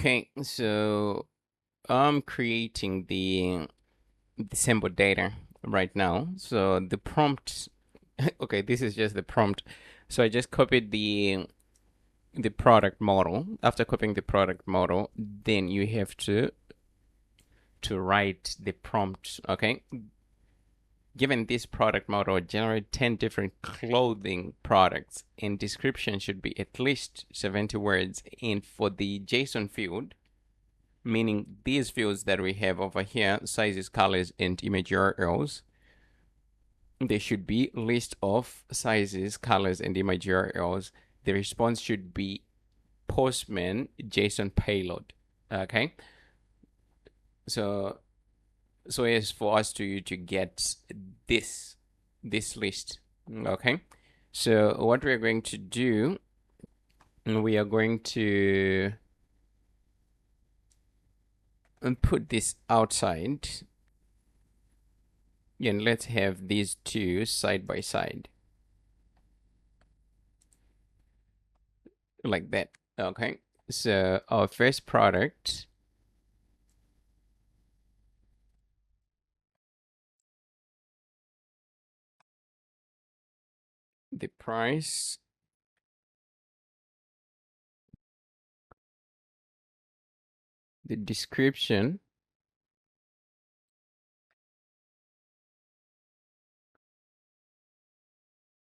Okay, so I'm creating the sample data right now. So the prompt, okay, this is just the prompt. So I just copied the product model. After copying the product model, then you have to write the prompt. Okay, given this product model, generate 10 different clothing products, and description should be at least 70 words. And for the JSON field, meaning these fields that we have over here, sizes, colors, and image URLs, there should be list of sizes, colors, and image URLs. The response should be Postman JSON payload. Okay, so as for us to get this list. Okay, so what we're going to do, we are going to put this outside, and let's have these two side by side like that. Okay, so our first product, the price, the description,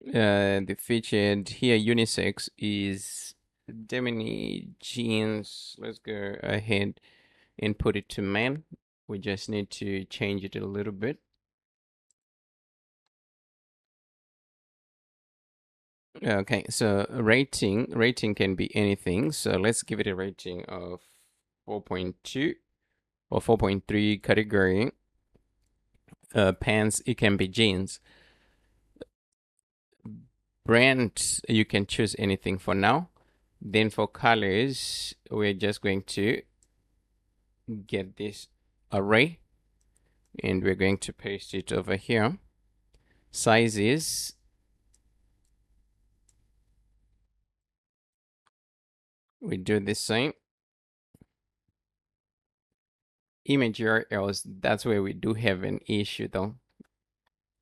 the featured here unisex is Demini jeans. Let's go ahead and put it to man. We just need to change it a little bit. Okay, so rating can be anything. So let's give it a rating of 4.2 or 4.3. Category, pants, it can be jeans. Brand, you can choose anything for now. Then for colors, we're just going to get this array and we're going to paste it over here. Sizes, we do the same. Image URLs, that's where we do have an issue though.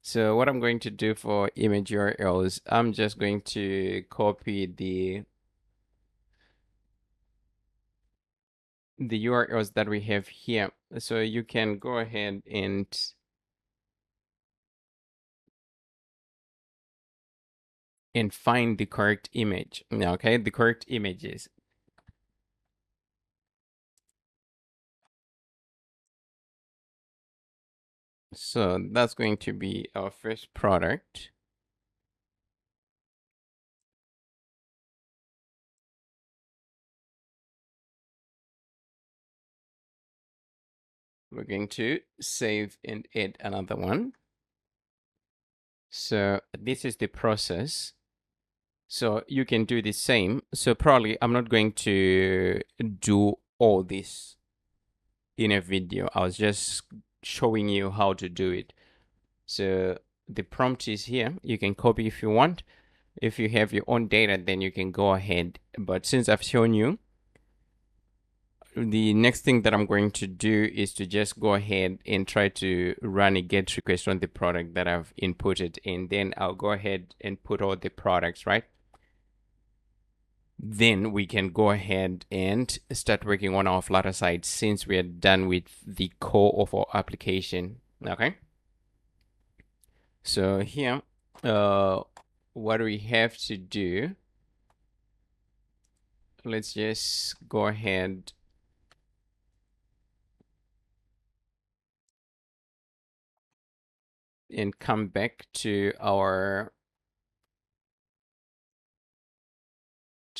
So what I'm going to do for image URLs, I'm just going to copy the URLs that we have here. So you can go ahead and find the correct image. Okay, the correct images. So that's going to be our first product. We're going to save and add another one. So this is the process. So you can do the same. So probably I'm not going to do all this in a video. I was just showing you how to do it. So the prompt is here. You can copy if you want. If you have your own data, then you can go ahead. But since I've shown you, the next thing that I'm going to do is to just go ahead and try to run a GET request on the product that I've inputted, and then I'll go ahead and put all the products, right? Then we can go ahead and start working on our Flutter side since we are done with the core of our application. Okay, so here what we have to do, let's just go ahead and come back to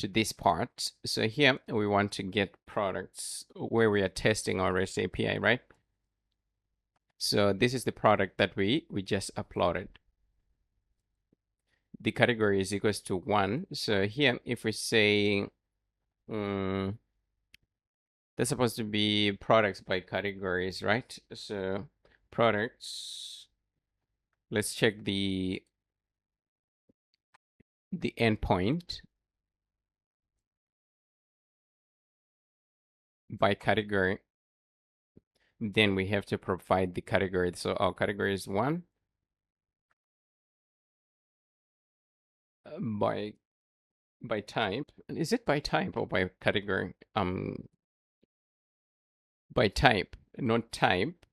this part. So here we want to get products where we are testing our REST API, right? So this is the product that we just uploaded. The category is equals to 1. So here, if we say that's supposed to be products by categories, right? So products, let's check the endpoint. by category, then we have to provide the category. So our category is 1 by type. Is it by type or by category? By type, not type.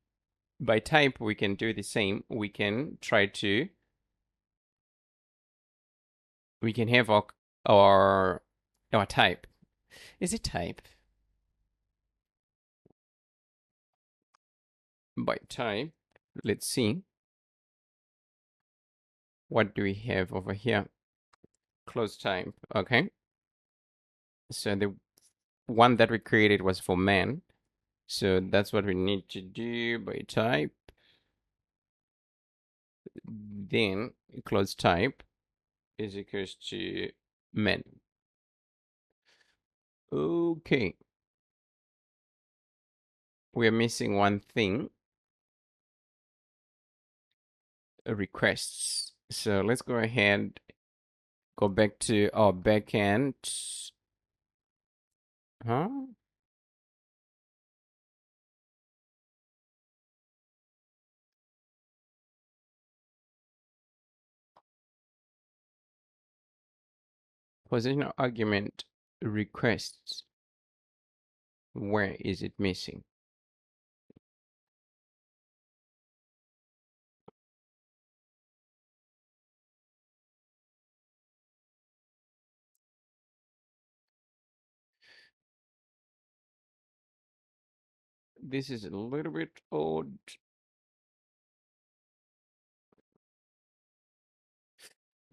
By type, we can do the same. We can try to, we can have our type. Is it type? By type, let's see. What do we have over here? Close type, okay. So the one that we created was for man. So that's what we need to do by type. Then close type is equals to men. Okay. We're missing one thing. Requests. So let's go ahead, go back to our backend. Huh? Positional argument requests. Where is it missing? This is a little bit odd.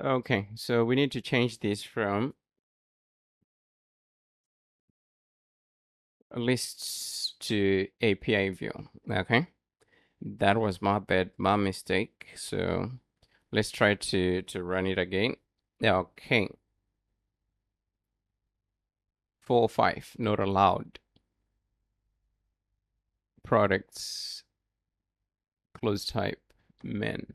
Okay, so we need to change this from lists to API view. Okay, that was my bad, my mistake. So let's try to run it again. Okay, 4.5 not allowed. Products close type men.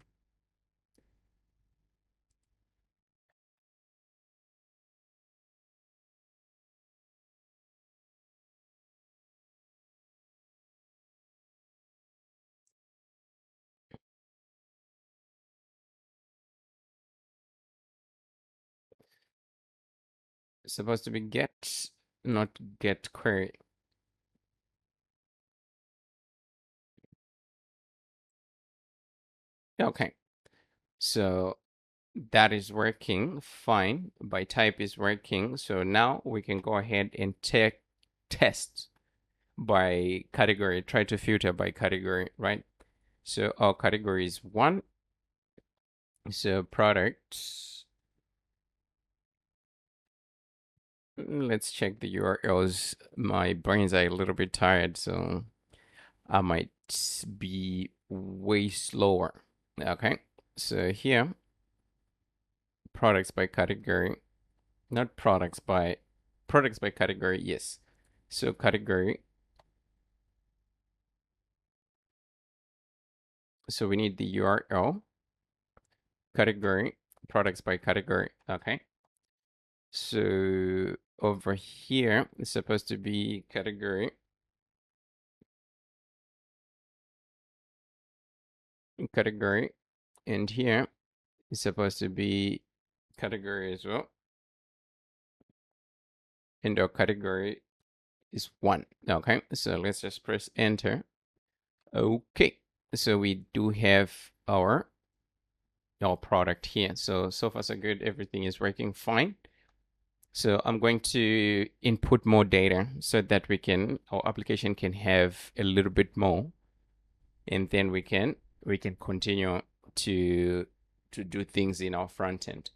It's supposed to be get, not get query. Okay, so that is working fine. By type is working. So now we can go ahead and test by category, try to filter by category, right? So our category is 1. So products. Let's check the URLs. My brains are a little bit tired, so I might be way slower. Okay, so here, products by category, not products by category, yes. So category. So we need the URL, category, products by category. Okay. So over here, it's supposed to be category. Category. And here it's supposed to be category as well. And our category is 1. Okay. So let's just press enter. Okay. So we do have our product here. So far so good. Everything is working fine. So I'm going to input more data so that our application can have a little bit more, and then we can continue to do things in our front end.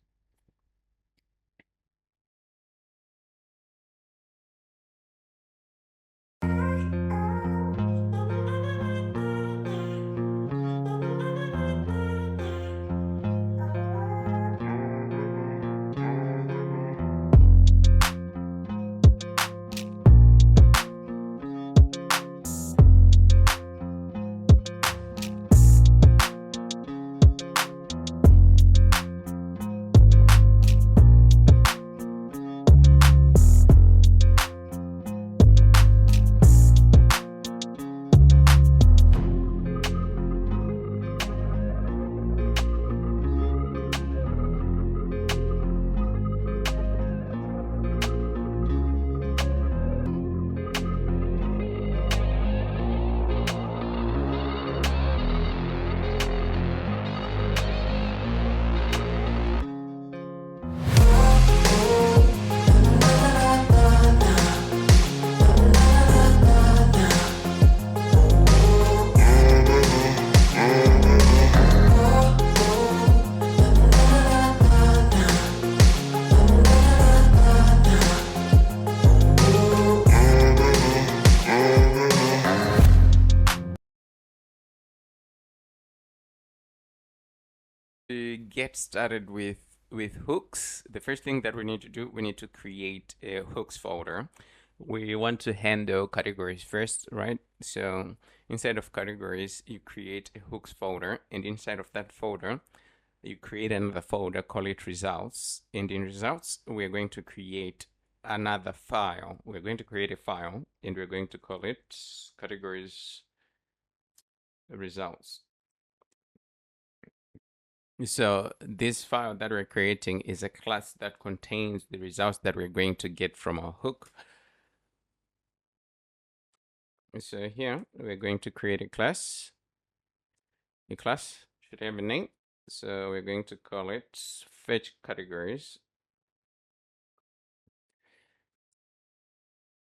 get started with hooks, the first thing that we need to do, we need to create a hooks folder. We want to handle categories first, right? So inside of categories, you create a hooks folder, and inside of that folder, you create another folder, call it results. And in results, we're going to create another file. We're going to create a file, and we're going to call it categories results. So this file that we're creating is a class that contains the results that we're going to get from our hook. So here we're going to create a class. The class should have a name. So we're going to call it fetch categories.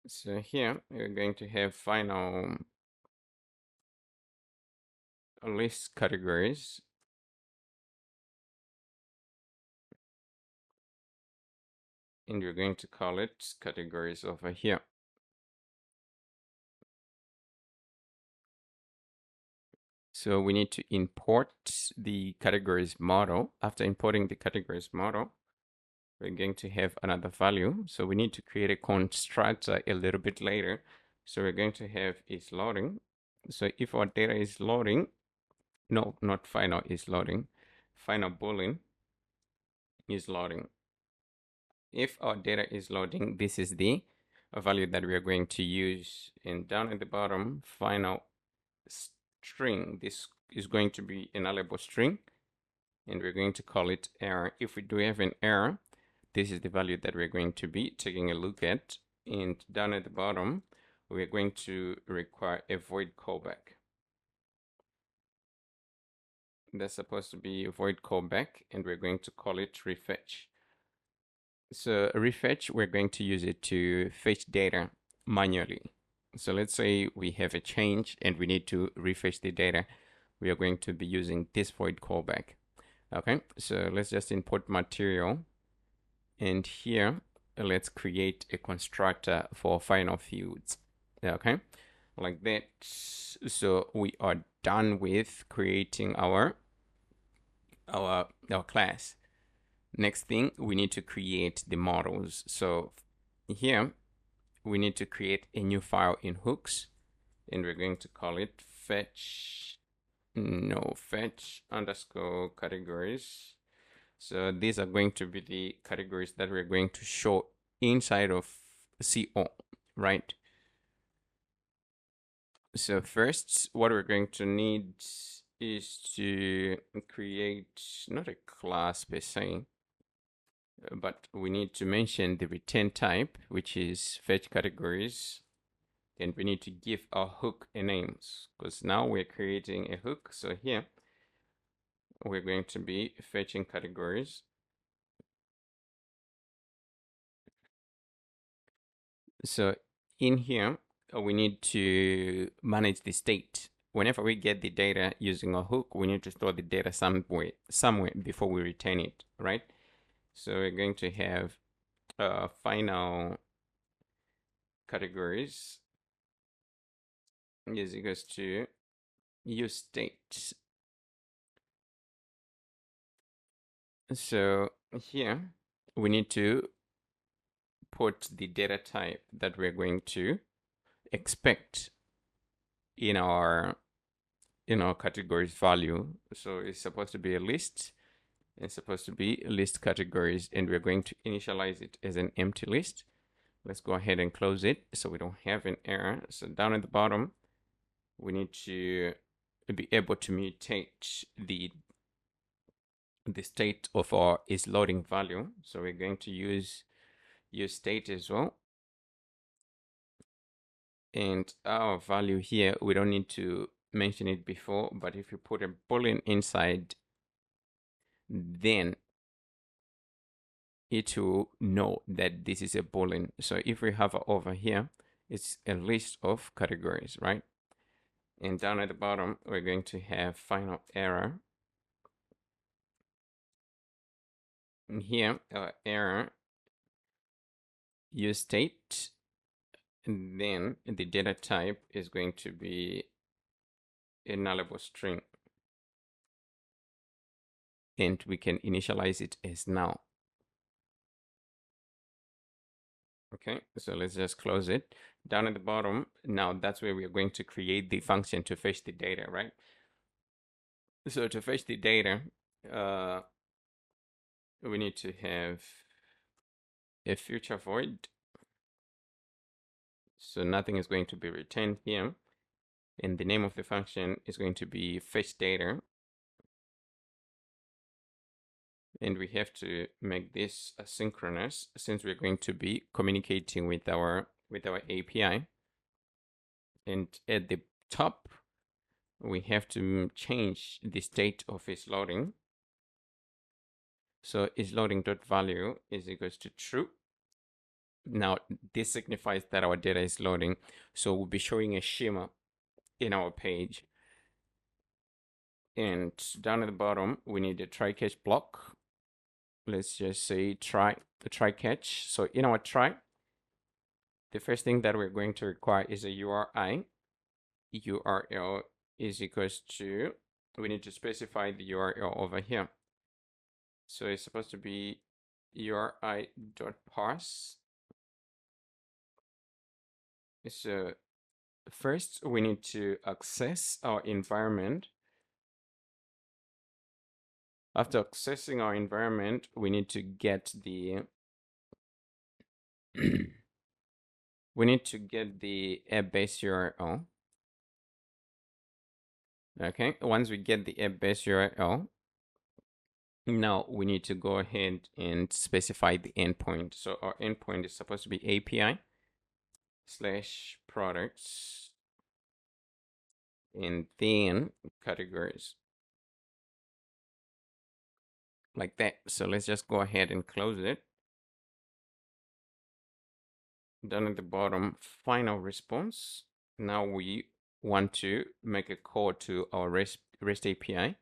So here we're going to have final list categories. And we're going to call it categories over here. So we need to import the categories model. After importing the categories model, we're going to have another value. So we need to create a constructor a little bit later. So we're going to have is loading. So if our data is loading, no, not final is loading, final boolean is loading. If our data is loading, this is the value that we are going to use. And down at the bottom, final string, this is going to be a nullable string, and we're going to call it error. If we do have an error, this is the value that we're going to be taking a look at. And down at the bottom, we're going to require a void callback. That's supposed to be a void callback, and we're going to call it refetch. So refetch, we're going to use it to fetch data manually. So let's say we have a change and we need to refetch the data. We are going to be using this void callback. Okay, so let's just import material. And here, let's create a constructor for final fields. Okay, like that. So we are done with creating our class. Next thing, we need to create the models. So here, we need to create a new file in hooks, and we're going to call it fetch underscore categories. So these are going to be the categories that we're going to show inside of CO, right? So first, what we're going to need is to create not a class per se, but we need to mention the return type, which is fetch categories. And we need to give our hook a name, because now we're creating a hook. So here we're going to be fetching categories. So in here, we need to manage the state. Whenever we get the data using a hook, we need to store the data somewhere before we return it, right? So we're going to have final categories is equals to use state. So here we need to put the data type that we're going to expect in our categories value. So it's supposed to be a list. It's supposed to be list categories, and we're going to initialize it as an empty list. Let's go ahead and close it so we don't have an error. So down at the bottom, we need to be able to mutate the state of our is loading value. So we're going to use state as well. And our value here, we don't need to mention it before, but if you put a boolean inside, then it will know that this is a boolean. So if we have over here, it's a list of categories, right? And down at the bottom, we're going to have final error. And here, our error use state, and then the data type is going to be a nullable string. and we can initialize it as now. Okay, so let's just close it. Down at the bottom, now that's where we are going to create the function to fetch the data, right? So to fetch the data, we need to have a future void. So nothing is going to be returned here. And the name of the function is going to be fetch data. And we have to make this asynchronous since we're going to be communicating with our API. And at the top, we have to change the state of its loading. So is loading.value is equals to true. Now this signifies that our data is loading. So we'll be showing a shimmer in our page. And down at the bottom, we need a try catch block. Let's just say try catch. So in our try, the first thing that we're going to require is a URI. URL is equals to, we need to specify the URL over here. So it's supposed to be URI.parse. So first we need to access our environment. After accessing our environment, we need to get the we need to get the app base URL. Okay, once we get the app base URL, now we need to go ahead and specify the endpoint. So our endpoint is supposed to be API/products and then categories. Like that. So let's just go ahead and close it. Down at the bottom, final response. Now we want to make a call to our REST API.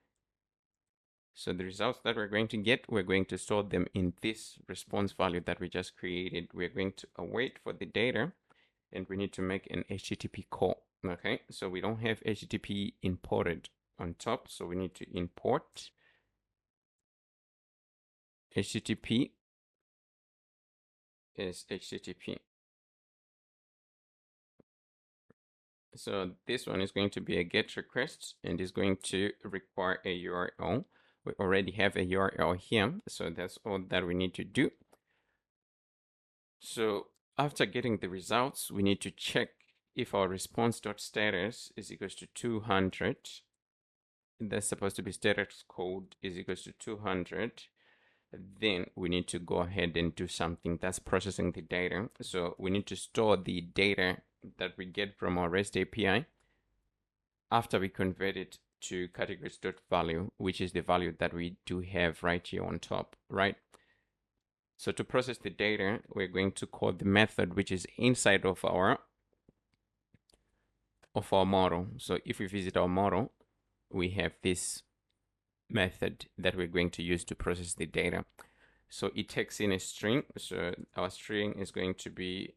So the results that we're going to get, we're going to store them in this response value that we just created. We're going to await for the data, and we need to make an HTTP call. Okay, so we don't have HTTP imported on top, so we need to import HTTP is HTTP. So this one is going to be a GET request and is going to require a URL. We already have a URL here, so that's all that we need to do. So after getting the results, we need to check if our response.status is equals to 200. That's supposed to be status code is equals to 200. Then we need to go ahead and do something that's processing the data. So we need to store the data that we get from our REST API after we convert it to categories.value, which is the value that we do have right here on top, right? So to process the data, we're going to call the method which is inside of our model. So if we visit our model, we have this method that we're going to use to process the data. So it takes in a string. So our string is going to be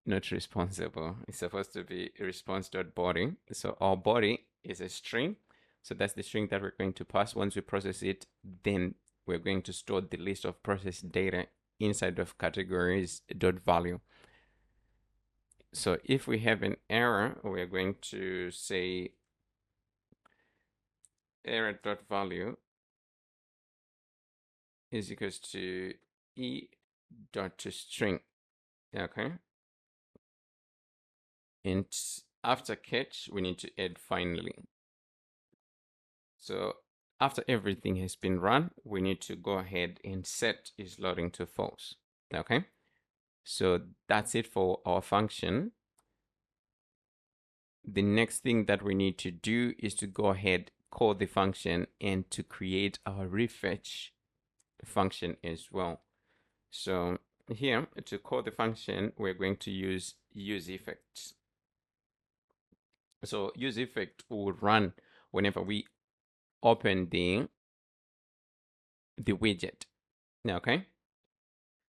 not responsible. It's supposed to be response.body. So our body is a string. So that's the string that we're going to pass. Once we process it, then we're going to store the list of processed data inside of categories.value. So if we have an error, we're going to say error.value is equals to e.toString. Okay. And after catch, we need to add finally. So after everything has been run, we need to go ahead and set is loading to false. Okay. So that's it for our function. The next thing that we need to do is to go ahead, call the function, and to create our refetch function as well. So here to call the function, we're going to use effect. So use effect will run whenever we open the widget. Okay.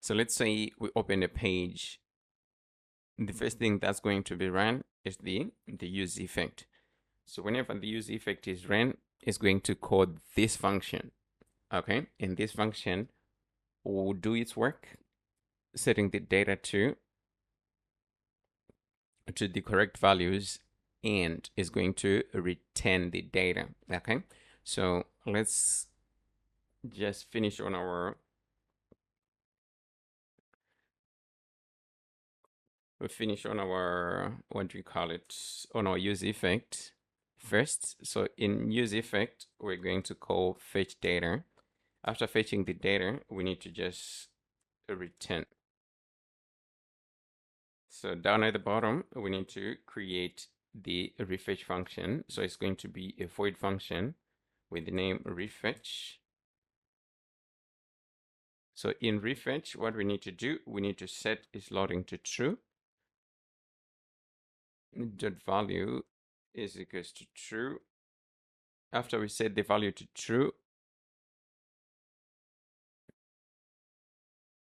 So let's say we open a page. The first thing that's going to be run is the use effect. So whenever the use effect is ran, is going to call this function. Okay, and this function will do its work, setting the data to the correct values, and is going to return the data. Okay, so let's just finish on our what do you call it, on our use effect first. So in use effect, we're going to call fetch data. After fetching the data, we need to just return. So down at the bottom, we need to create the refetch function. So it's going to be a void function with the name refetch. So in refetch, what we need to do, we need to set is loading to true. Dot value is equals to true. After we set the value to true,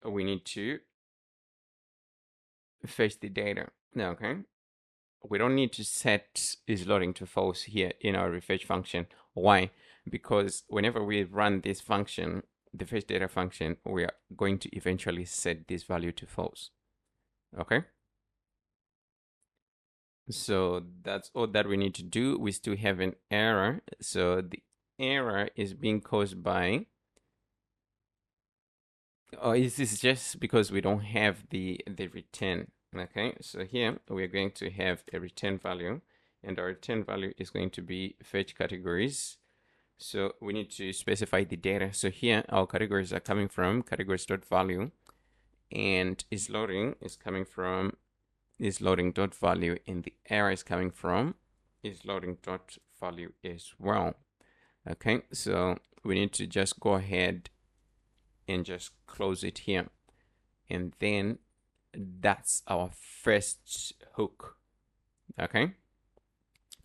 we need to fetch the data. Okay. We don't need to set is loading to false here in our refetch function. Why? Because whenever we run this function, the fetch data function, we are going to eventually set this value to false. Okay. So that's all that we need to do. We still have an error. So the error is being caused by, this is just because we don't have the return. Okay, so here we're going to have a return value, and our return value is going to be fetch categories. So we need to specify the data. So here our categories are coming from categories.value, and is loading is coming from is loading.value, and the error is coming from is loading.value as well. Okay, so we need to just go ahead and just close it here, and then that's our first hook. Okay,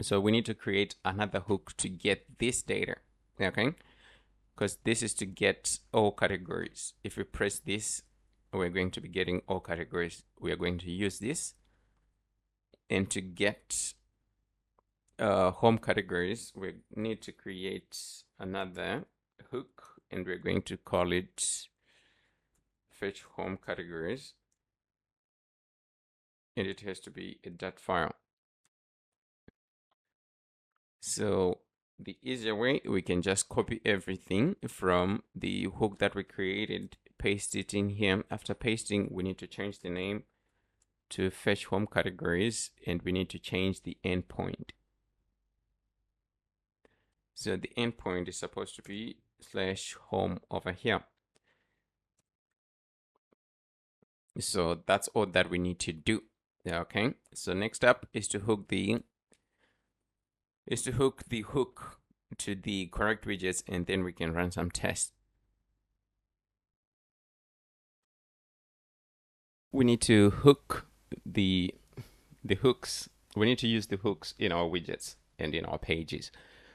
so we need to create another hook to get this data. Okay, because this is to get all categories. If we press this, we're going to be getting all categories. We are going to use this, and to get home categories, we need to create another hook, and we're going to call it fetch home categories, and it has to be a .dot file. So the easier way, we can just copy everything from the hook that we created, paste it in here. After pasting, we need to change the name to fetch home categories, and we need to change the endpoint. So the endpoint is supposed to be /home over here. So that's all that we need to do. Okay, so next up is to hook the hook to the correct widgets, and then we can run some tests. We need to hook the hooks. We need to use the hooks in our widgets and in our pages.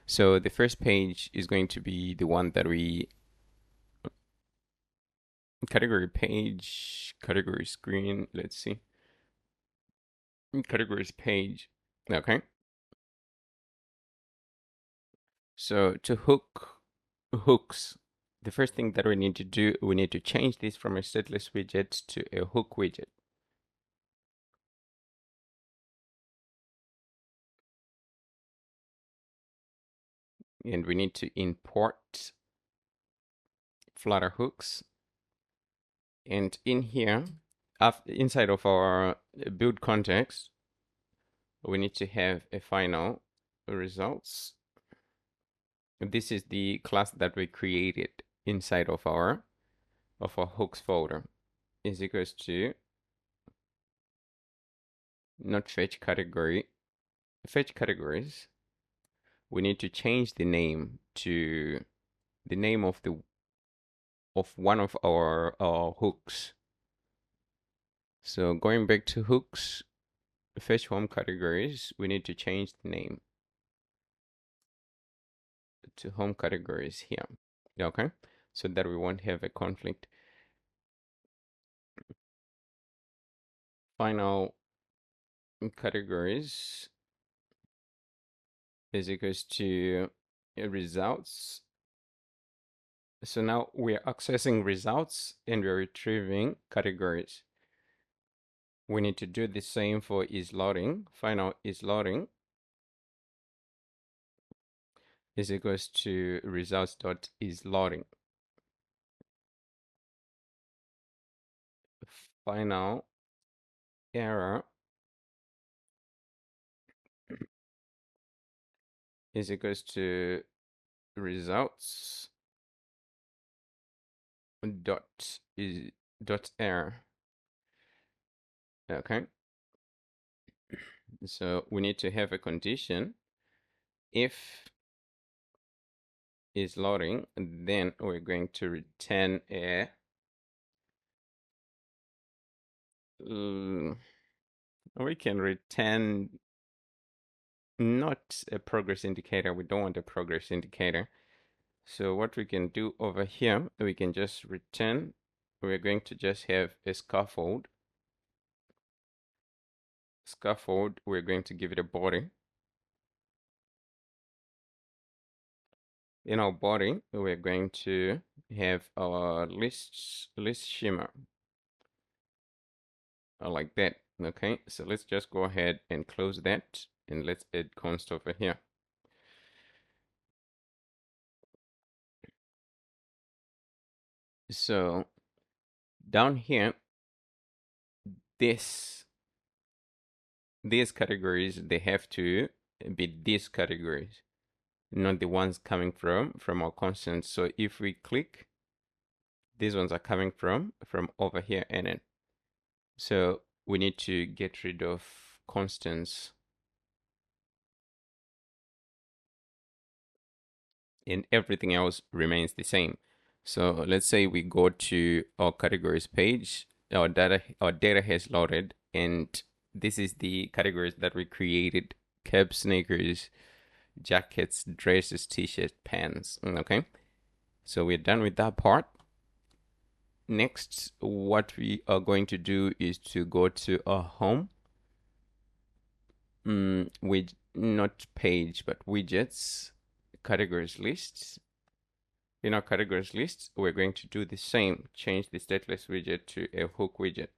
So the first page is going to be the one that we category page, category screen. Let's see, categories page. Okay. So to hook hooks, the first thing that we need to do, we need to change this from a stateless widget to a hook widget. And we need to import Flutter Hooks. And in here, inside of our build context, we need to have a final results. This is the class that we created inside of our hooks folder, is equals to not fetch category, fetch categories. We need to change the name to the name of one of our hooks. So going back to hooks, fetch home categories, we need to change the name to home categories here. Okay, so that we won't have a conflict. Final categories is equals to results. So now we're accessing results and we're retrieving categories. We need to do the same for isLoading. Final isLoading is equals to results.isLoading. Final error is equals to results dot error. Okay, so we need to have a condition. If is loading, then we're going to return a we can return not a progress indicator. We don't want a progress indicator. So what we can do over here, we can just return, we're going to just have a scaffold. We're going to give it a body. In our body, we're going to have our list schema like that. Okay, so let's just go ahead and close that, and let's add const over here. So down here, these categories, they have to be these categories, not the ones coming from our constants. So if we click, these ones are coming from over here in it. So we need to get rid of constants, and everything else remains the same. So let's say we go to our categories page, our data has loaded, and this is the categories that we created: caps, sneakers, jackets, dresses, t-shirts, pants. Okay, so we're done with that part. Next, what we are going to do is to go to our home, with not page but widgets, categories lists. In our categories list, we're going to do the same, change the stateless widget to a hook widget.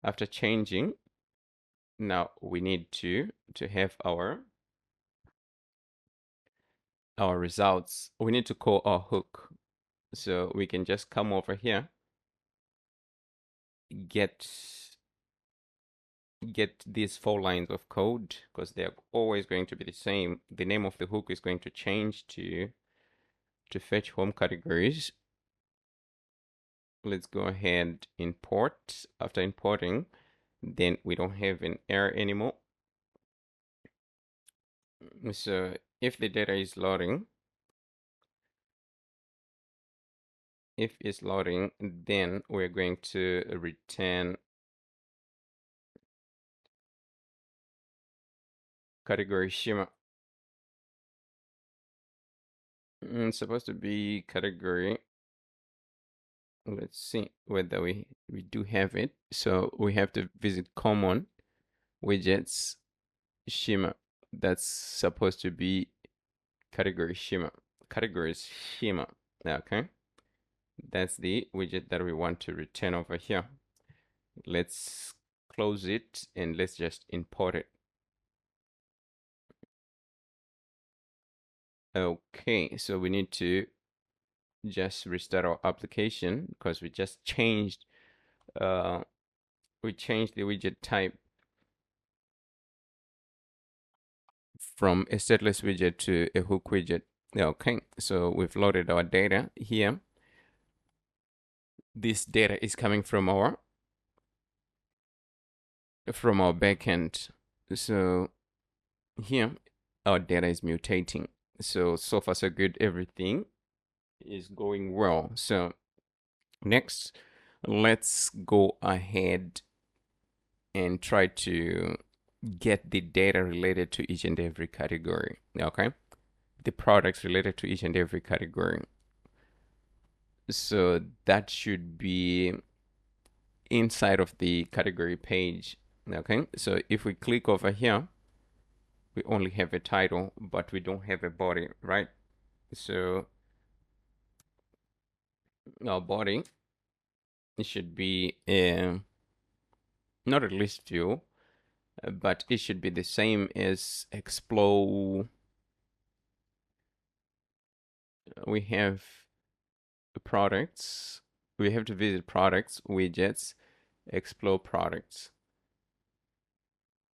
After changing, now we need to have our results. We need to call our hook. So we can just come over here, get these 4 lines of code, because they're always going to be the same. The name of the hook is going to change to fetch home categories. Let's go ahead, import. After importing, then we don't have an error anymore. So if the data is loading, then we're going to return category schema. It's supposed to be category. Let's see whether we do have it. So we have to visit common widgets schema. That's supposed to be category schema. Categories schema. Okay, that's the widget that we want to return over here. Let's close it and let's just import it. Okay, so we need to just restart our application because we just changed the widget type from a stateless widget to a hook widget. Okay, so we've loaded our data here. This data is coming from our backend. So here our data is mutating. So far so good, everything is going well. So next, let's go ahead and try to get the data related to each and every category. Okay, the products related to each and every category. So that should be inside of the category page. Okay, so if we click over here, we only have a title, but we don't have a body, right? So our body, it should be not a list view, but it should be the same as explore. We have products. We have to visit products, widgets, explore products.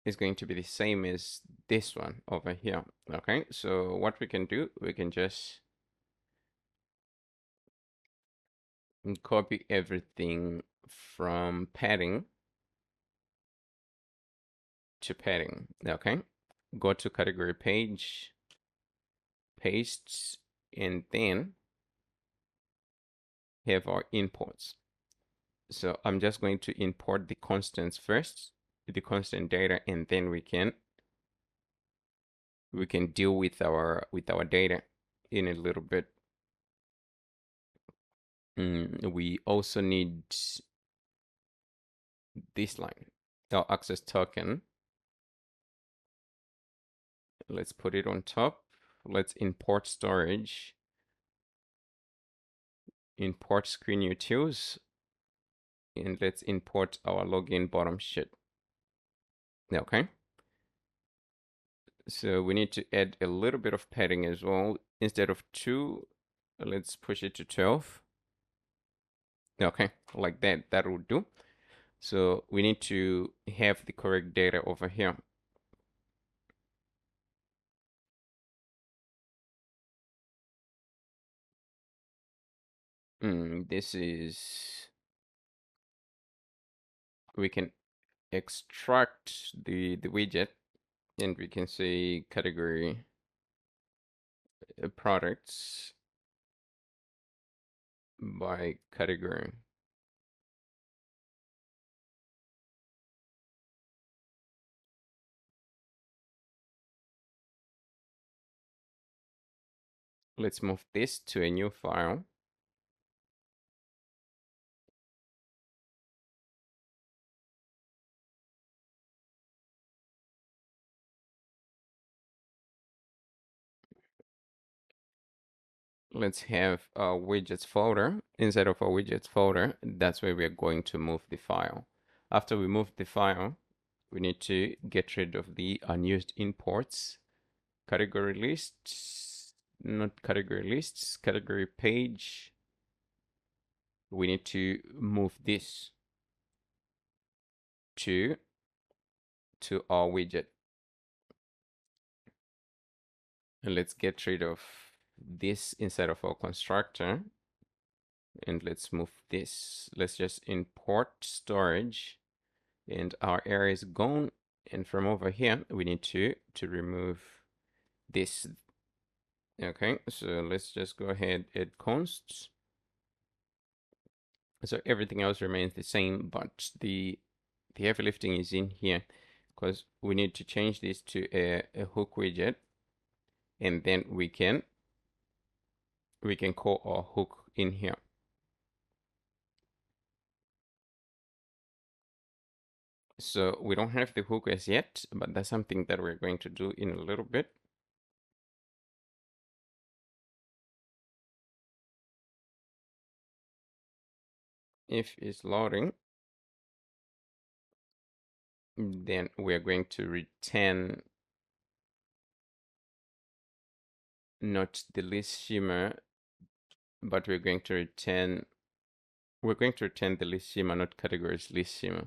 Is going to be the same as this one over here. Okay, so what we can do, we can just copy everything from padding to padding. Okay, go to category page, paste, and then have our imports. So I'm just going to import the constants first, the constant data, and then we can deal with our data in a little bit. We also need this line, our access token. Let's put it on top. Let's import storage, import screen utils, and let's import our login bottom sheet. Okay. So we need to add a little bit of padding as well. Instead of 2, let's push it to 12. Okay, like that. That will do. So we need to have the correct data over here. This is, we can extract the widget, and we can say category products by category. Let's move this to a new file. Let's have a widgets folder. Inside of our widgets folder, that's where we're going to move the file. After we move the file, we need to get rid of the unused imports, category lists, not category lists, category page. We need to move this to our widget. And let's get rid of this inside of our constructor. And let's move this. Let's just import storage, and our array is gone. And from over here, we need to remove this. Okay, so let's just go ahead, add consts. So everything else remains the same, but the heavy lifting is in here because we need to change this to a hook widget, and then we can call our hook in here. So we don't have the hook as yet, but that's something that we're going to do in a little bit. If it's loading, then we're going to return not the list schema, but we're going to return the list schema, not categories list schema.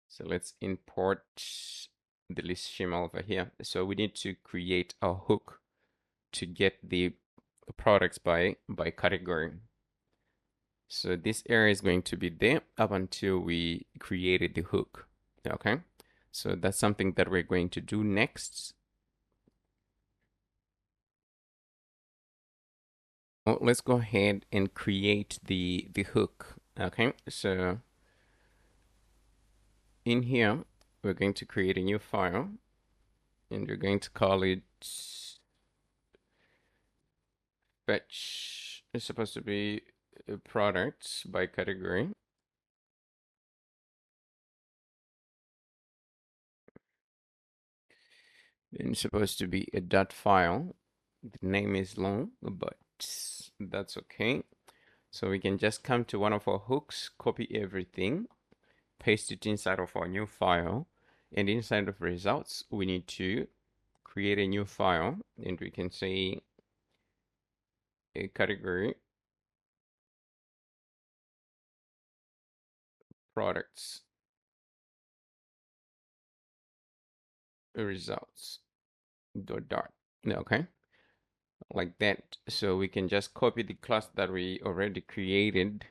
So let's import the list schema over here. So we need to create a hook to get the products by category. So this area is going to be there up until we created the hook. Okay, so that's something that we're going to do next. Well, let's go ahead and create the hook. Okay, so in here, we're going to create a new file, and we're going to call it fetch. It's supposed to be products by category. And it's supposed to be a dot file. The name is long, but that's okay. So we can just come to one of our hooks, copy everything, paste it inside of our new file. And inside of results, we need to create a new file, and we can say a category products results dot. Okay, like that. So we can just copy the class that we already created.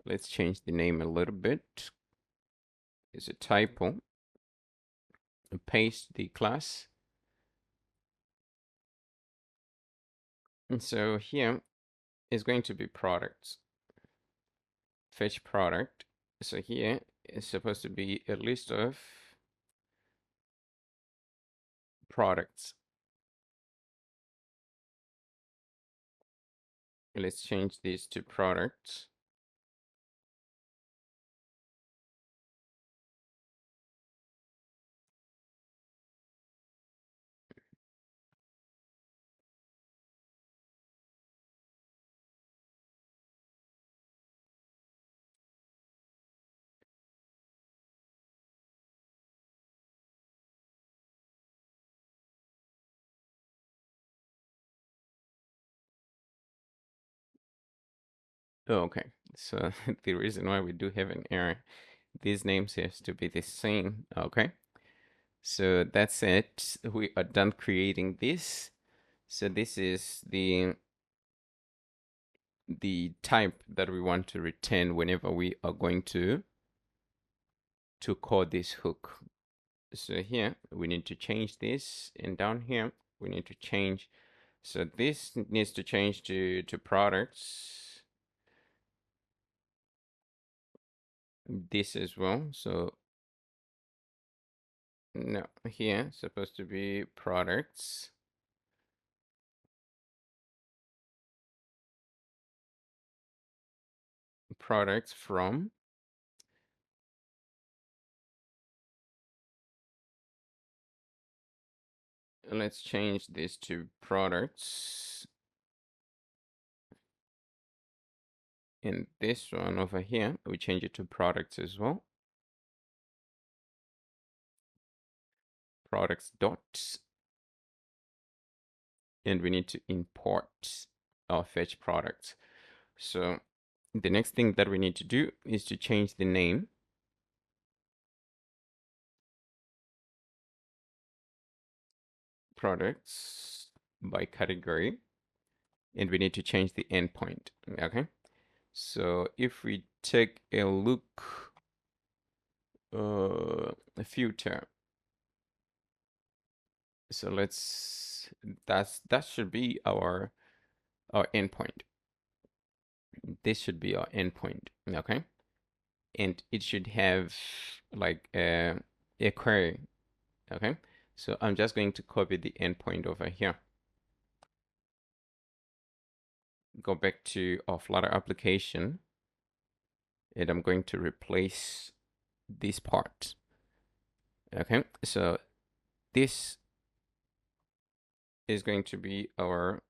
Let's change the name a little bit. It's a typo. Paste the class. And so here is going to be products. Fetch product. So here is supposed to be a list of products. Let's change this to products. Oh, okay, so the reason why we do have an error, these names has to be the same. Okay, so that's it. We are done creating this. So this is the type that we want to return whenever we are going to call this hook. So here we need to change this, and down here we need to change. So this needs to change to products. This as well. So no, here supposed to be products. Products from. Let's change this to products. And this one over here, we change it to products as well. Products dots. And we need to import our fetch products. So the next thing that we need to do is to change the name. Products by category. And we need to change the endpoint. Okay. So if we take a look, filter. So that should be our endpoint. This should be our endpoint. Okay. And it should have like a query. Okay. So I'm just going to copy the endpoint over here. Go back to our Flutter application, and I'm going to replace this part. Okay, so this is going to be our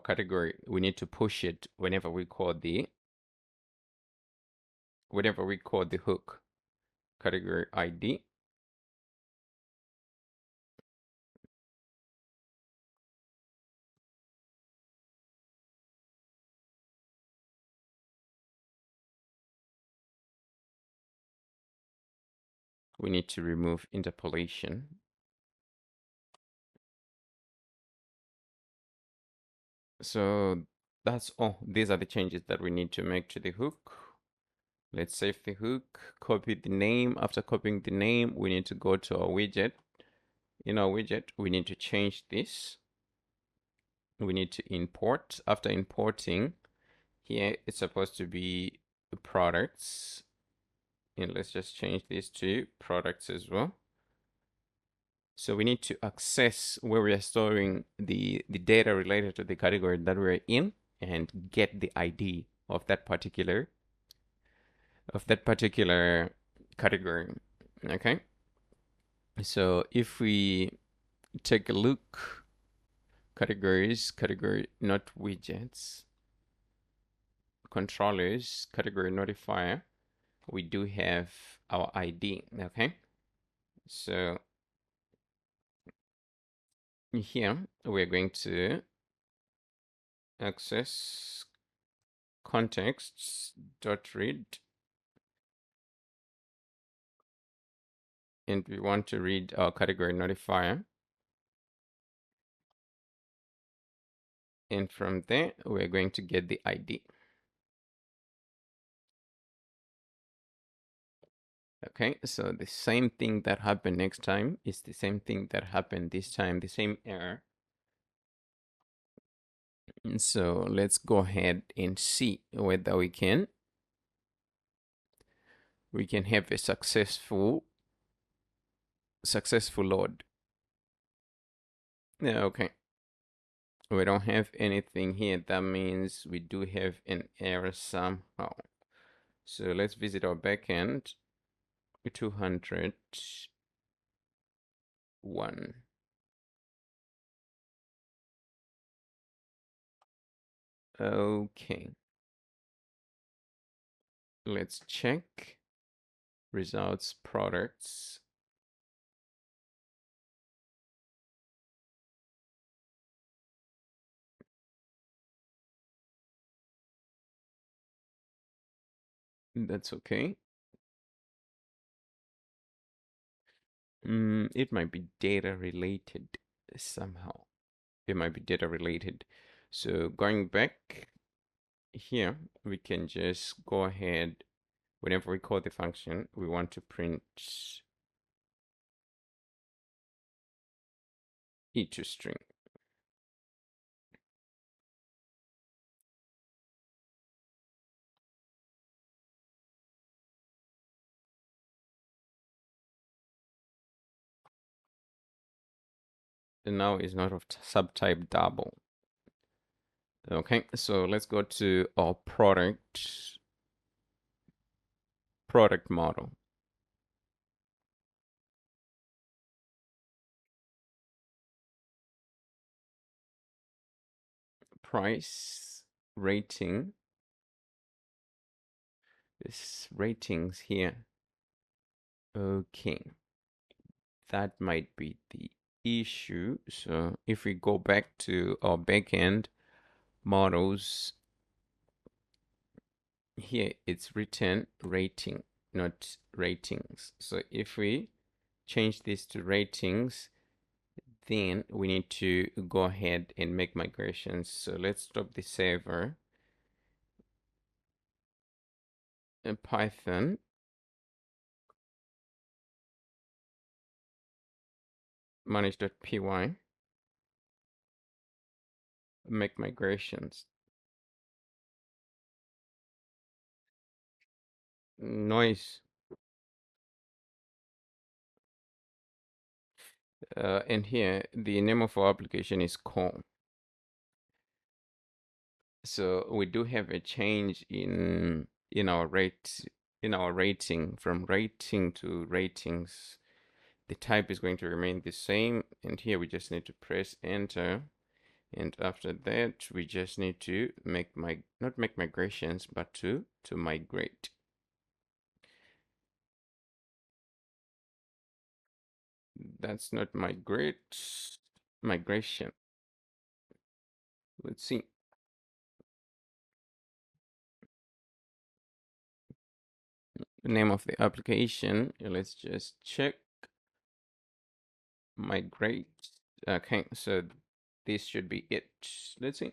category. We need to push it whenever we call the hook. Category ID. We need to remove interpolation. So that's all. These are the changes that we need to make to the hook. Let's save the hook, copy the name. After copying the name, we need to go to our widget. In our widget, we need to change this. We need to import. After importing, here it's supposed to be products. And let's just change this to products as well. So we need to access where we are storing the data related to the category that we're in and get the ID of that particular of that particular category. Okay, so if we take a look, category, not widgets, controllers, category notifier, we do have our ID. Okay, so here we're going to access contexts.read, and we want to read our category notifier. And from there, we're going to get the ID. Okay, so the same thing that happened next time is the same thing that happened this time, the same error. And so let's go ahead and see whether we can have a successful load. Yeah, okay. We don't have anything here. That means we do have an error somehow. So let's visit our backend. 201. Okay. Let's check results products. That's okay. It might be data related somehow. It might be data related. So going back here, we can just go ahead. Whenever we call the function, we want to print each string. And now is not of subtype double. Okay, so let's go to our product model. Price, rating. This ratings here. Okay, that might be the issue. So if we go back to our backend models, here it's written rating, not ratings. So if we change this to ratings, then we need to go ahead and make migrations. So let's stop the server. And Python manage.py, make migrations. Noise. And here the name of our application is call. So we do have a change in our rating, from rating to ratings. The type is going to remain the same, and here we just need to press enter, and after that we just need to not make migrations, but to migrate. That's not migration. Let's see. The name of the application, let's just check. Migrate. Okay, so this should be it. Let's see.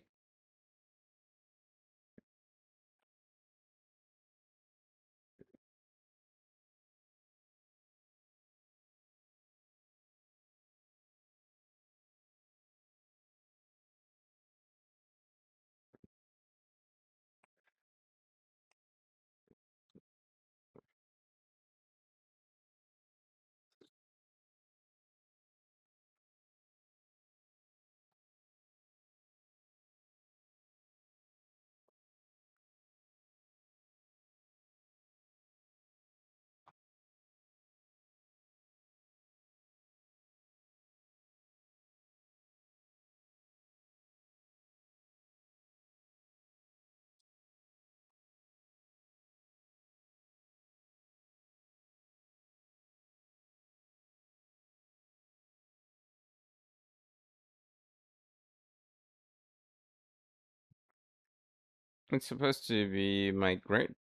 It's supposed to be migrate,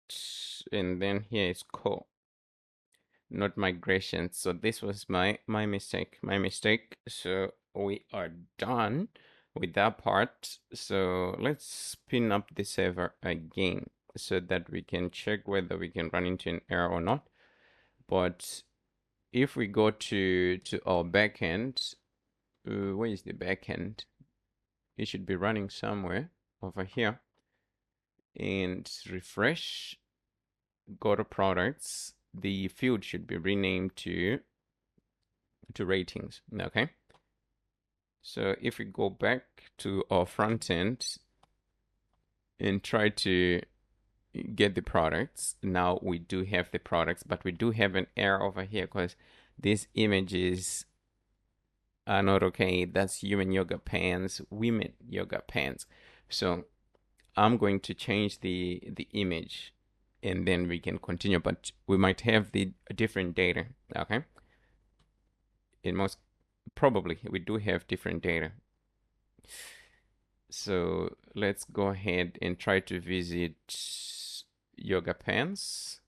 and then here is call, not migration. So this was my mistake. So we are done with that part. So let's spin up the server again so that we can check whether we can run into an error or not. But if we go to our backend, where is the backend? It should be running somewhere over here. And refresh, go to products. The field should be renamed to ratings. Okay. So if we go back to our front end and try to get the products, now we do have the products, but we do have an error over here because these images are not okay. That's human yoga pants, women yoga pants. So I'm going to change the image and then we can continue, but we might have the different data. Okay. In most probably we do have different data. So let's go ahead and try to visit yoga pants,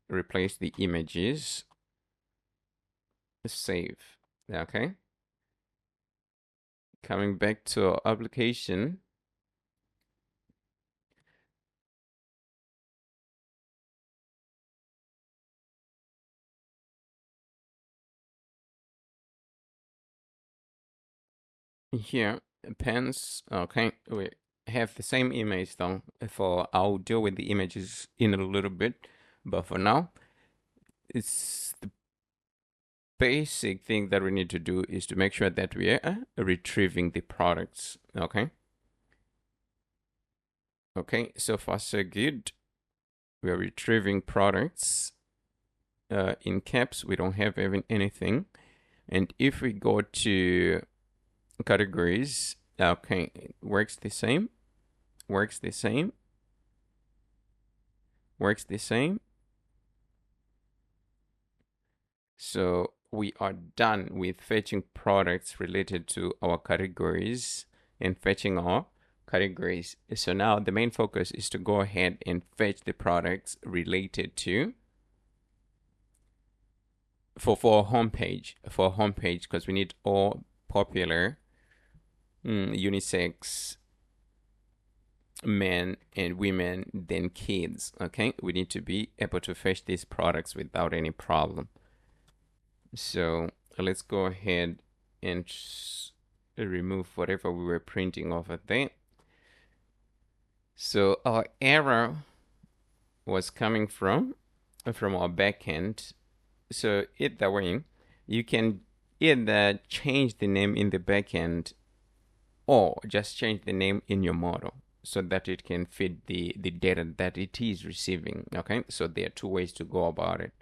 replace the images, save. Okay. Coming back to our application. Here, pants. Okay, we have the same image though. I'll deal with the images in a little bit, but for now, it's the basic thing that we need to do is to make sure that we are retrieving the products. Okay. Okay, so far so good. We are retrieving products. In caps, we don't have even anything. And if we go to categories, okay, it works the same. So we are done with fetching products related to our categories and fetching our categories. So now the main focus is to go ahead and fetch the products related to for our homepage, because we need all popular unisex men and women, then kids. Okay, we need to be able to fetch these products without any problem. So let's go ahead and remove whatever we were printing over there. So our error was coming from our backend. So either way, you can either change the name in the backend or just change the name in your model so that it can fit the data that it is receiving. Okay, so there are two ways to go about it.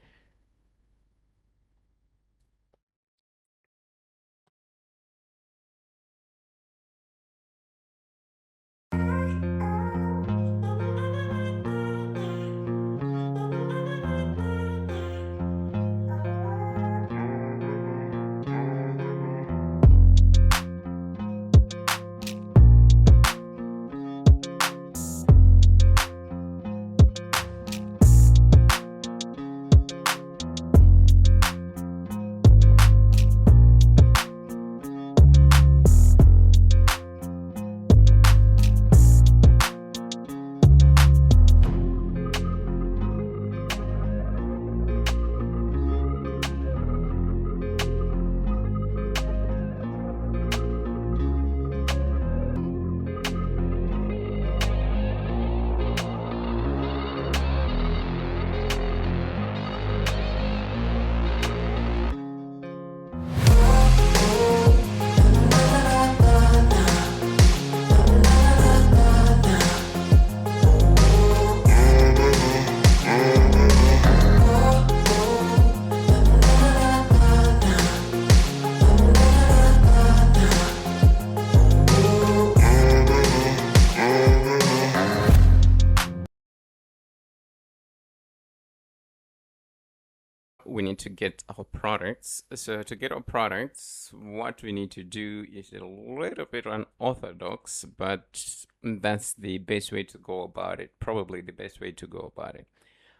we need to get our products. So to get our products, what we need to do is a little bit unorthodox, but that's the best way to go about it. Probably the best way to go about it.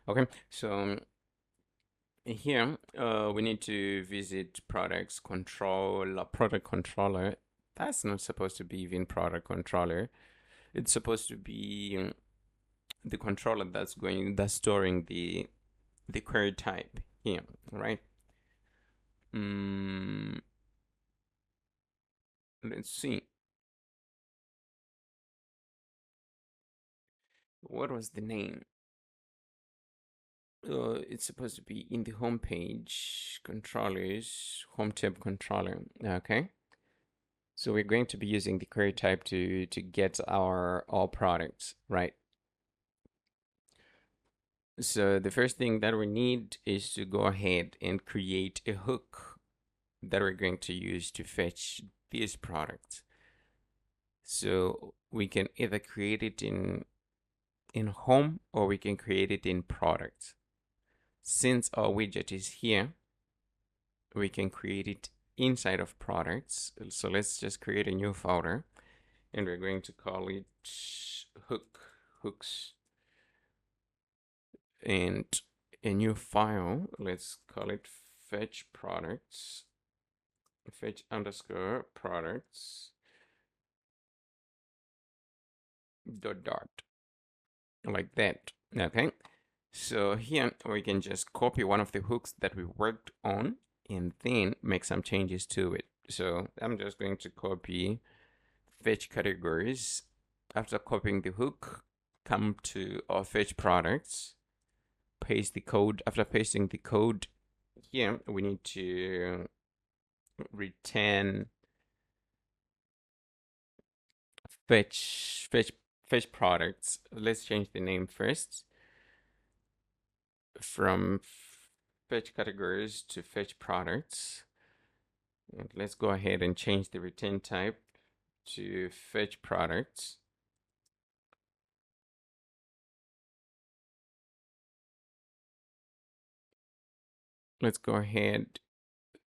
Okay, so here we need to visit products control product controller. That's not supposed to be even product controller. It's supposed to be the controller that's storing the query type here, right? Let's see. What was the name? It's supposed to be in the home page, controllers, home tab controller. Okay. So we're going to be using the query type to get our all products, right? So the first thing that we need is to go ahead and create a hook that we're going to use to fetch these products. So we can either create it in home or we can create it in products. Since our widget is here, we can create it inside of products. So let's just create a new folder and we're going to call it hooks, and a new file. Let's call it fetch products, fetch underscore products dot like that. Okay. So here we can just copy one of the hooks that we worked on and then make some changes to it. So I'm just going to copy fetch categories. After copying the hook, come to our fetch products, paste the code. After pasting the code here, we need to return fetch products. Let's change the name first from fetch categories to fetch products. And let's go ahead and change the return type to fetch products. Let's go ahead.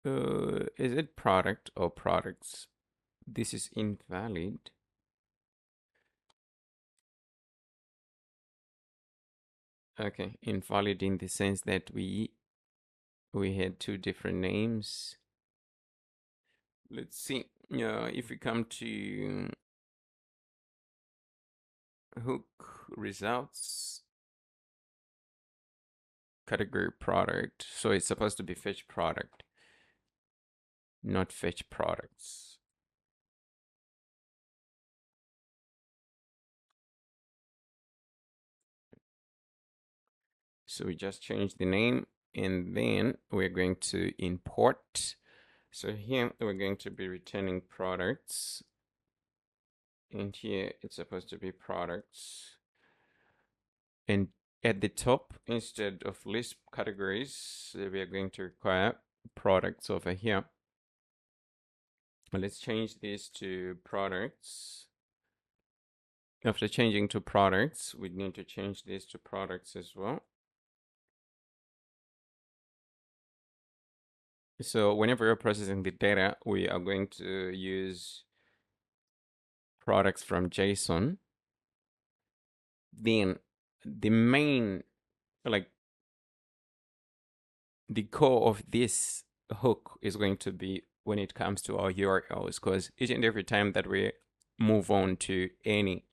Is it product or products? This is invalid. Okay, invalid in the sense that we had two different names. Let's see. If we come to hook results, category product. So it's supposed to be fetch product, not fetch products. So we just change the name and then we're going to import. So here we're going to be returning products. And here it's supposed to be products. And at the top, instead of list categories, we are going to require products over here. Let's change this to products. After changing to products, we need to change this to products as well. So whenever you're processing the data, we are going to use products from JSON. Then the main, like the core of this hook is going to be when it comes to our URLs, because each and every time that we move on to any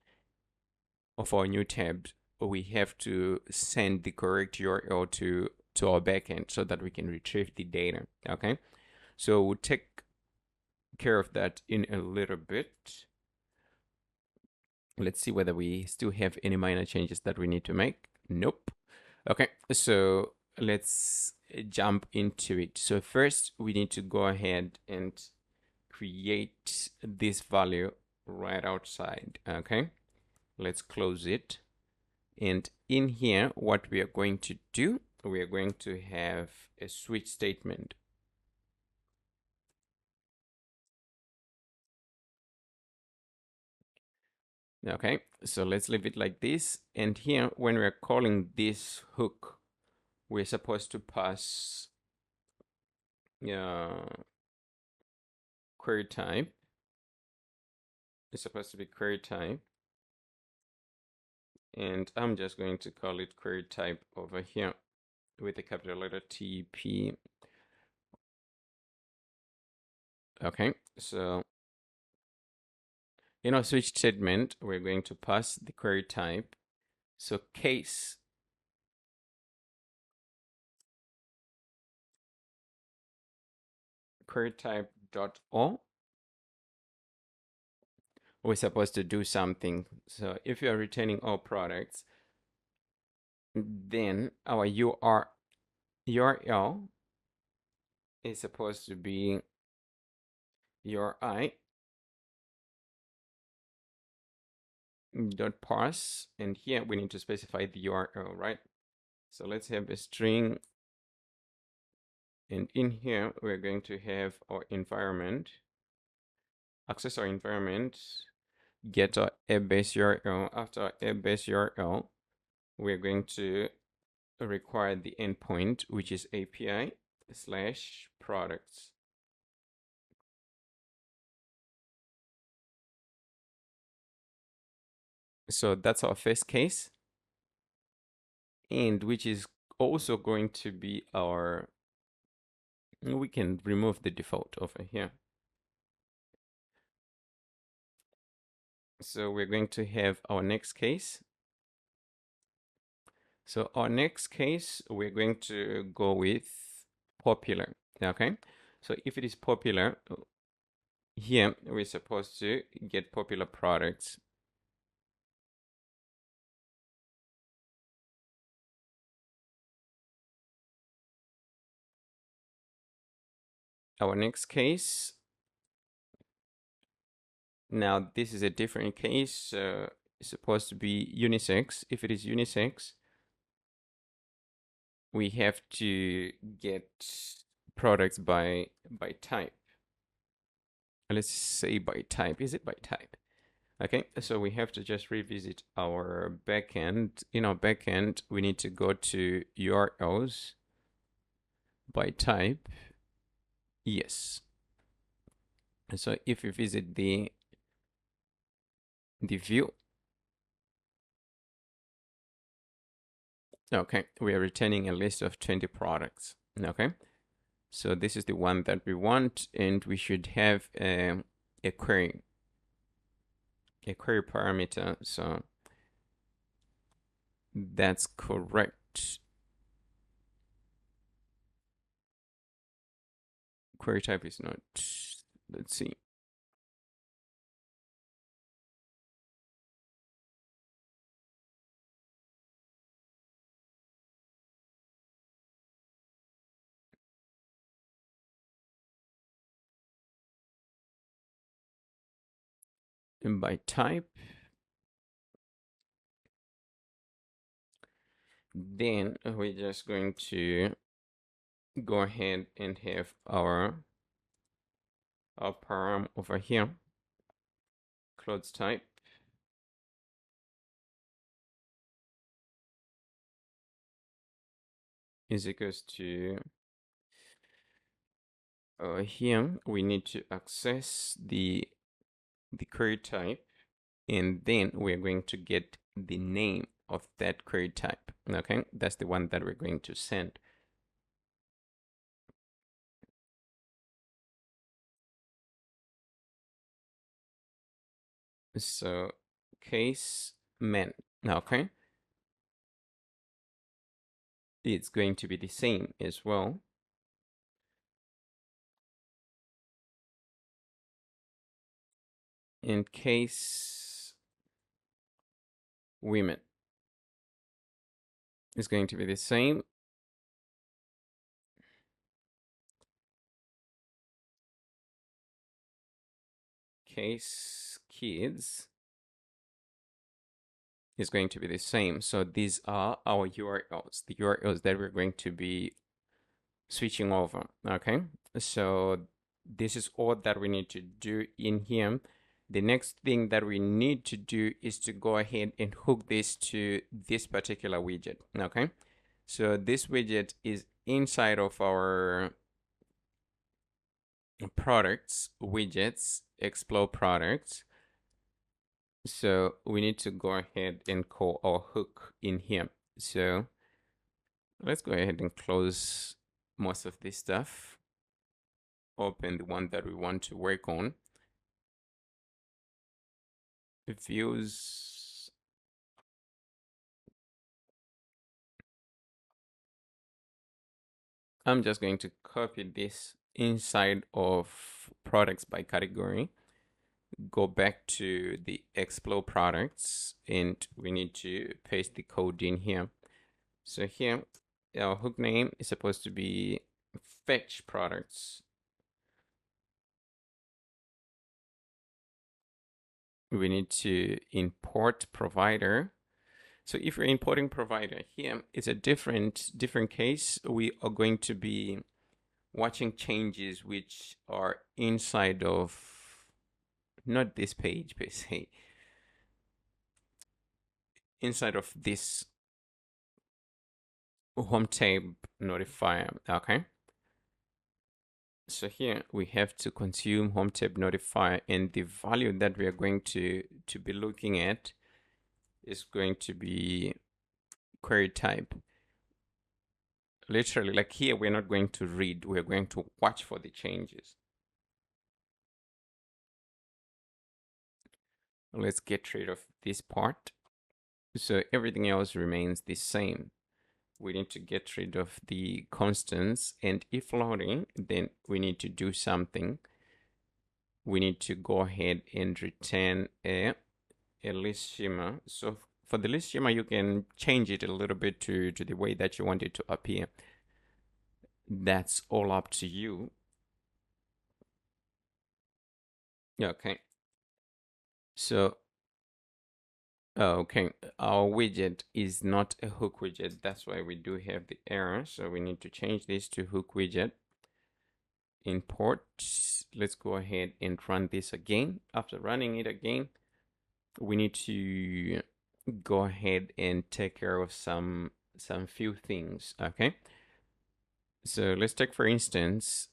of our new tabs, we have to send the correct URL to our backend so that we can retrieve the data. Okay, so we'll take care of that in a little bit. Let's see whether we still have any minor changes that we need to make. Nope. Okay, so let's jump into it. So first we need to go ahead and create this value right outside. Okay, let's close it. And in here, what we are going to do, we are going to have a switch statement. Okay, so let's leave it like this. And here, when we're calling this hook, we're supposed to pass query type. It's supposed to be query type. And I'm just going to call it query type over here with a capital letter TP. Okay, so in our switch statement, we're going to pass the query type. So case query type dot all, we're supposed to do something. So if you are returning all products, then our URL is supposed to be URI dot parse, and here we need to specify the URL, right? So let's have a string, and in here we're going to have our environment, access our environment, get our app-based URL. After our app-based URL, we're going to require the endpoint, which is API/products. So that's our first case, and which is also going to be our, we can remove the default over here. So we're going to have our next case. So our next case, we're going to go with popular. Okay. So if it is popular, here we're supposed to get popular products. Our next case, now this is a different case. It's supposed to be unisex. If it is unisex, we have to get products by type. Let's say by type. Is it by type? Okay, so we have to just revisit our backend. In our backend, we need to go to URLs by type. Yes. So if you visit the view, okay, we are returning a list of 20 products. Okay, so this is the one that we want, and we should have a query parameter. So that's correct. Query type is not, let's see. And by type, then we're just going to go ahead and have our param over here, clothes type is equals to, here we need to access the query type, and then we're going to get the name of that query type. Okay, that's the one that we're going to send. So case men, okay, it's going to be the same as well. In case women, it's going to be the same. Case kids is going to be the same. So these are our URLs, the URLs that we're going to be switching over. Okay, so this is all that we need to do in here. The next thing that we need to do is to go ahead and hook this to this particular widget. Okay, so this widget is inside of our products, widgets, explore products. So we need to go ahead and call our hook in here. So let's go ahead and close most of this stuff. Open the one that we want to work on. Views. I'm just going to copy this inside of products by category. Go back to the explore products, and we need to paste the code in here. So here, our hook name is supposed to be fetch products. We need to import provider. So if you're importing provider here, it's a different case. We are going to be watching changes which are inside of not this page per se, inside of this home tab notifier. Okay. So here we have to consume home tab notifier, and the value that we are going to be looking at is going to be query type. Literally, like here, we're not going to read, we're going to watch for the changes. Let's get rid of this part. So everything else remains the same. We need to get rid of the constants, and if loading, then we need to do something. We need to go ahead and return a list schema. So for the list schema, you can change it a little bit to the way that you want it to appear. That's all up to you. Okay. So, okay, our widget is not a hook widget. That's why we do have the error. So we need to change this to hook widget. Import. Let's go ahead and run this again. After running it again, we need to go ahead and take care of some few things. Okay. So let's take, for instance,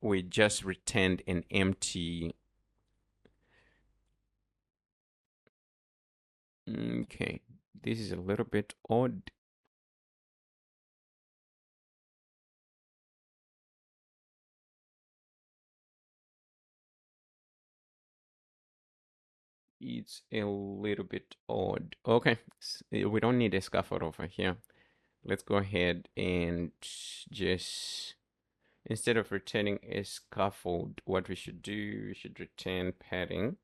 we just returned an empty. Okay, this is a little bit odd. It's a little bit odd. Okay, we don't need a scaffold over here. Let's go ahead and just, instead of returning a scaffold, what we should do, we should return padding.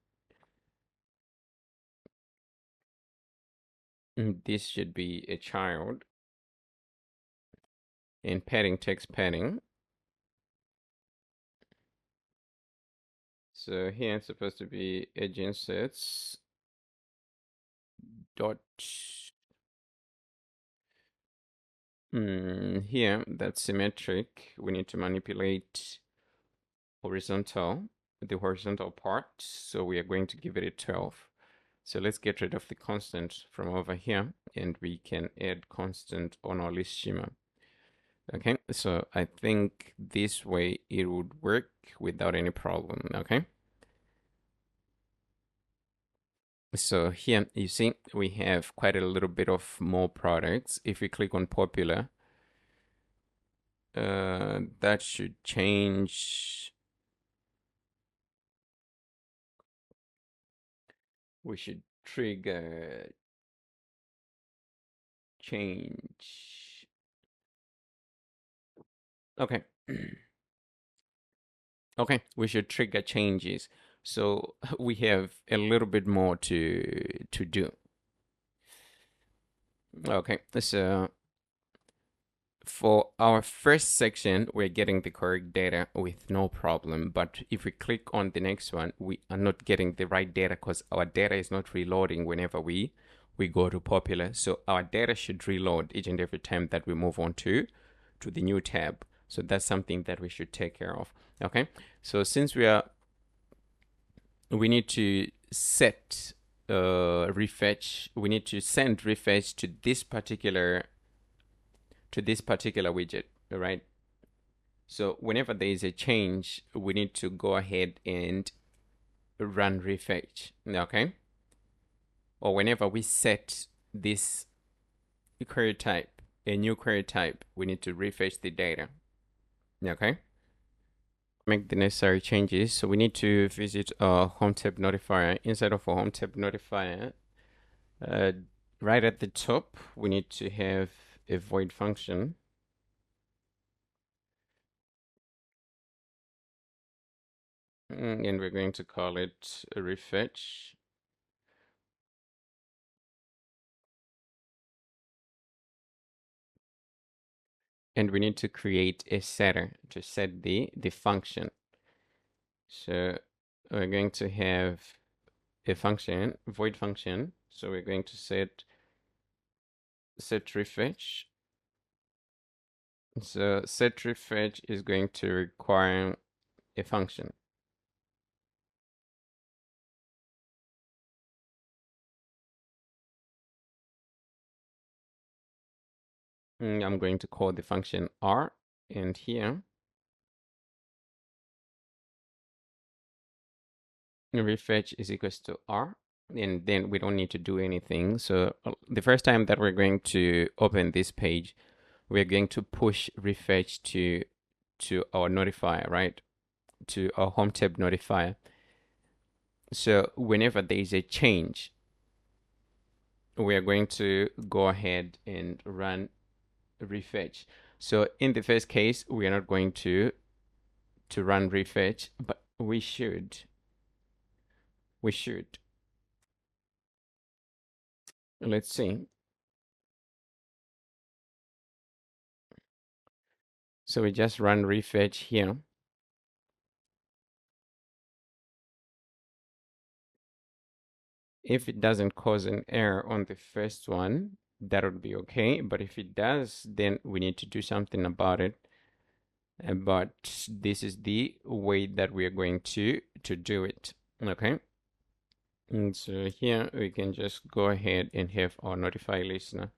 This should be a child. And padding takes padding. So here it's supposed to be edge inserts dot here that's symmetric. We need to manipulate the horizontal part. So we are going to give it a 12. So let's get rid of the constant from over here, and we can add constant on our list schema. Okay, so I think this way it would work without any problem. Okay. So here you see we have quite a little bit of more products. If we click on popular, that should change. We should trigger change. Okay. Okay, we should trigger changes. So we have a little bit more to do. Okay, so for our first section, we're getting the correct data with no problem. But if we click on the next one, we are not getting the right data because our data is not reloading whenever we go to popular. So our data should reload each and every time that we move on to the new tab. So that's something that we should take care of. Okay, so since we need to set refetch, we need to send refetch to this particular widget, right? So whenever there is a change, we need to go ahead and run refetch, okay? Or whenever we set this query type, a new query type, we need to refetch the data, okay? Make the necessary changes. So we need to visit our home tab notifier. Inside of our home tab notifier, right at the top, we need to have a void function. And we're going to call it a refetch. And we need to create a setter to set the function. So we're going to have a function, void function. So we're going to set refetch. So set refetch is going to require a function. I'm going to call the function R, and here refetch is equals to R, and then we don't need to do anything. So the first time that we're going to open this page, we're going to push refetch to our notifier, right? To our home tab notifier. So whenever there is a change, we are going to go ahead and run refetch. So in the first case, we are not going to run refetch, but we should. Let's see. So we just run refetch here. If it doesn't cause an error on the first one, that would be okay. But if it does, then we need to do something about it. But this is the way that we are going to do it. Okay. And so here we can just go ahead and have our notify listener.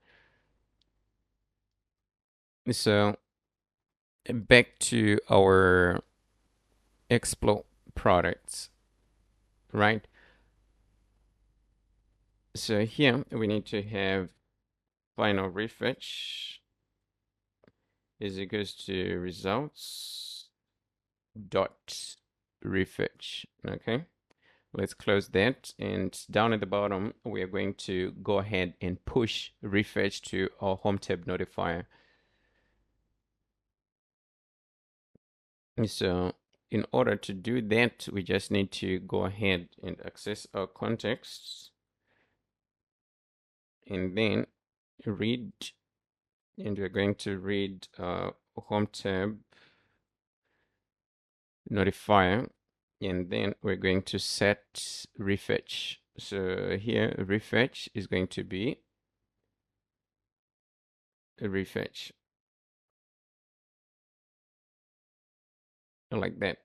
So back to our Explore products, right? So here we need to have final refetch is equals to results dot refetch. Okay, let's close that, and down at the bottom we are going to go ahead and push refetch to our home tab notifier. So in order to do that, we just need to go ahead and access our contexts and then read, and we're going to read home tab notifier, and then we're going to set refetch. So here refetch is going to be a refetch like that.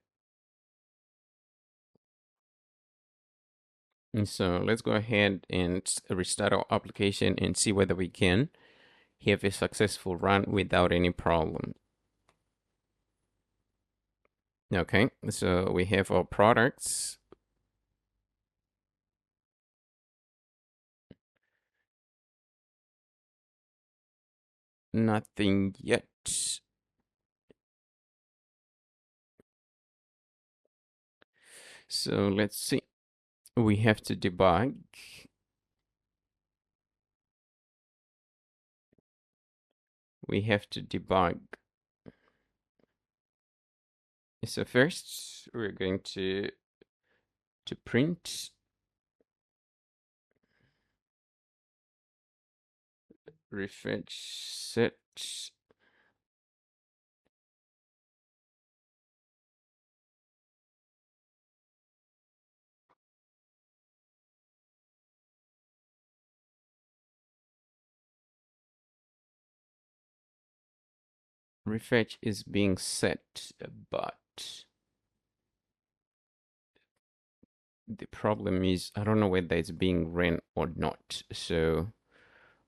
And so let's go ahead and restart our application and see whether we can have a successful run without any problem. Okay, so we have our products. Nothing yet. So let's see. We have to debug. So first we're going to print refetch set refetch is being set, but the problem is I don't know whether it's being ran or not. So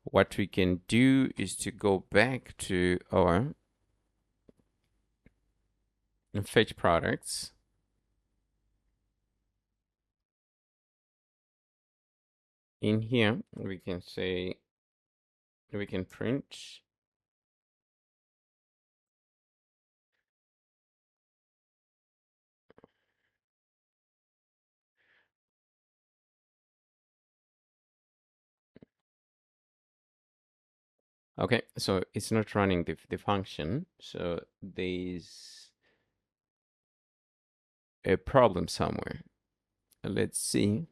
what we can do is to go back to our fetch products. In here, we can say, we can print okay, so it's not running the function, so there's a problem somewhere. Let's see.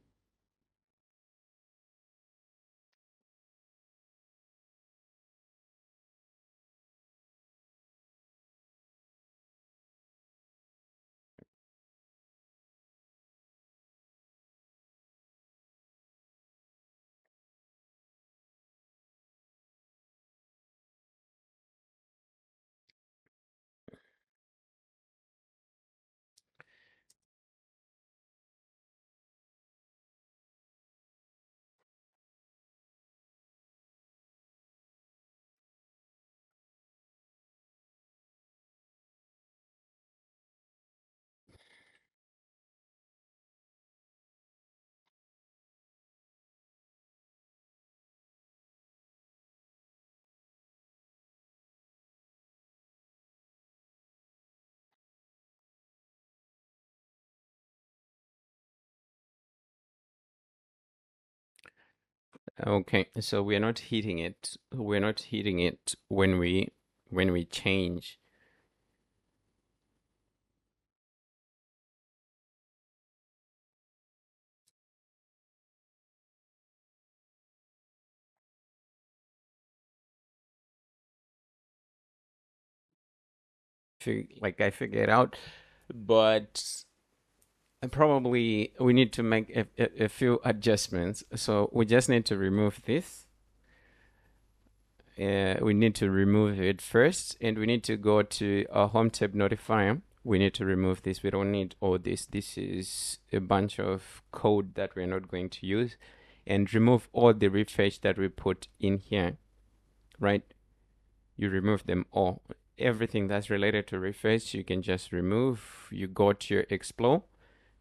Okay, so we're not hitting it. We're not hitting it when we change. Like I figured out, but probably we need to make a few adjustments. So we just need to remove this. We need to remove it first, and we need to go to our home tab notifier. We need to remove this. We don't need all this. This is a bunch of code that we're not going to use. And remove all the refresh that we put in here, right? You remove them all. Everything that's related to refresh, you can just remove. You go to your explore.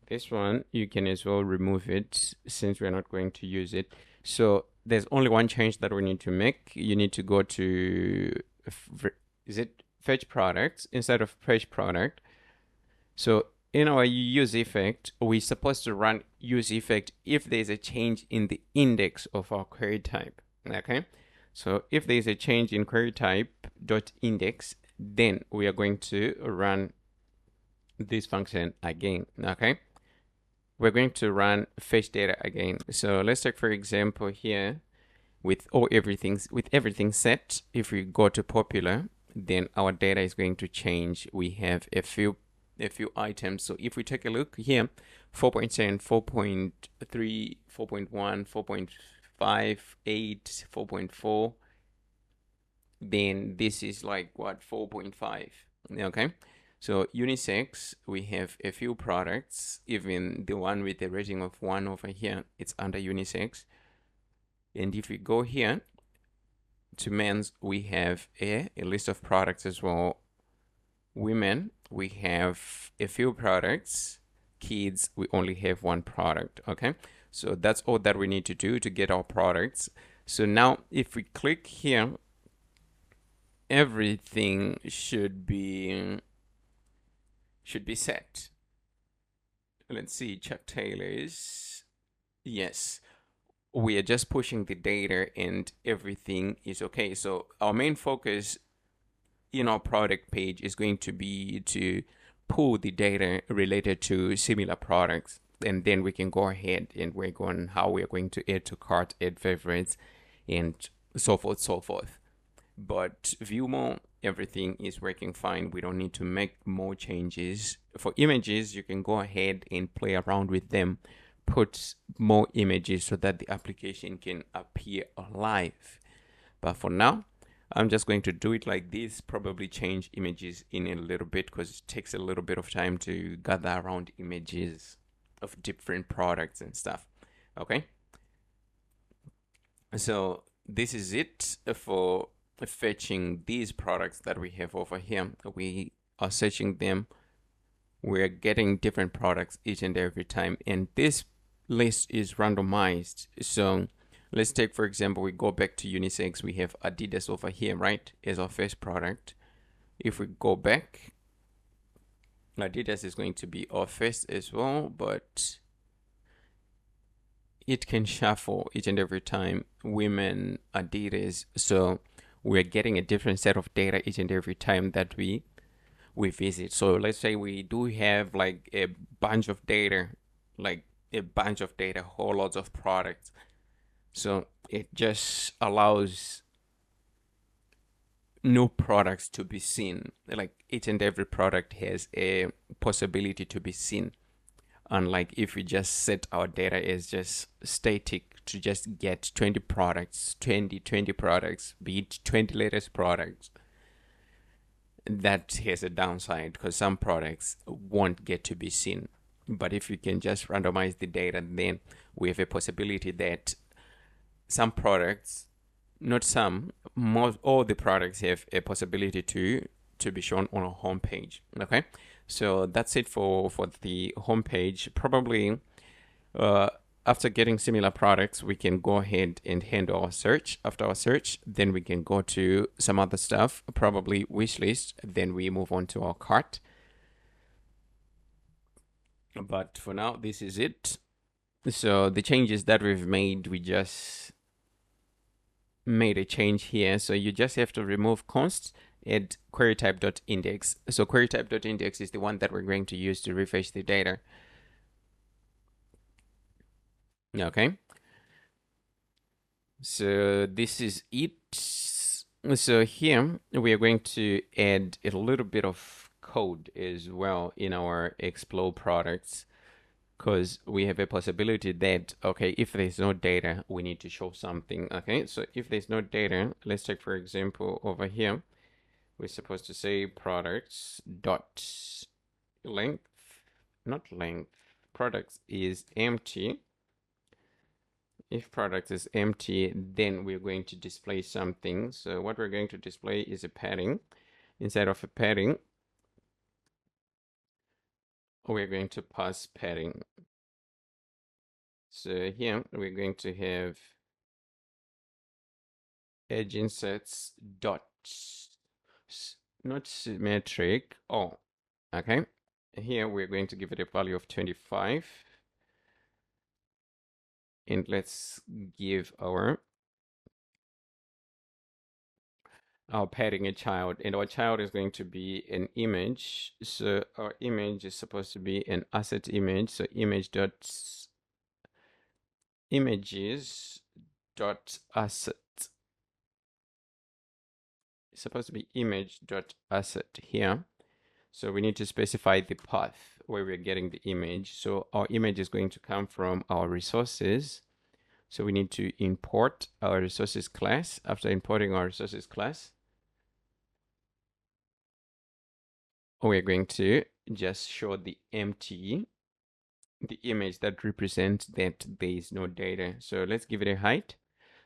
This one, you can as well remove it since we're not going to use it. So there's only one change that we need to make. You need to go to, is it fetch products instead of fetch product? So in our use effect, we're supposed to run use effect if there's a change in the index of our query type. Okay. So if there's a change in query type dot index, then we are going to run this function again. Okay. We're going to run fetch data again. So let's take, for example, here with everything set. If we go to popular, then our data is going to change. We have a few items. So if we take a look here, 4.7, 4.3, 4.1, 4.5, 8, 4.4, then this is like what, 4.5. Okay. So unisex, we have a few products. Even the one with the rating of 1 over here, it's under unisex. And if we go here to men's, we have a list of products as well. Women, we have a few products. Kids, we only have one product. Okay, so that's all that we need to do to get our products. So now if we click here, everything should be set. Let's see, Chuck Taylor's. Yes, we are just pushing the data and everything is okay. So our main focus in our product page is going to be to pull the data related to similar products, and then we can go ahead and work on how we are going to add to cart, add favorites, and so forth. But view more, everything is working fine. We don't need to make more changes. For images, you can go ahead and play around with them, put more images so that the application can appear alive. But for now, I'm just going to do it like this, probably change images in a little bit because it takes a little bit of time to gather around images of different products and stuff. Okay. So this is it for fetching these products that we have over here. We are searching them we're getting different products each and every time, and this list is randomized. So let's take, for example, we go back to unisex. We have Adidas over here, right, as our first product. If we go back, Adidas is going to be our first as well, but it can shuffle each and every time. Women, Adidas. So we're getting a different set of data each and every time that we visit. So let's say we do have like a bunch of data, whole lots of products. So it just allows no products to be seen. Like each and every product has a possibility to be seen. Unlike if we just set our data as just static to just get 20 products, 20 products, be it 20 latest products. That has a downside because some products won't get to be seen. But if you can just randomize the data, then we have a possibility that some products, not some, all the products have a possibility to be shown on a home page. Okay, so that's it for the home page. Probably after getting similar products, we can go ahead and handle our search. After our search, then we can go to some other stuff, probably Wishlist. Then we move on to our cart. But for now, this is it. So the changes that we've made, we just made a change here. So you just have to remove const, add query type.index. So query type.index is the one that we're going to use to refresh the data. Okay. So this is it. So here we are going to add a little bit of code as well in our Explore products, because we have a possibility that, okay, if there's no data, we need to show something. Okay, so if there's no data, let's take, for example, over here, we're supposed to say products dot length, not length, products is empty. If product is empty, then we're going to display something. So what we're going to display is a padding. Inside of a padding, we're going to pass padding. So here we're going to have edge inserts dot, not symmetric. Oh, okay. Here we're going to give it a value of 25. And let's give our padding a child, and our child is going to be an image. So our image is supposed to be an asset image. So images dot asset. It's supposed to be image dot asset here. So we need to specify the path where we're getting the image. So our image is going to come from our resources. So we need to import our resources class. After importing our resources class, we're going to just show the image that represents that there is no data. So let's give it a height.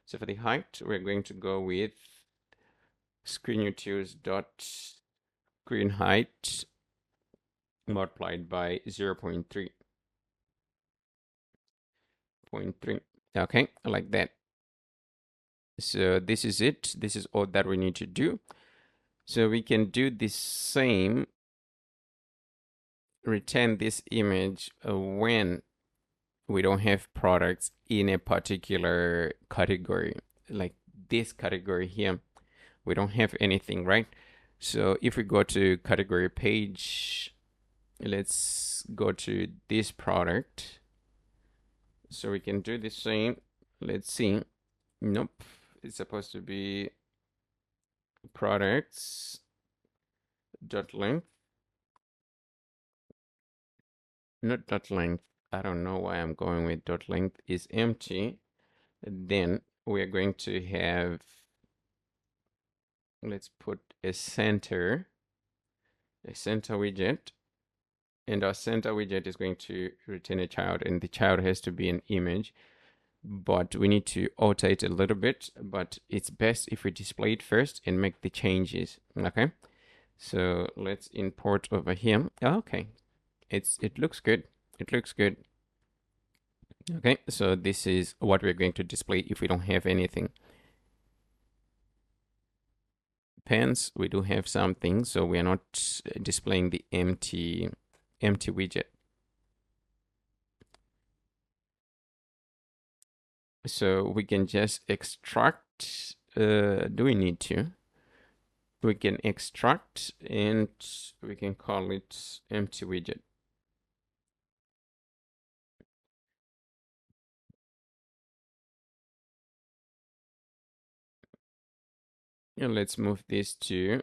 So for the height, we're going to go with screenutils dot screen height multiplied by 0.3. Okay, like that. So this is it. This is all that we need to do. So we can do the same, return this image when we don't have products in a particular category, like this category here. We don't have anything, right? So if we go to category page, let's go to this product. So we can do the same. Let's see. Nope. It's supposed to be products dot length, not dot length. I don't know why I'm going with dot length is empty. Then we're going to have, let's put a center widget, and our center widget is going to return a child, and the child has to be an image, but we need to alter it a little bit, but it's best if we display it first and make the changes. Okay, so let's import over here. Okay, it looks good. It looks good. Okay, so this is what we're going to display if we don't have anything. Pens, we do have something, so we are not displaying the empty widget. So we can just extract. Do we need to? We can extract and we can call it empty widget. And let's move this to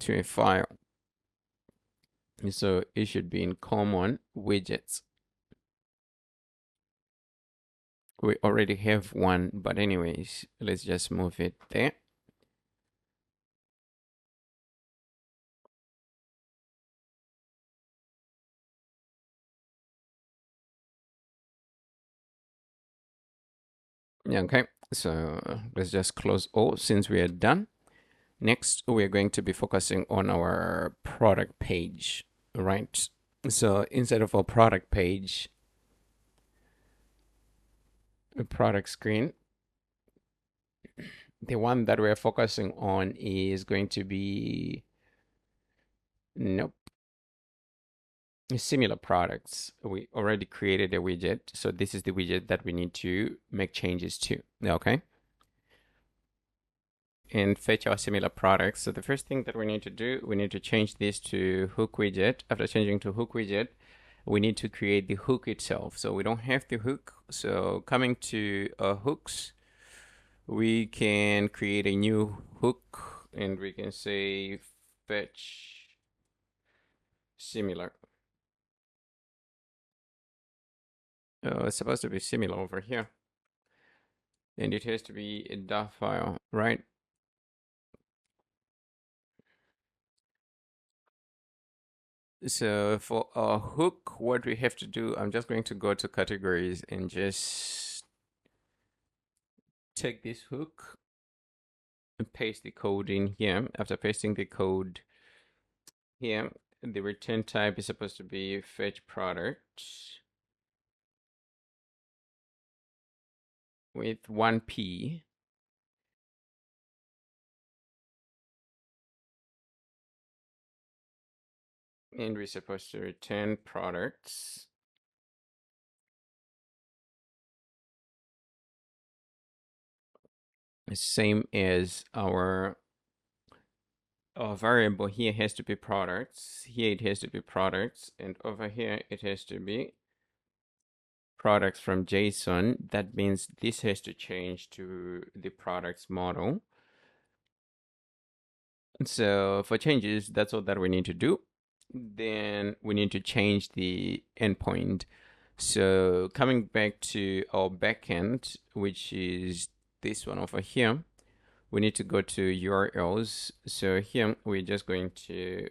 a file. So it should be in common widgets. We already have one, but anyways, let's just move it there. Okay, so let's just close all since we are done. Next, we're going to be focusing on our product page, right? So inside of our product page, a product screen, the one that we're focusing on is going to be, nope, similar products. We already created a widget, so this is the widget that we need to make changes to, okay? And fetch our similar products. So the first thing that we need to do, we need to change this to hook widget. After changing to hook widget, we need to create the hook itself. So we don't have the hook. So coming to hooks, we can create a new hook and we can say fetch similar. It's supposed to be similar over here. And it has to be a .dot file, right? So for a hook, what we have to do, I'm just going to go to categories and just take this hook and paste the code in here. After pasting the code here, the return type is supposed to be fetch product with 1p. And we're supposed to return products. Same as our variable here has to be products. Here it has to be products. And over here it has to be products from JSON. That means this has to change to the products model. So for changes, that's all that we need to do. Then we need to change the endpoint. So coming back to our backend, which is this one over here, we need to go to URLs. So here we're just going to,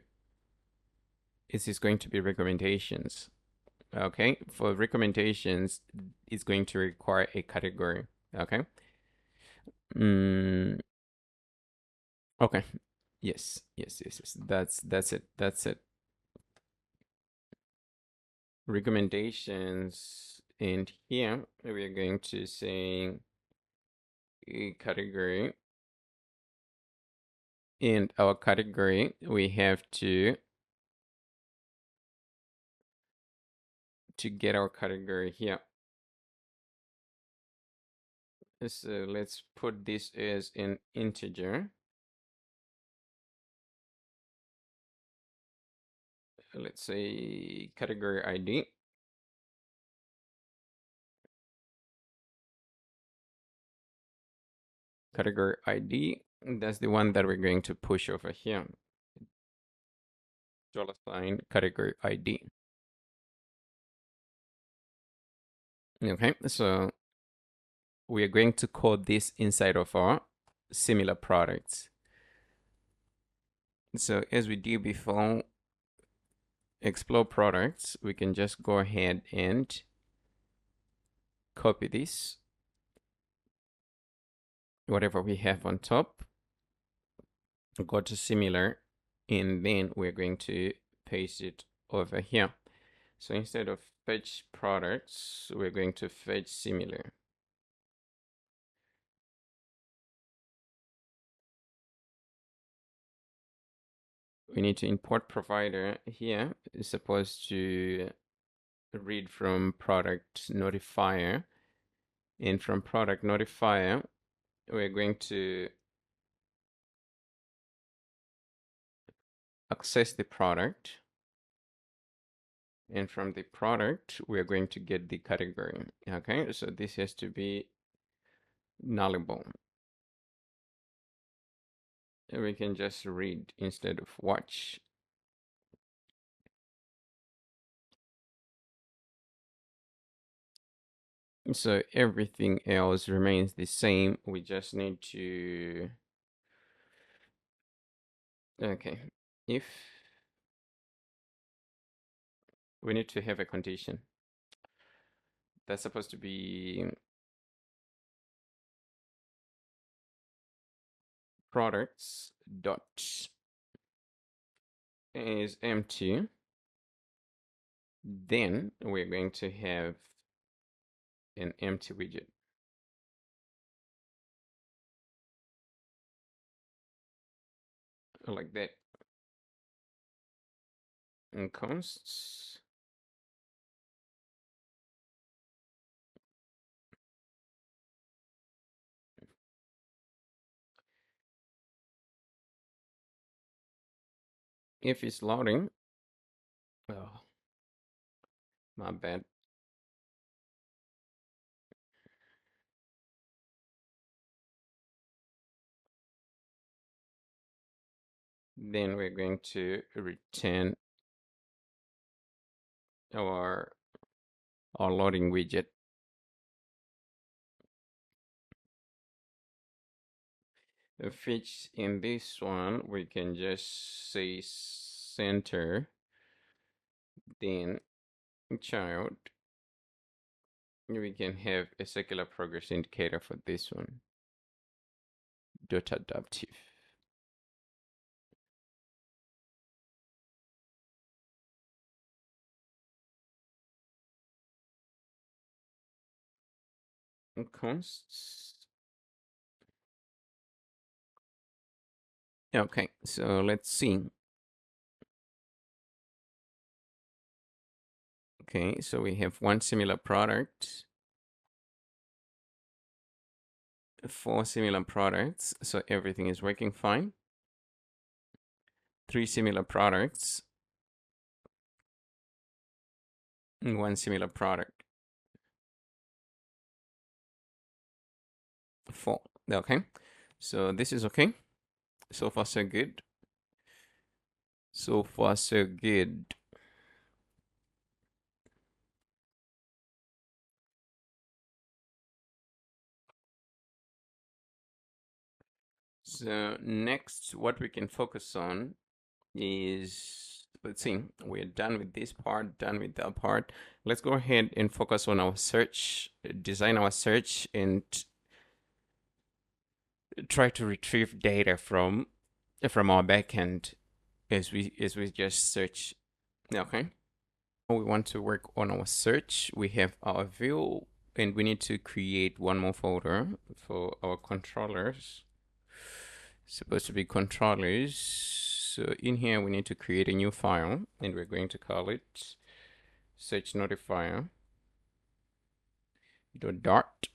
this is going to be recommendations. Okay, for recommendations, it's going to require a category. Okay. Okay. Yes. That's it. That's it. Recommendations, and here we are going to say a category. In our category, we have to get our category here. So let's put this as an integer. Let's say category ID. Category ID, that's the one that we're going to push over here. $sign category ID. Okay, so we are going to code this inside of our similar products. So as we did before, explore products, we can just go ahead and copy this, whatever we have on top, go to similar, and then we're going to paste it over here. So instead of fetch products, we're going to fetch similar. We need to import provider here. It's supposed to read from product notifier. And from product notifier, we're going to access the product. And from the product, we're going to get the category. Okay, so this has to be nullable. And we can just read instead of watch. So everything else remains the same. We just need to, okay, if we need to have a condition that's supposed to be products dot is empty, then we're going to have an empty widget like that. And consts if it's loading. Oh, my bad. Then we're going to return our loading widget. Fetch in this one, we can just say center, then child. We can have a circular progress indicator for this one. Dot adaptive. Consts. Okay, so let's see. Okay, so we have one similar product, 4 similar products, so everything is working fine. 3 similar products, and 1 similar product. 4. Okay, so this is okay. So far, so good. So far, so good. So next, what we can focus on is, let's see, we're done with this part, done with that part. Let's go ahead and focus on our search, design our search, and try to retrieve data from our backend as we just search. Okay. We want to work on our search. We have our view, and we need to create one more folder for our controllers. Supposed to be controllers. So in here we need to create a new file, and we're going to call it search notifier dart.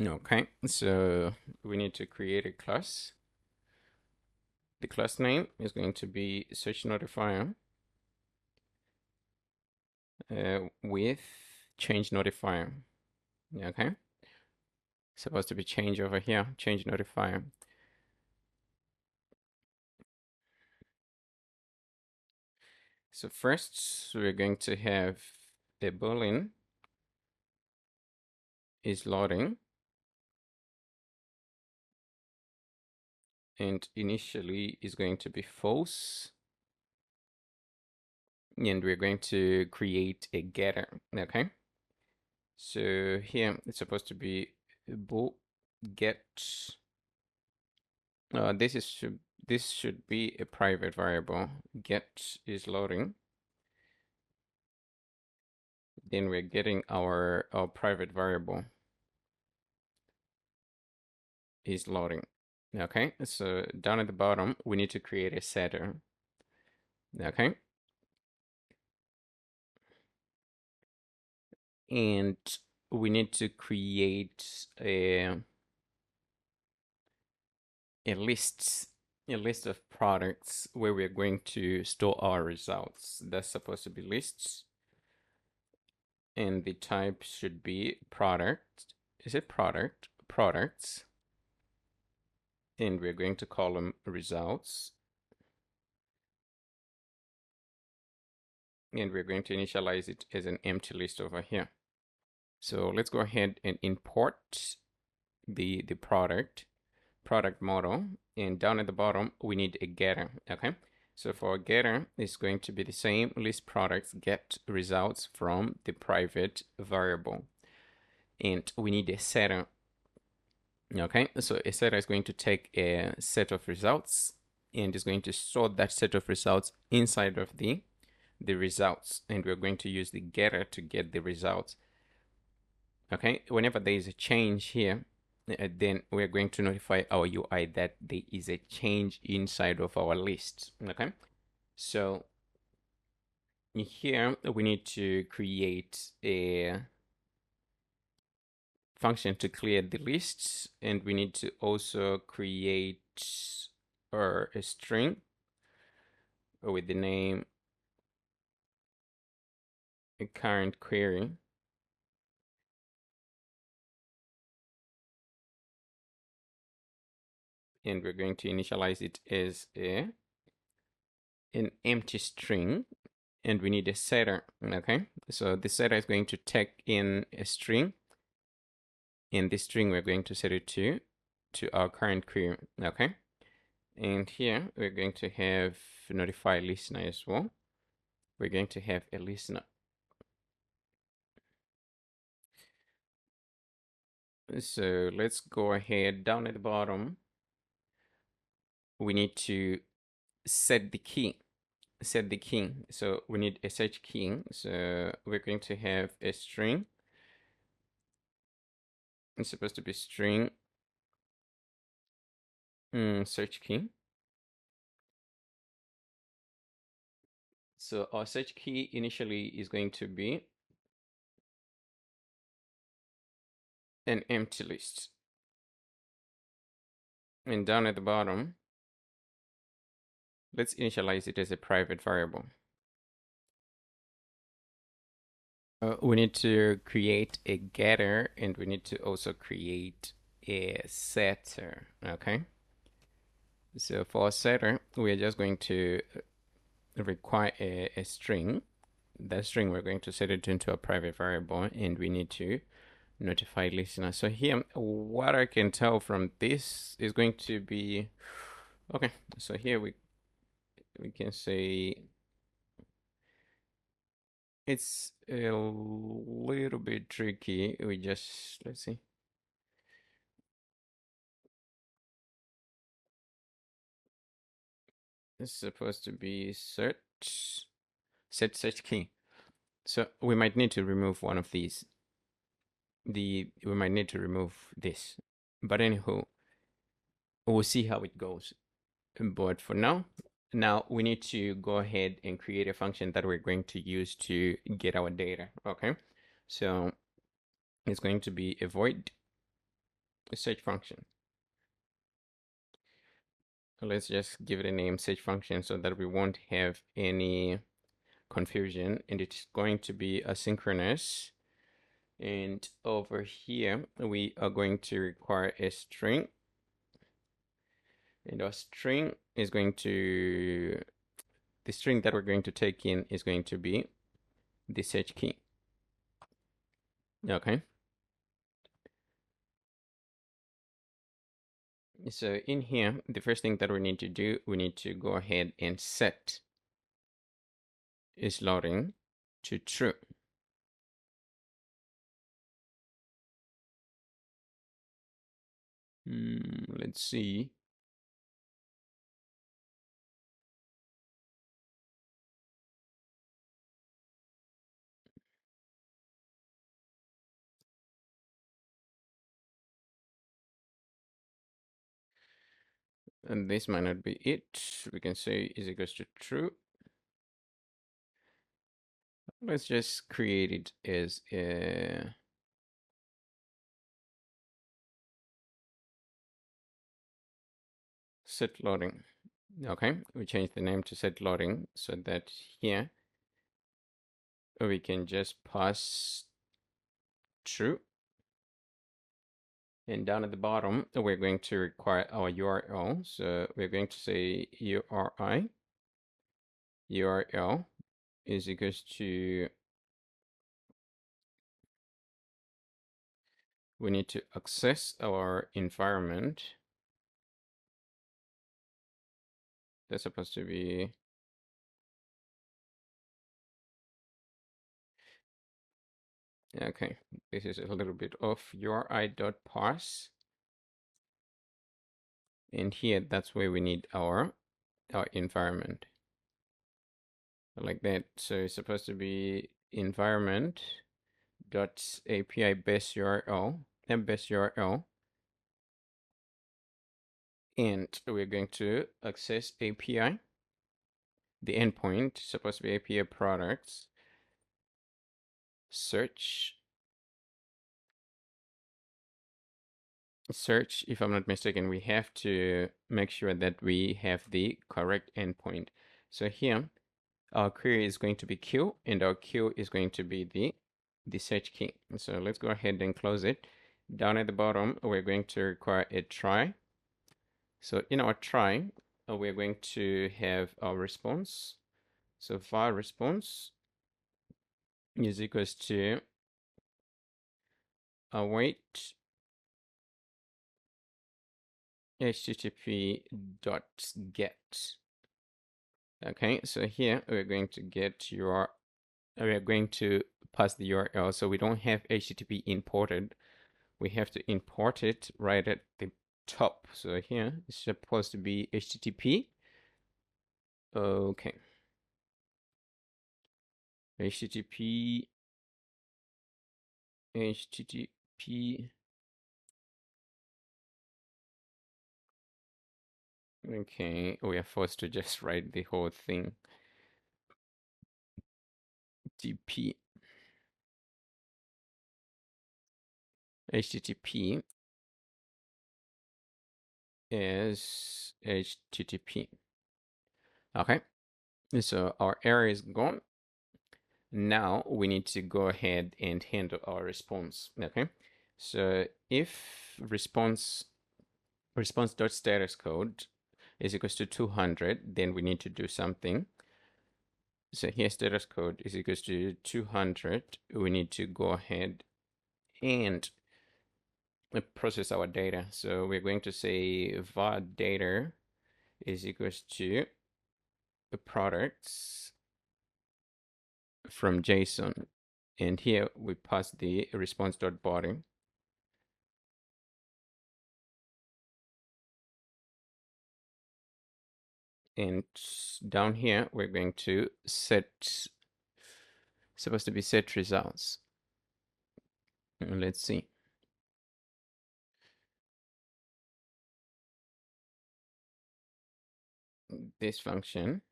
Okay, so we need to create a class. The class name is going to be search notifier with change notifier. Okay, supposed to be change over here, change notifier. So first we're going to have a boolean is loading, and initially is going to be false, and we're going to create a getter. Okay, so here it's supposed to be bool get. This should be a private variable. Get is loading, then we're getting our private variable is loading. Okay, so down at the bottom, we need to create a setter. Okay, and we need to create a list of products where we're going to store our results. That's supposed to be lists, and the type should be product. Is it product? Products, and we're going to call them results, and we're going to initialize it as an empty list over here. So let's go ahead and import the product model, and down at the bottom we need a getter. Okay, so for a getter, it's going to be the same list products get results from the private variable, and we need a setter. Okay, so a setter is going to take a set of results and is going to store that set of results inside of the results, and we're going to use the getter to get the results. Okay, whenever there is a change here, then we're going to notify our UI that there is a change inside of our list. Okay, so here we need to create a function to clear the lists, and we need to also create a string with the name current query, and we're going to initialize it as an empty string, and we need a setter. Okay, so the setter is going to take in a string, and this string we're going to set it to our current query. Okay, and here we're going to have notify listener as well. We're going to have a listener. So let's go ahead. Down at the bottom, we need to set the key. So we need a search key. So we're going to have a string. It's supposed to be string search key. So our search key initially is going to be an empty list. And down at the bottom, let's initialize it as a private variable. We need to create a getter, and we need to also create a setter. Okay, so for a setter, we are just going to require a string. That string, we're going to set it into a private variable, and we need to notify listener. So here, what I can tell from this is going to be, okay, so here we can say it's a little bit tricky. We just, let's see. It's supposed to be set search key. So we might need to remove one of these. We might need to remove this. But anywho, we'll see how it goes. But for now we need to go ahead and create a function that we're going to use to get our data. Okay, so it's going to be a void search function. Let's just give it a name, search function, so that we won't have any confusion, and it's going to be asynchronous. And over here we are going to require a string, and our string is going to, the string that we're going to take in is going to be the search key. Okay, so in here, the first thing that we need to do, we need to go ahead and set is loading to true. Let's see. And this might not be it. We can say is equals to true. Let's just create it as a set loading. Okay, we change the name to set loading so that here we can just pass true. And down at the bottom, we're going to require our URL. So we're going to say URL is equals to, we need to access our environment. That's supposed to be, okay, this is a little bit off, URI.parse. And here, that's where we need our environment. Like that. So it's supposed to be environment dot API base URL and base URL. And we're going to access API. The endpoint is supposed to be API products. Search, if I'm not mistaken, we have to make sure that we have the correct endpoint. So here, our query is going to be Q, and our Q is going to be the search key. So let's go ahead and close it. Down at the bottom, we're going to require a try. So in our try, we're going to have our response. So var response is equals to await http.get. Okay, so here we're going to we're going to pass the URL. So we don't have HTTP imported. We have to import it right at the top. So here it's supposed to be HTTP. Okay. HTTP. Okay, we are forced to just write the whole thing. TP. HTTP is HTTP. Okay, so our error is gone. Now we need to go ahead and handle our response. Okay, so if response.status code is equals to 200, then we need to do something. So here status code is equals to 200. We need to go ahead and process our data. So we're going to say var data is equals to the products from JSON. And here we pass the response.body. And down here, we're going to supposed to be set results. Let's see. This function,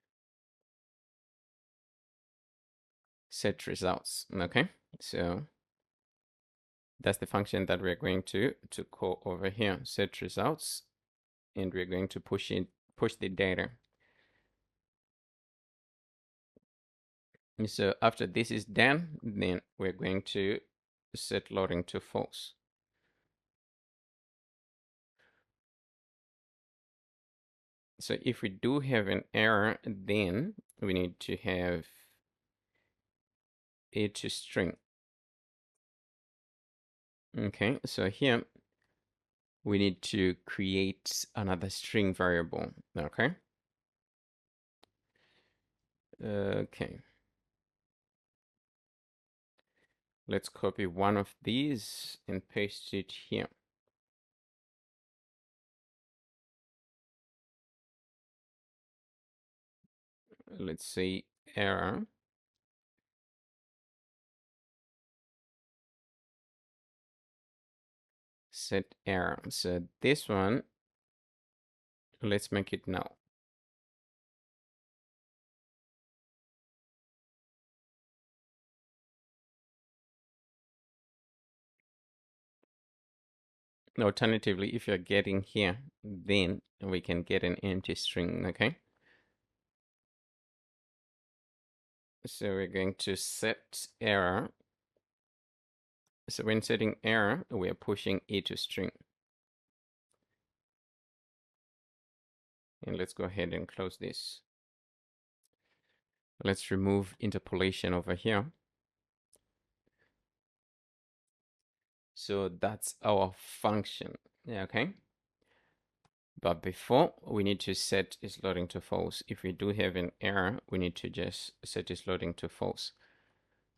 set results. Okay, so that's the function that we're going to call over here, set results, and we're going to push the data. So after this is done, then we're going to set loading to false. So if we do have an error, then we need to have it to string. Okay, so here we need to create another string variable. Okay. Okay. Let's copy one of these and paste it here. Let's say error. Set error. So this one Let's make it now. Alternatively, if you're getting here, then we can get an empty string, okay? So we're going to set error. So when setting error, we are pushing it to string. And let's go ahead and close this. Let's remove interpolation over here. So that's our function, okay? But before, we need to set is loading to false. If we do have an error, we need to just set is loading to false.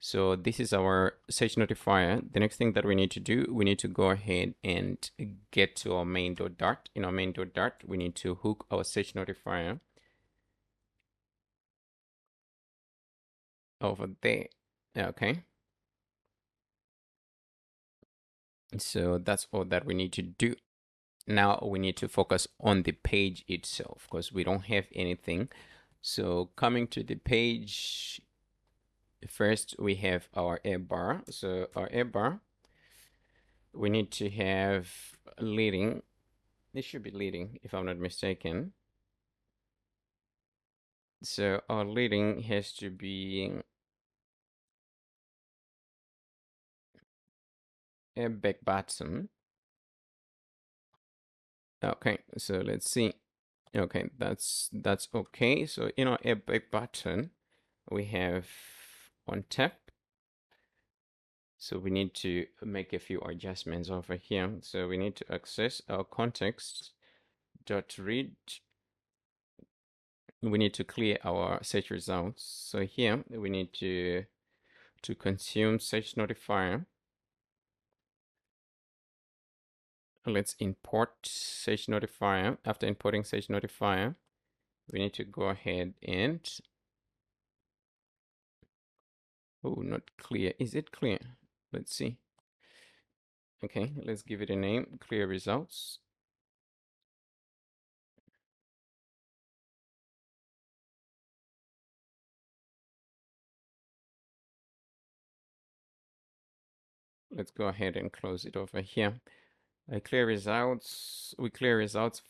So this is our search notifier. The next thing that we need to do, we need to go ahead and get to our main.dart. In our main.dart, we need to hook our search notifier over there, okay? So that's all that we need to do. Now we need to focus on the page itself because we don't have anything. So coming to the page, first we have our air bar. So our air bar, we need to have leading. This should be leading if I'm not mistaken. So our leading has to be a back button. Okay, so let's see. Okay, that's okay. So in our air back button, we have on tap. So we need to make a few adjustments over here. So we need to access our context.read. We need to clear our search results. So here we need to consume search notifier. Let's import search notifier. After importing search notifier, we need to go ahead and, oh, not clear. Is it clear? Let's see. Okay, let's give it a name, clear results. Let's go ahead and close it over here. We clear results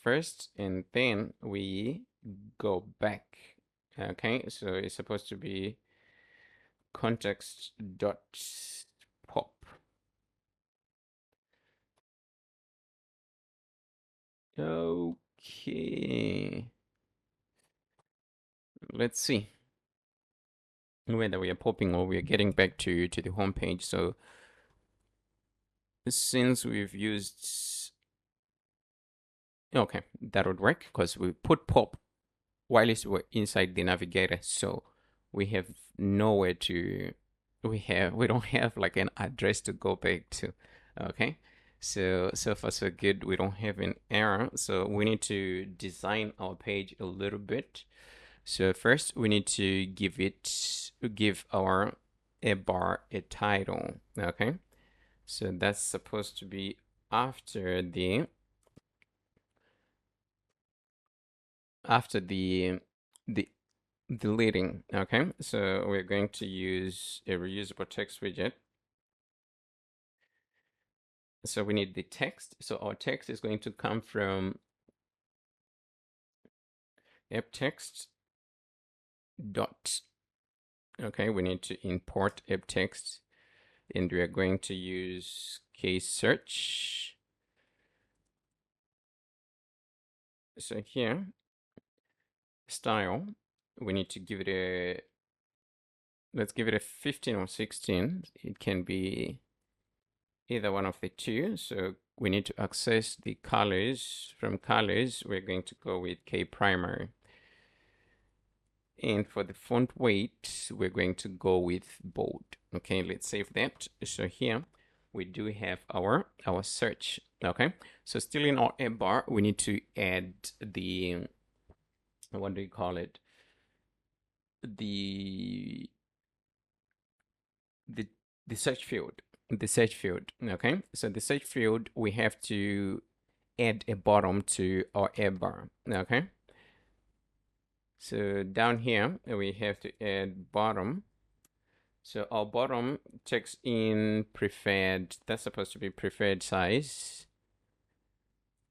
first, and then we go back. Okay, so it's supposed to be context.pop. Okay, let's see whether we are popping or we are getting back to the home page. So since we've used, okay, that would work because we put pop while we're inside the navigator, so we have nowhere to, we don't have like an address to go back to. Okay, so far so good. We don't have an error, so we need to design our page a little bit. So first we need to give our a bar a title. Okay, so that's supposed to be after the the deleting. Okay, so we're going to use a reusable text widget. So we need the text. So our text is going to come from app text dot. Okay, we need to import app text, and we are going to use case search. So here, style, we need to give it a, let's give it a 15 or 16. It can be either one of the two. So we need to access the colors. From colors, we're going to go with K primary. And for the font weight, we're going to go with bold. Okay, let's save that. So here we do have our search. Okay, so still in our app bar, we need to add the, what do you call it? The the the search field. The search field. Okay, so the search field, we have to add a bottom to our add bar. Okay. So down here, we have to add bottom. So our bottom takes in preferred, that's supposed to be preferred size.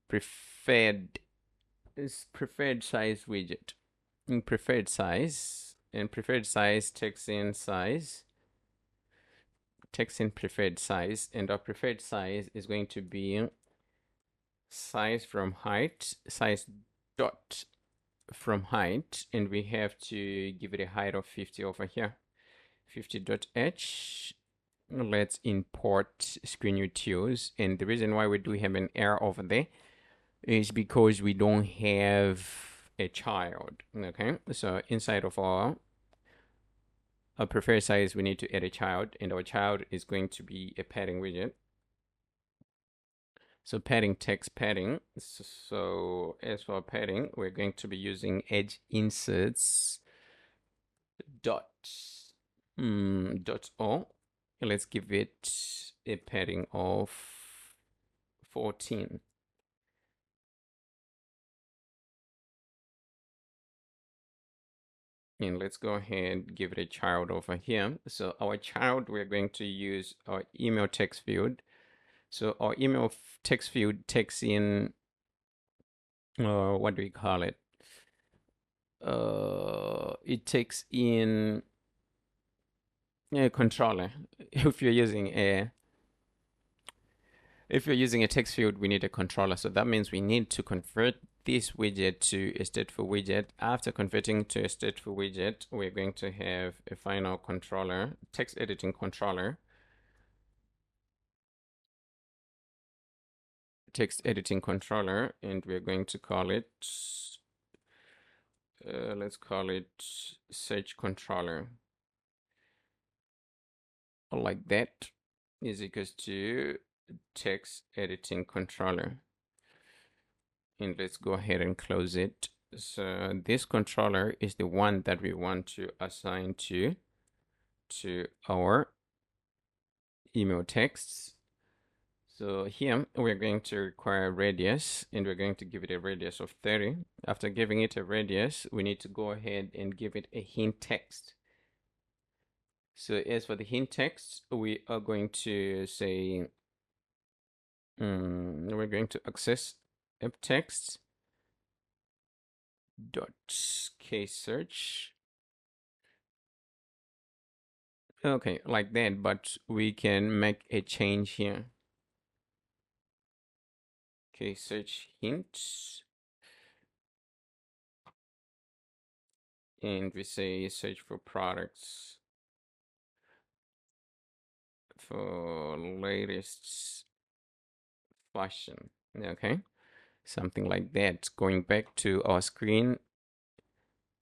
Preferred size widget. In preferred size, and preferred size takes in size, preferred size, and our preferred size is going to be size from height, size dot from height, and we have to give it a height of 50 over here. 50.h. Let's import screen utils, and the reason why we do have an error over there is because we don't have a child. Okay, so inside of our preferred size, we need to add a child, and our child is going to be a padding widget. So padding text padding. So as for padding, we're going to be using edge inserts dot o. Let's give it a padding of 14. And let's go ahead and give it a child over here. So our child, we're going to use our email text field. So our email text field takes in, what do we call it? It takes in a controller. If you're using a text field, we need a controller. So that means we need to convert this widget to a stateful widget. After converting to a stateful widget, we're going to have a final controller, text editing controller. And we're going to call it, let's call it search controller. Like that is equals to text editing controller. And let's go ahead and close it. So this controller is the one that we want to assign to our email texts. So here we're going to require a radius, and we're going to give it a radius of 30. After giving it a radius, we need to go ahead and give it a hint text. So as for the hint text, we are going to say, we're going to access app text dot case search. Okay, like that, but we can make a change here. Okay, search hint, and we say search for products for latest fashion. Okay, something like that. Going back to our screen,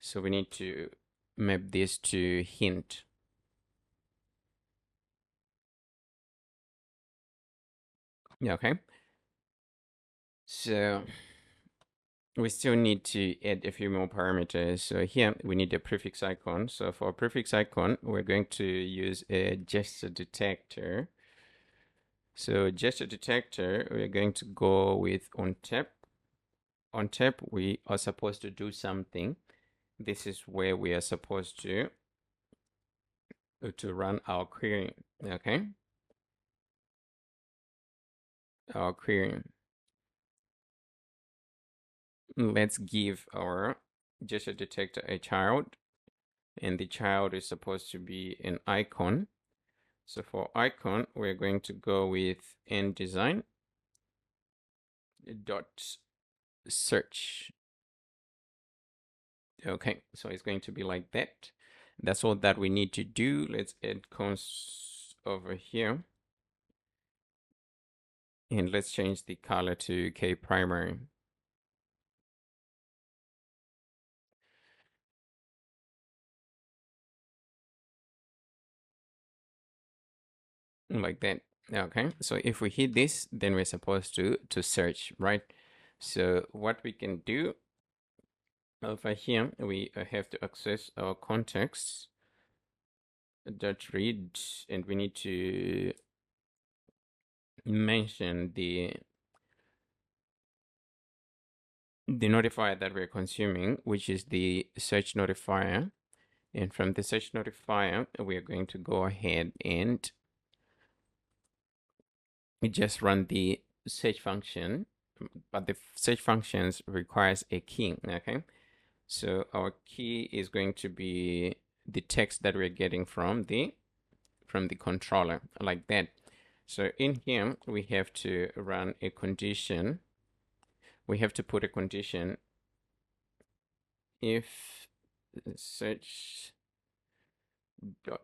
so we need to map this to hint. Okay, so we still need to add a few more parameters. So here we need a prefix icon. So for a prefix icon, we're going to use a gesture detector. So gesture detector, we're going to go with on tap. On tap, we are supposed to do something. This is where we are supposed to run our query. Okay, our query. Let's give our gesture detector a child, and the child is supposed to be an icon. So for icon, we're going to go with nDesign dot search. Okay, so it's going to be like that. That's all that we need to do. Let's add cons over here. And let's change the color to K primary. Like that. Okay, so if we hit this, then we're supposed to search, right? So what we can do over here, we have to access our context dot read, and we need to mention the the notifier that we're consuming, which is the search notifier. And from the search notifier, we are going to go ahead and just run the search function, but the search functions requires a key. Okay, so our key is going to be the text that we're getting from the controller, like that. So in here we have to run a condition. We have to put a condition if search dot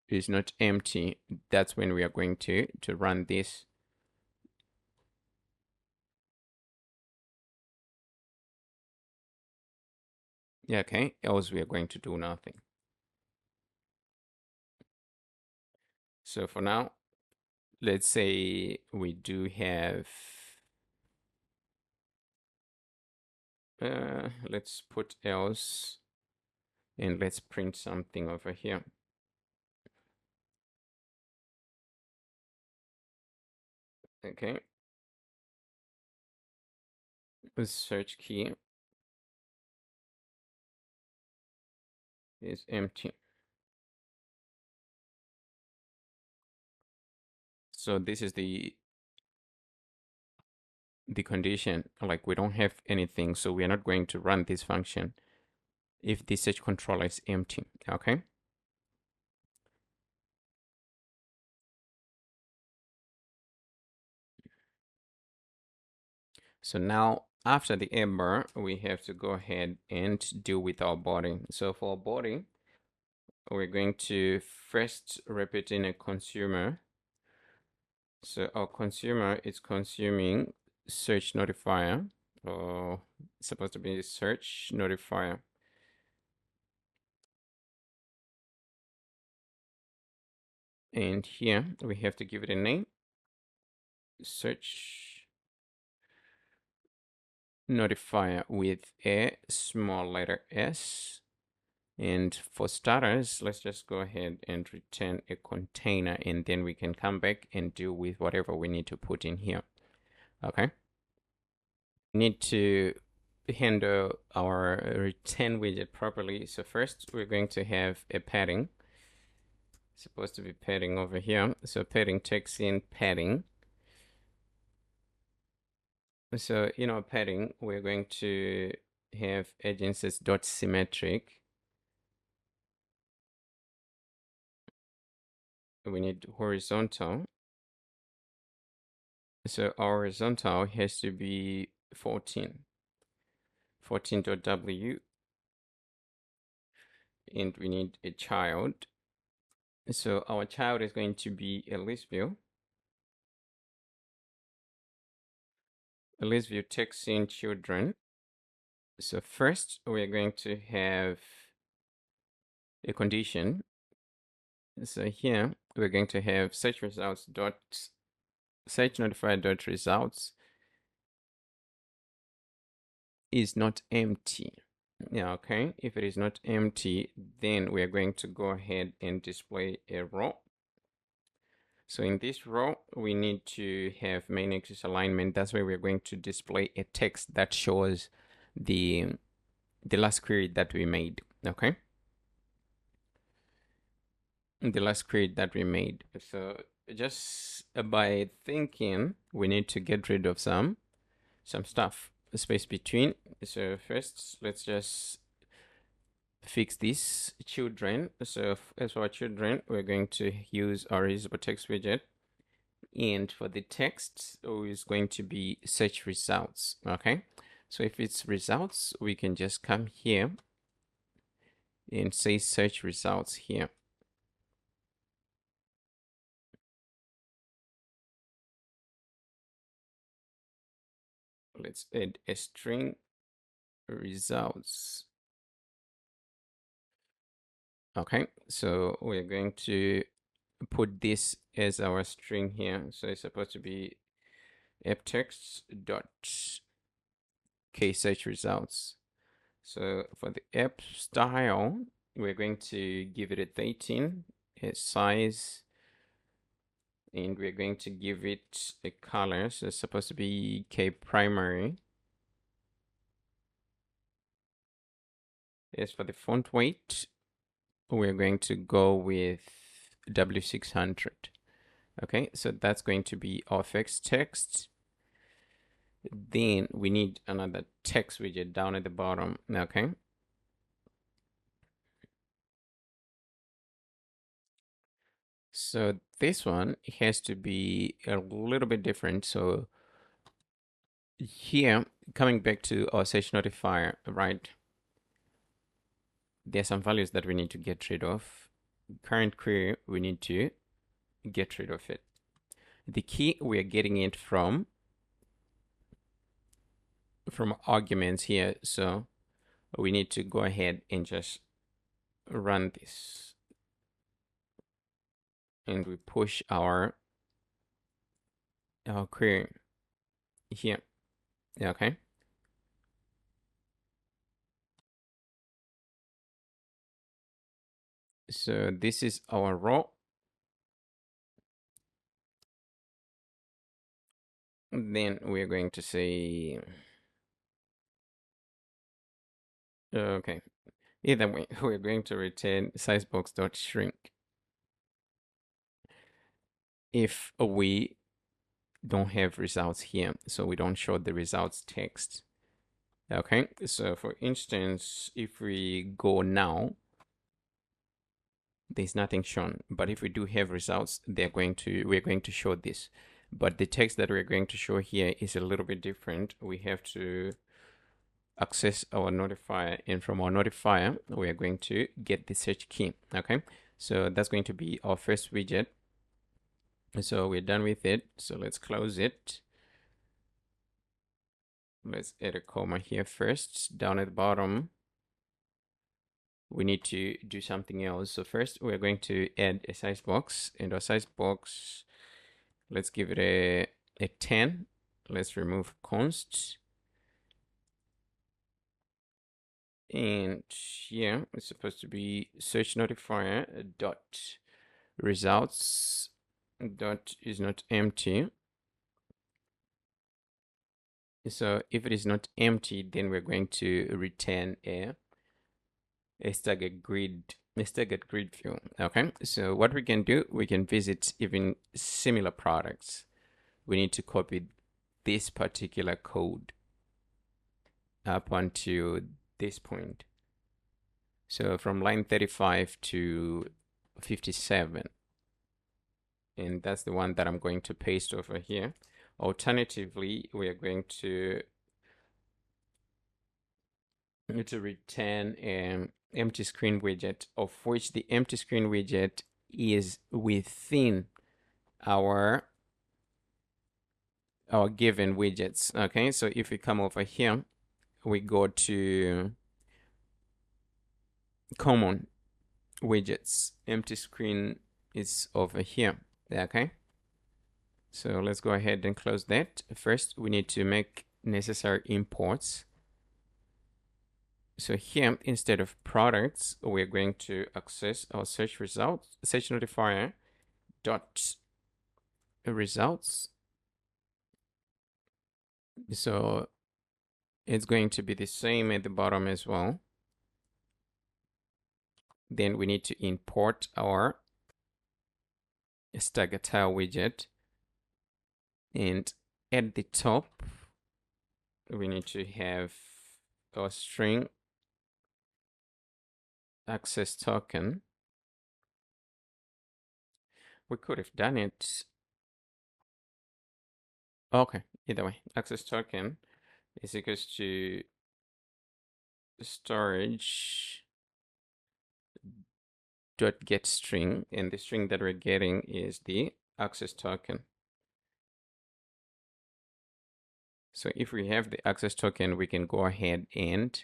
is not empty. That's when we are going to run this. Yeah, okay, else we are going to do nothing. So for now, let's say we do have, let's put else, and let's print something over here. Okay, the search key is empty. So this is the condition, like we don't have anything, so we are not going to run this function if the search controller is empty. Okay, so now after the error, we have to go ahead and deal with our body. So for our body, we're going to first repeat in a consumer. So our consumer is consuming search notifier, or it's supposed to be search notifier. And here we have to give it a name, search notifier with a small letter s. And for starters, let's just go ahead and return a container, and then we can come back and deal with whatever we need to put in here. Okay, need to handle our return widget properly. So first we're going to have a padding. It's supposed to be padding over here. So padding takes in padding. So in our padding, we're going to have agencies.symmetric. We need horizontal. So our horizontal has to be 14. 14.w. And we need a child. So our child is going to be a list view. A list view takes in children. So first we're going to have a condition. So here we're going to have search results dot search notifier dot results is not empty. Yeah, okay. If it is not empty, then we are going to go ahead and display a row. So in this row, we need to have main axis alignment. That's where we're going to display a text that shows the last query that we made. Okay. The last query that we made. So just by thinking, we need to get rid of some stuff, space between. So first, let's just fix this children. So as for our children, we're going to use our reusable text widget. And for the text, is going to be search results. Okay. So if it's results, we can just come here and say search results here. Let's add a string results. Okay, so we're going to put this as our string here. So it's supposed to be app text dot search results. So for the app style, we're going to give it a 13 as size, and we're going to give it a color. So it's supposed to be K primary. As for the font weight, we're going to go with W600. Okay, so that's going to be our fixed text. Then we need another text widget down at the bottom. Okay. So this one has to be a little bit different. So here, coming back to our search notifier, right? There are some values that we need to get rid of. Current query, we need to get rid of it. The key, we are getting it from arguments here. So we need to go ahead and just run this. And we push our query here. Okay. So this is our row. Then we're going to say, okay, either way, we're going to return sizebox.shrink if we don't have results here. So we don't show the results text. Okay, so for instance, if we go now, there's nothing shown. But if we do have results, we're going to show this. But the text that we're going to show here is a little bit different. We have to access our notifier, and from our notifier, we are going to get the search key. Okay, so that's going to be our first widget. So we're done with it. So let's close it. Let's add a comma here first. Down at the bottom, we need to do something else. So first, we're going to add a size box, and our size box, let's give it a 10. Let's remove const. And here it's supposed to be search notifier dot results dot is not empty. So if it is not empty, then we're going to return a staggered grid view. Okay, so what we can do, we can visit even similar products. We need to copy this particular code up until this point. So from line 35 to 57. And that's the one that I'm going to paste over here. Alternatively, we are going to return an empty screen widget, of which the empty screen widget is within our given widgets. Okay, so if we come over here, we go to common widgets. Empty screen is over here. Okay, so let's go ahead and close that. First, we need to make necessary imports. So here, instead of products, we're going to access our search results, search notifier dot results. So it's going to be the same at the bottom as well. Then we need to import our stagger tile widget, and at the top we need to have our string access token. We could have done it. Okay, either way, access token is equals to storage dot get string, and the string that we're getting is the access token. So if we have the access token, we can go ahead and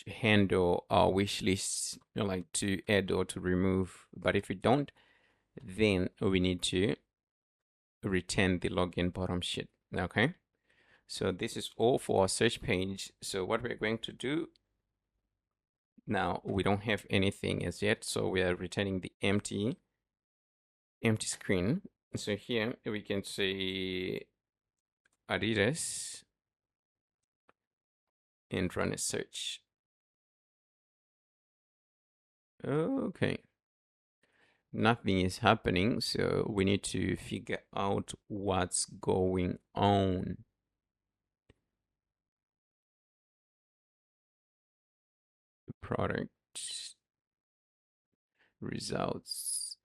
handle our wish lists, like to add or to remove. But if we don't, then we need to return the login bottom sheet. Okay, so this is all for our search page. So what we're going to do now, we don't have anything as yet, so we are returning the empty screen. So here we can say Adidas and run a search. Okay. Nothing is happening, so we need to figure out what's going on. Product results.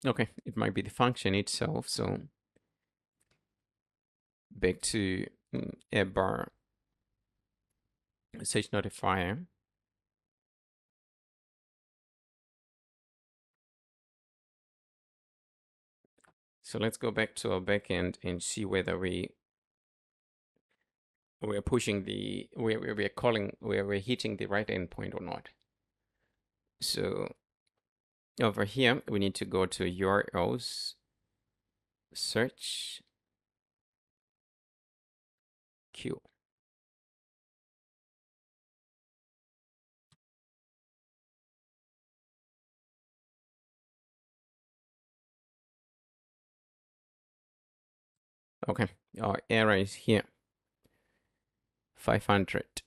Okay, it might be the function itself. So back to a bar search notifier. So let's go back to our backend and see whether we're pushing we're hitting the right endpoint or not. So over here, we need to go to URLs, search, queue. Okay, our error is here, 500.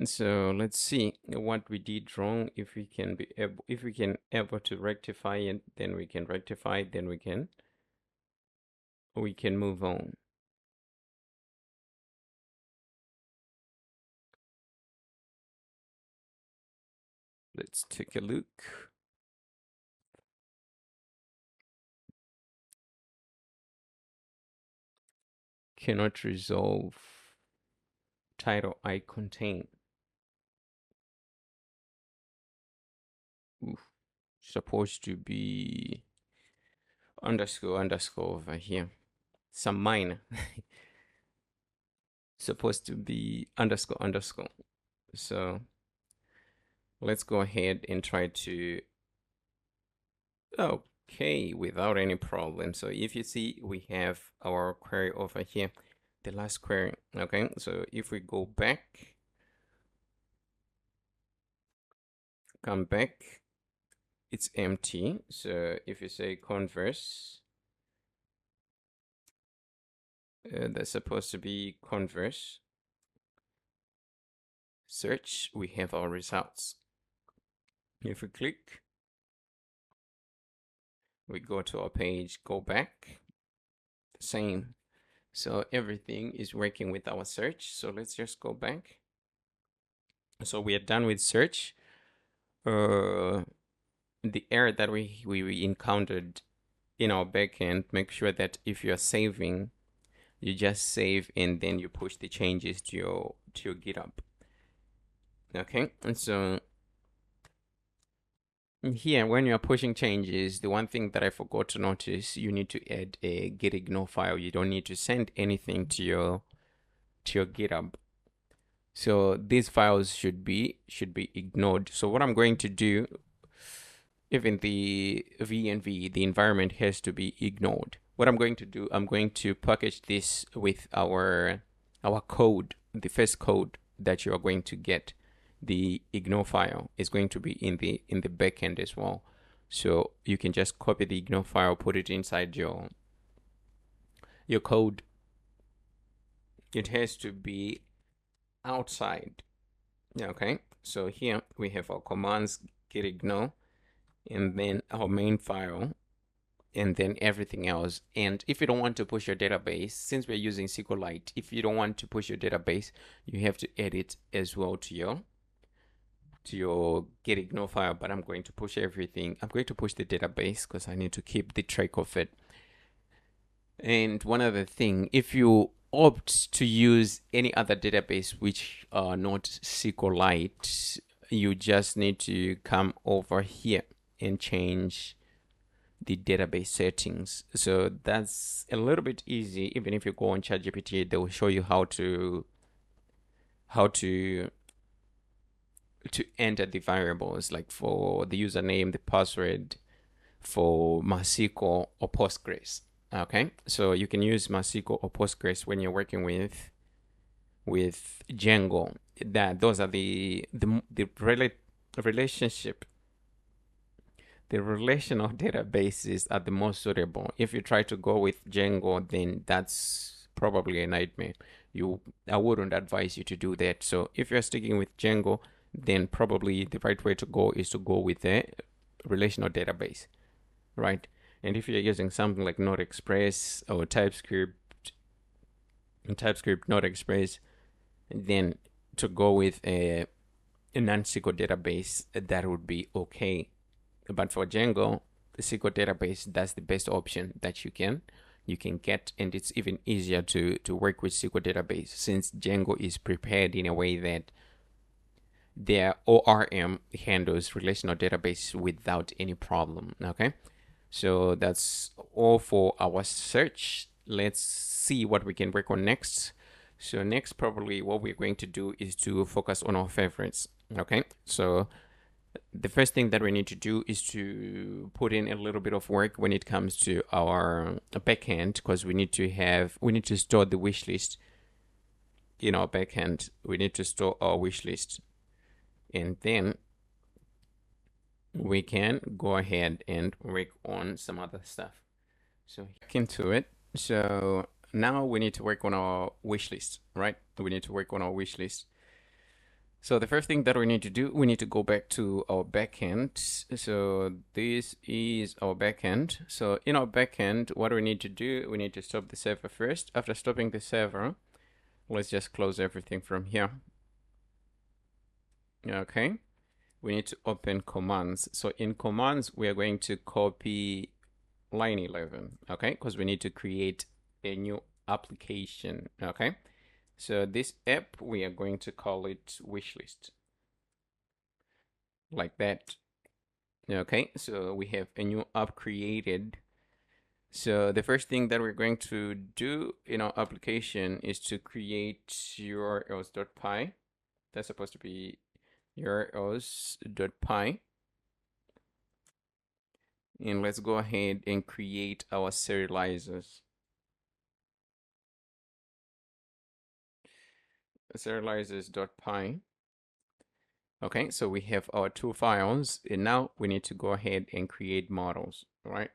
So let's see what we did wrong. If we can able to rectify it, then we can rectify. Then we can move on. Let's take a look. Cannot resolve title I contain. Oof. Supposed to be underscore over here. Some minor. Supposed to be underscore. So let's go ahead and try to, okay, without any problem. So if you see, we have our query over here, the last query. Okay, so if we go back, come back, it's empty. So if you say converse, that's supposed to be converse search, we have our results. If we click, we go to our page, go back, same. So everything is working with our search. So let's just go back. So we are done with search. The error that we encountered in our backend, make sure that if you're saving, you just save and then you push the changes to your GitHub. Okay, and so here, when you're pushing changes, the one thing that I forgot to notice, you need to add a git ignore file. You don't need to send anything to your GitHub. So these files should be ignored. So what I'm going to do, even the VNV, the environment has to be ignored. What I'm going to do, I'm going to package this with our code, the first code that you are going to get. The ignore file is going to be in the backend as well. So you can just copy the ignore file, put it inside your code. It has to be outside. Okay, so here we have our commands, git ignore, and then our main file, and then everything else. And if you don't want to push your database, since we're using SQLite, if you don't want to push your database, you have to add it as well to your git ignore file. But I'm going to push everything. I'm going to push the database because I need to keep the track of it. And one other thing, if you opt to use any other database which are not SQLite, you just need to come over here and change the database settings. So that's a little bit easy. Even if you go on ChatGPT, they will show you how to enter the variables, like for the username, the password, for MySQL or Postgres. Okay, so you can use MySQL or Postgres when you're working with with Django. Those are the relationship. The relational databases are the most suitable. If you try to go with Django, then that's probably a nightmare. I wouldn't advise you to do that. So if you're sticking with Django, then probably the right way to go is to go with a relational database, right? And if you're using something like Node Express or TypeScript, Node Express, then to go with a non-SQL database, that would be okay. But for Django, the SQL database, that's the best option that you can get, and it's even easier to work with SQL database since Django is prepared in a way that their ORM handles relational database without any problem. Okay, so that's all for our search. Let's see what we can work on next. So next, probably what we're going to do is to focus on our favorites. Okay, so the first thing that we need to do is to put in a little bit of work when it comes to our backend, because we need to store the wish list in our backend. We need to store our wish list, and then we can go ahead and work on some other stuff. So back into it. So now we need to work on our wish list, right? We need to work on our wish list. So the first thing that we need to do, we need to go back to our backend. So this is our backend. So in our backend, what we need to do, we need to stop the server first. After stopping the server, let's just close everything from here. Okay. We need to open commands. So in commands, we are going to copy line 11, okay? Because we need to create a new application, okay? So this app, we are going to call it Wishlist, like that. Okay, so we have a new app created. So the first thing that we're going to do in our application is to create urls.py. That's supposed to be urls.py. And let's go ahead and create our serializers. Serializers.py. Okay, so we have our two files, and now we need to go ahead and create models, right?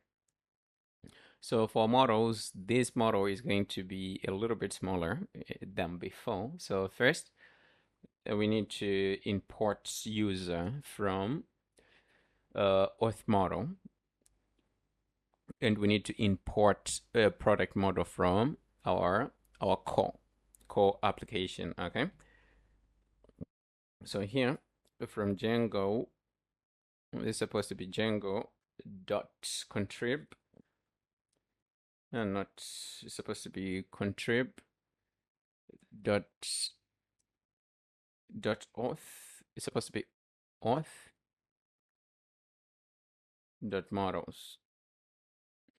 So for models, this model is going to be a little bit smaller than before. So first, we need to import user from auth model, and we need to import a product model from our core application. Okay. So here from Django, it's supposed to be Django dot contrib, and not, it's supposed to be contrib dot auth. It's supposed to be auth dot models,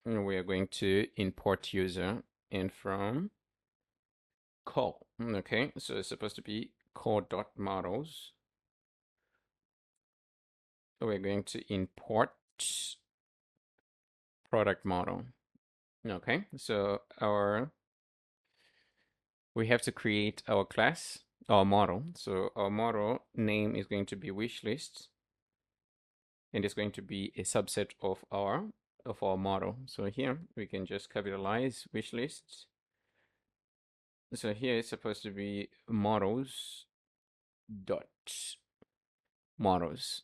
and we are going to import user, and from core. Okay, so it's supposed to be core dot models. We're going to import product model. Okay, so we have to create our class, our model. So our model name is going to be wishlist, and it's going to be a subset of our model. So here we can just capitalize wishlist. So here it's supposed to be models dot models,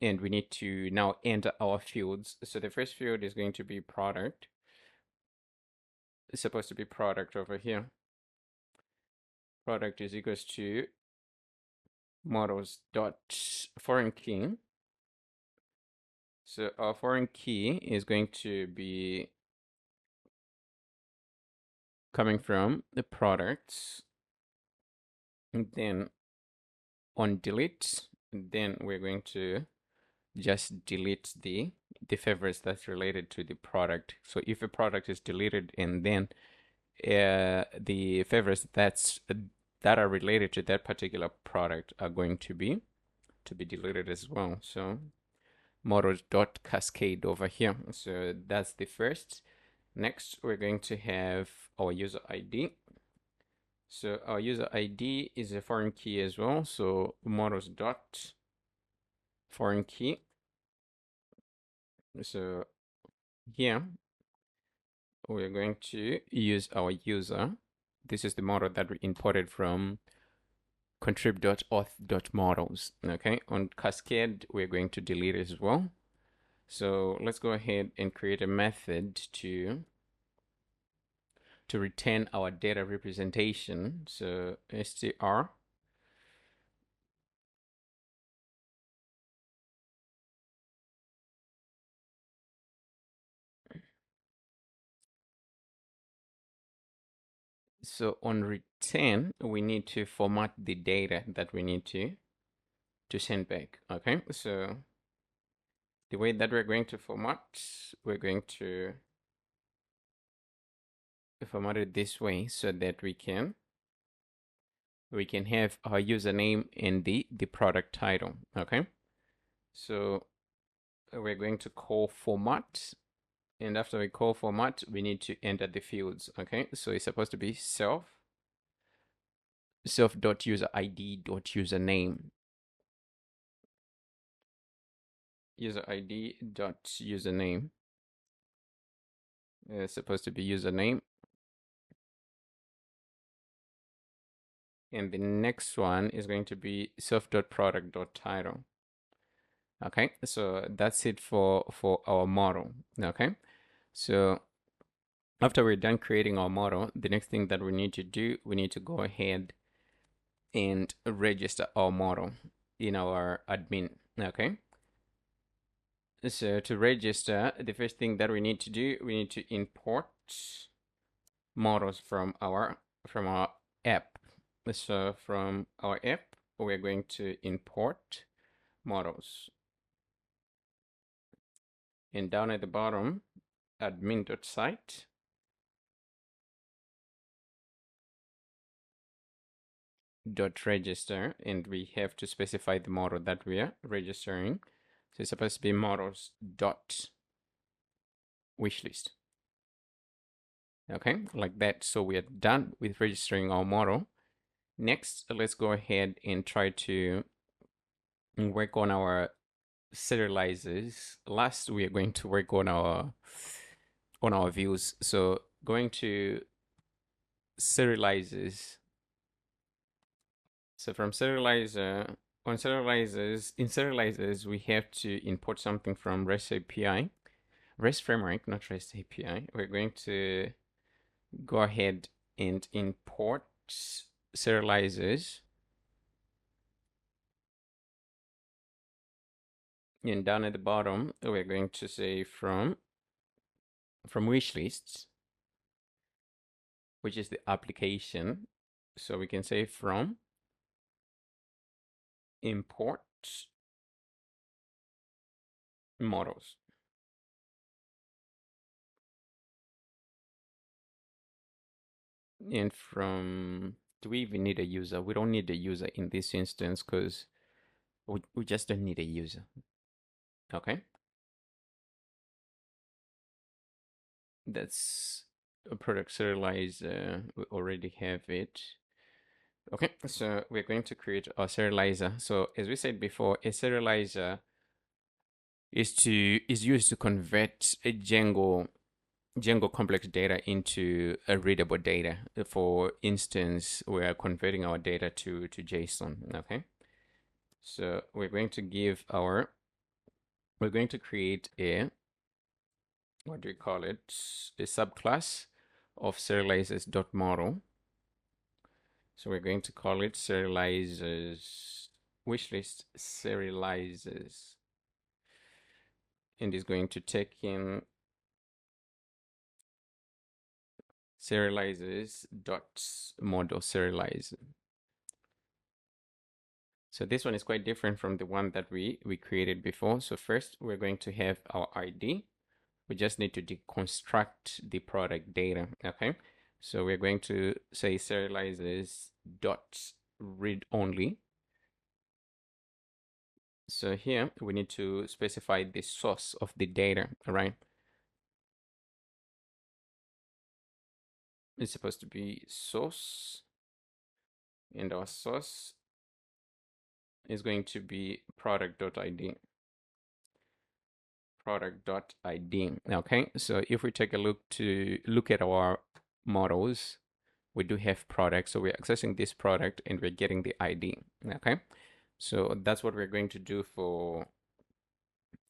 and we need to now enter our fields. So the first field is going to be product. It's supposed to be product over here. Product is equals to models dot foreign key. So our foreign key is going to be coming from the products, and then on delete, then we're going to just delete the favorites that's related to the product. So if a product is deleted, and then the favorites that are related to that particular product are going to be deleted as well. So models dot cascade over here. So that's the first. Next, we're going to have our user ID. So our user ID is a foreign key as well. So models dot foreign key. So here we're going to use our user. This is the model that we imported from contrib.auth.models. Okay, on Cascade, we're going to delete it as well. So let's go ahead and create a method to return our data representation. So str so on return, we need to format the data that we need to send back. Okay, so the way that we're going to format, we're going to format it this way so that we can have our username and the product title. Okay, so we're going to call format, and after we call format, we need to enter the fields. Okay, so it's supposed to be self.user_id.username, user ID dot username is supposed to be username, and the next one is going to be self.product.title. Okay, so that's it for our model. Okay, so after we're done creating our model, the next thing that we need to do, we need to go ahead and register our model in our admin. Okay, so to register, the first thing that we need to do, we need to import models from our app. So from our app, we're going to import models, and down at the bottom, admin.site dot register, and we have to specify the model that we are registering. So it's supposed to be models dot wishlist. Okay, like that. So we are done with registering our model. Next, let's go ahead and try to work on our serializers. Last, we are going to work on our views. So going to serializers. So from serializer, on serializers, in serializers, we have to import something from REST API, REST framework, not REST API. We're going to go ahead and import serializers. And down at the bottom, we're going to say from wishlists, which is the application. So we can say from import models. And from, do we even need a user? We don't need a user in this instance because we just don't need a user. Okay. That's a product serializer. We already have it. Okay, so we're going to create a serializer. So as we said before, a serializer is used to convert a Django complex data into a readable data. For instance, we are converting our data to JSON. Okay, so we're going to create a, what do we call it, a subclass of serializers.model. So we're going to call it serializers wishlist serializers, and is going to take in serializers.model serializer. So this one is quite different from the one that we created before. So first we're going to have our ID. We just need to deconstruct the product data. Okay, so we're going to say serializers dot read only. So here we need to specify the source of the data. All right, it's supposed to be source and our source is going to be product.id. Product.id. Okay, so if we take a look at our models, we do have product, so we're accessing this product and we're getting the ID. Okay, so that's what we're going to do for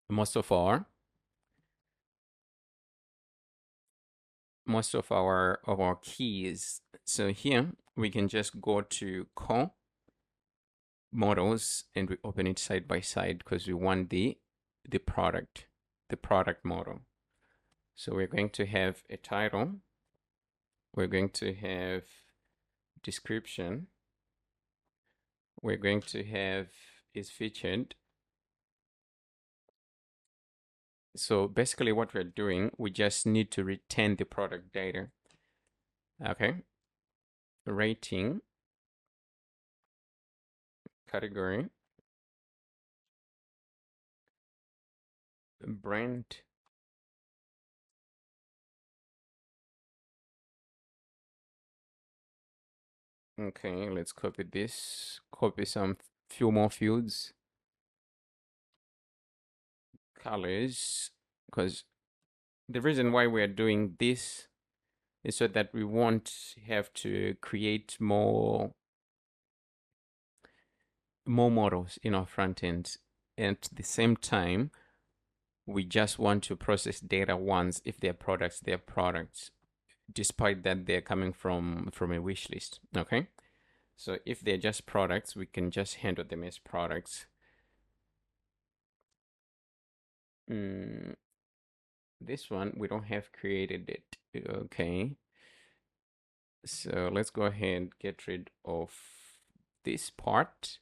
most of our keys. So here we can just go to core models and we open it side by side because we want the product model. So we're going to have a title, we're going to have description, we're going to have is featured. So basically what we're doing, we just need to return the product data. Okay, rating, category, brand, okay, let's copy this, copy some few more fields, colors, because the reason why we're doing this is so that we won't have to create more models in our front end. And at the same time, we just want to process data once. If they're products, despite that they're coming from a wish list. Okay, so if they're just products, we can just handle them as products. This one we don't have created it. Okay, so let's go ahead and get rid of this part.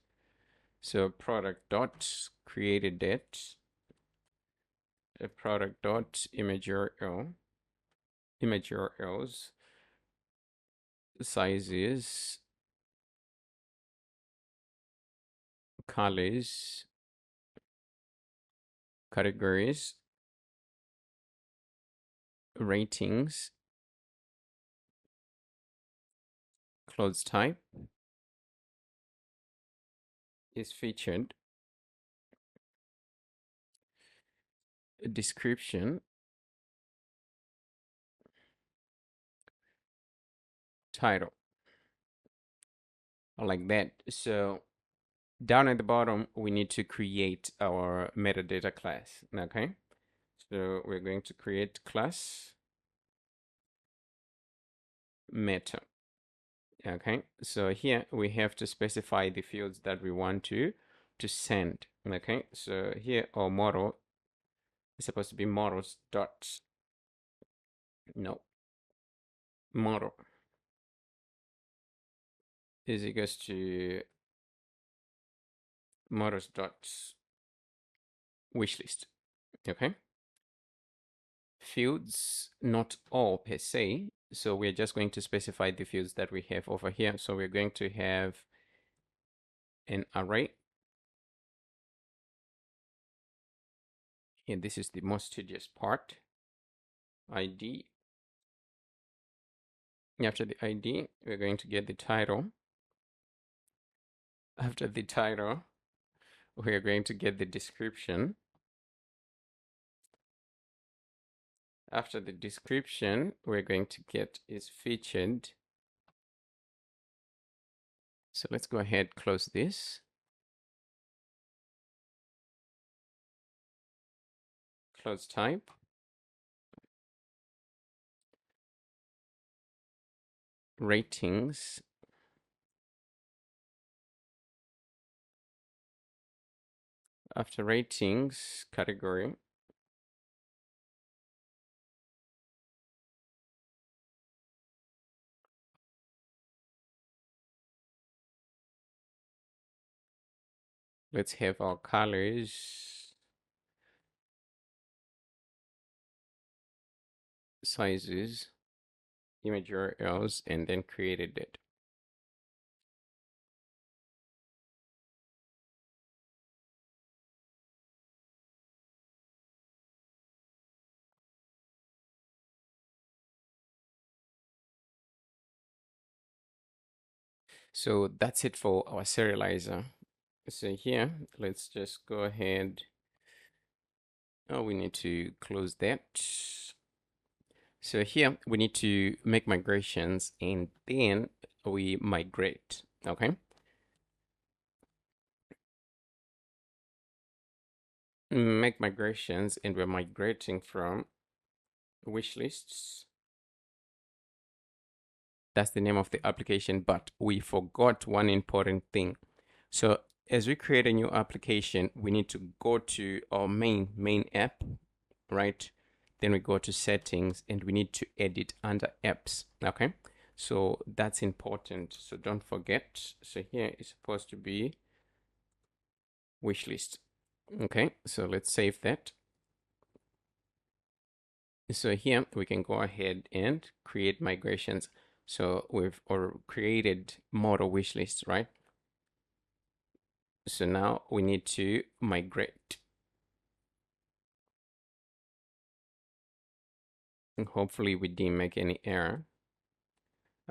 So product dot created it, a product dot image URLs, sizes, colors, categories, ratings, clothes type is featured, description, title, like that. So down at the bottom, we need to create our metadata class. Okay, so we're going to create class meta. Okay, so here we have to specify the fields that we want to send. Okay, so here our model is supposed to be models dot no model is equals to models dot wishlist. Okay, fields not all per se, so we're just going to specify the fields that we have over here. So we're going to have an array, and this is the most tedious part. ID. After the ID, we're going to get the title. After the title, we're going to get the description. After the description, we're going to get is featured. So let's go ahead, close this. Close type. Ratings. After ratings, category. Let's have our colors, sizes, image URLs, and then created it. So that's it for our serializer. So here, let's just go ahead. Oh, we need to close that. So here we need to make migrations and then we migrate, okay? Make migrations and we're migrating from wish lists. That's the name of the application, but we forgot one important thing. So as we create a new application, we need to go to our main app, right? Then we go to settings and we need to edit under apps, okay? So that's important. So don't forget. So here is supposed to be wish list. Okay, so let's save that. So here we can go ahead and create migrations. So we've created model wish lists, right? So now we need to migrate. And hopefully we didn't make any error.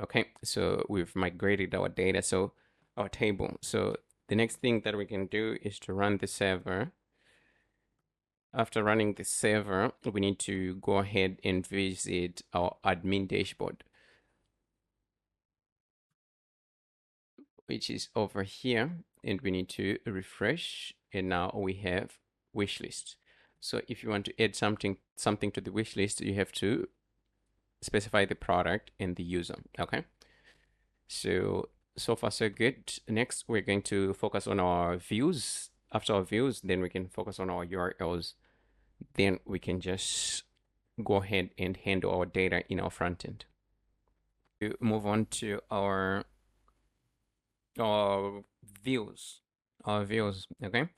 Okay, so we've migrated our data, so our table. So the next thing that we can do is to run the server. After running the server, we need to go ahead and visit our admin dashboard, which is over here, and we need to refresh, and now we have wish list. So if you want to add something to the wish list, you have to specify the product and the user. Okay, so far so good. Next we're going to focus on our views. After our views, then we can focus on our URLs. Then we can just go ahead and handle our data in our front end. To move on to our views. Our views, okay?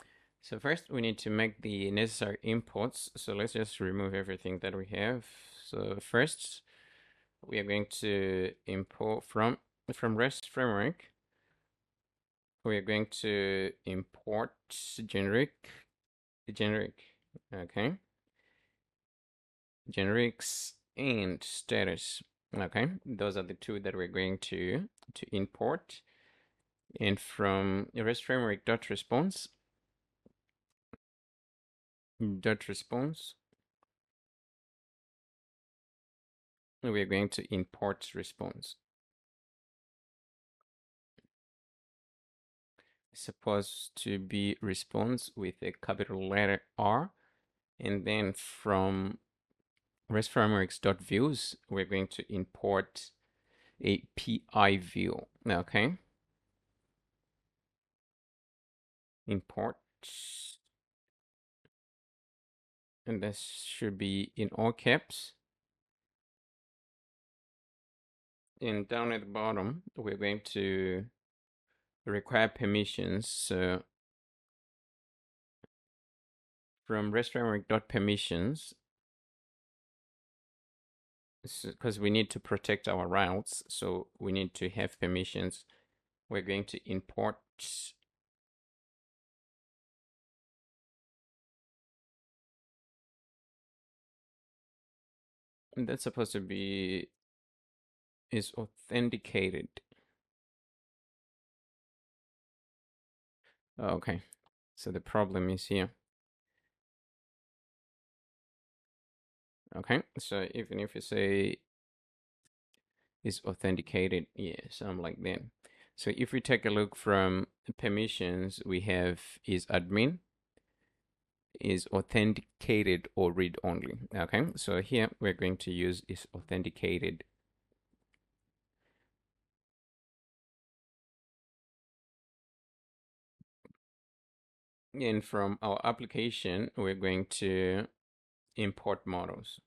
So first we need to make the necessary imports. So let's just remove everything that we have. So first we are going to import from REST framework. We are going to import generic, okay? Generics and status, okay? Those are the two that we're going to import. And from REST framework dot response, we are going to import response. It's supposed to be response with a capital letter R. And then from REST frameworks dot views, we're going to import a PI view. Okay. Import. And this should be in all caps. And down at the bottom, we're going to require permissions. So from REST framework dot permissions, because we need to protect our routes, so we need to have permissions. We're going to import and that's supposed to be is authenticated. Okay, so the problem is here. Okay, so even if you say is authenticated, yeah, something like that. So if we take a look from permissions, we have is admin, is authenticated or read only. Okay, so here we're going to use is authenticated. And from our application, we're going to import models.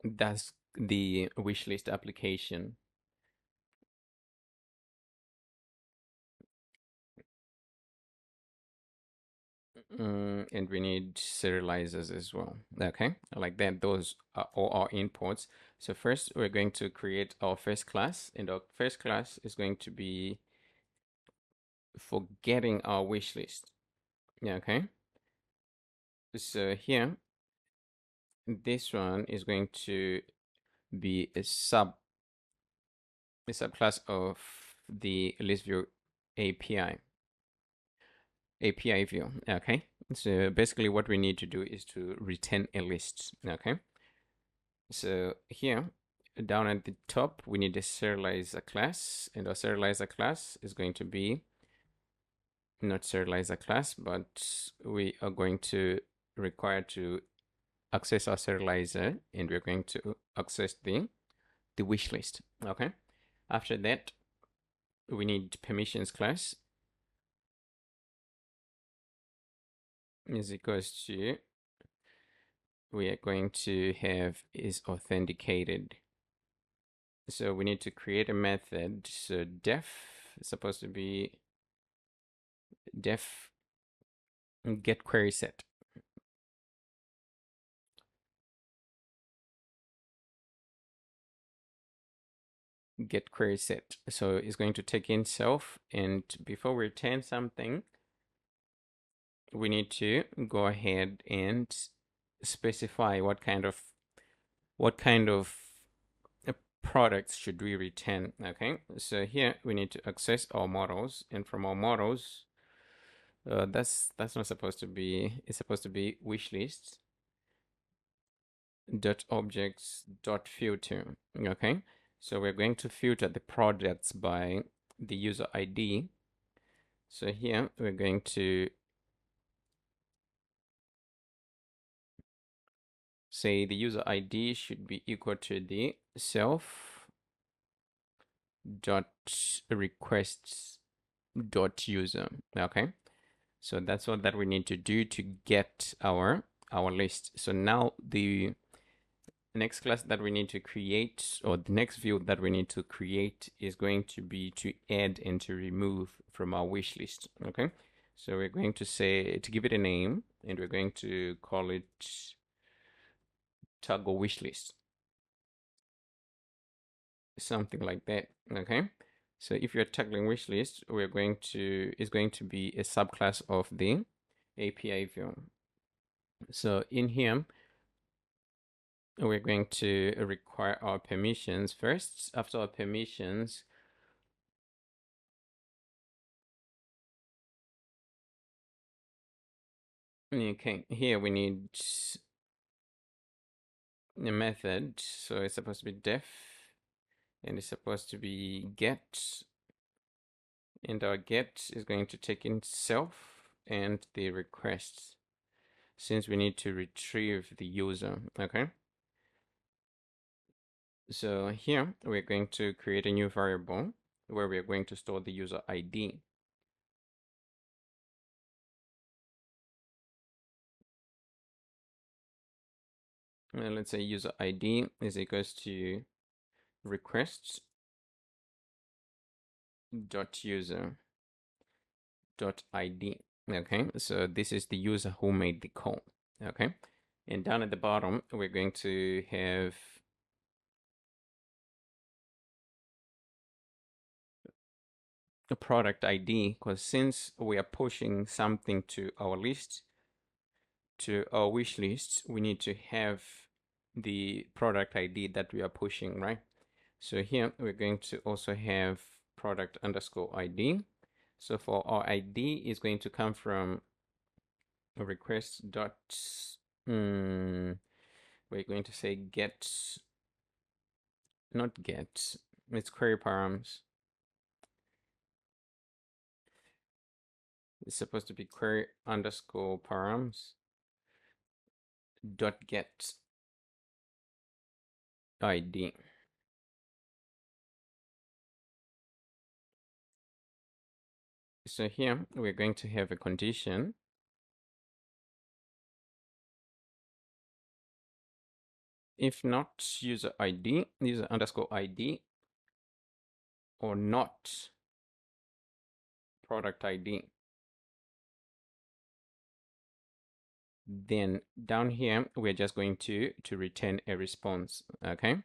That's the wishlist application. And we need serializers as well. Okay, like that. Those are all our imports. So first, we're going to create our first class, and our first class is going to be for getting our wish list. Yeah, okay. So here, this one is going to be a sub a subclass of the list view API view. Okay, so basically what we need to do is to return a list. Okay, so here down at the top we need a serializer class, and our serializer class is going to be not serializer class, but we are going to require to access our serializer, and we're going to access the wish list. Okay, after that we need permissions class is equals to, we are going to have is authenticated. So we need to create a method. So def is supposed to be def get query set. Get query set. So it's going to take in self, and before we return something, we need to go ahead and specify what kind of products should we return. Okay, so here we need to access our models, and from our models, that's not supposed to be, it's supposed to be wishlist dot objects dot filter. Okay, so we're going to filter the products by the user ID. So here we're going to say the user ID should be equal to the self dot requests dot user. Okay, so that's all that we need to do to get our list. So now the next class that we need to create, or the next view that we need to create, is going to be to add and to remove from our wish list. Okay, so we're going to say, to give it a name, and we're going to call it toggle wish list, something like that. Okay, so if you're tagging wish list, we're going to, it's going to be a subclass of the API view. So in here we're going to require our permissions first. After our permissions, okay, here we need a method. So it's supposed to be def, and it's supposed to be get, and our get is going to take in self and the request, since we need to retrieve the user. Okay, so here we're going to create a new variable where we're going to store the user ID. And let's say user ID is equals to requests dot user dot ID. Okay, so this is the user who made the call. Okay, and down at the bottom we're going to have a product ID, because since we are pushing something to our list, to our wish list, we need to have the product ID that we are pushing, right? So here we're going to also have product underscore ID. So for our ID is going to come from a request dot, we're going to say get, not get, it's query params. It's supposed to be query underscore params dot get ID. So here we're going to have a condition. If not user ID, user underscore ID, or not product ID, then down here we're just going to return a response. Okay,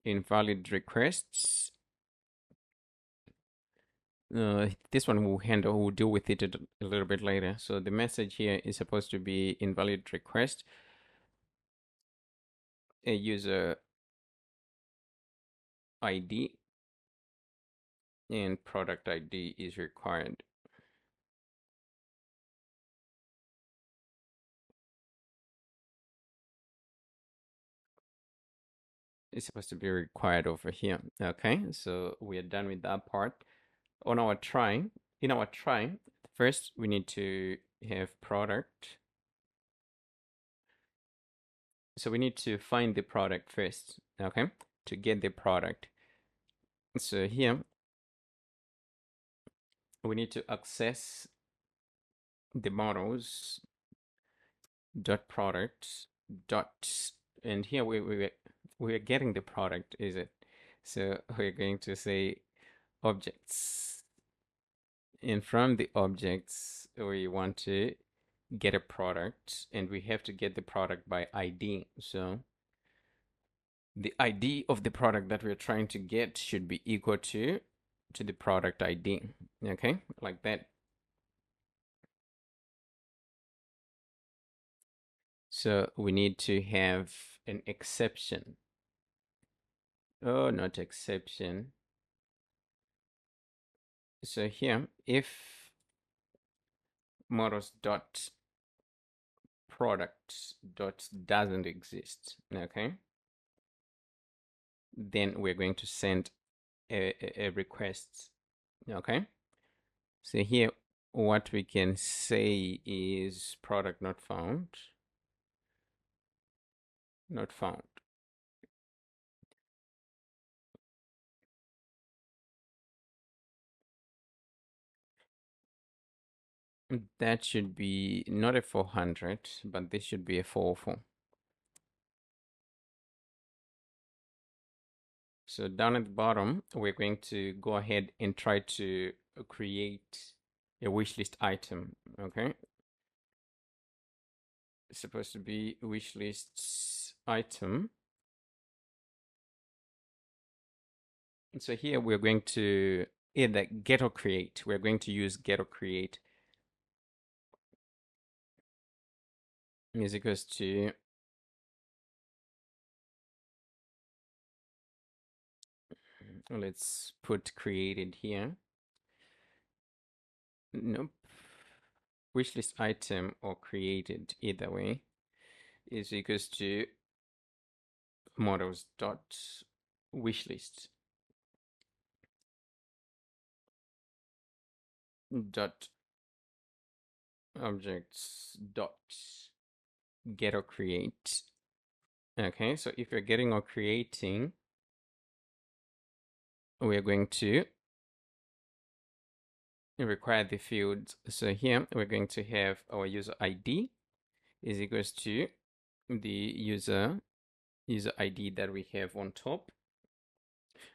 invalid requests, this one we'll deal with it a little bit later. So the message here is supposed to be invalid request, a user ID and product ID is required. It's supposed to be required over here. Okay, so we are done with that part. On our try, in our try, first we need to have product. So we need to find the product first, okay, to get the product. So here we need to access the models dot product dot, and here we're getting the product, is it? So we're going to say objects, and from the objects we want to get a product, and we have to get the product by ID. So the ID of the product that we're trying to get should be equal to the product ID. Okay, like that. So we need to have an exception. Oh, not exception. So here, if models dot product dot doesn't exist, okay, then we're going to send a request. Okay, so here what we can say is product not found, not found. That should be not a 400, but this should be a 404. So down at the bottom, we're going to go ahead and try to create a wish list item. Okay, it's supposed to be wish list item. So here we're going to either get or create. We're going to use get or create is equals to let's put created here. Nope. Wishlist item or created, either way, is equals to models dot wishlist dot objects dot get or create. Okay, so if you're getting or creating, we're going to require the fields. So here we're going to have our user ID is equals to the user ID that we have on top.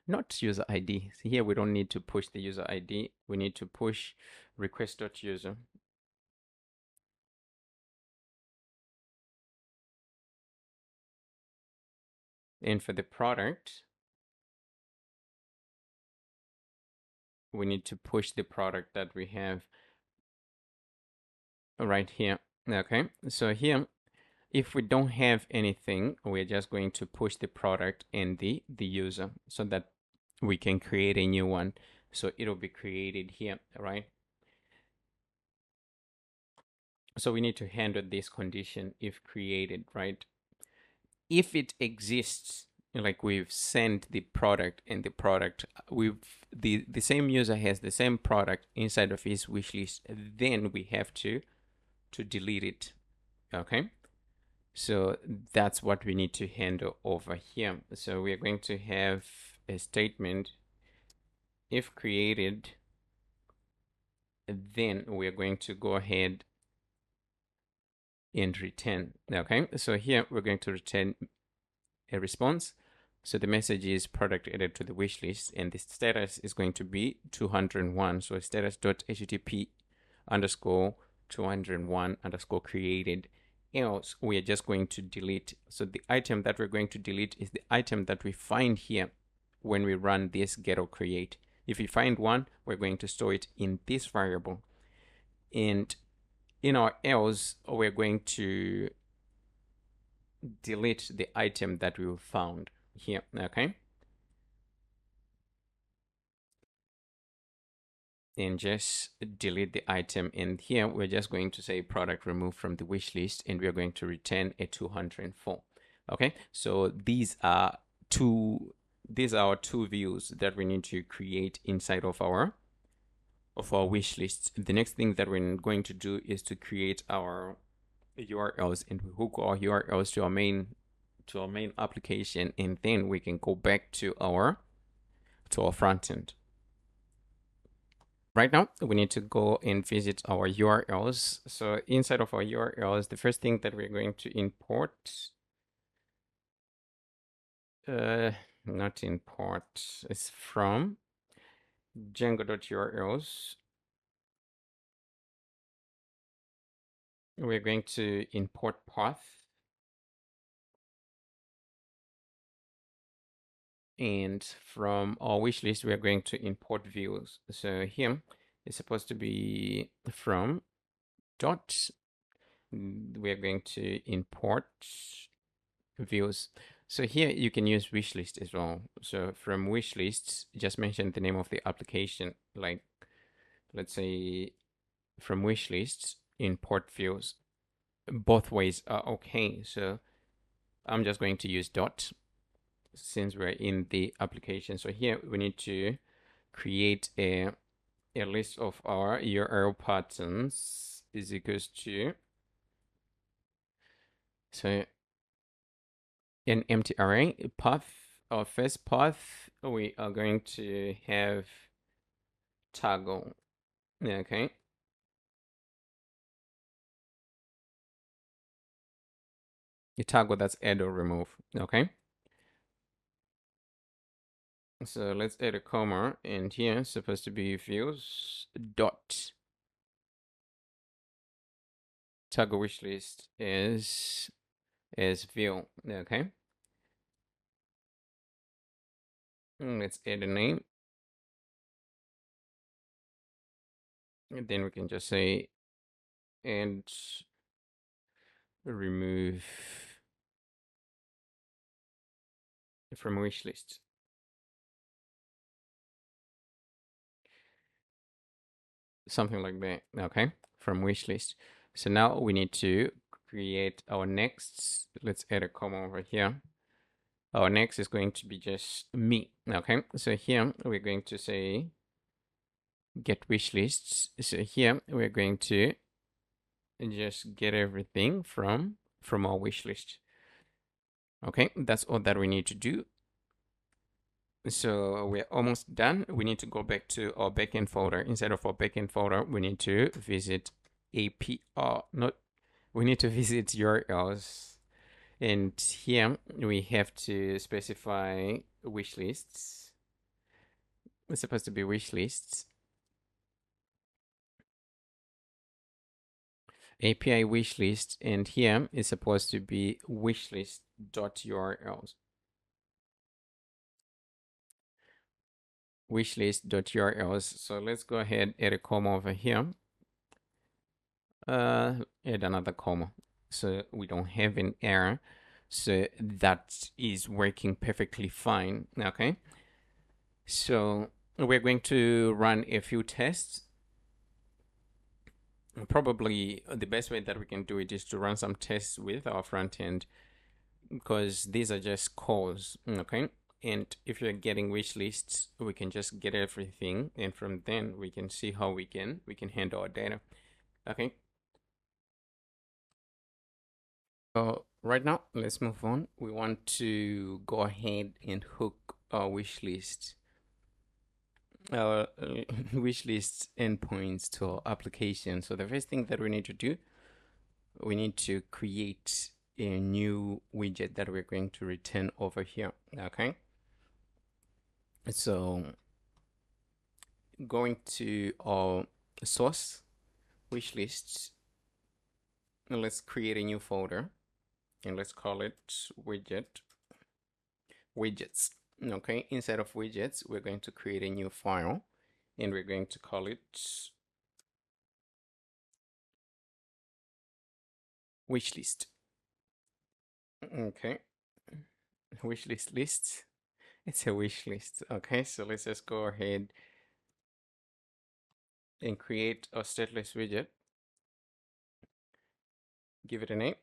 Not user ID. So here we don't need to push the user ID. We need to push request.user. And for the product, we need to push the product that we have right here. Okay, so here, if we don't have anything, we're just going to push the product and the user so that we can create a new one. So it'll be created here, right? So we need to handle this condition if created, right? If it exists, like we've sent the product and the product, the same user has the same product inside of his wish list, then we have to delete it. Okay, so that's what we need to handle over here. So we're going to have a statement if created, then we're going to go ahead and return. Okay, so here we're going to return a response. So the message is product added to the wish list, and the status is going to be 201. So status.http underscore 201 underscore created. Else we are just going to delete. So the item that we're going to delete is the item that we find here when we run this get or create. If we find one, we're going to store it in this variable, and in our else we're going to delete the item that we found here. Okay, and just delete the item. And here we're just going to say product removed from the wish list, and we're going to return a 204. Okay, so these are our two views that we need to create inside of our wish list. The next thing that we're going to do is to create our URLs and hook our URLs to our main application, and then we can go back to our front end. Right now, we need to go and visit our URLs. So inside of our URLs, the first thing that we're going to import, not import, is from Django.URLs. We're going to import path. And from our wish list, we are going to import views. So here it's supposed to be from dot. We are going to import views. So here you can use wishlist as well. So from wishlists, just mention the name of the application. Like, let's say from wishlists, import views. Both ways are okay. So I'm just going to use dot since we're in the application. So here we need to create a list of our URL patterns is equals to, so an empty array path. Our first path, we are going to have toggle. Okay. The toggle, that's add or remove. Okay. So let's add a comma, and here it's supposed to be views dot toggle wish list is view. Okay. Let's add a name, and then we can just say and remove from wish list. Something like that. Okay, from wish list. So now we need to create our next. Let's add a comma over here. Our next is going to be just me. Okay, so here we're going to say get wish lists. So here we're going to just get everything from our wish list. Okay, that's all that we need to do. So we're almost done. We need to go back to our backend folder. Inside of our backend folder, we need to visit APR, not, we need to visit URLs. And here we have to specify wish lists. It's supposed to be wish lists. API wish list, and here is supposed to be wishlist.urls. Wishlist.urls. So let's go ahead, add a comma over here. Add another comma so we don't have an error. So that is working perfectly fine. Okay. So we're going to run a few tests. Probably the best way that we can do it is to run some tests with our front end, because these are just calls. Okay. And if you're getting wish lists, we can just get everything, and from then we can see how we can handle our data. Okay. So right now, let's move on. We want to go ahead and hook our wish list, our wish list endpoints to our application. So the first thing that we need to do, we need to create a new widget that we're going to return over here. Okay. So going to our source wish lists, let's create a new folder, and let's call it widgets. Okay, inside of widgets, we're going to create a new file, and we're going to call it wishlist. Okay, wishlist list. It's a wish list. Okay, so let's just go ahead and create a stateless widget. Give it a name.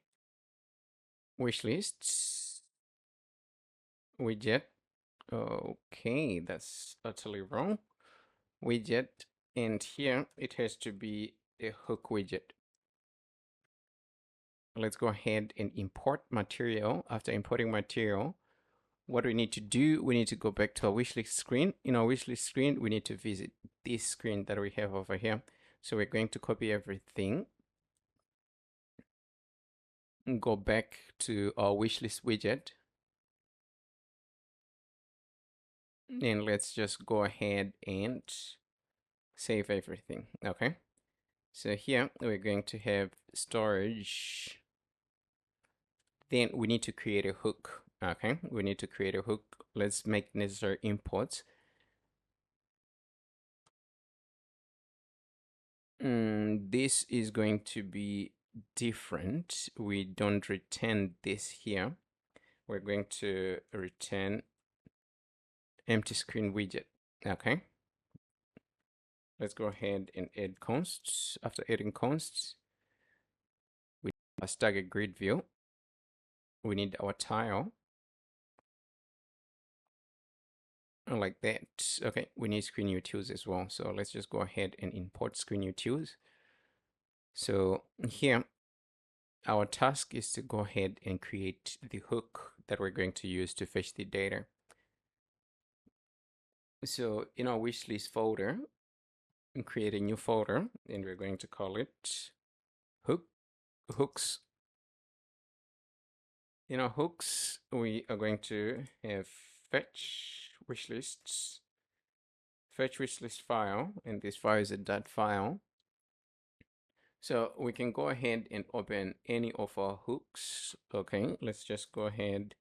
Wishlist widget. Okay, that's utterly wrong. Widget, and here it has to be a hook widget. Let's go ahead and import material. After importing material, what we need to do, we need to go back to our wishlist screen. In our wishlist screen, we need to visit this screen that we have over here. So we're going to copy everything and go back to our wishlist widget. And let's just go ahead and save everything. Okay. So here we're going to have storage. Then we need to create a hook. Okay. We need to create a hook. Let's make necessary imports. This is going to be different. We don't return this here. We're going to return empty screen widget. Okay. Let's go ahead and add consts. After adding consts, we need a stagger grid view. We need our tile. Like that. Okay, we need screen utils as well. So let's just go ahead and import screen utils. So here, our task is to go ahead and create the hook that we're going to use to fetch the data. So in our wishlist folder, create a new folder, and we're going to call it hooks. In our hooks, we are going to have fetch wishlists, fetch wishlist file, and this file is a .dot file. So we can go ahead and open any of our hooks. Okay, let's just go ahead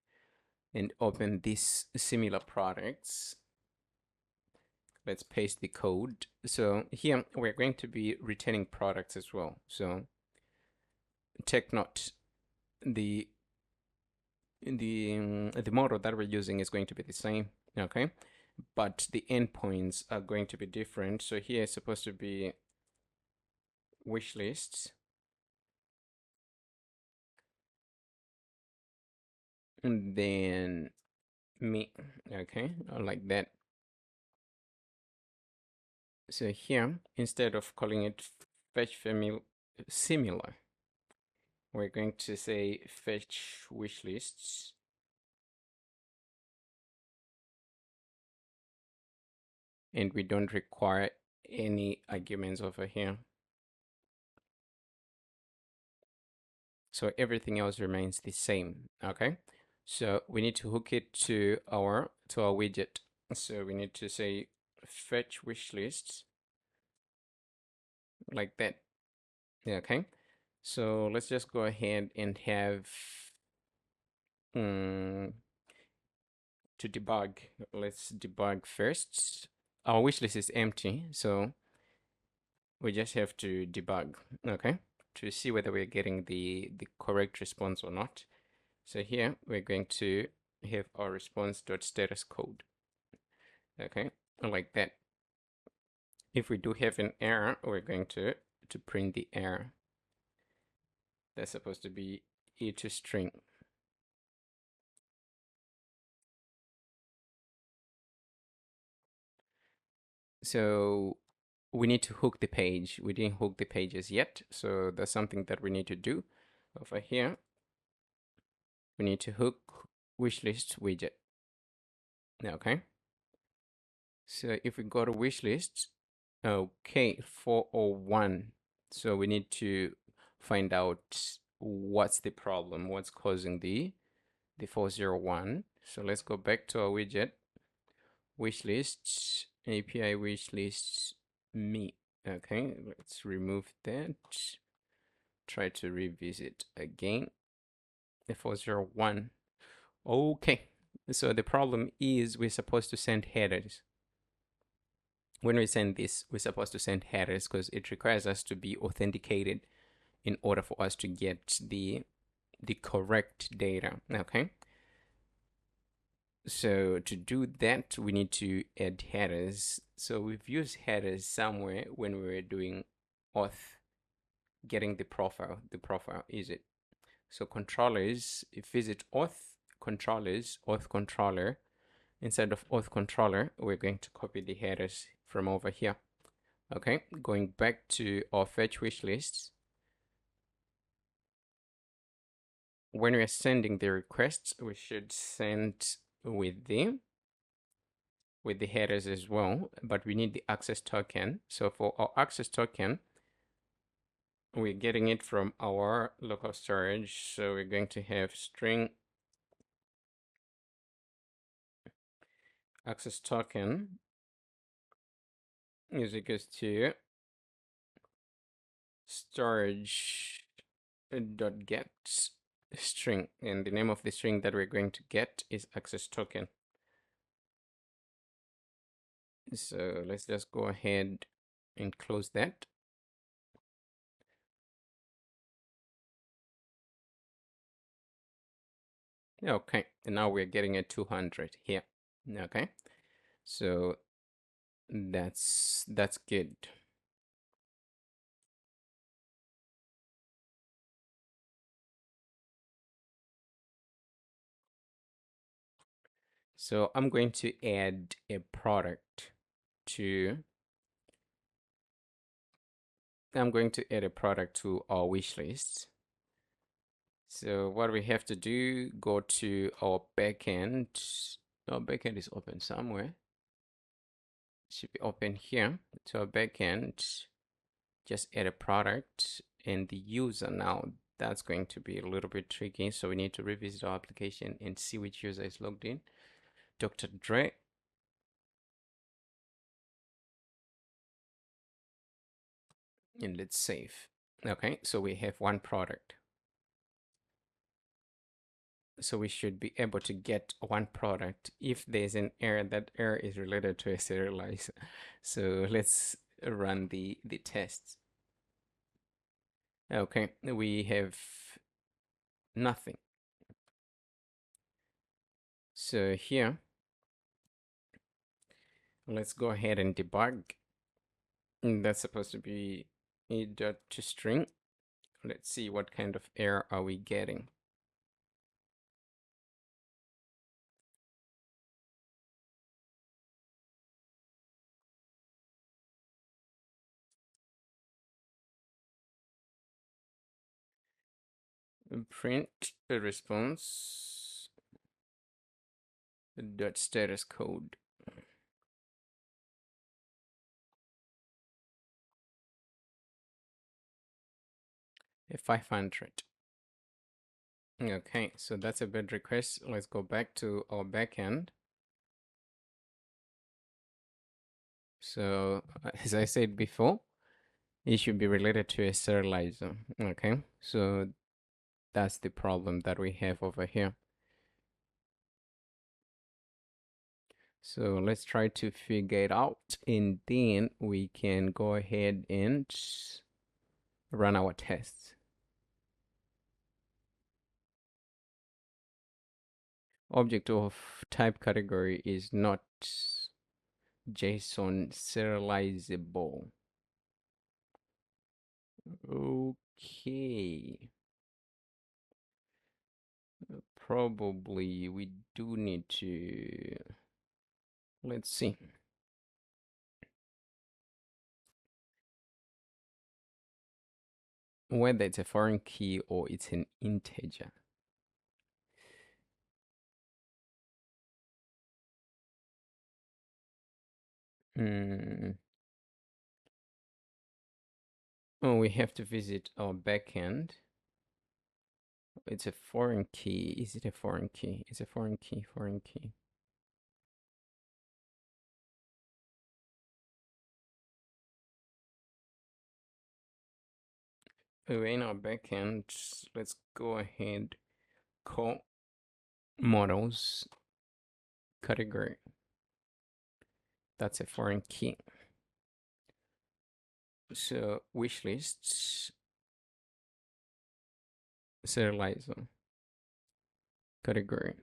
and open these similar products. Let's paste the code. So here we're going to be returning products as well. So take note, the model that we're using is going to be the same. Okay, but the endpoints are going to be different. So here it's supposed to be wish lists, and then me. Okay, like that. So here, instead of calling it fetch family similar, we're going to say fetch wish lists. And we don't require any arguments over here. So everything else remains the same. Okay. So we need to hook it to our widget. So we need to say fetch wish lists like that. Okay. So let's just go ahead and have to debug. Let's debug first. Our wish list is empty, so we just have to debug, okay, to see whether we're getting the correct response or not. So here we're going to have our response.status code, okay, like that. If we do have an error, we're going to print the error. That's supposed to be e to string. So we need to hook the page. We didn't hook the pages yet, so that's something that we need to do. Over here, we need to hook wishlist widget. Okay. So if we go to wishlist, okay, 401. So we need to find out what's the problem, what's causing the 401. So let's go back to our widget, wishlist, API wishlist me. Okay, let's remove that. Try to revisit again. The 401. Okay, so the problem is we're supposed to send headers. When we send this, we're supposed to send headers because it requires us to be authenticated in order for us to get the correct data. Okay. So to do that, we need to add headers. So we've used headers somewhere when we were doing auth, getting the profile. The profile is it. So controllers, visit auth controllers, auth controller. Inside of auth controller, we're going to copy the headers from over here. Okay, going back to our fetch wish lists. When we're sending the requests, we should send with the headers as well, but we need the access token. So for our access token, we're getting it from our local storage. So we're going to have string access token is equals to storage dot get string, and the name of the string that we're going to get is access token. So let's just go ahead and close that. Okay, and now we're getting a 200 here. Okay, so that's good. So I'm going to add a product to our wish list. So what we have to do, go to our backend. Our backend is open somewhere. It should be open here. To our backend, just add a product and the user. Now that's going to be a little bit tricky. So we need to revisit our application and see which user is logged in. Dr. Dre. And let's save. Okay, so we have one product. So we should be able to get one product. If there's an error, that error is related to a serializer. So let's run the tests. Okay, we have nothing. So here, let's go ahead and debug. And that's supposed to be a dot to string. Let's see what kind of error are we getting. Print a response dot status code. A 500. Okay, so that's a bad request. Let's go back to our backend. So as I said before, it should be related to a serializer. Okay, so that's the problem that we have over here. So let's try to figure it out, and then we can go ahead and run our tests. Object of type category is not JSON serializable. Okay. Probably we do need to, let's see. Whether it's a foreign key or it's an integer. Oh, we have to visit our backend. It's a foreign key. Is it a foreign key? It's a foreign key, foreign key. We're in our backend. Let's go ahead, call models category. That's a foreign key. So wish lists, serializer, category.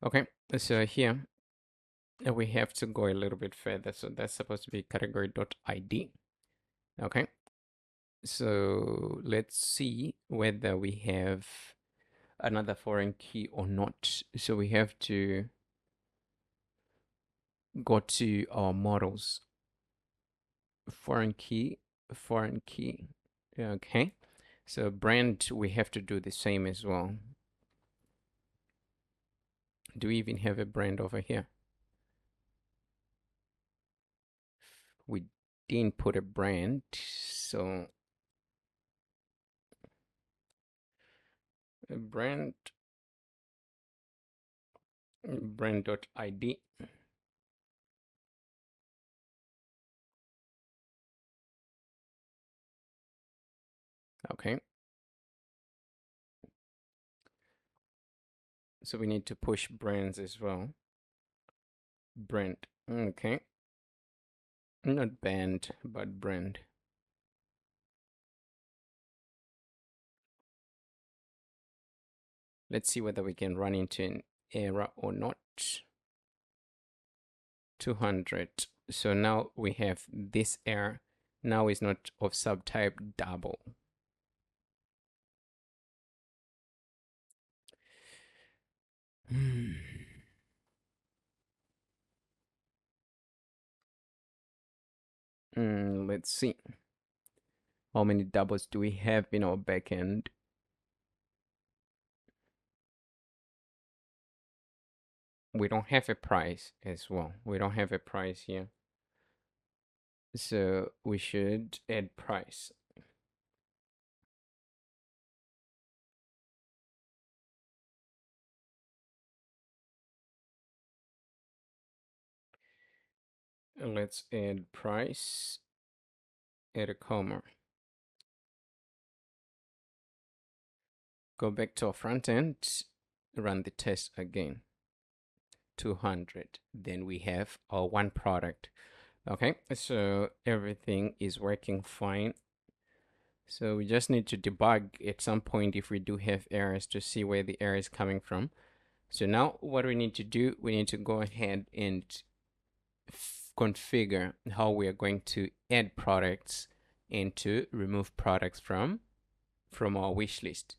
Okay, so here we have to go a little bit further. So that's supposed to be category.id. Okay, so let's see whether we have another foreign key or not. So we have to go to our models. Foreign key. Okay, so brand, we have to do the same as well. Do we even have a brand over here? We didn't put a brand, so a brand.id. Okay, so we need to push brands as well. Brand. Okay, not band, but brand. Let's see whether we can run into an error or not. 200. So now we have this error. Now is not of subtype double. Let's see. How many doubles do we have in our backend? We don't have a price as well. We don't have a price here. So we should add price. Let's add price, add a comma. Go back to our front end, run the test again. 200. Then we have our one product. Okay, so everything is working fine. So we just need to debug at some point if we do have errors to see where the error is coming from. So now what we need to do, we need to go ahead and configure how we are going to add products and to remove products from our wish list.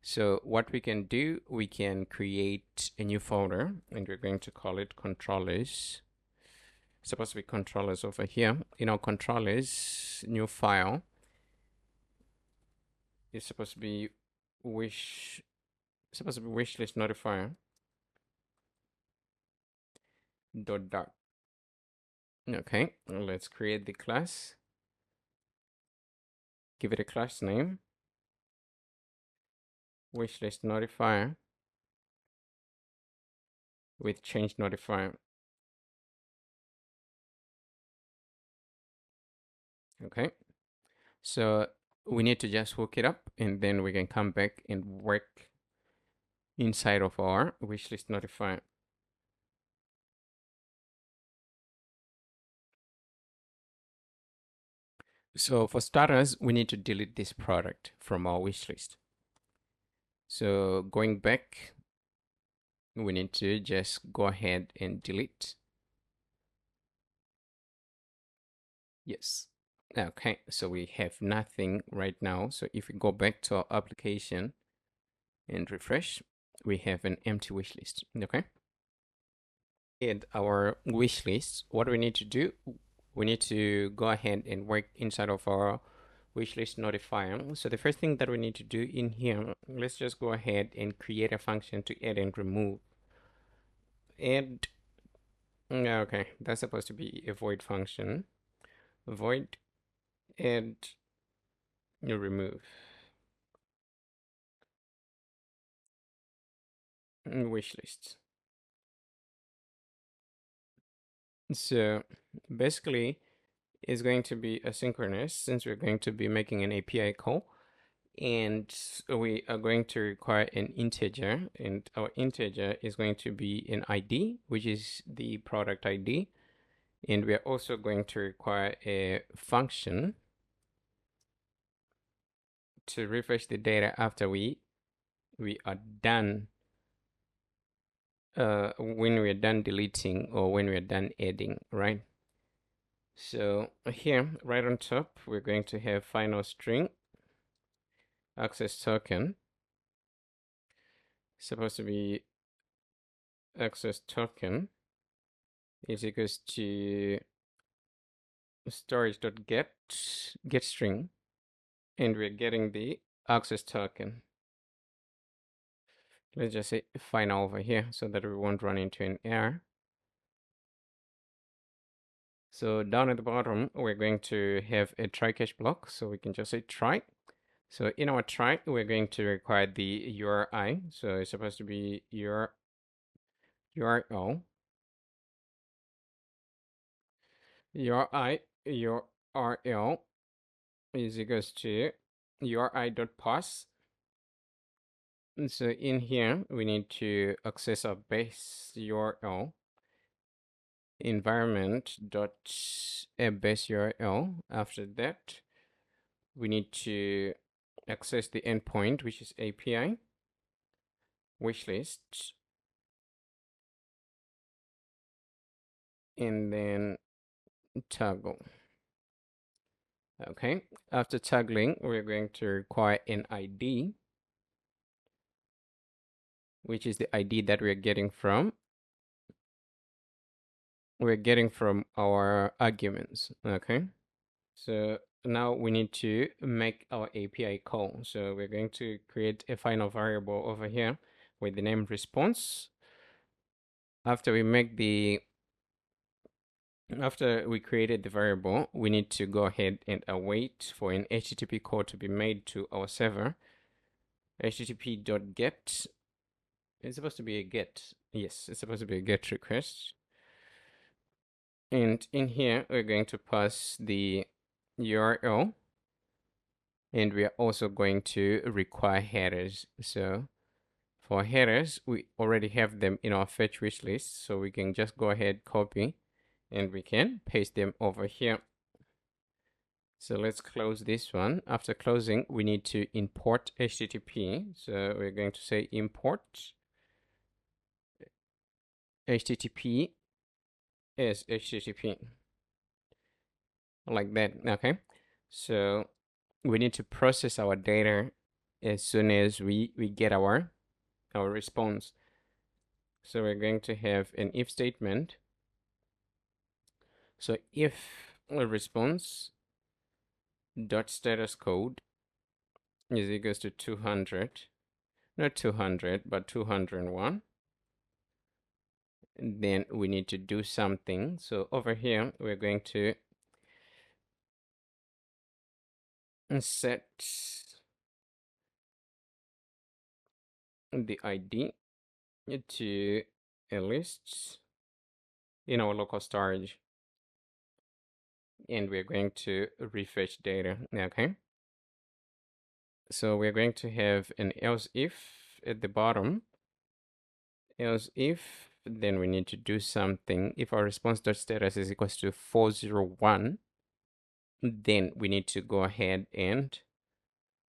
So what we can do, we can create a new folder and we're going to call it controllers. It's supposed to be controllers over here. In our controllers, new file, it's supposed to be wishlist notifier .dart. Okay, let's create the class. Give it a class name. Wishlist notifier with change notifier. Okay, so we need to just hook it up and then we can come back and work inside of our wishlist notifier. So for starters, we need to delete this product from our wish list. So going back, we need to just go ahead and delete. Yes. Okay, so we have nothing right now. So if we go back to our application and refresh, we have an empty wish list. Okay. And our wish list, what do we need to do? We need to go ahead and work inside of our wishlist notifier. So the first thing that we need to do in here, let's just go ahead and create a function to add and remove. Add, okay, that's supposed to be a void function. Void add remove wish list. So basically it's going to be asynchronous since we're going to be making an API call, and we are going to require an integer, and our integer is going to be an ID, which is the product ID, and we are also going to require a function to refresh the data after we are done when we're done deleting or when we're done adding, right? So here, right on top, we're going to have final string access token. Supposed to be access token is equals to storage.get get string, and we're getting the access token. Let's just say final over here so that we won't run into an error. So down at the bottom, we're going to have a try catch block. So we can just say try. So in our try, we're going to require the URI. So it's supposed to be your URL. URI, URL is equals to URI.pass. And so in here, we need to access our base URL environment.base URL. After that, we need to access the endpoint, which is API, Wishlist, and then toggle. Okay, after toggling, we're going to require an ID, which is the ID that we're getting from our arguments. Okay, so now we need to make our API call. So we're going to create a final variable over here with the name response. After we created the variable, we need to go ahead and await for an HTTP call to be made to our server. HTTP.get. It's supposed to be a get. Yes, it's supposed to be a get request. And in here, we're going to pass the URL. And we are also going to require headers. So for headers, we already have them in our fetch wish list. So we can just go ahead, copy, and we can paste them over here. So let's close this one. After closing, we need to import HTTP. So we're going to say import HTTP as HTTP. Like that, okay? So we need to process our data as soon as we get our response. So we're going to have an if statement. So if a response dot status code is equals to 200, not 200, but 201, then we need to do something. So over here, we're going to set the ID to a list in our local storage, and we're going to refresh data. Okay, so we're going to have an else if at the bottom. Else if, then we need to do something. If our response.status is equals to 401, then we need to go ahead and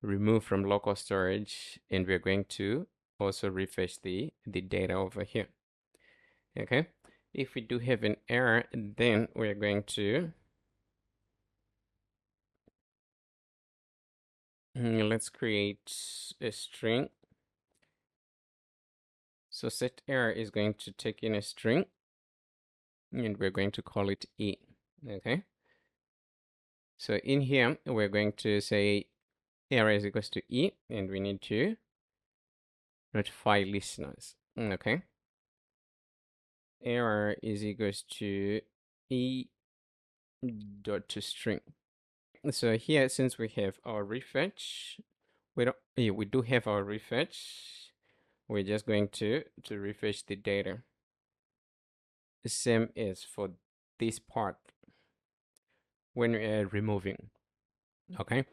remove from local storage, and we're going to also refresh the data over here. Okay, if we do have an error, then we're going to let's create a string. So set error is going to take in a string, and we're going to call it E. Okay, so in here we're going to say error is equals to E, and we need to notify listeners. Okay, error is equals to E dot to string. So here, since we have our refetch, we do have our refetch. We're just going to refresh the data. The same as for this part when we are removing. Okay.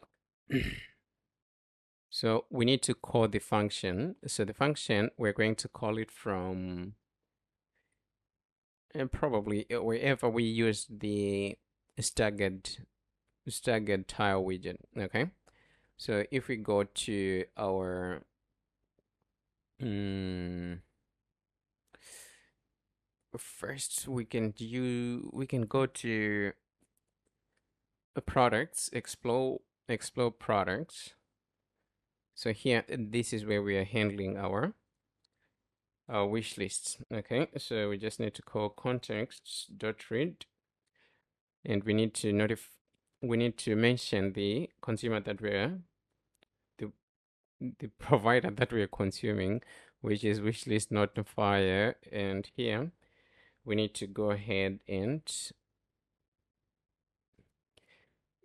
So we need to call the function. So the function, we're going to call it from probably wherever we use the staggered tile widget. Okay, so if we go to our first we can go to products, explore products. So here, this is where we are handling our wish lists. Okay, so we just need to call context.read, and we need to mention the consumer that we're the provider that we're consuming, which is wishlist notifier. And here we need to go ahead and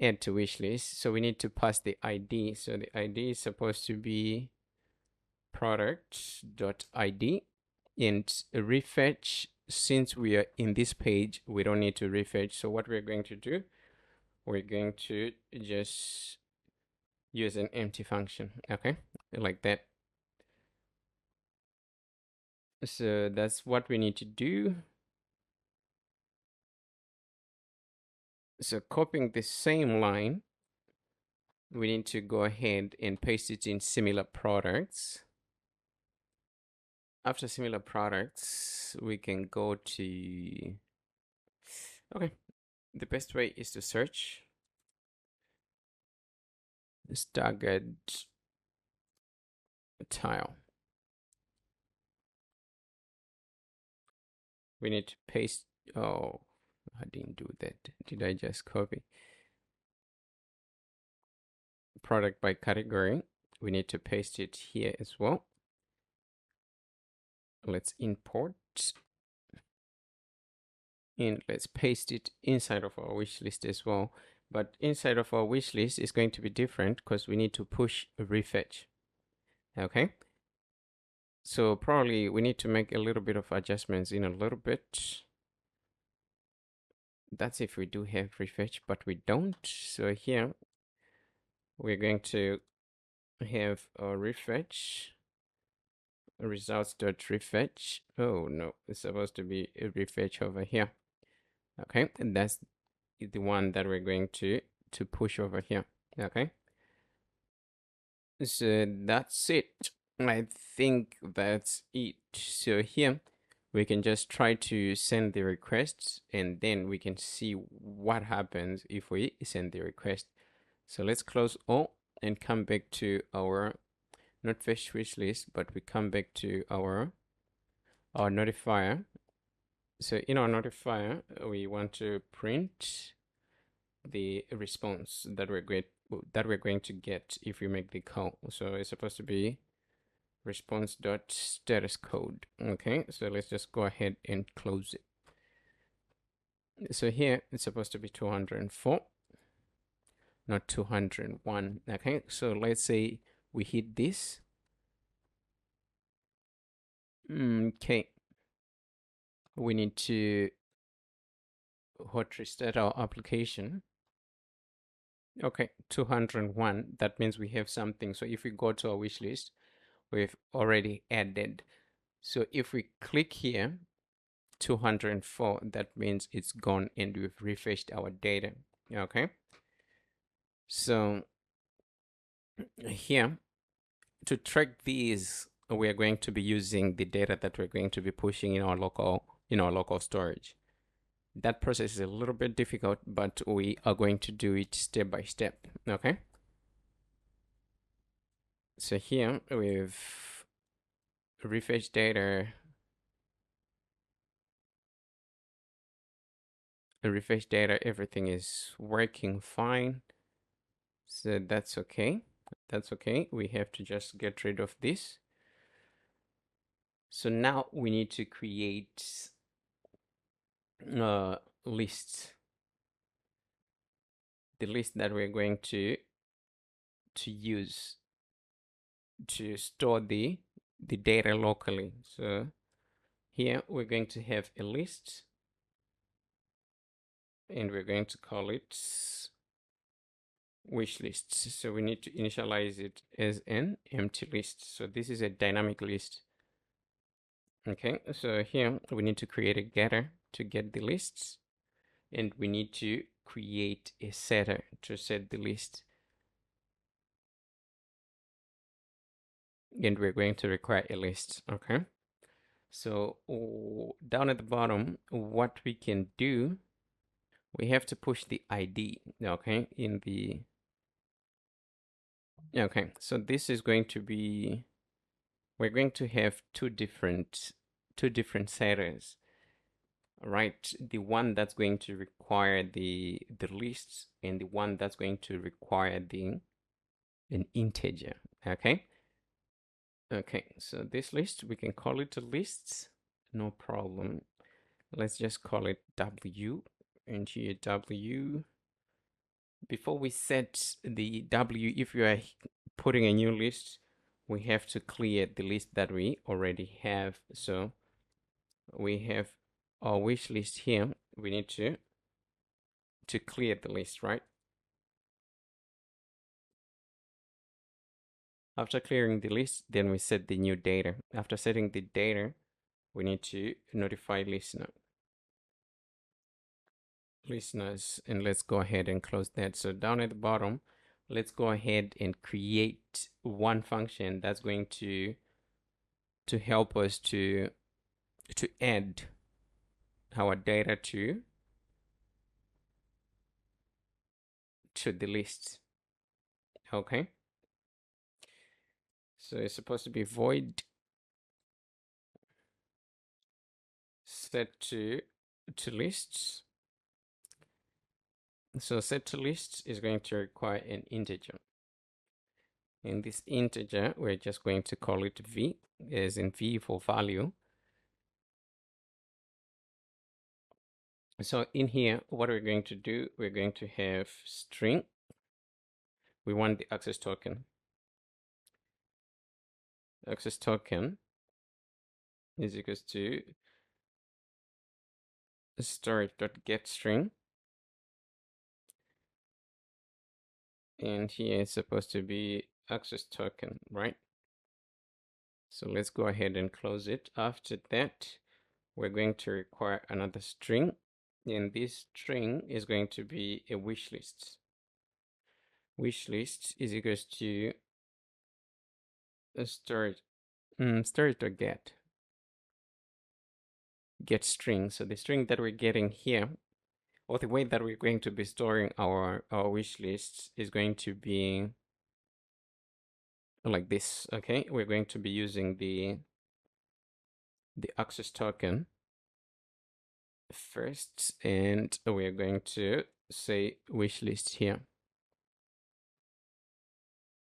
add to wishlist. So we need to pass the ID. So the ID is supposed to be product.id, and refetch. Since we are in this page, we don't need to refetch. So what we're going to do, we're going to just use an empty function. Okay, like that. So that's what we need to do. So copying the same line, we need to go ahead and paste it in similar products. After similar products, we can go to, okay, the best way is to search staggered tile. We need to paste, oh, I didn't do that. Did I just copy? Product by category. We need to paste it here as well. Let's import, and let's paste it inside of our wish list as well. But inside of our wish list is going to be different because we need to push a refetch. Okay, so probably we need to make a little bit of adjustments in a little bit. That's if we do have refetch, but we don't. So here we're going to have a refetch, results.refetch. Oh no, it's supposed to be a refetch over here. Okay, and that's the one that we're going to push over here. Okay, so that's it. I think that's it. So here we can just try to send the requests, and then we can see what happens if we send the request. So let's close all and come back to our, not fetch wish list, but we come back to our notifier. So in our notifier, we want to print the response that we're going to get if we make the call. So it's supposed to be response.status code. Okay, so let's just go ahead and close it. So here it's supposed to be 204, not 201. Okay, so let's say we hit this. Okay, we need to hot reset our application. Okay, 201. That means we have something. So if we go to our wish list, we've already added. So if we click here, 204, that means it's gone and we've refreshed our data. Okay, so here to track these, we are going to be using the data that we're going to be pushing in our local storage. That process is a little bit difficult, but we are going to do it step by step. Okay, so here we've refreshed data, everything is working fine. So that's okay. That's okay. We have to just get rid of this. So now we need to create lists. The list that we're going to use to store the data locally. So here we're going to have a list, and we're going to call it wish list. So we need to initialize it as an empty list. So this is a dynamic list. Okay, so here we need to create a getter to get the lists, and we need to create a setter to set the list. And we're going to require a list. Okay, So down at the bottom, what we can do, we have to push the ID, okay, in the, okay, so this is going to be, we're going to have two different setters, right? The one that's going to require the lists, and the one that's going to require an integer, okay? Okay, so this list, we can call it a list, no problem. Let's just call it W, and here W. Before we set the W, if you are putting a new list, we have to clear the list that we already have. So we have our wish list here. We need to clear the list, right? After clearing the list, then we set the new data. After setting the data, we need to notify listeners, and let's go ahead and close that. So down at the bottom, let's go ahead and create one function that's going to help us to add our data to the list. Okay, so it's supposed to be void set to lists. So set to lists is going to require an integer. And this integer, we're just going to call it v, as in v for value. So in here, what we're going to do, we're going to have string. We want the access token. Access token is equals to storage.getString. And here it's supposed to be access token, right? So let's go ahead and close it. After that, we're going to require another string, and this string is going to be a wish list. Wish list is equals to a storage.get string. So the string that we're getting here, or the way that we're going to be storing our wish lists, is going to be like this. Okay, we're going to be using the access token first, and we're going to say wish list here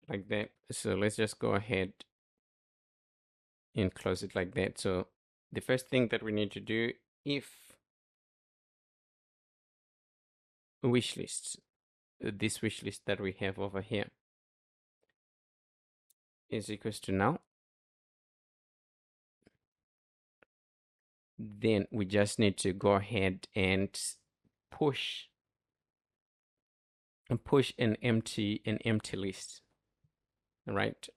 like that. So let's just go ahead and close it like that. So the first thing that we need to do, if wish list, this wish list that we have over here is equals to null, then we just need to go ahead and push an empty list, right,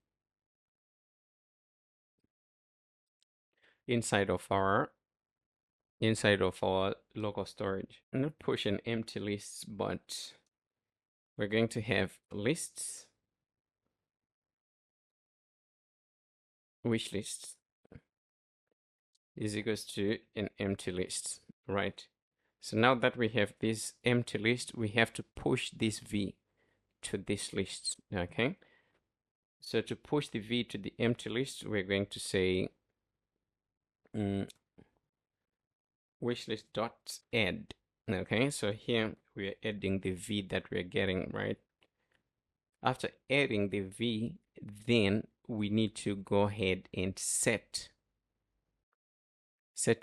inside of our local storage. Not push an empty list, but we're going to have lists, wish lists is equals to an empty list, right? So now that we have this empty list, we have to push this v to this list, okay? So to push the v to the empty list, we're going to say wishlist.add. Okay, so here we are adding the v that we're getting, right? After adding the v, then we need to go ahead and set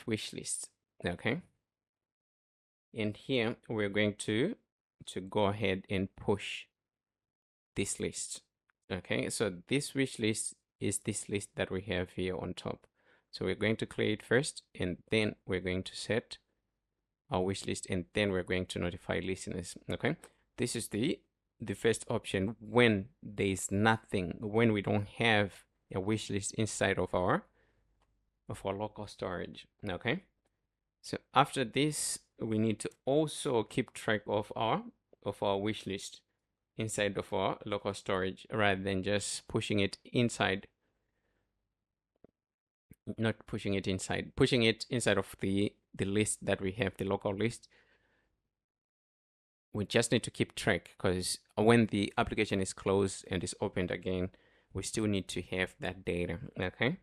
wishlist. Okay, and here we're going to go ahead and push this list. Okay, so this wish list is this list that we have here on top. So we're going to clear it first, and then we're going to set our wish list, and then we're going to notify listeners. Okay, this is the first option when there's nothing, when we don't have a wish list inside of our local storage. Okay, so after this, we need to also keep track of our wish list inside of our local storage, rather than just pushing it inside not pushing it inside, pushing it inside of the list that we have, the local list. We just need to keep track, because when the application is closed and is opened again, we still need to have that data. Okay,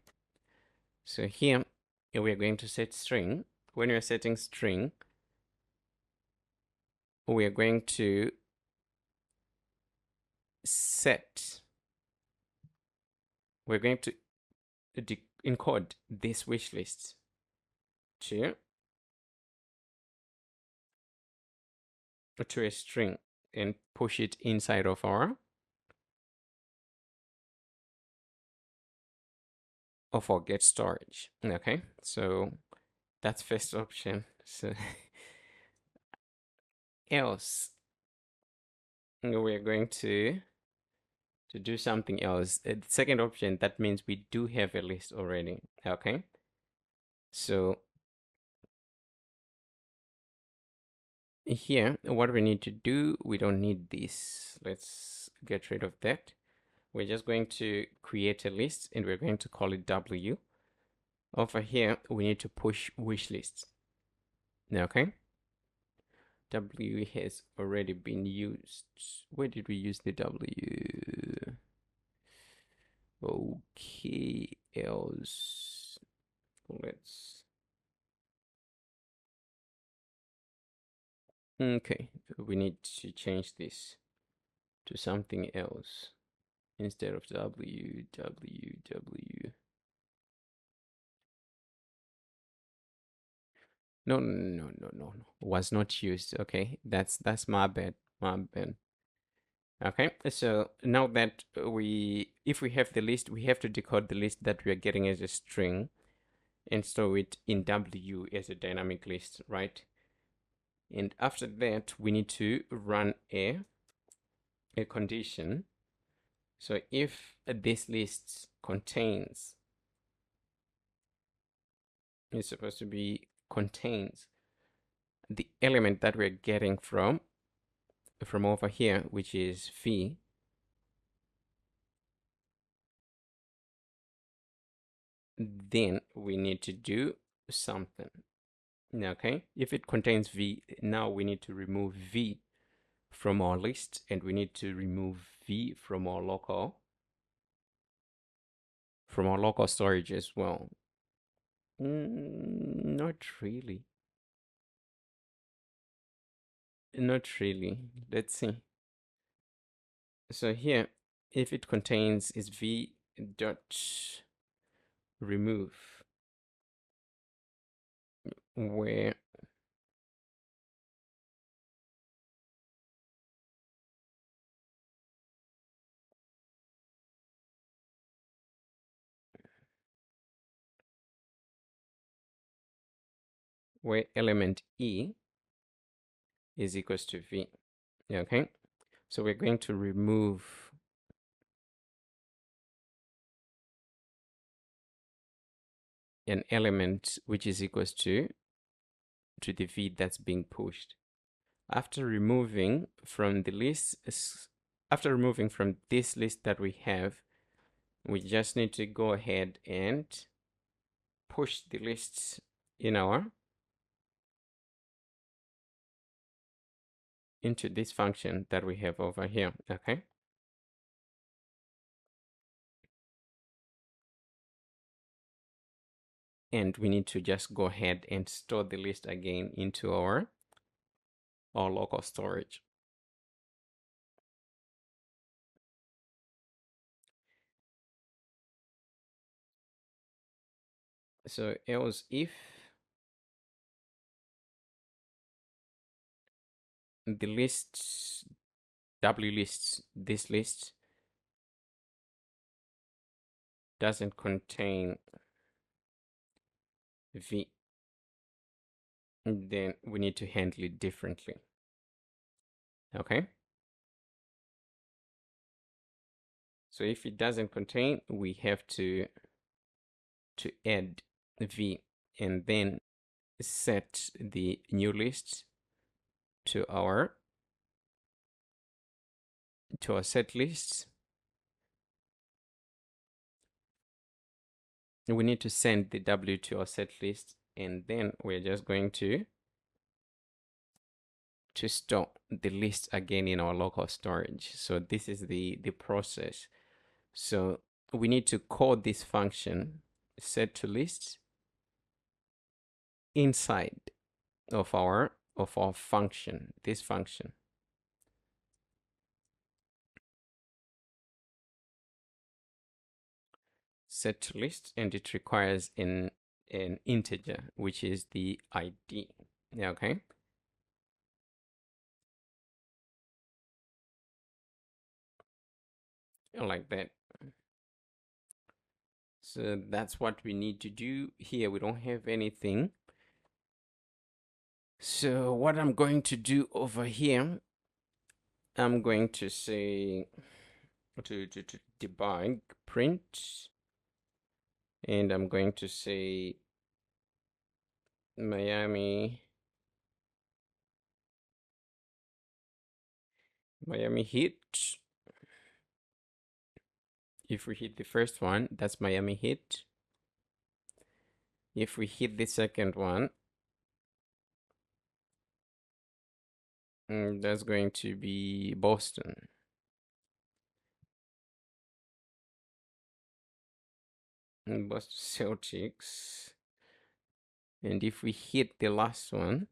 so here we are going to set string. When we are setting string, we are going to set, we're going to encode this wish list to a string and push it inside of our get storage. Okay, so that's first option. So else we're going to do something else. The second option, that means we do have a list already. Okay, so here what we need to do, we don't need this. Let's get rid of that. We're just going to create a list and we're going to call it W. Over here we need to push wish lists. Okay, W has already been used. Where did we use the W? Okay, else let's, okay, we need to change this to something else instead of W. No, was not used. Okay, that's my bad, Okay, so now that if we have the list, we have to decode the list that we are getting as a string and store it in W as a dynamic list, right? And after that, we need to run a condition. So if this list contains, it's supposed to be contains the element that we're getting from over here, which is v, then we need to do something. Okay, if it contains v, now we need to remove v from our list and we need to remove v from our local storage as well. Not really. Not really. Let's see. So here, if it contains is v dot remove, where element e is equals to v. Okay, so we're going to remove an element which is equals to the v that's being pushed. After removing from the list, after removing from this list that we have, we just need to go ahead and push the lists in our into this function that we have over here. Okay, and we need to just go ahead and store the list again into our local storage. So else if the list w list, this list doesn't contain v, then we need to handle it differently. Okay, so if it doesn't contain, we have to add v and then set the new list to our set list we need to send the W to our set list, and then we're just going to store the list again in our local storage. So this is the process. So we need to call this function set to list inside of our function, this function. Set to list, and it requires an integer, which is the ID. Okay. Like that. So that's what we need to do here. We don't have anything. So what I'm going to do over here, I'm going to say to debug print, and I'm going to say Miami hit. If we hit the first one, that's Miami hit. If we hit the second one, that's going to be Boston. And Boston Celtics. And if we hit the last one,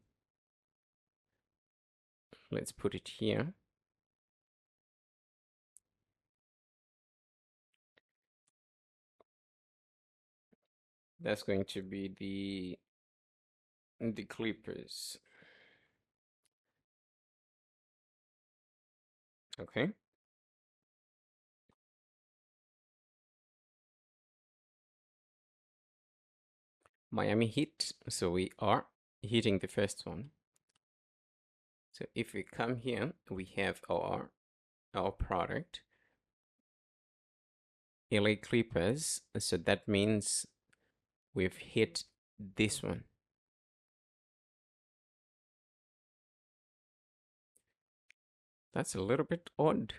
let's put it here. That's going to be the Clippers. Okay. Miami Heat. So we are hitting the first one. So if we come here, we have our product, LA Clippers. So that means we've hit this one. That's a little bit odd.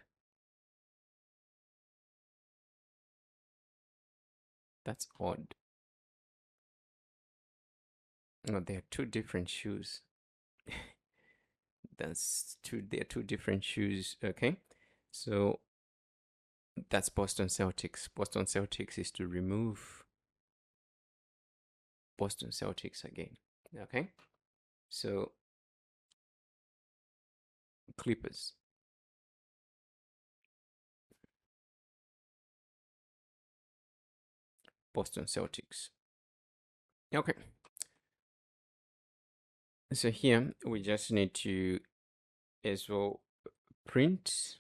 That's odd. No, there are two different shoes. They're two different shoes. Okay. So that's Boston Celtics. Boston Celtics is to remove Boston Celtics again. Okay. So Clippers. Boston Celtics. Okay. So here we just need to as well print.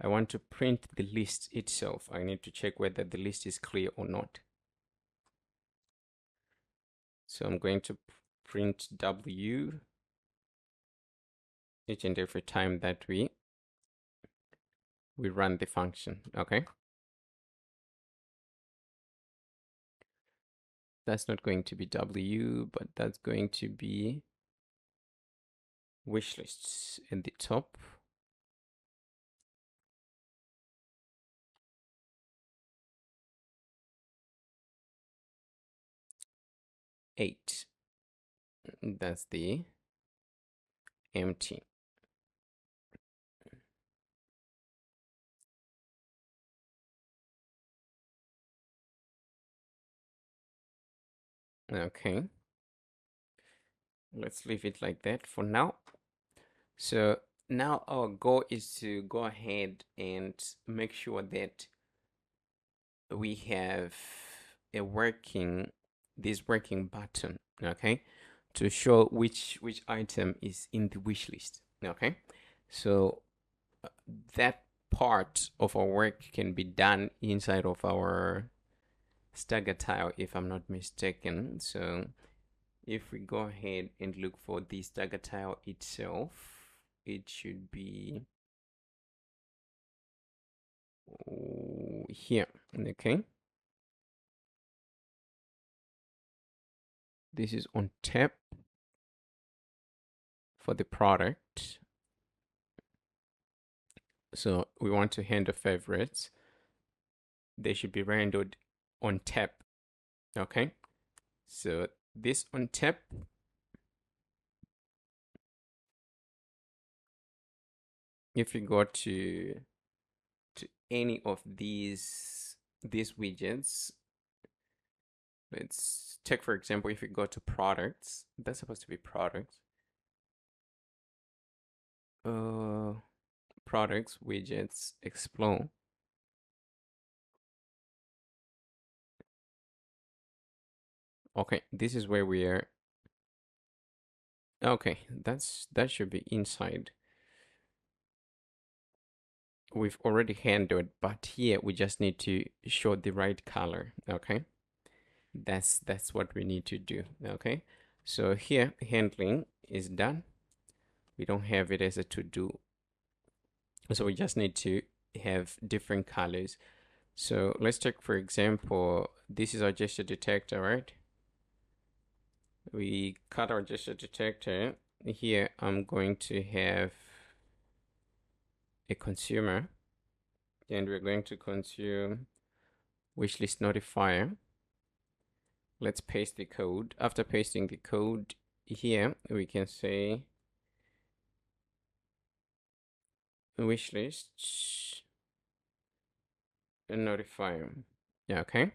I want to print the list itself. I need to check whether the list is clear or not. So I'm going to print W each and every time that we run the function. Okay. That's not going to be W, but that's going to be wishlists in the top. Eight. That's the empty. Okay. Let's leave it like that for now. So now our goal is to go ahead and make sure that we have this working button, okay, to show which item is in the wish list. Okay, so that part of our work can be done inside of our stagger tile, if I'm not mistaken. So if we go ahead and look for the stagger tile itself, it should be here. Okay, this is on tap for the product. So we want to handle favorites. They should be rendered on tap Okay, so this on tap, if you go to any of these widgets, let's take for example, if you go to products, that's supposed to be products. Products, widgets, explore. Okay, this is where we are. Okay, that should be inside. We've already handled, but here we just need to show the right color. Okay, that's what we need to do. Okay, so here handling is done. We don't have it as a to do, so we just need to have different colors. So let's take for example, this is our gesture detector, right? We cut our gesture detector. Here I'm going to have a consumer, and we're going to consume wishlist notifier. Let's paste the code. After pasting the code here, we can say wishlist notifier. Yeah, okay.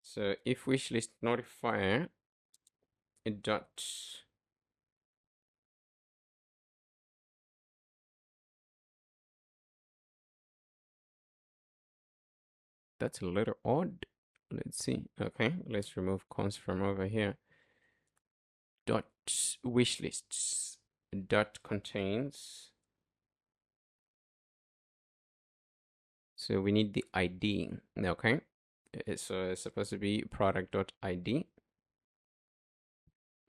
So if wishlist notifier dot that's a little odd. Let's see. Okay, let's remove const from over here. Dot wishlists dot contains. So we need the ID. Okay, so it's supposed to be product.id.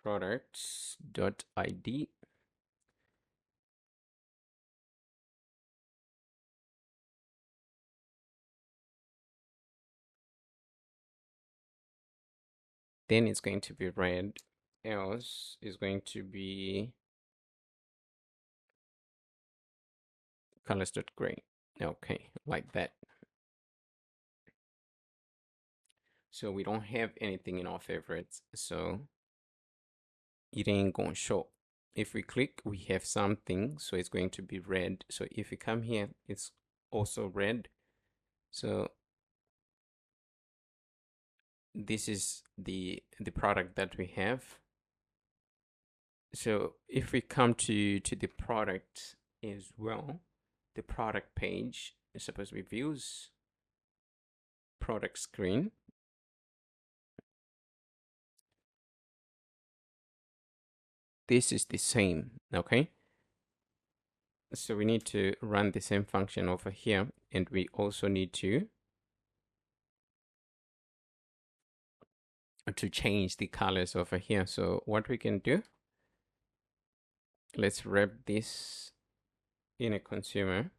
Products.id. Then it's going to be red, else is going to be colors.gray. Okay, like that. So we don't have anything in our favorites, so it ain't gonna show. If we click, we have something, so it's going to be red. So if we come here, it's also red. So this is the product that we have. So if we come to the product as well, the product page is supposed to be views, product screen. This is the same, okay? So we need to run the same function over here, and we also need to change the colors over here. So what we can do, let's wrap this in a consumer.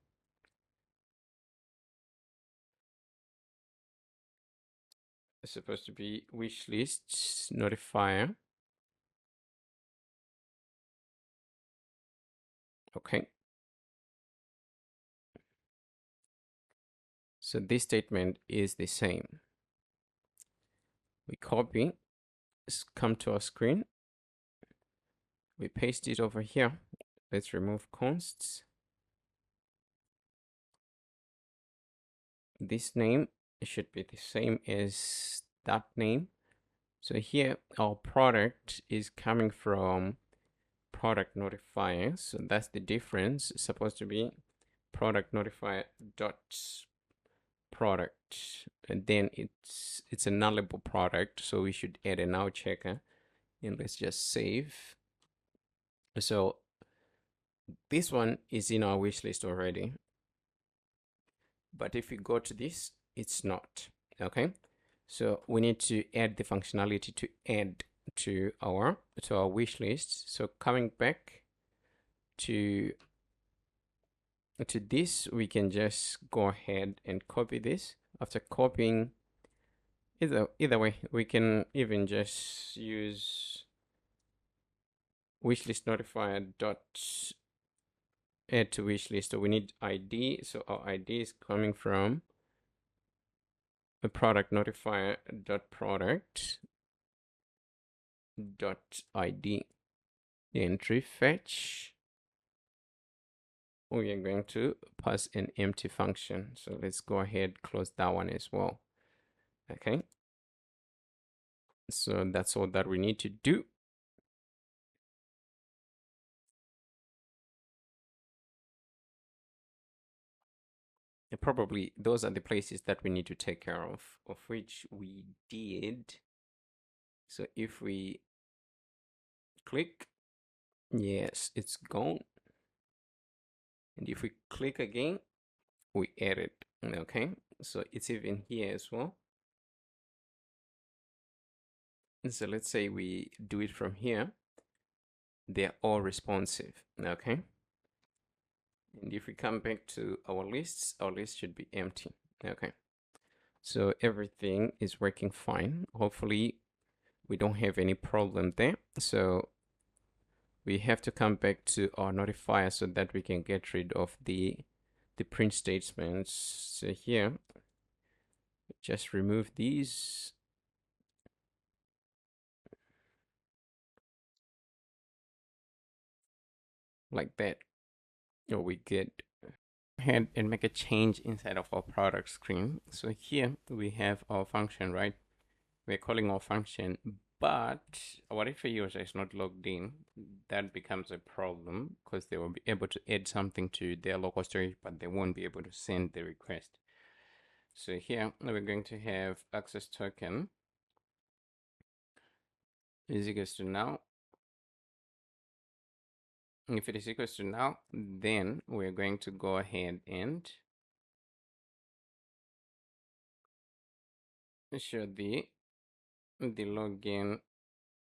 It's supposed to be wish lists notifier. Okay. So this statement is the same. We copy, come to our screen, we paste it over here. Let's remove consts. This name should be the same as that name. So here our product is coming from product notifier. So that's the difference. It's supposed to be product notifier dot product, and then it's a nullable product. So we should add a now checker, and let's just save. So this one is in our wish list already, but if we go to this, it's not. Okay, so we need to add the functionality to add to our wish list. So coming back to this, we can just go ahead and copy this. After copying, either way, we can even just use wishlist notifier dot add to wishlist. So we need ID. So our ID is coming from a product notifier dot product dot id entry fetch. We are going to pass an empty function. So let's go ahead, close that one as well. Okay. So that's all that we need to do. And probably those are the places that we need to take care of which we did. So if we click, yes, it's gone. And if we click again, we edit. Okay, so it's even here as well. And so let's say we do it from here. They're all responsive. Okay. And if we come back to our lists, our list should be empty. Okay. So everything is working fine. Hopefully we don't have any problem there. So we have to come back to our notifier so that we can get rid of the print statements. So here, just remove these. Like that. Or we get ahead and make a change inside of our product screen. So here we have our function, right? We're calling our function, but what if a user is not logged in? That becomes a problem because they will be able to add something to their local storage, but they won't be able to send the request. So here we're going to have access token is equals to now. If it is equals to now, then we're going to go ahead and show the login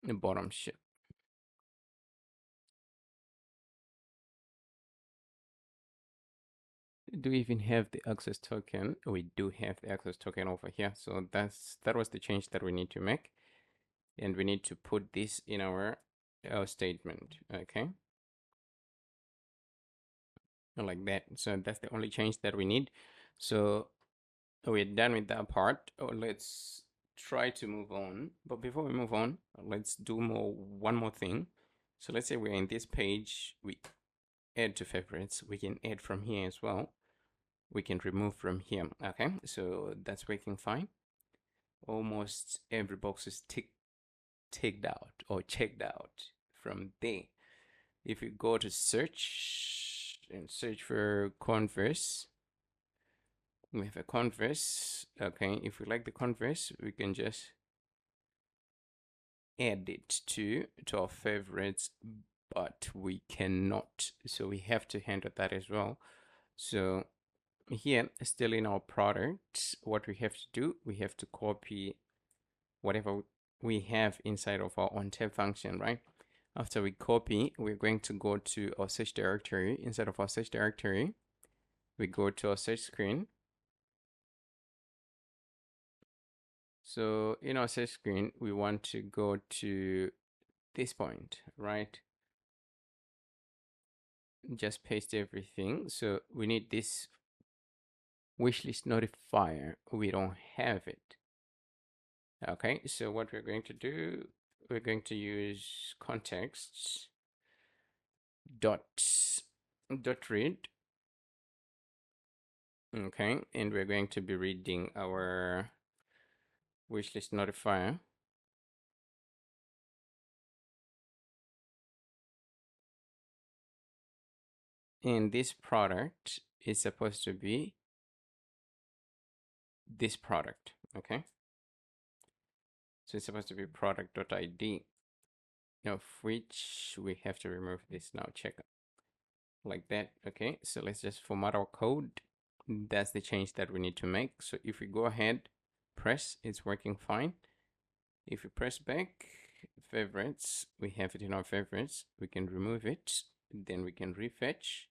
bottom shell. Do we even have the access token? We do have the access token over here. So that was the change that we need to make. And we need to put this in our statement. Okay. Like that. So that's the only change that we need. So we're done with that part. Let's try to move on. But before we move on, let's do one more thing. So let's say we're in this page, we add to favorites. We can add from here as well. We can remove from here. Okay, so that's working fine. Almost every box is ticked out or checked out from there. If you go to search and search for Converse, we have a Converse. Okay, if we like the Converse, we can just add it to our favorites, but we cannot. So we have to handle that as well. So here, still in our product, what we have to do, we have to copy whatever we have inside of our onTab function, right? After we copy, we're going to go to our search directory. Inside of our search directory, we go to our search screen. So in our search screen, we want to go to this point, right? Just paste everything. So we need this wishlist notifier. We don't have it. Okay, so what we're going to do, we're going to use contexts dot read. Okay, and we're going to be reading our wishlist notifier. And this product is supposed to be this product. Okay, so it's supposed to be product.id, of which we have to remove this now. Check like that. Okay, so let's just format our code. That's the change that we need to make. So if we go ahead, press, it's working fine. If we press back, favorites, we have it in our favorites. We can remove it. Then we can refetch.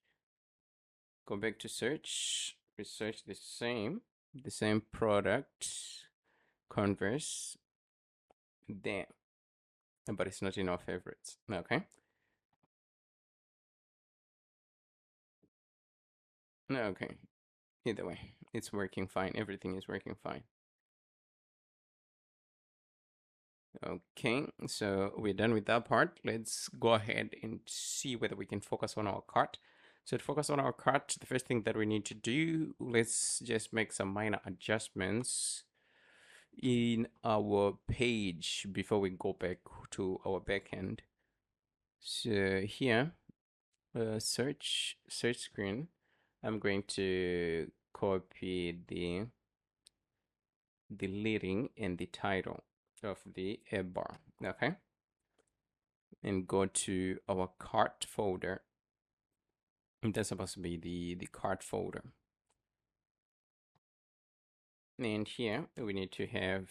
Go back to search. We search the same product, Converse, there, but it's not in our favorites. Okay. Okay. Either way, it's working fine. Everything is working fine. Okay, so we're done with that part. Let's go ahead and see whether we can focus on our cart. So to focus on our cart, the first thing that we need to do, let's just make some minor adjustments in our page before we go back to our backend. So here, search screen, I'm going to copy the leading and the title of the app bar. Okay, and go to our cart folder. That's supposed to be the cart folder. And here we need to have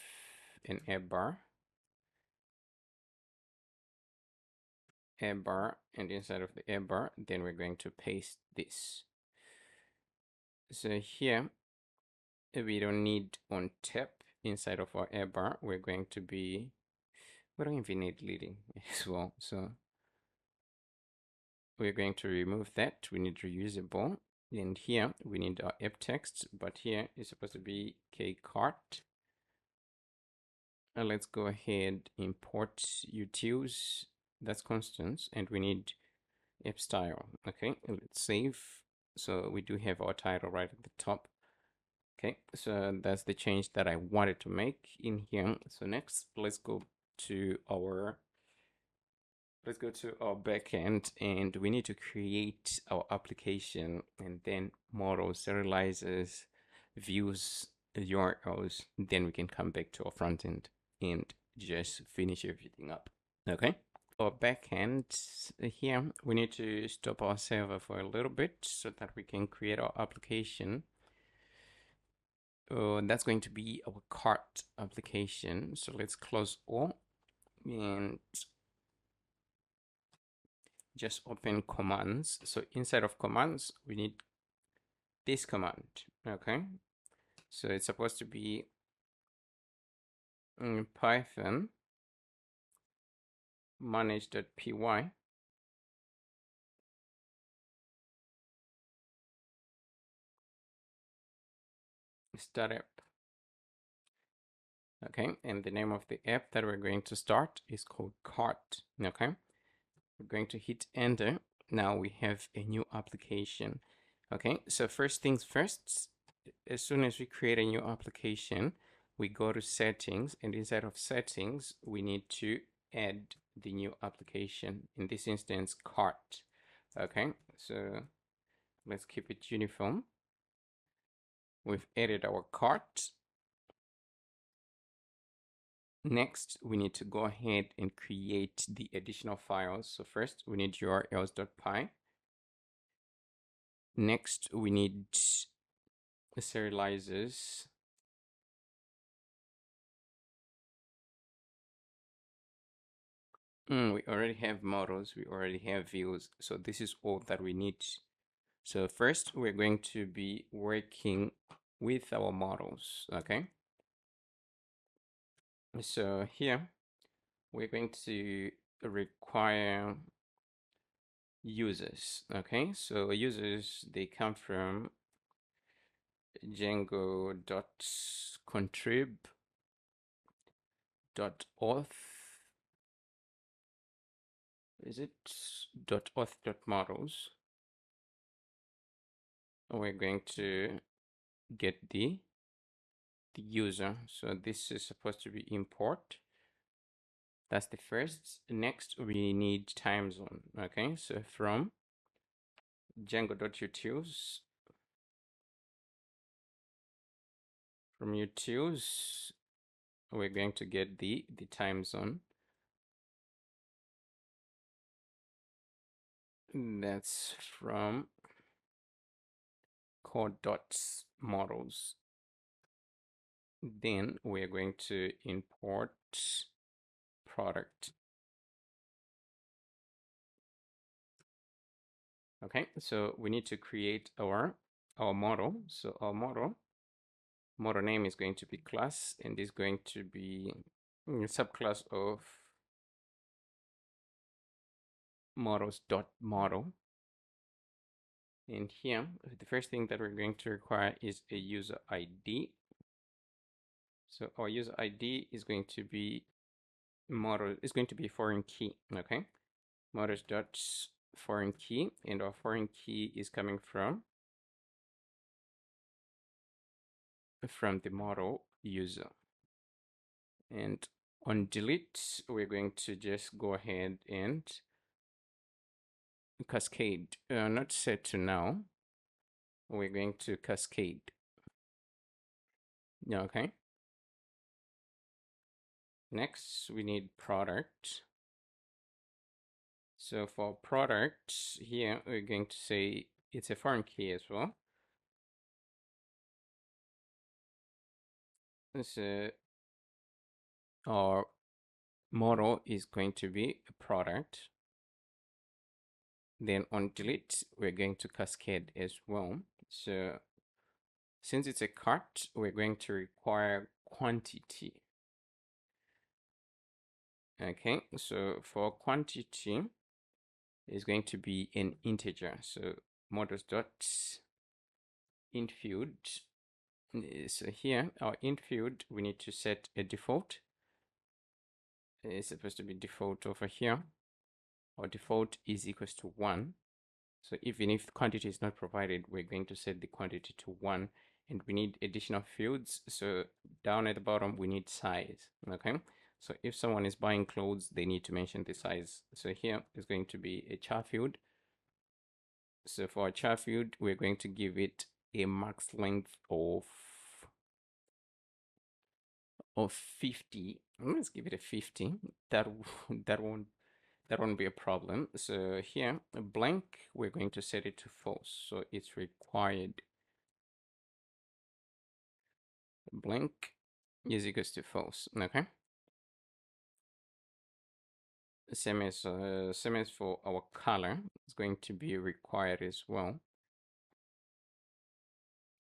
an app bar, and inside of the app bar, then we're going to paste this. So here we don't need on tap inside of our app bar. We don't even need leading as well. So we're going to remove that. We need reusable. And here we need our app text, but here it's supposed to be kcart. Let's go ahead, import utils, that's constants, and we need app style. Okay, let's save. So we do have our title right at the top. Okay, so that's the change that I wanted to make in here. So next, let's go to our backend, and we need to create our application, and then model serializes, views, URLs. Then we can come back to our front end and just finish everything up. Okay. Our backend here, we need to stop our server for a little bit so that we can create our application. That's going to be our cart application. So let's close all and just open commands. So inside of commands, we need this command. Okay. So it's supposed to be Python manage.py startup. Okay, and the name of the app that we're going to start is called cart. Okay, we're going to hit enter. Now we have a new application. Okay, so first things first, as soon as we create a new application, we go to settings, and inside of settings, we need to add the new application, in this instance, cart. Okay, so let's keep it uniform. We've added our cart. Next, we need to go ahead and create the additional files. So first, we need urls.py. Next, we need serializers. We already have models, we already have views, so this is all that we need. So first, we're going to be working with our models, okay? So here, we're going to require users, okay? So users, they come from Django.contrib.auth. Is it .auth.models? We're going to get the user. So this is supposed to be import. That's the first. Next, we need time zone. Okay, so from Django.utils, from utils, we're going to get the time zone. That's from code.models. Then we're going to import product. Okay, so we need to create our model. So our model name is going to be class, and is going to be a subclass of models.model. And here, the first thing that we're going to require is a user ID. So our user ID is going to be model is going to be foreign key. Okay, models dot foreign key, and our foreign key is coming from the model user. And on delete, we're going to just go ahead and cascade, not set to now. We're going to cascade. Okay. Next, we need product. So for product here, we're going to say it's a foreign key as well. So our model is going to be a product. Then on delete, we're going to cascade as well. So since it's a cart, we're going to require quantity. Okay, so for quantity is going to be an integer. So models dot int field. So here our int field, we need to set a default. It's supposed to be default over here. Our default is equals to 1. So even if the quantity is not provided, we're going to set the quantity to 1, and we need additional fields. So down at the bottom, we need size. Okay. So if someone is buying clothes, they need to mention the size. So here is going to be a char field. So for a char field, we're going to give it a max length of 50. Let's give it a 50. That won't be a problem. So here, blank, we're going to set it to false. So it's required. Blank is equals to false. Okay. Same as for our color, it's going to be required as well.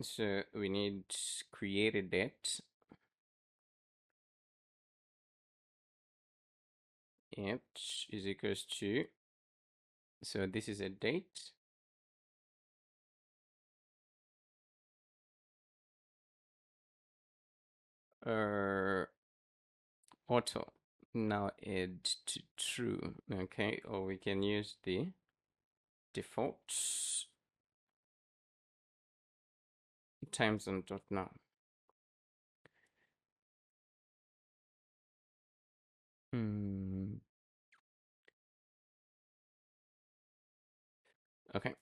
So we need created date. It is equals to, so this is a date. Auto now add to true. Okay, or we can use the default times on dot now. Okay,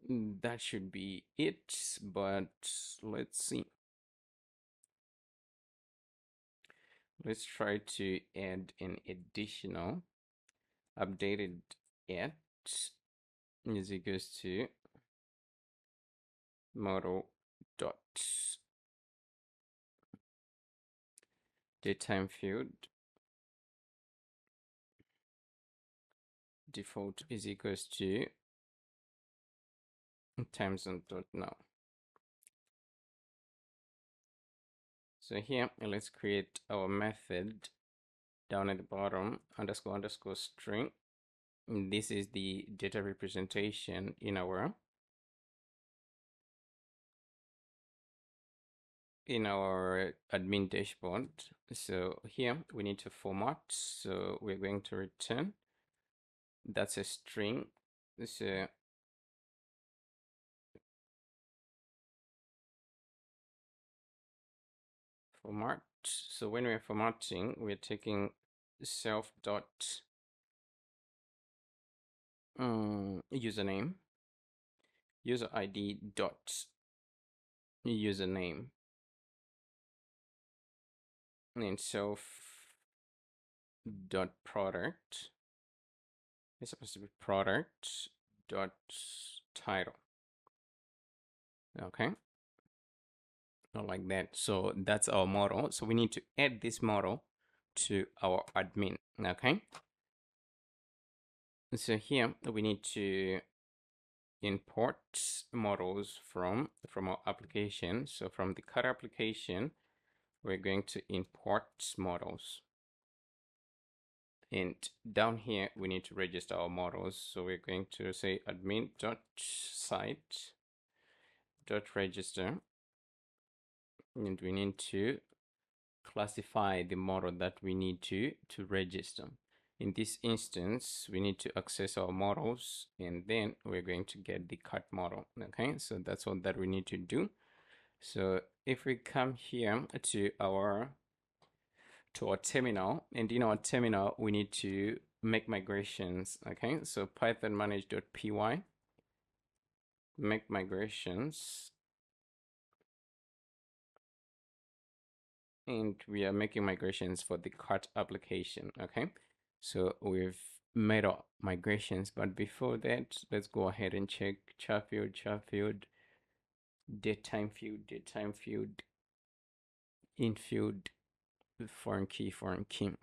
that should be it, but let's see. Let's try to add an additional updated at is equals to model dot datetime field default is equals to times on dot now. So here, let's create our method down at the bottom, underscore underscore string. And this is the data representation in our admin dashboard. So here we need to format. So we're going to return. That's a string. So format. So when we're formatting, we're taking self dot username, user ID dot username, and self dot product. It's supposed to be product dot title. Okay, not like that. So that's our model. So we need to add this model to our admin. Okay, so here we need to import models from our application. So from the cut application, we're going to import models. And down here, we need to register our models. So we're going to say admin.site.register. And we need to classify the model that we need to register. In this instance, we need to access our models, and then we're going to get the cut model. Okay, so that's all that we need to do. So if we come here to our terminal, and in our terminal we need to make migrations. Okay, so python manage.py, make migrations, and we are making migrations for the cart application. Okay, so we've made our migrations, but before that, let's go ahead and check char field, datetime field, int field, foreign key.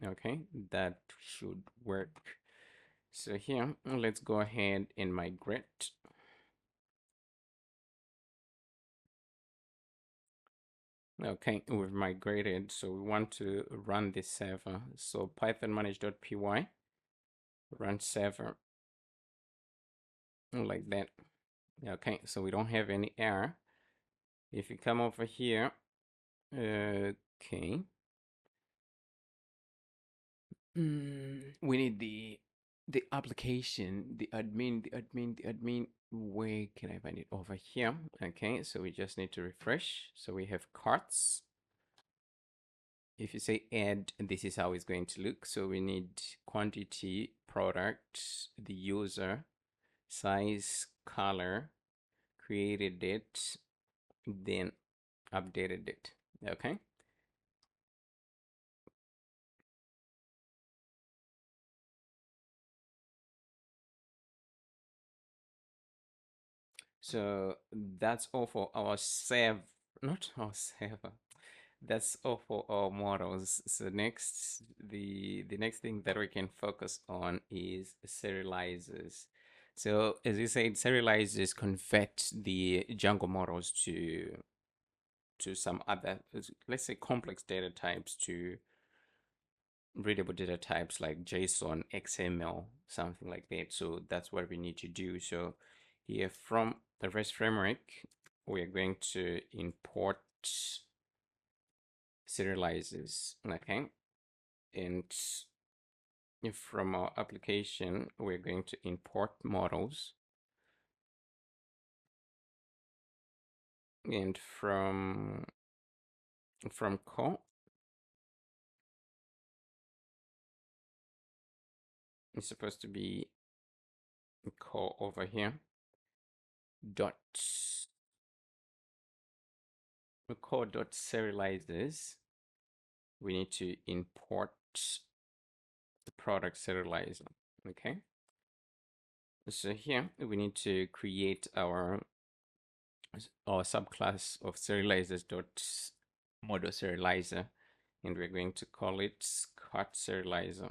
Okay, that should work. So here, let's go ahead and migrate. Okay, we've migrated, so we want to run this server. So python manage.py, run server, like that. Okay, so we don't have any error. If you come over here, okay, we need the application, the admin. Where can I find it? Over here. Okay, so we just need to refresh. So we have carts. If you say add, this is how it's going to look. So we need quantity, product, the user, size, color, created it, then updated it. Okay. So that's all for our serve, not our server. That's all for our models. So next, the next thing that we can focus on is serializers. So as you said, serializers convert the Django models to some other, let's say, complex data types to readable data types like JSON, XML, something like that. So that's what we need to do. So here from the REST framework, we are going to import serializers. Okay, and from our application, we're going to import models, and from core, it's supposed to be core over here dot core.serializers. We need to import the product serializer. Okay, so here we need to create our subclass of serializers dot model serializer, and we're going to call it cart serializer.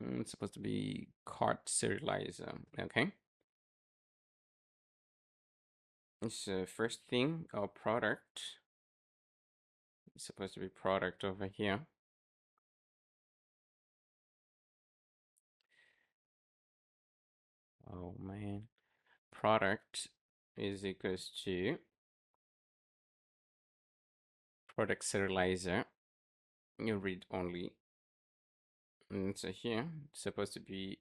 It's supposed to be cart serializer. Okay, so first thing, our product is supposed to be product over here. Oh man, product is equals to product serializer. You read only, and so here it's supposed to be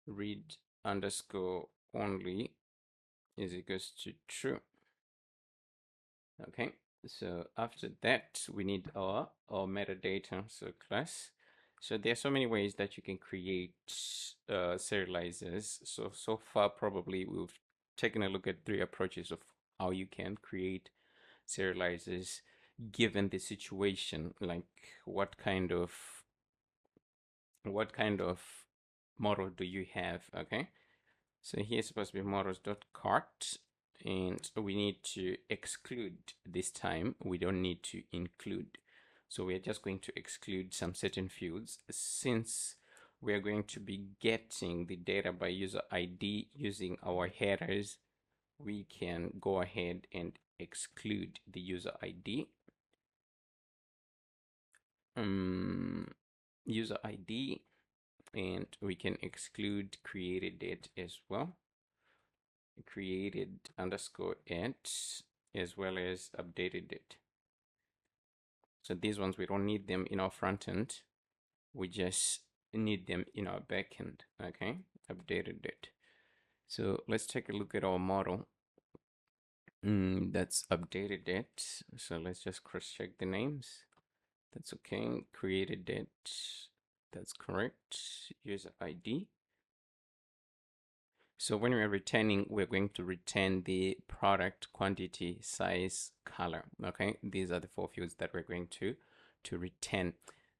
read underscore only is equals to true. Okay, so after that we need our metadata, so class. So there are so many ways that you can create serializers. So far probably we've taken a look at 3 approaches of how you can create serializers given the situation, like what kind of model do you have. Okay, so here's supposed to be models.cart, and we need to exclude this time. We don't need to include. So we're just going to exclude some certain fields since we are going to be getting the data by user ID using our headers. We can go ahead and exclude the user ID. User ID, and we can exclude created date as well. created underscore it as well as updated it. So these ones, we don't need them in our front end. We just need them in our backend. Okay, updated it. So let's take a look at our model. That's updated it. So let's just cross check the names. That's okay. Created it. That's correct. User ID. So when we're returning, we're going to return the product, quantity, size, color. Okay, these are the 4 fields that we're going to return.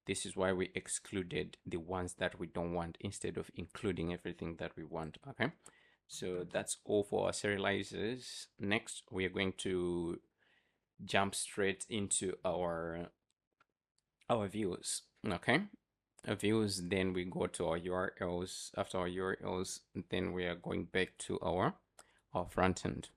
This is why we excluded the ones that we don't want instead of including everything that we want. Okay, so that's all for our serializers. Next, we are going to jump straight into our views. Okay, views, then we go to our URLs. After our URLs, then we are going back to our front end.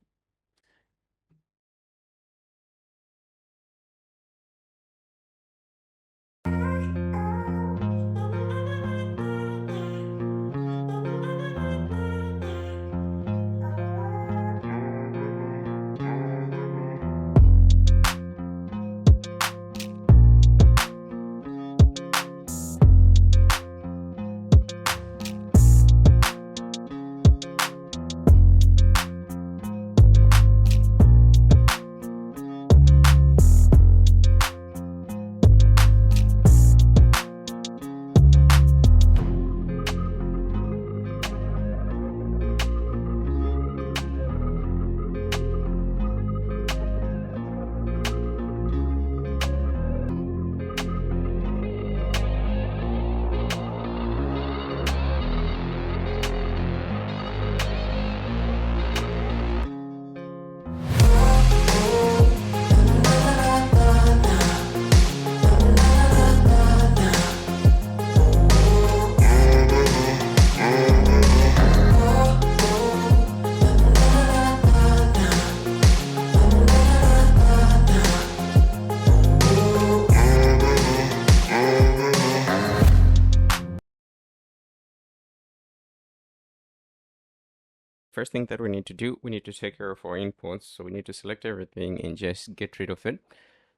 First thing that we need to do, we need to take care of our inputs. So we need to select everything and just get rid of it.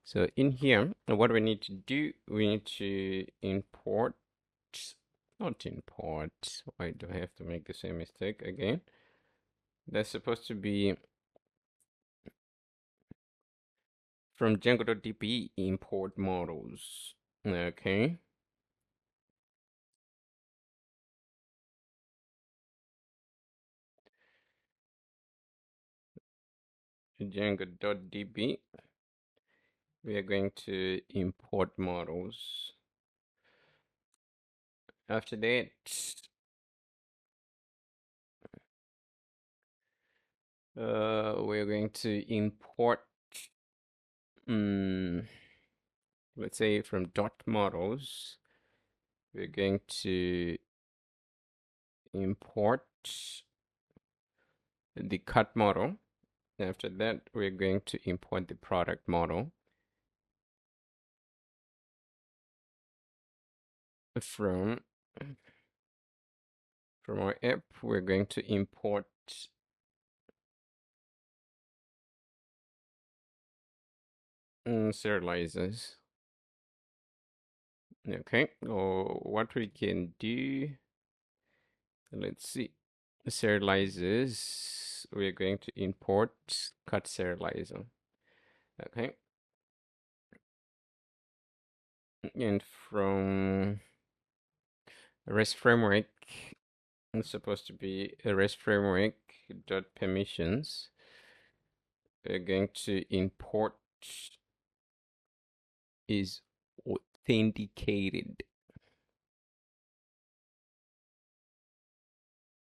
So in here, what we need to do, we need to import, not import. Why do I have to make the same mistake again? That's supposed to be from Django.db import models. Okay. Django.db, we are going to import models. After that, we're going to import, let's say from dot models, we're going to import the cut model. After that, we're going to import the product model. From our app, we're going to import serializers. Okay, or what we can do, let's see, serializers, we're going to import cut serializer. Okay, and from REST framework, it's supposed to be a REST framework dot permissions. We're going to import is authenticated,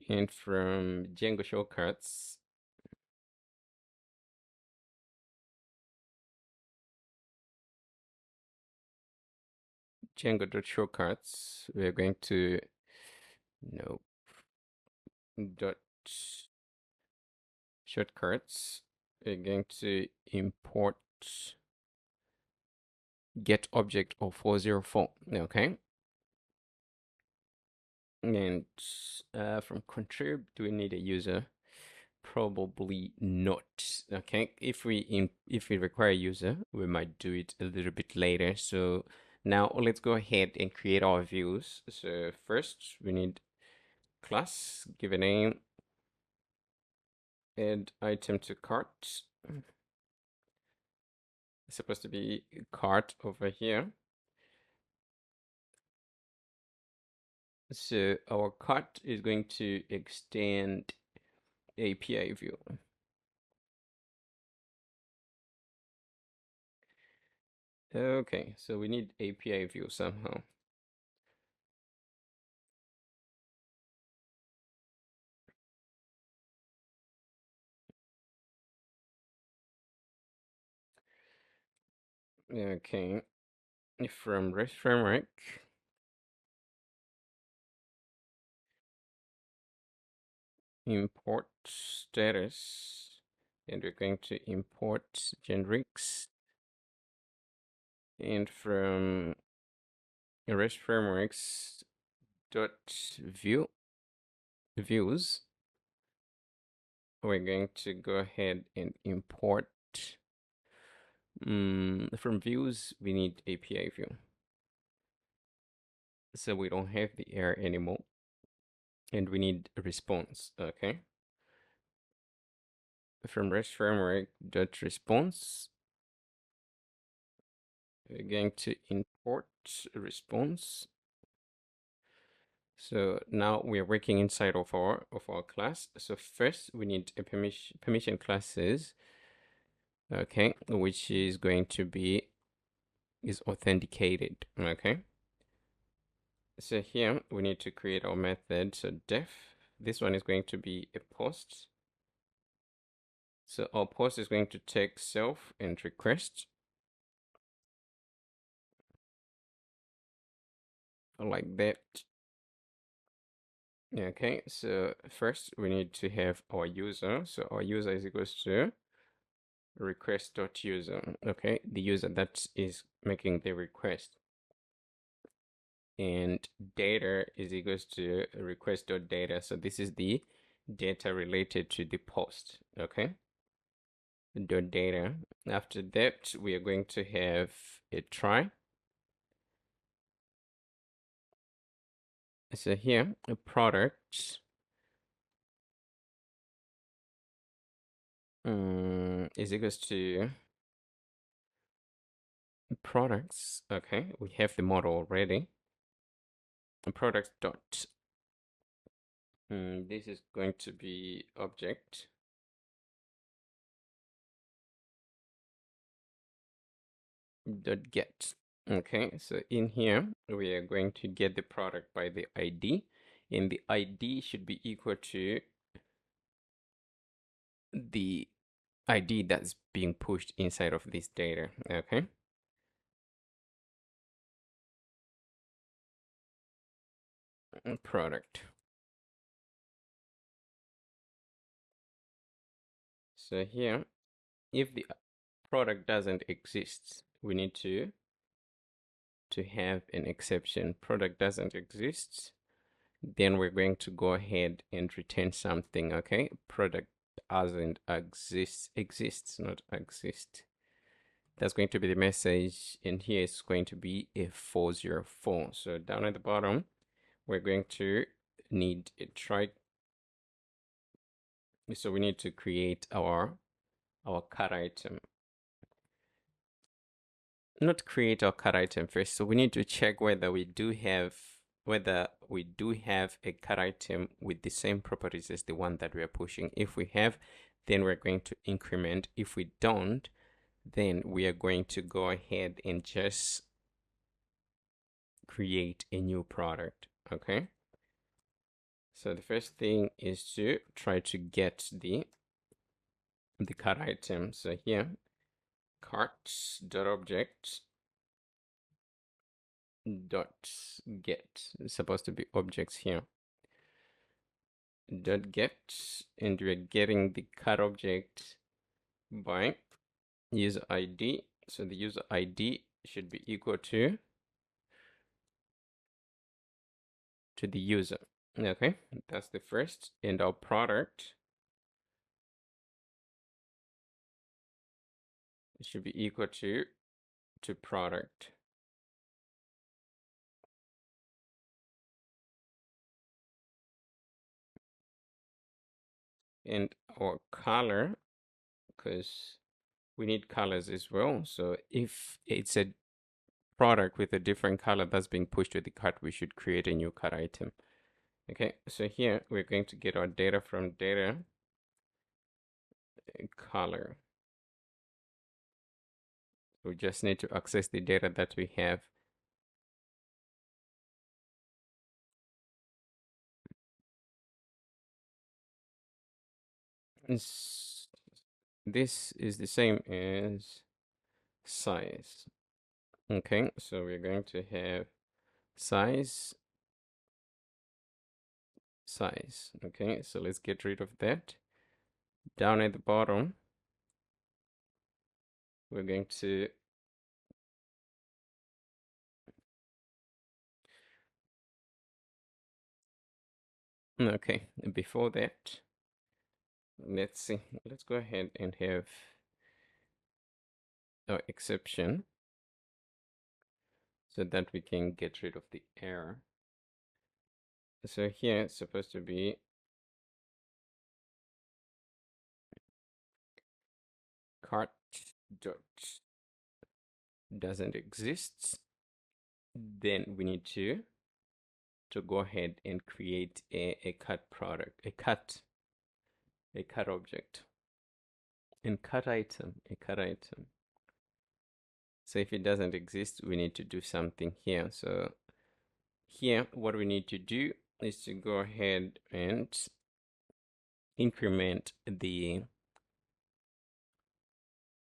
and from Django shortcuts, Django.shortcuts, we're going to dot shortcuts, we're going to import get object of 404. Okay, and from contrib, do we need a user? Probably not. Okay, if we require a user, we might do it a little bit later. So now let's go ahead and create our views. So first we need class, give a name, add item to cart. It's supposed to be cart over here. So our cart is going to extend API view. Okay, so we need API view somehow. Okay, from REST framework, import status, and we're going to import generics, and from REST frameworks dot views, we're going to go ahead and import from views we need API view, so we don't have the error anymore, and we need a response. Okay, from REST framework dot response, we're going to import a response. So now we're working inside of our class. So first we need a permission classes, okay, which is going to be is authenticated. Okay, so here we need to create our method. So def, this one is going to be a post. So our post is going to take self and request like that. Okay, so first we need to have our user. So our user is equals to request.user. Okay, the user that is making the request. And data is equals to request.data. So this is the data related to the post. Okay, dot data. After that, we are going to have a try. So here, a product is equals to products. Okay, we have the model already. Products dot. This is going to be object. Dot get. Okay, so in here we are going to get the product by the ID, and the ID should be equal to the ID that's being pushed inside of this data. Okay, product. So here, if the product doesn't exist, we need to have an exception. Product doesn't exist, then we're going to go ahead and return something. Okay, product doesn't exists, not exist. That's going to be the message, and here it's going to be a 404. So down at the bottom, we're going to need a try. So we need to create our cut item. Not create our cut item first. So we need to check whether we do have a cut item with the same properties as the one that we are pushing. If we have, then we're going to increment. If we don't, then we are going to go ahead and just create a new product. Okay, so the first thing is to try to get the cart item. So here, carts.object dot get is supposed to be objects here. Dot get, and we're getting the cart object by user ID. So the user ID should be equal to the user. Okay, that's the first. And our product should be equal to product. And our color, because we need colors as well. So if it's a product with a different color that's being pushed to the cart, we should create a new cart item. Okay, so here we're going to get our data from data color. We just need to access the data that we have. This is the same as size. Okay, so we're going to have size. Okay, so let's get rid of that. Down at the bottom, we're going to okay, before that, let's see. Let's go ahead and have our exception so that we can get rid of the error. So here it's supposed to be cart dot doesn't exist. Then we need to go ahead and create a cut product, a cut object, and cut item, a cut item. So if it doesn't exist, we need to do something here. So here, what we need to do is to go ahead and increment the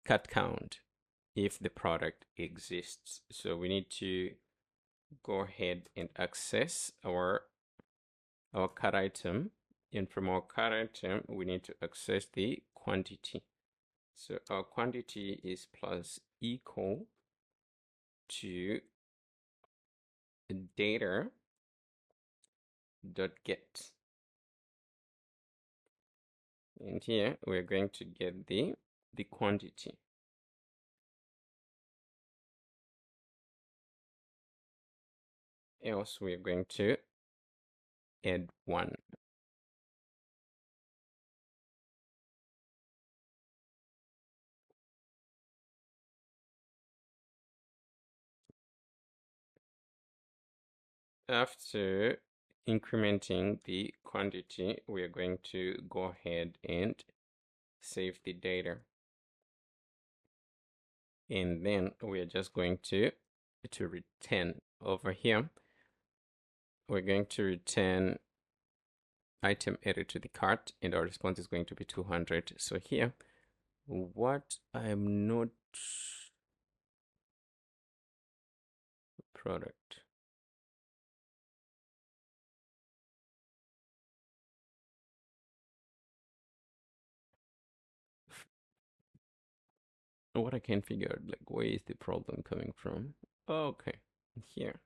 cut count if the product exists. So we need to go ahead and access our cut item, and from our cut item we need to access the quantity. So our quantity is plus equal to data dot get, and here we're going to get the quantity. Else we're going to add 1. After incrementing the quantity, we are going to go ahead and save the data. And then we are just going to return over here. We're going to return item added to the cart, and our response is going to be 200. So here, what I'm not product. What I can figure out, like, where is the problem coming from? Okay, here.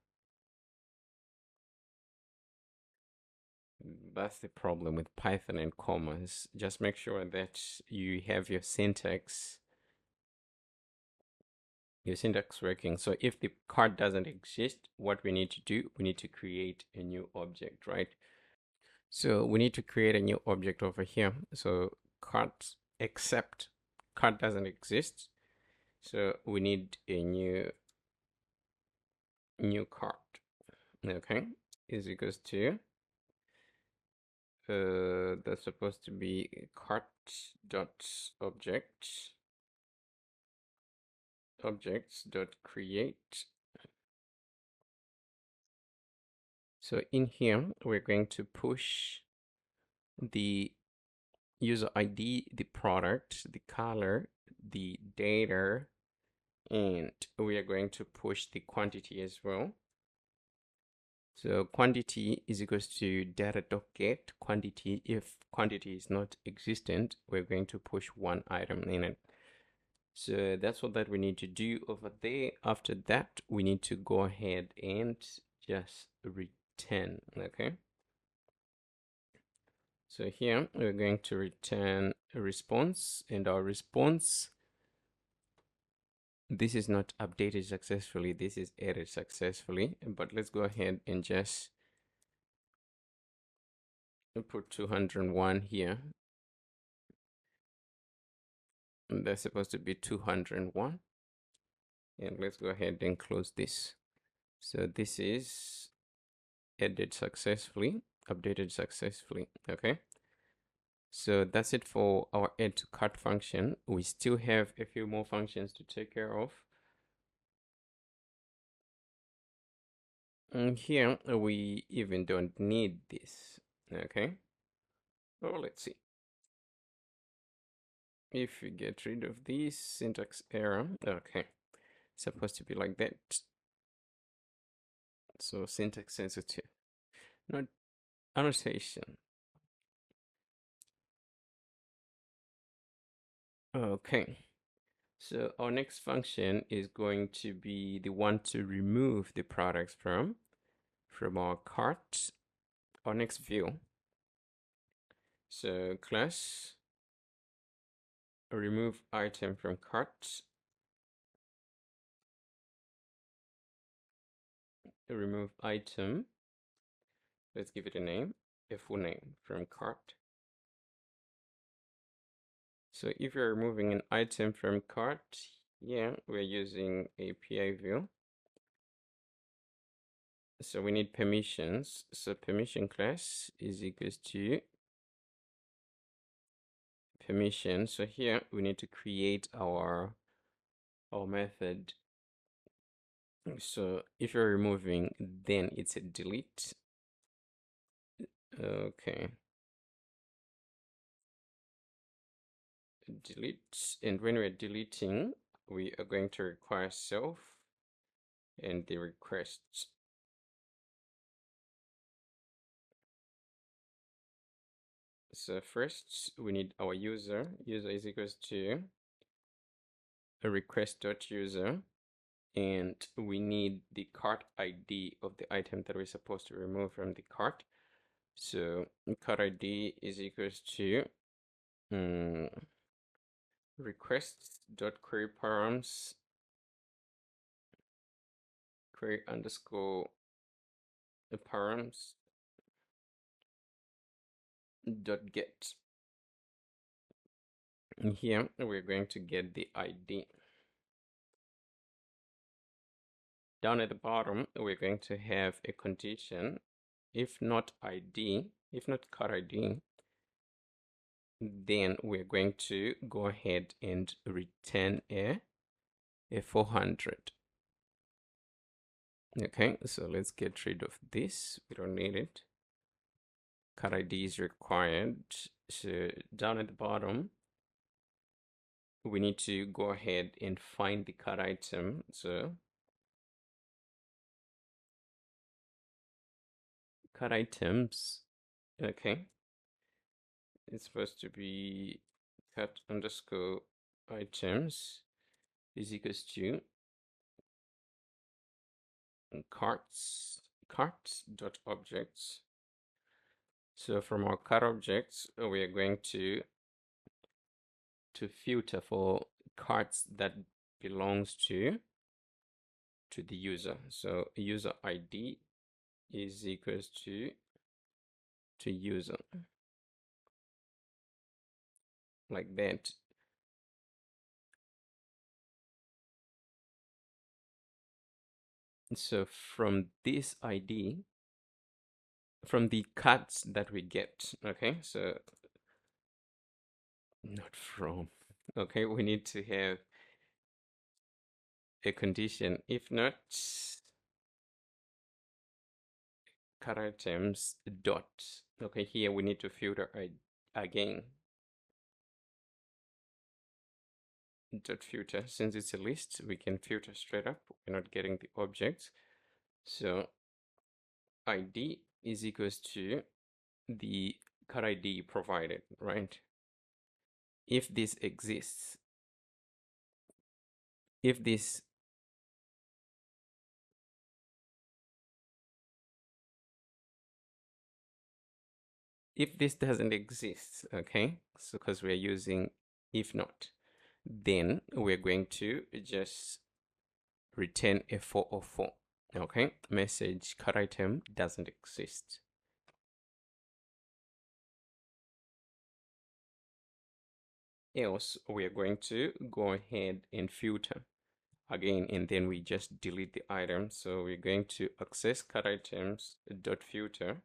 That's the problem with Python and commas. Just make sure that you have your syntax working. So if the card doesn't exist, what we need to do, we need to create a new object, right? So we need to create a new object over here. So card, except card doesn't exist. So we need a new card. Okay, is equals to that's supposed to be cart dot objects dot create. So in here we're going to push the user ID, the product, the color, the data, and we are going to push the quantity as well. So quantity is equals to data.get quantity. If quantity is not existent, we're going to push one item in it. So that's what that we need to do over there. After that, we need to go ahead and just return, okay? So here we're going to return a response, and our response this is not updated successfully, this is added successfully. But let's go ahead and just put 201 here. And that's supposed to be 201. And let's go ahead and close this. So this is added successfully, updated successfully. Okay. So that's it for our add to cart function. We still have a few more functions to take care of. And here we even don't need this. Okay. Oh, let's see. If we get rid of this syntax error, okay, it's supposed to be like that. So syntax sensitive, not annotation. Okay. So our next function is going to be the one to remove the products from our cart, our next view. So class remove item from cart, remove item, let's give it a name, a full name, from cart. So if you're removing an item from cart, yeah, we're using API view. So we need permissions. So permission class is equals to permission. So here we need to create our method. So if you're removing, then it's a delete. Okay. Delete. And when we're deleting, we are going to require self and the requests. So first we need our user. User is equals to a request.user. And we need the cart ID of the item that we're supposed to remove from the cart. So cart ID is equals to request.query params query underscore params dot get. And here we're going to get the ID. Down at the bottom, we're going to have a condition. If not ID, if not cart ID, then we're going to go ahead and return a 400. Okay, so let's get rid of this. We don't need it. Cart ID is required. So down at the bottom, we need to go ahead and find the cart item. So cart items, okay, it's supposed to be cart underscore items is equals to carts dot objects. So from our cart objects, we are going to filter for carts that belongs to the user. So user ID is equals to user, like that. So from this ID, from the carts that we get, okay, so not from, okay, we need to have a condition. If not, cart items dot, okay, here we need to filter again, dot filter. Since it's a list, we can filter straight up. We're not getting the objects. So ID is equals to the cart ID provided, right? If this exists, if this doesn't exist, okay, so because we're using if not, then we're going to just return a 404. Okay, message cart item doesn't exist. Else, we are going to go ahead and filter again, and then we just delete the item. So we're going to access cart items dot filter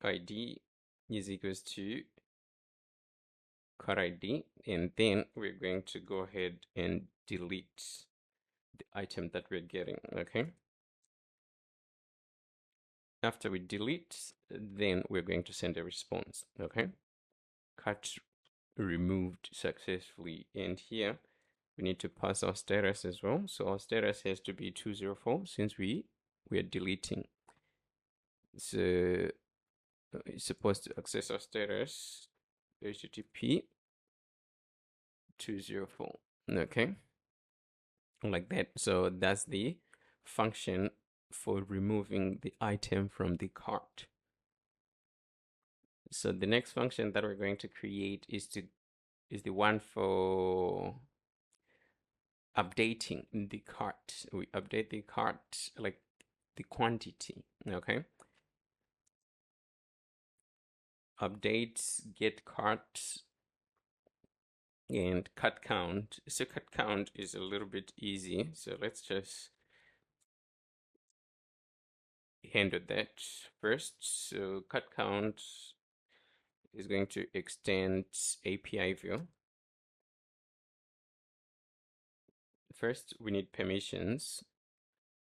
ID is equals to cart ID, and then we're going to go ahead and delete the item that we're getting. Okay, after we delete, then we're going to send a response. Okay, cart removed successfully, and here we need to pass our status as well. So our status has to be 204 since we are deleting. So it's supposed to access our status HTTP 204. Okay, like that. So that's the function for removing the item from the cart. So the next function that we're going to create is the one for updating the cart. We update the cart, like the quantity. Okay, updates get cart and cut count. So cut count is a little bit easy, so let's just handle that first. So cut count is going to extend API view. First, we need permissions.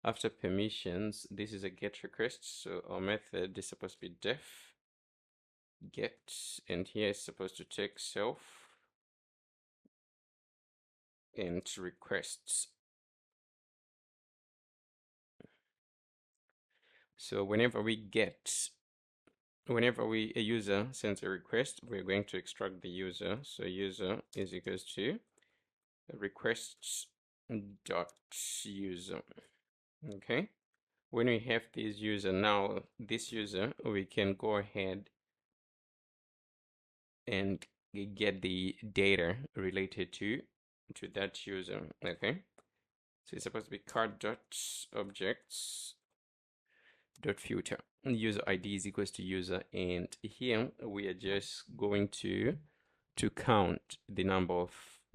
After permissions, this is a get request. So our method is supposed to be def get, and here is supposed to take self and requests. So whenever a user sends a request, we're going to extract the user. So user is equals to requests dot user. Okay, when we have this user, now this user, we can go ahead and get the data related to that user. Okay, so it's supposed to be cart dot objects dot filter. User ID is equals to user, and here we are just going to count the number of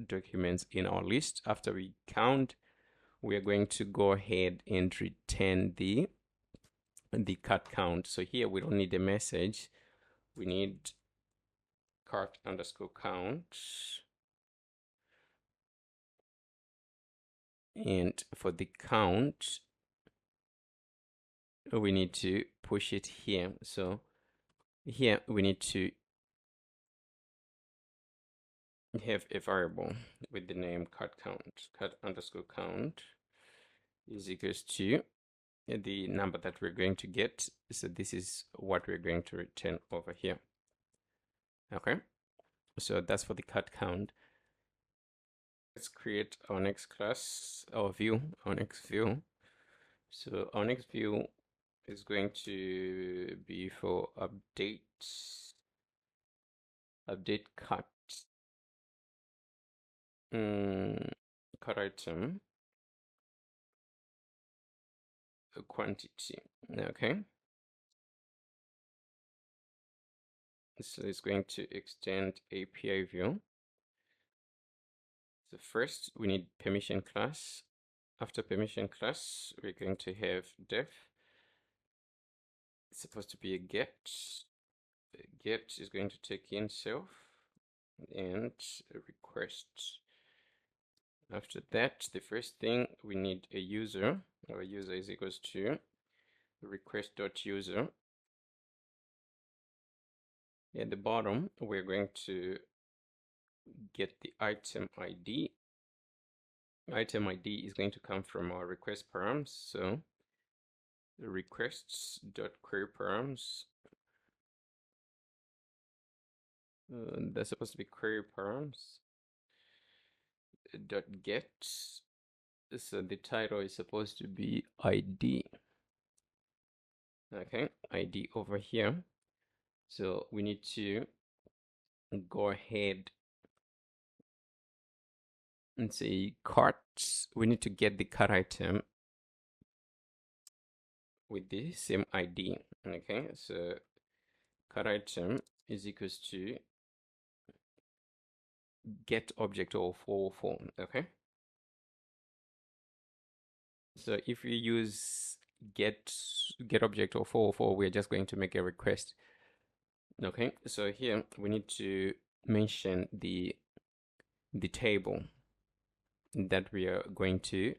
documents in our list. After we count, we are going to go ahead and return the cart count. So here we don't need a message, we need cart underscore count, and for the count we need to push it here. So here we need to have a variable with the name cart count. Cart underscore count is equals to the number that we're going to get. So this is what we're going to return over here. Okay, so that's for the cart count. Let's create our next class, our next view. So our next view is going to be for update cart cart item quantity. Okay, so it's going to extend API view. So first we need permission class. After permission class, we're going to have def. It's supposed to be a get. Get is going to take in self and a request. After that, the first thing, we need a user. Our user is equals to request.user. At the bottom, we're going to get the item ID. Item ID is going to come from our request params. So requests.query that's supposed to be query params dot get. So the title is supposed to be ID. Okay, ID over here. So we need to go ahead and say cart. We need to get the cart item with the same ID. Okay, so cart item is equals to get object of 404. Okay, so if we use get object of 404, we're just going to make a request. Okay, so here we need to mention the table that we are going to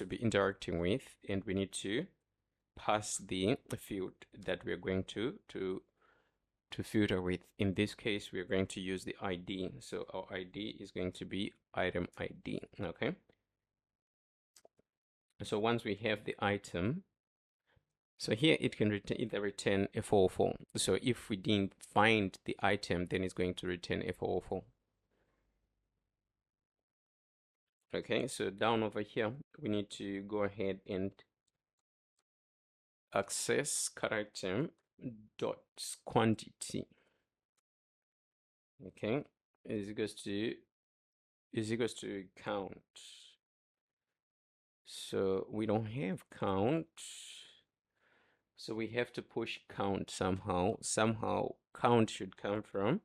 be interacting with, and we need to pass the field that we are going to filter with. In this case, we are going to use the ID. So our ID is going to be item ID. Okay. So once we have the item, so here it can either return a 404. So if we didn't find the item, then it's going to return a 404. Okay, so down over here, we need to go ahead and access cart dot quantity. Okay, is equals to count. So we don't have count, so we have to push count somehow. Somehow count should come from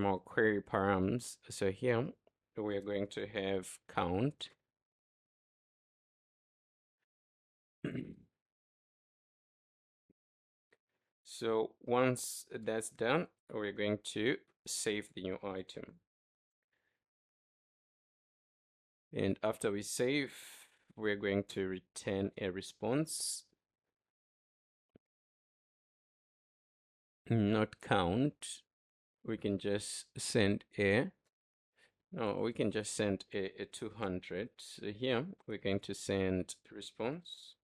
our query params. So here we are going to have count. So once that's done, we're going to save the new item. And after we save, we're going to return a response, not count. We can just send a, no, we can just send a 200. So here we're going to send response.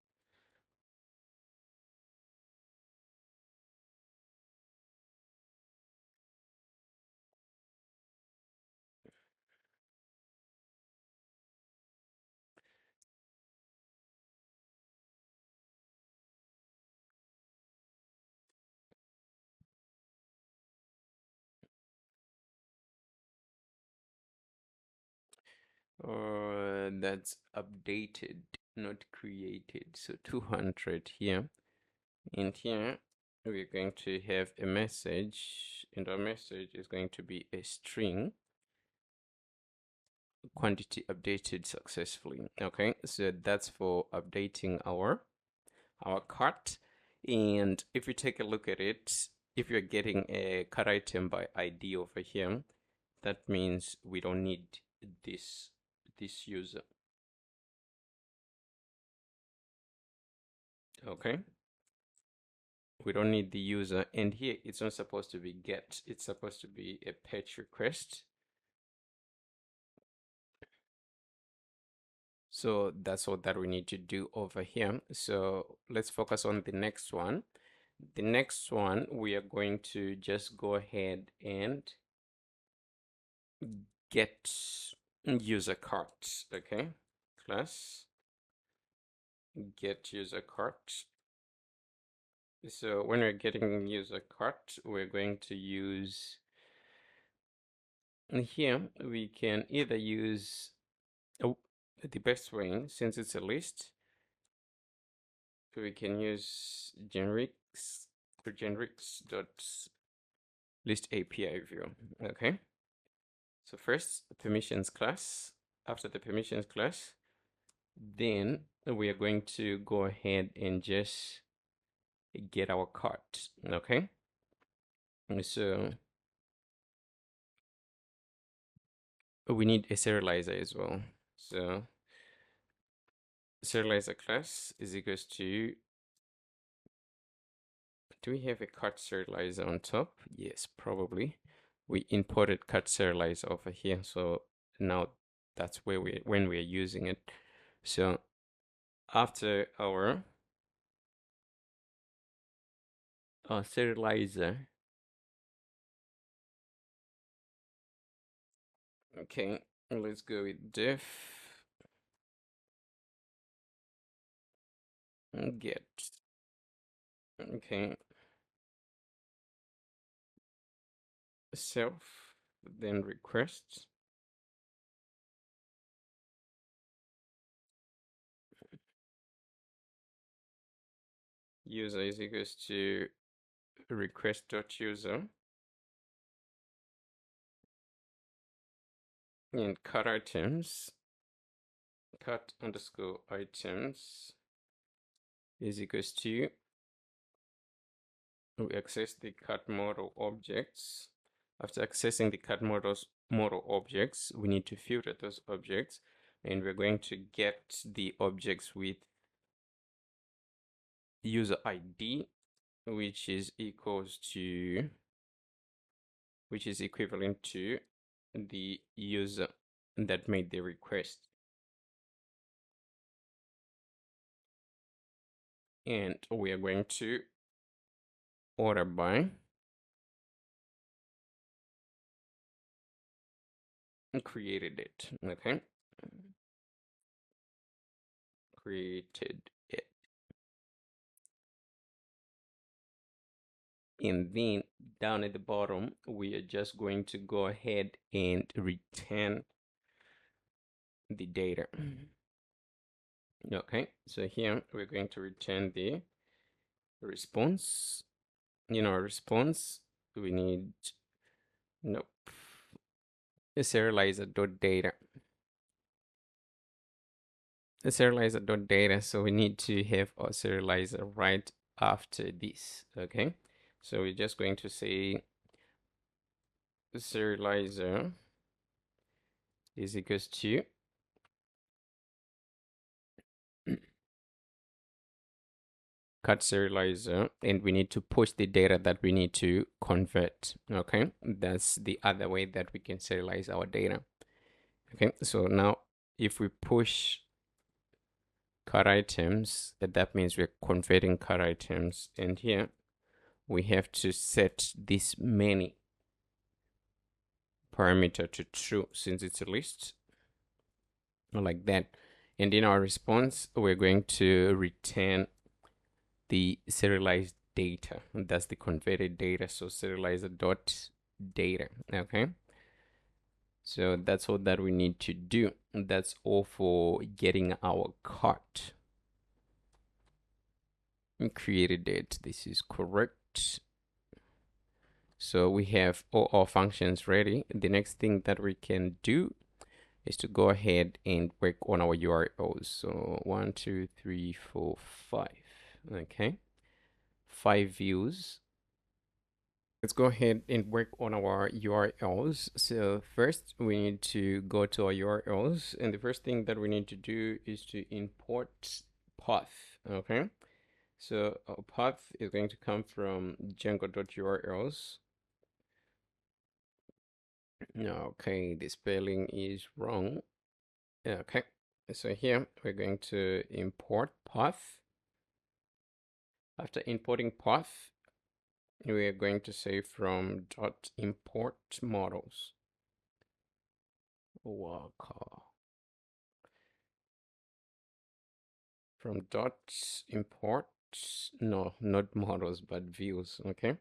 That's updated, not created. So 200 here. And here we're going to have a message, and our message is going to be a string, quantity updated successfully. Okay, so that's for updating our cart. And if we take a look at it, if you're getting a cart item by ID over here, that means we don't need this user. Okay, we don't need the user, and here it's not supposed to be get, it's supposed to be a patch request. So that's what that we need to do over here. So let's focus on the next one. The next one, we are going to just go ahead and get user cart. Okay, class get user cart. So when we're getting user cart, we're going to use, here we can either use, oh, the best way, since it's a list, we can use generics or generics dot list API view. Okay, so first permissions class. After the permissions class, then we are going to go ahead and just get our cart. Okay, so we need a serializer as well. So serializer class is equals to, do we have a cart serializer on top? Yes, probably. We imported cart serializer over here, so now that's where when we're using it. So after our serializer, okay, let's go with def get. Okay, self, then request. user is equals to request.user, and cut items, cut underscore items is equals to, we access the cut model objects. After accessing the cut model objects, we need to filter those objects, and we're going to get the objects with user ID, which is equivalent to the user that made the request. And we are going to order by created it. Okay, created it. And then down at the bottom, we are just going to go ahead and return the data. Okay, so here we're going to return the response. In our response, we need, nope, a serializer.data. A serializer.data, so we need to have our serializer right after this. Okay, so we're just going to say serializer is equals to cut serializer, and we need to push the data that we need to convert. Okay, that's the other way that we can serialize our data. Okay, so now if we push cut items, that means we're converting cut items, and here we have to set this many parameter to true since it's a list, like that. And in our response, we're going to return the serialized data. That's the converted data. So serializer.data. Okay. So that's all that we need to do. That's all for getting our cart. We created it. This is correct. So we have all our functions ready. The next thing that we can do is to go ahead and work on our URLs. So 1, 2, 3, 4, 5. Okay, 5 views. Let's go ahead and work on our URLs. So first we need to go to our URLs, and the first thing that we need to do is to import path. Okay, so our path is going to come from Django.urls. Okay, the spelling is wrong. Okay, so here we're going to import path. After importing path, we are going to say from .import models. From .import, no, not models, but views. Okay,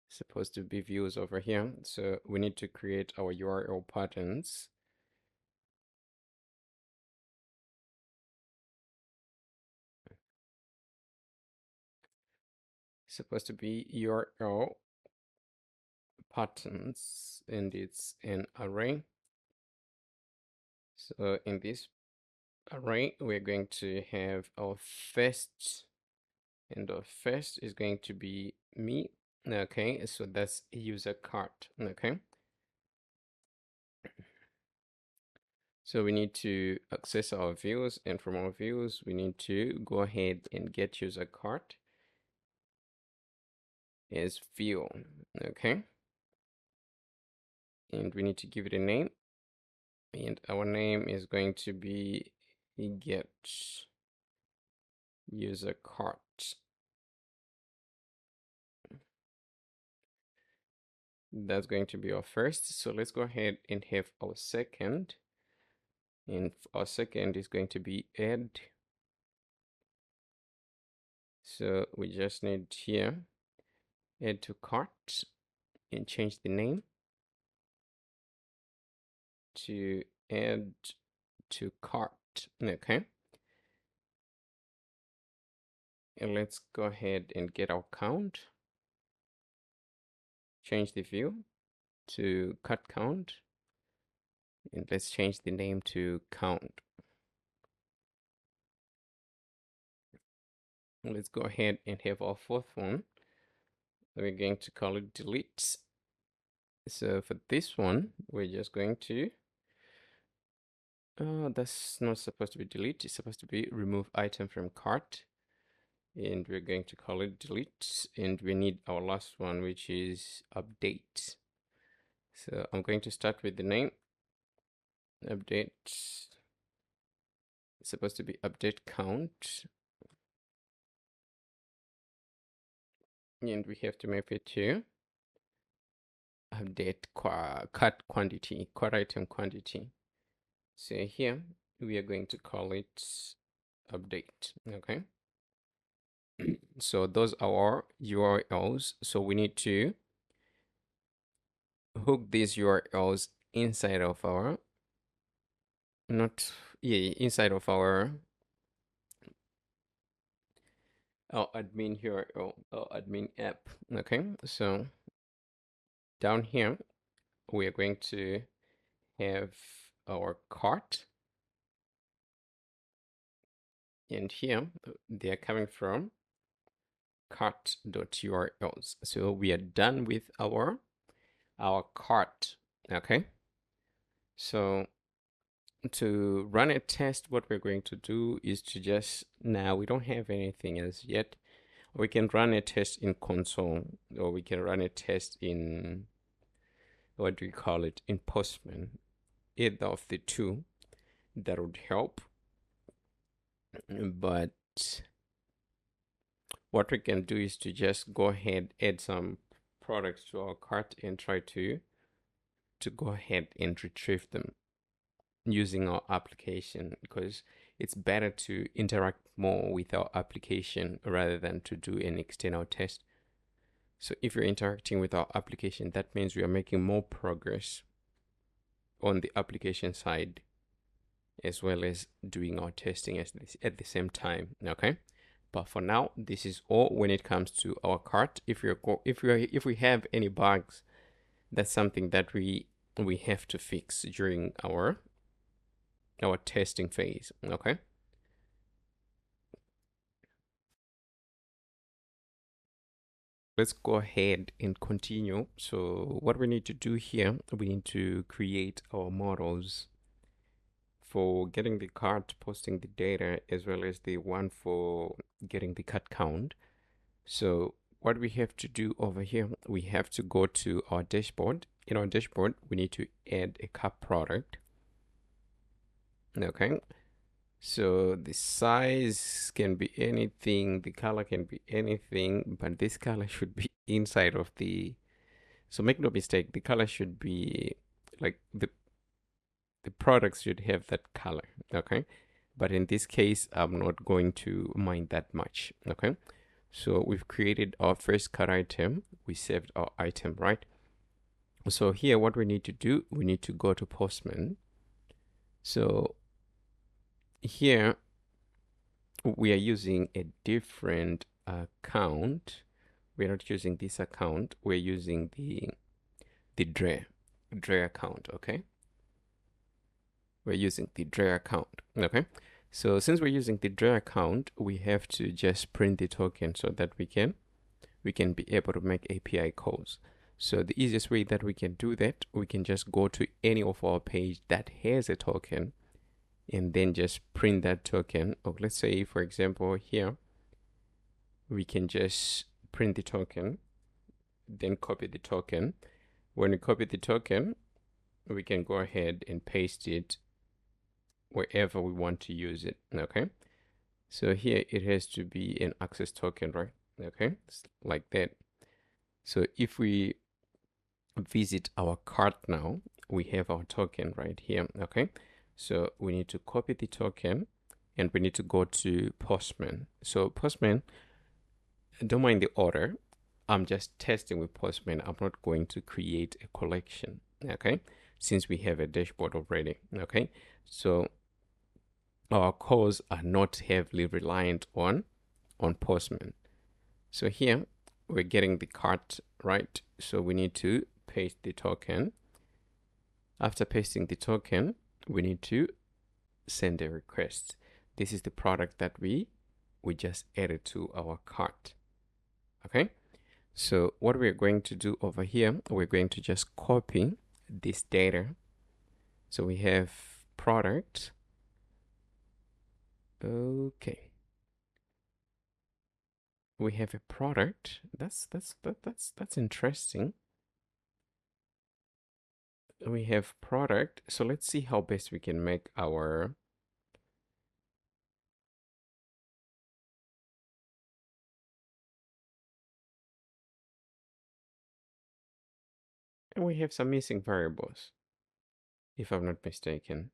supposed to be views over here. So we need to create our URL patterns. Supposed to be URL patterns, and it's an array. So in this array, we're going to have our first, and our first is going to be me. Okay, so that's user cart. Okay, so we need to access our views, and from our views we need to go ahead and get user cart as view. Okay, and we need to give it a name, and our name is going to be get user cart. That's going to be our first. So let's go ahead and have our second, and our second is going to be add. So we just need here add to cart and change the name to add to cart. Okay, And let's go ahead and get our count. Change the view to cut count. And let's change the name to count. Let's go ahead and have our fourth one. We're going to call it delete. So for this one, we're just going to, that's not supposed to be delete. It's supposed to be remove item from cart. And we're going to call it delete. And we need our last one, which is update. So I'm going to start with the name. Update. It's supposed to be update count. And we have to map it to update cut quantity, cut item quantity. So here we are going to call it update. Okay. So those are our URLs. So we need to hook these URLs inside of our inside of our admin URL or admin app. Okay, so down here we are going to have our cart, and here they are coming from cart.urls. So we are done with our cart. Okay, so to run a test, what we're going to do is to just, now we don't have anything as yet. We can run a test in console, or we can run a test in, what do we call it, in Postman. Either of the two, that would help. But what we can do is to just go ahead, add some products to our cart and try to go ahead and retrieve them using our application, because it's better to interact more with our application rather than to do an external test. So if you're interacting with our application, that means we are making more progress on the application side, as well as doing our testing at the same time. Okay, but for now, this is all when it comes to our cart. If we have any bugs, that's something that we have to fix during our testing phase. Okay, let's go ahead and continue. So what we need to do here, we need to create our models for getting the cart, posting the data, as well as the one for getting the cut count. So what we have to do over here, we have to go to our dashboard. In our dashboard, we need to add a cup product. Okay, so the size can be anything, the color can be anything, but this color should be inside of the, so make no mistake, the color should be like the products should have that color. Okay, but in this case, I'm not going to mind that much. Okay, so we've created our first cut item, we saved our item, right? So here what we need to do, we need to go to Postman. So here we are using a different account. We're not using this account, we're using the Dre account. Okay, we're using the Dre account. Okay, so since we're using the Dre account, we have to just print the token so that we can be able to make API calls. So the easiest way that we can do that, we can just go to any of our page that has a token and then just print that token. Or let's say, for example, here, we can just print the token, then copy the token. When we copy the token, we can go ahead and paste it wherever we want to use it. Okay, so here it has to be an access token, right? Okay, it's like that. So if we visit our cart now, we have our token right here. Okay, so we need to copy the token and we need to go to Postman. So Postman, don't mind the order, I'm just testing with Postman. I'm not going to create a collection. Okay, since we have a dashboard already. Okay, so our calls are not heavily reliant on on Postman. So here we're getting the cart, right? So we need to paste the token. After pasting the token, we need to send a request. This is the product that we just added to our cart. Okay, so what we're going to do over here, we're going to just copy this data. So we have product. Okay, we have a product. That's interesting. We have product. So let's see how best we can make our and we have some missing variables, if I'm not mistaken.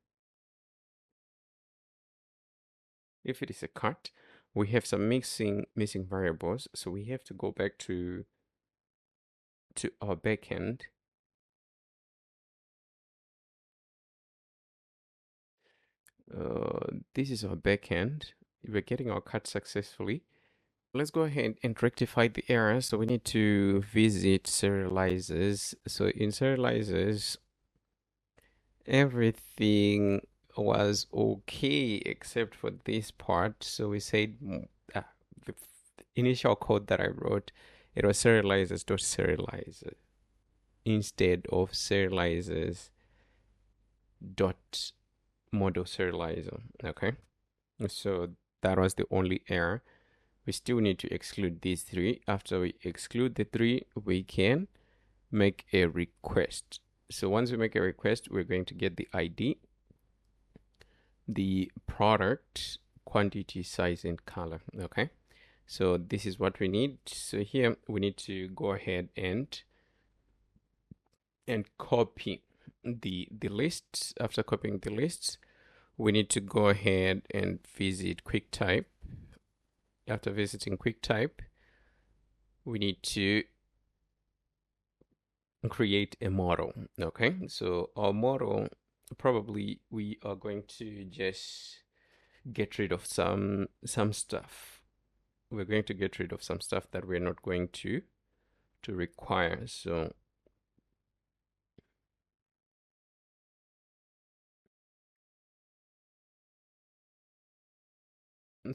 If it is a cart, we have some missing variables. So we have to go back to our backend. This is our backend. We're getting our cart successfully. Let's go ahead and rectify the error. So we need to visit serializers. So in serializers, everything was okay except for this part. So we said the initial code that I wrote, it was serializers.serializer instead of serializers dot model serializer. Okay, so that was the only error. We still need to exclude these three. After we exclude the three, we can make a request. So once we make a request, we're going to get the ID, the product, quantity, size, and color. Okay, so this is what we need. So here we need to go ahead and copy the lists. After copying the lists, we need to go ahead and visit QuickType. After visiting QuickType, we need to create a model. Okay, so our model, probably we are going to just get rid of some stuff. We're going to get rid of some stuff that we're not going to require.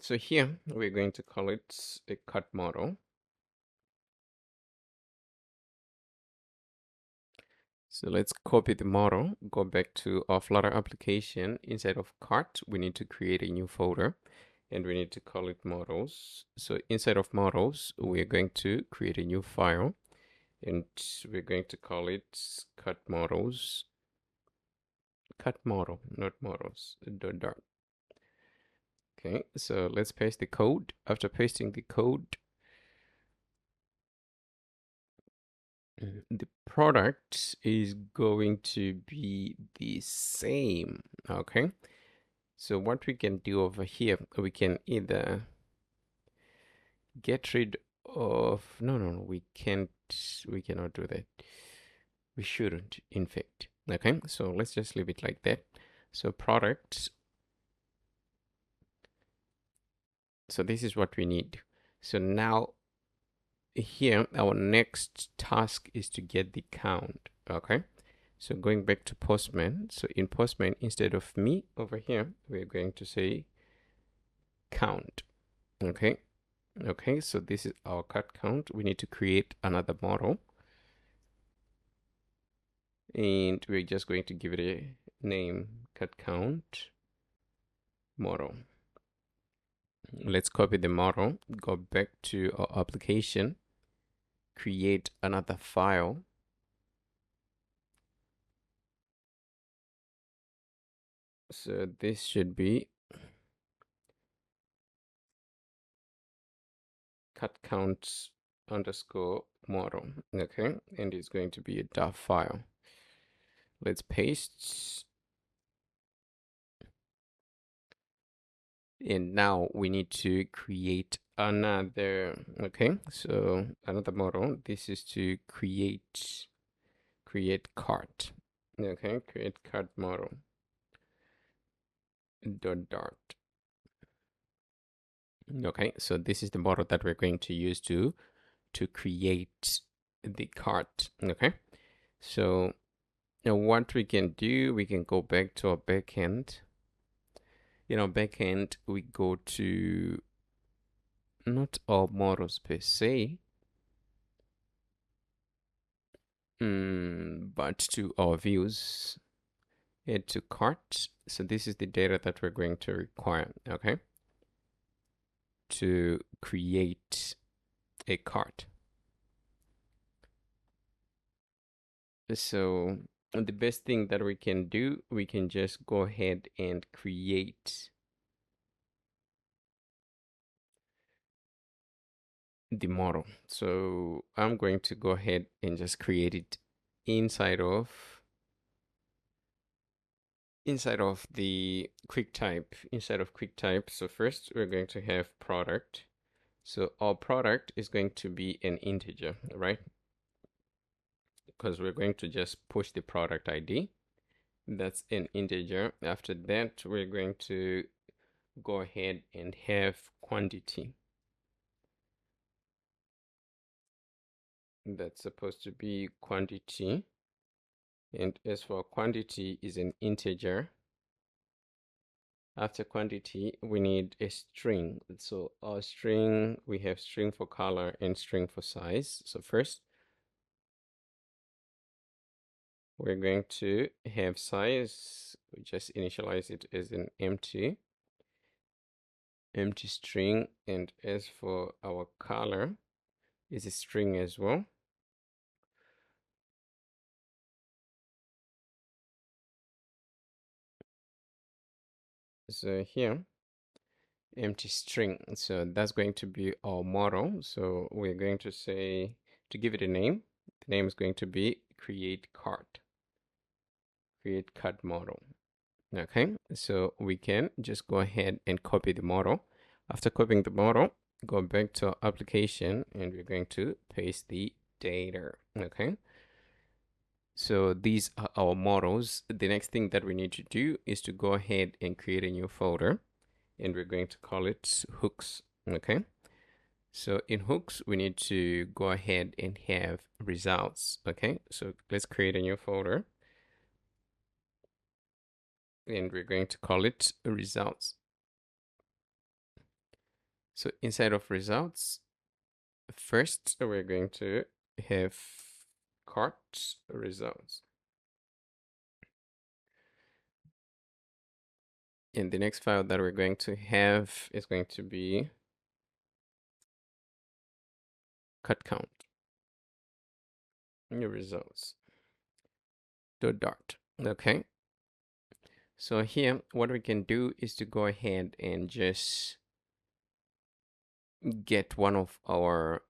So here we're going to call it a cut model. So let's copy the model, go back to our Flutter application. Inside of cart, we need to create a new folder and we need to call it models. So inside of models, we're going to create a new file and we're going to call it cut models. Cut model, not models, dot. Okay, so let's paste the code. After pasting the code, the product is going to be the same. Okay, so what we can do over here, we can either get rid of, no, we cannot do that. We shouldn't, in fact. Okay, so let's just leave it like that. So product, so this is what we need. So now here, our next task is to get the count. Okay, so going back to Postman. So in Postman, instead of me over here, we're going to say count. Okay, so this is our cut count. We need to create another model and we're just going to give it a name, cut count model. Let's copy the model, go back to our application, create another file. So this should be cut counts underscore model. Okay, and it's going to be a .dot file. Let's paste. And now we need to create another, okay, so another model. This is to create cart. Okay, create cart model dot dart. Okay, so this is the model that we're going to use to create the cart. Okay, so now what we can do, we can go back to our backend. In our backend, we go to not our models per se, but to our views. Add to cart. So this is the data that we're going to require, okay, to create a cart. So the best thing that we can do, we can just go ahead and create the model. So I'm going to go ahead and just create it inside of the QuickType. So first we're going to have product. So our product is going to be an integer, right? Because we're going to just push the product ID. That's an integer. After that, we're going to go ahead and have quantity. That's supposed to be quantity. And as for quantity is an integer. After quantity, we need a string. So our string, we have string for color and string for size. So first, we're going to have size. We just initialize it as an empty string. And as for our color, is a string as well. So here, empty string. So that's going to be our model. So we're going to say, to give it a name, the name is going to be create cart model. Okay, so we can just go ahead and copy the model. After copying the model, go back to our application and we're going to paste the data. Okay, so these are our models. The next thing that we need to do is to go ahead and create a new folder, and we're going to call it hooks. Okay, so in hooks, we need to go ahead and have results. Okay, so let's create a new folder, and we're going to call it results. So inside of results, first we're going to have cart results. And the next file that we're going to have is going to be cut count. New results. .dart. Okay. So here, what we can do is to go ahead and just get one of our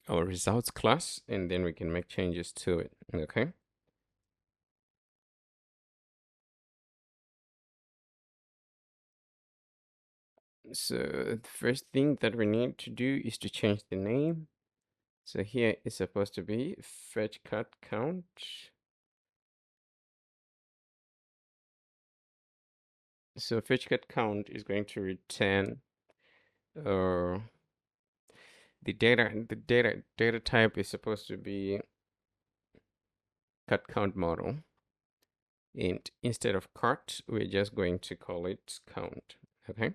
results class, and then we can make changes to it. Okay. So the first thing that we need to do is to change the name. So here it's supposed to be fetch cut count. So fetch cut count is going to return the data type is supposed to be cut count model. And instead of cart, we're just going to call it count. Okay,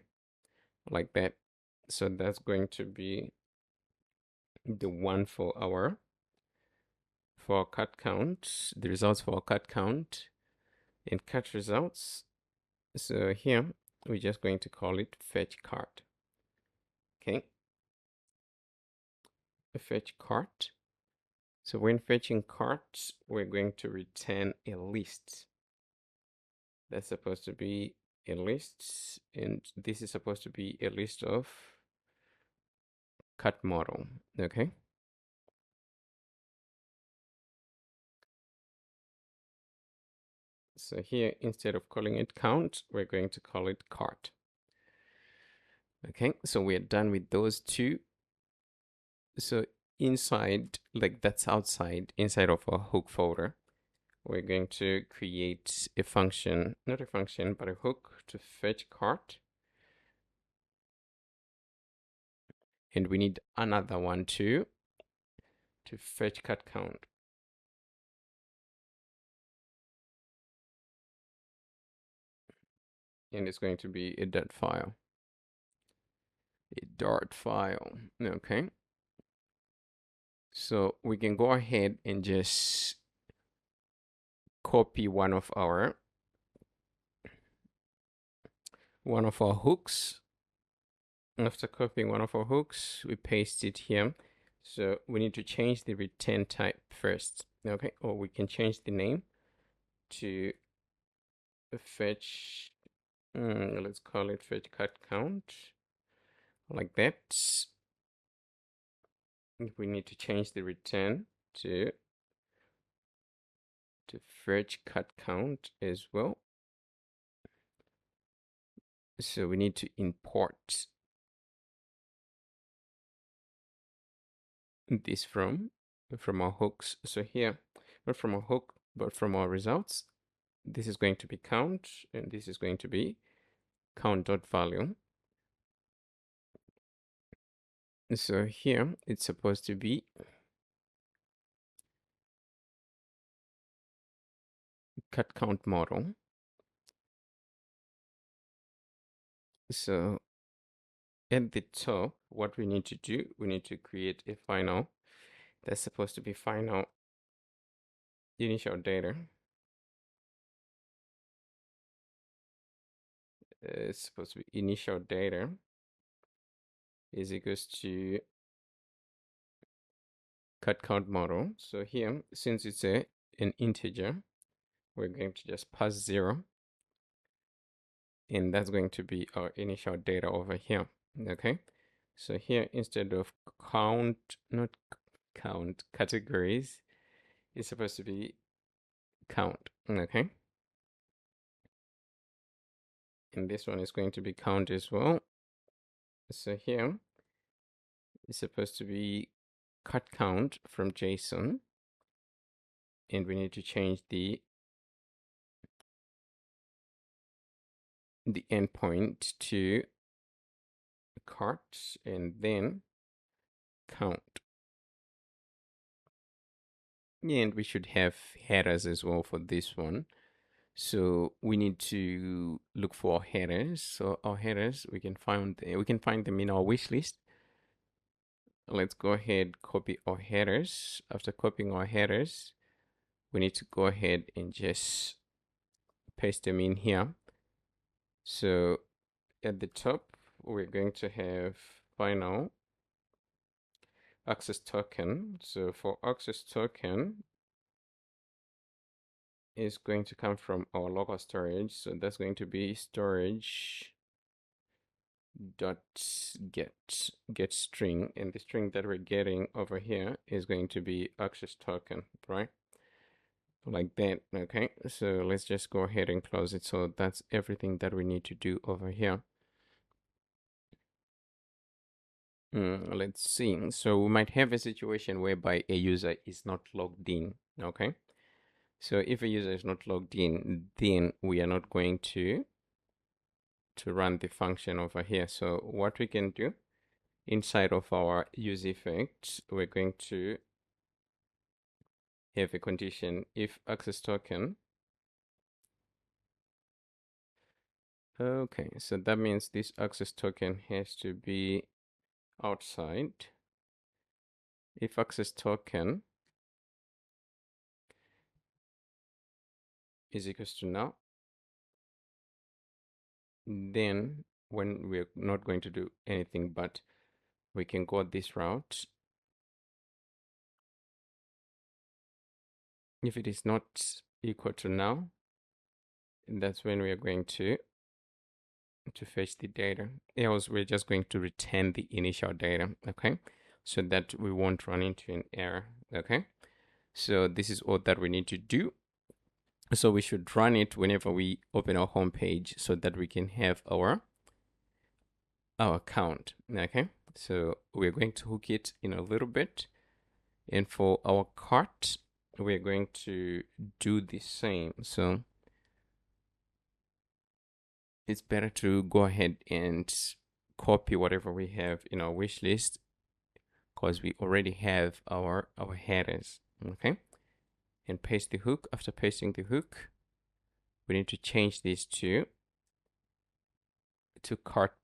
like that. So that's going to be the one for our cut count, the results for our cut count and cut results. So here we're just going to call it fetch cart. Okay, fetch cart. So when fetching cart, we're going to return a list. That's supposed to be a list, and this is supposed to be a list of cut model. Okay. So here, instead of calling it count, we're going to call it cart. Okay, so we're done with those two. So inside, like that's outside, inside of our hook folder, we're going to create a function, not a function, but a hook to fetch cart. and we need another one to fetch cut count. And it's going to be a dot file. Okay. So we can go ahead and just copy one of our hooks. After copying one of our hooks, we paste it here. So we need to change the return type first. Okay, or we can change the name to fetch. Let's call it fetch cut count, like that. We need to change the return to fetch cut count as well. So we need to import this from our hooks. So here, not from our hook, but from our results, this is going to be count, and this is going to be count.value. So here it's supposed to be cut count model. So at the top, what we need to do, we need to create a final. That's supposed to be final initial data. It's supposed to be initial data is equals to cut count model. So here, since it's an integer, we're going to just pass 0, and that's going to be our initial data over here. Okay, so here, instead of count categories, it's supposed to be count. Okay, and this one is going to be count as well. So here it's supposed to be cut count from JSON, and we need to change the endpoint to cart and then count. And we should have headers as well for this one. So we need to look for our headers. So our headers, we can find them in our wish list. Let's go ahead, copy our headers. After copying our headers, we need to go ahead and just paste them in here. So at the top, we're going to have final access token. So for access token is going to come from our local storage. So that's going to be storage dot get string, and the string that we're getting over here is going to be access token, right? Like that. Okay, so let's just go ahead and close it. So that's everything that we need to do over here. Let's see. So we might have a situation whereby a user is not logged in. Okay, so if a user is not logged in, then we are not going to run the function over here. So what we can do inside of our use effect, we're going to have a condition if access token. Okay, so that means this access token has to be outside. If access token is equals to null, then when we're not going to do anything, but we can go this route. If it is not equal to null, that's when we are going to fetch the data. Else we're just going to return the initial data. Okay, so that we won't run into an error. Okay, so this is all that we need to do. So we should run it whenever we open our home page so that we can have our count. Okay, so we're going to hook it in a little bit, and for our cart we're going to do the same. So it's better to go ahead and copy whatever we have in our wish list because we already have our headers. Okay, and paste the hook. After pasting the hook, we need to change this to cart,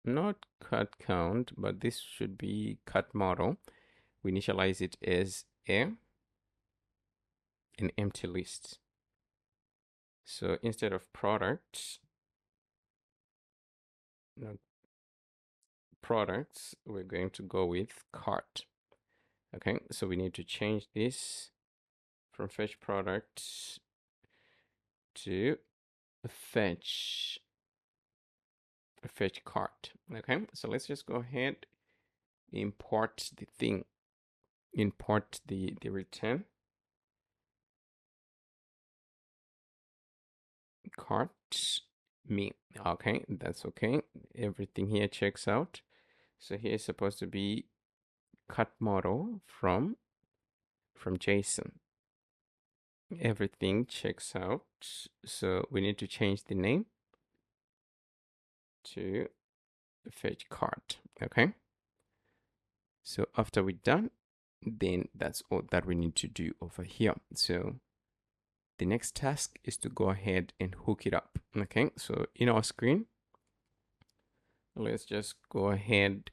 not cut count, but this should be cut model. We initialize it as an empty list. So instead of products, we're going to go with cart. Okay, so we need to change this from fetch products to fetch cart. Okay, so let's just go ahead, import the thing, import the return cart me. Okay, that's okay. Everything here checks out. So here is supposed to be cut model from JSON. Everything checks out. So we need to change the name to fetch cart. Okay. So after we're done, then that's all that we need to do over here. So the next task is to go ahead and hook it up. Okay. So in our screen, let's just go ahead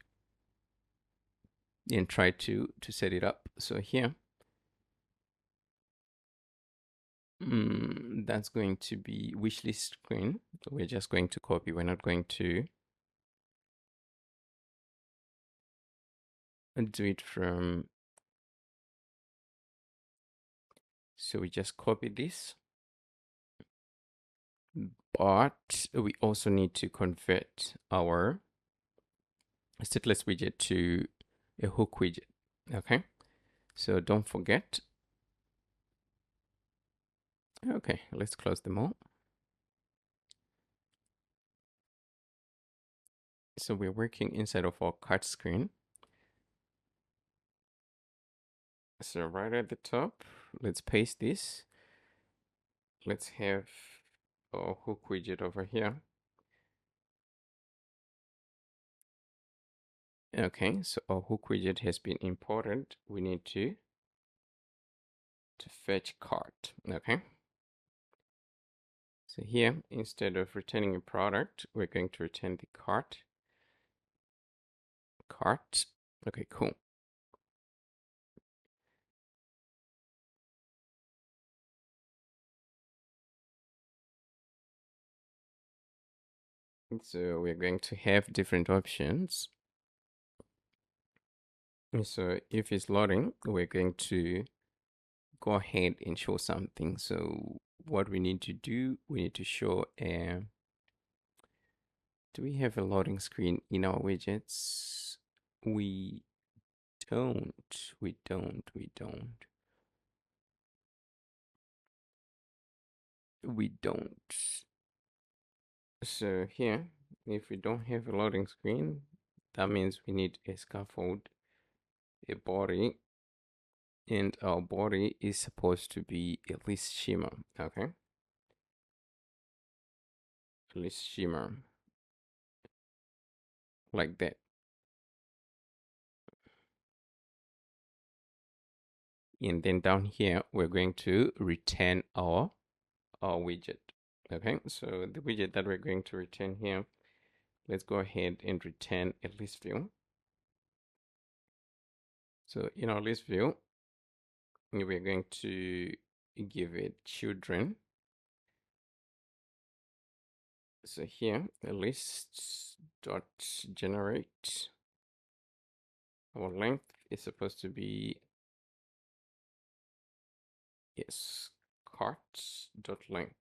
and try to set it up. So here, that's going to be wishlist screen. We're just going to copy. We're not going to do it from. So we just copy this, but we also need to convert our stateless widget to a hook widget. Okay, so don't forget. Okay, let's close them all. So we're working inside of our cart screen. So right at the top, let's paste this. Let's have our hook widget over here. Okay, so our hook widget has been imported. We need to fetch cart. Okay. So here, instead of returning a product, we're going to return the cart. Okay, cool. So we're going to have different options. So if it's loading, we're going to go ahead and show something. So what we need to do, we need to show a, do we have a loading screen in our widgets? We don't. So here, if we don't have a loading screen, that means we need a scaffold, a body, and our body is supposed to be a list schema. Okay, list schema like that. And then down here, we're going to return our widget. Okay, so the widget that we're going to return here, let's go ahead and return a list view. So in our list view, we're going to give it children. So here, a list dot generate. Our length is supposed to be, yes, cart dot length.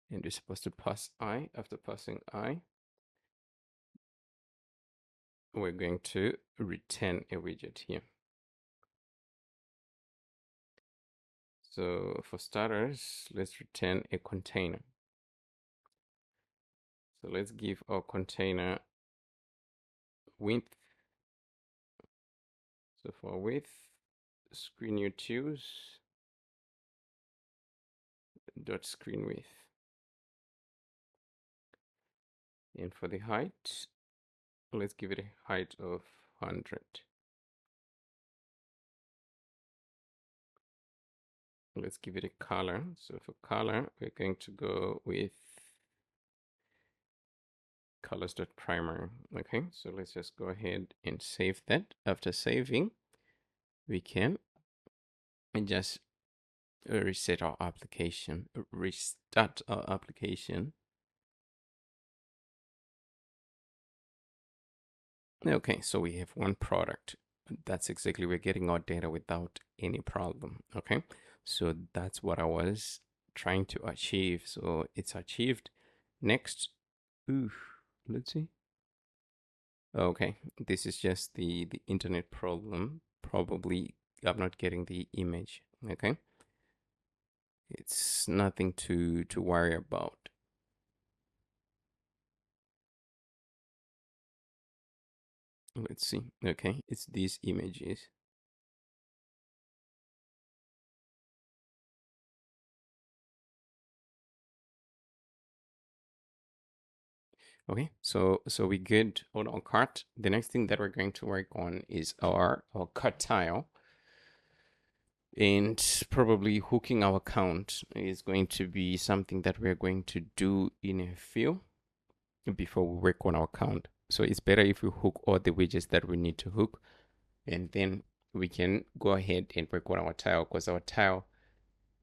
And we're supposed to pass I. After passing I, we're going to return a widget here. So for starters, let's return a container. So let's give our container width. So for width, screen you choose dot screen width. And for the height, let's give it a height of 100. Let's give it a color. So for color, we're going to go with colors.primary. Okay, so let's just go ahead and save that. After saving, we can just reset our application, restart our application. Okay, so we have one product. That's exactly, we're getting our data without any problem. Okay, so that's what I was trying to achieve. So it's achieved. Next, ooh, let's see. Okay, this is just the internet problem. Probably I'm not getting the image. Okay, it's nothing to worry about. Let's see. Okay, it's these images. Okay, so we good on our cart. The next thing that we're going to work on is our cart tile. And probably hooking our account is going to be something that we're going to do in a few before we work on our account. So it's better if we hook all the widgets that we need to hook, and then we can go ahead and work on our tile, because our tile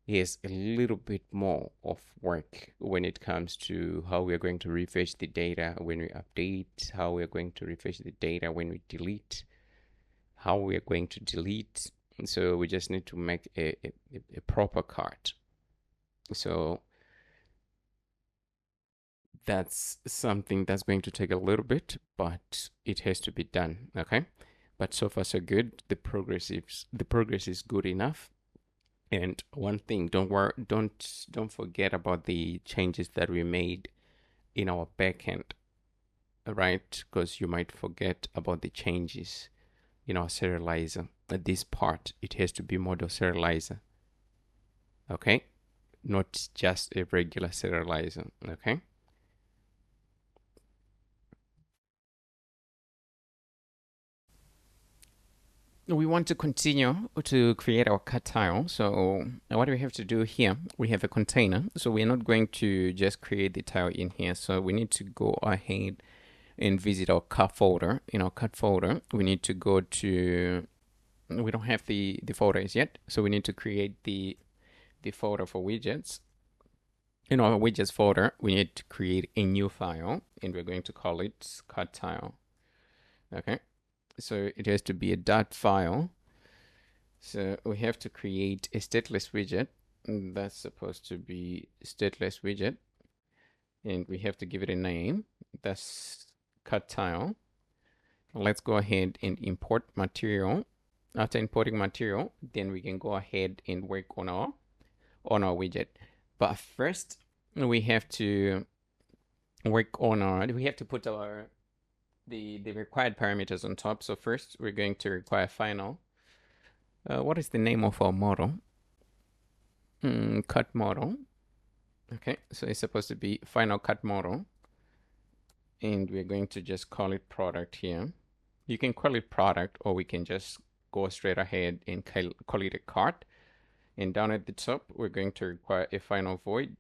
is a little bit more of work when it comes to how we're going to refresh the data when we update, how we're going to refresh the data when we delete, how we're going to delete. So we just need to make a proper cart. So that's something that's going to take a little bit, but it has to be done. Okay, but so far so good. The progress is good enough. And one thing, don't worry, don't forget about the changes that we made in our backend, right? Because you might forget about the changes in our serializer. At this part, it has to be model serializer. Okay, not just a regular serializer. Okay. We want to continue to create our cut tile. So what we have to do here, we have a container. So we're not going to just create the tile in here. So we need to go ahead and visit our cut folder. In our cut folder, we need to go to, we don't have the folders yet. So we need to create the folder for widgets. In our widgets folder, we need to create a new file, and we're going to call it cut tile. Okay. So it has to be a dot file. So we have to create a stateless widget. That's supposed to be stateless widget. And we have to give it a name. That's cut tile. Let's go ahead and import material. After importing material, then we can go ahead and work on our widget. But first, we have to work on we have to put our the required parameters on top. So first, we're going to require final. What is the name of our model? Cut model. Okay, so it's supposed to be final cut model. And we're going to just call it product here. You can call it product, or we can just go straight ahead and call it a cart. And down at the top, we're going to require a final void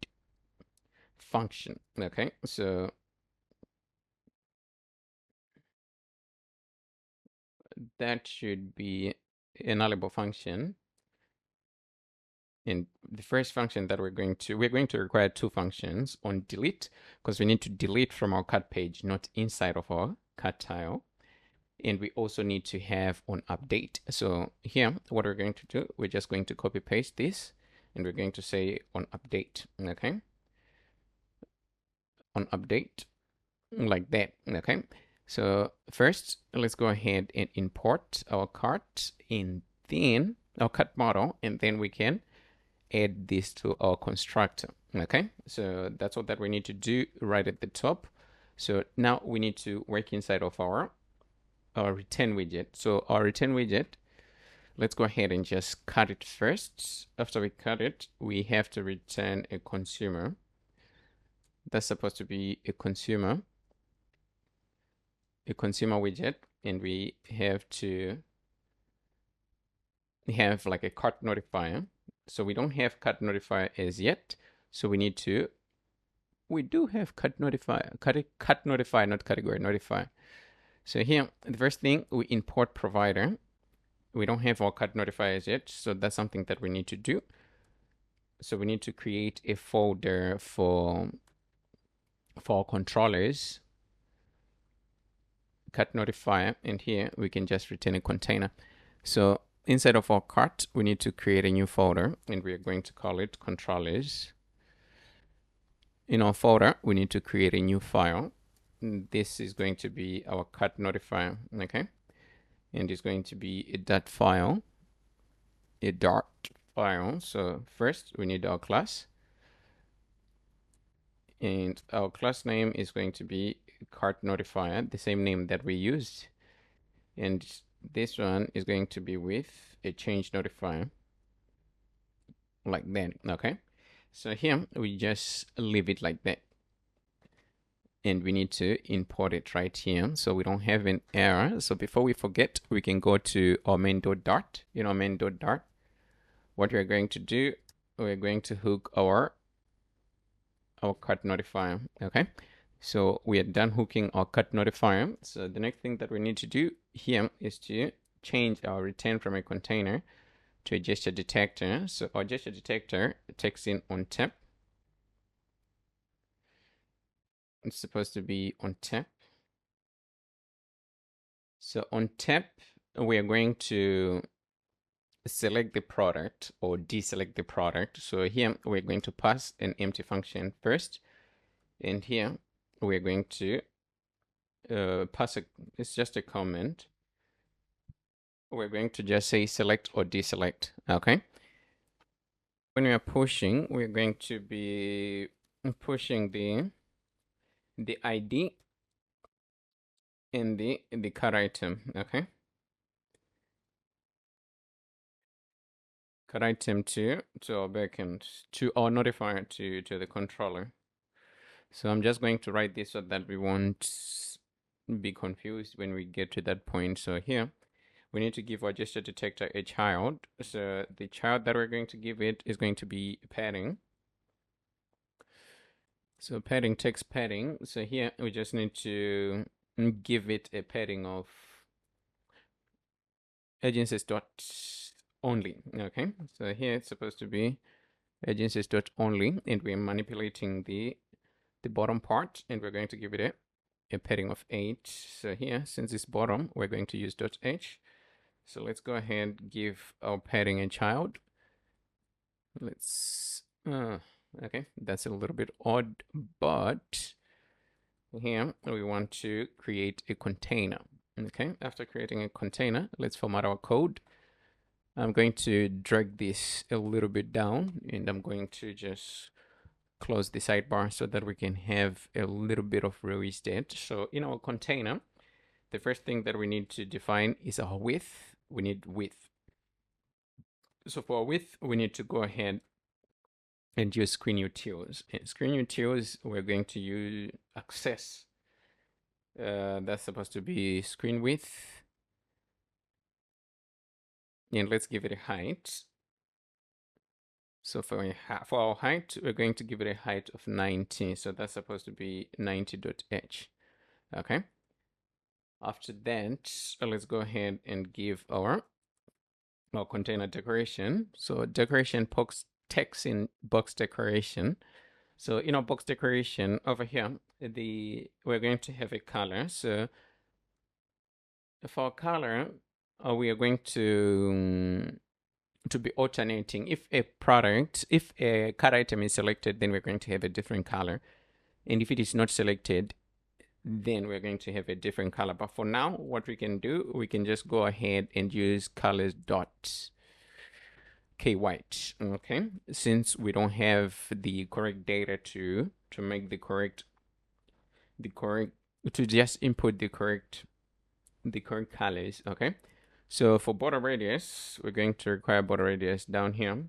function. Okay, so that should be a nullable function. And the first function that we're going to require two functions on delete, because we need to delete from our cut page, not inside of our cut tile. And we also need to have on update. So here, what we're going to do, we're just going to copy paste this, and we're going to say on update. Okay, on update, like that. Okay, so first, let's go ahead and import our cart, and then our cut model, and then we can add this to our constructor. Okay, so that's all that we need to do right at the top. So now we need to work inside of our return widget. So our return widget, let's go ahead and just cut it first. After we cut it, we have to return a consumer. That's supposed to be a consumer. a consumer widget, and we have to have like a cart notifier. So we don't have cart notifier as yet. So we do have cart notifier, cart notifier, not category notifier. So here, the first thing, we import provider. We don't have our cart notifiers yet, so that's something that we need to do. So we need to create a folder for controllers, cart notifier, and here we can just return a container. So inside of our cart, we need to create a new folder, and we are going to call it controllers. In our folder, we need to create a new file. This is going to be our cart notifier, okay? And it's going to be a dot file. So first we need our class, and our class name is going to be cart notifier, the same name that we used, and this one is going to be with a change notifier, like that. Okay, so here we just leave it like that, and we need to import it right here so we don't have an error. So before we forget, we can go to our main.dart. In our main.dart, what we're going to do, we're going to hook our cart notifier. Okay, so we are done hooking our cart notifier. So the next thing that we need to do here is to change our return from a container to a gesture detector. So our gesture detector takes in on tap. It's supposed to be on tap. So on tap, we are going to select the product or deselect the product. So here we're going to pass an empty function first, and here we're going to pass it's just a comment. We're going to just say select or deselect. Okay, when we are pushing, we're going to be pushing the ID and the card item. Okay, card item to our backend, to our notifier, to the controller. So I'm just going to write this so that we won't be confused when we get to that point. So here we need to give our gesture detector a child. So the child that we're going to give it is going to be padding. So padding, text padding. So here we just need to give it a padding of agencies dot only. Okay, so here it's supposed to be agencies dot only, and we're manipulating the bottom part, and we're going to give it a padding of 8. So here, since it's bottom, we're going to use .h. So let's go ahead and give our padding a child. Let's okay, that's a little bit odd, but here we want to create a container. Okay, after creating a container, let's format our code. I'm going to drag this a little bit down, and I'm going to just close the sidebar so that we can have a little bit of row instead. So in our container, the first thing that we need to define is our width. We need width. So for our width, we need to go ahead and use screen utils. And screen utils, we're going to use access. That's supposed to be screen width. And let's give it a height. So for our height, we're going to give it a height of 90. So that's supposed to be 90.h. Okay. After that, let's go ahead and give our container decoration. So decoration box text in box decoration. So in our box decoration over here, we're going to have a color. So for color, we are going to be alternating. If a card item is selected, then we're going to have a different color. And if it is not selected, then we're going to have a different color. But for now, what we can do, we can just go ahead and use colors.white. Okay, since we don't have the correct data to make the correct to just input the correct colors. Okay, so for border radius, we're going to require border radius down here.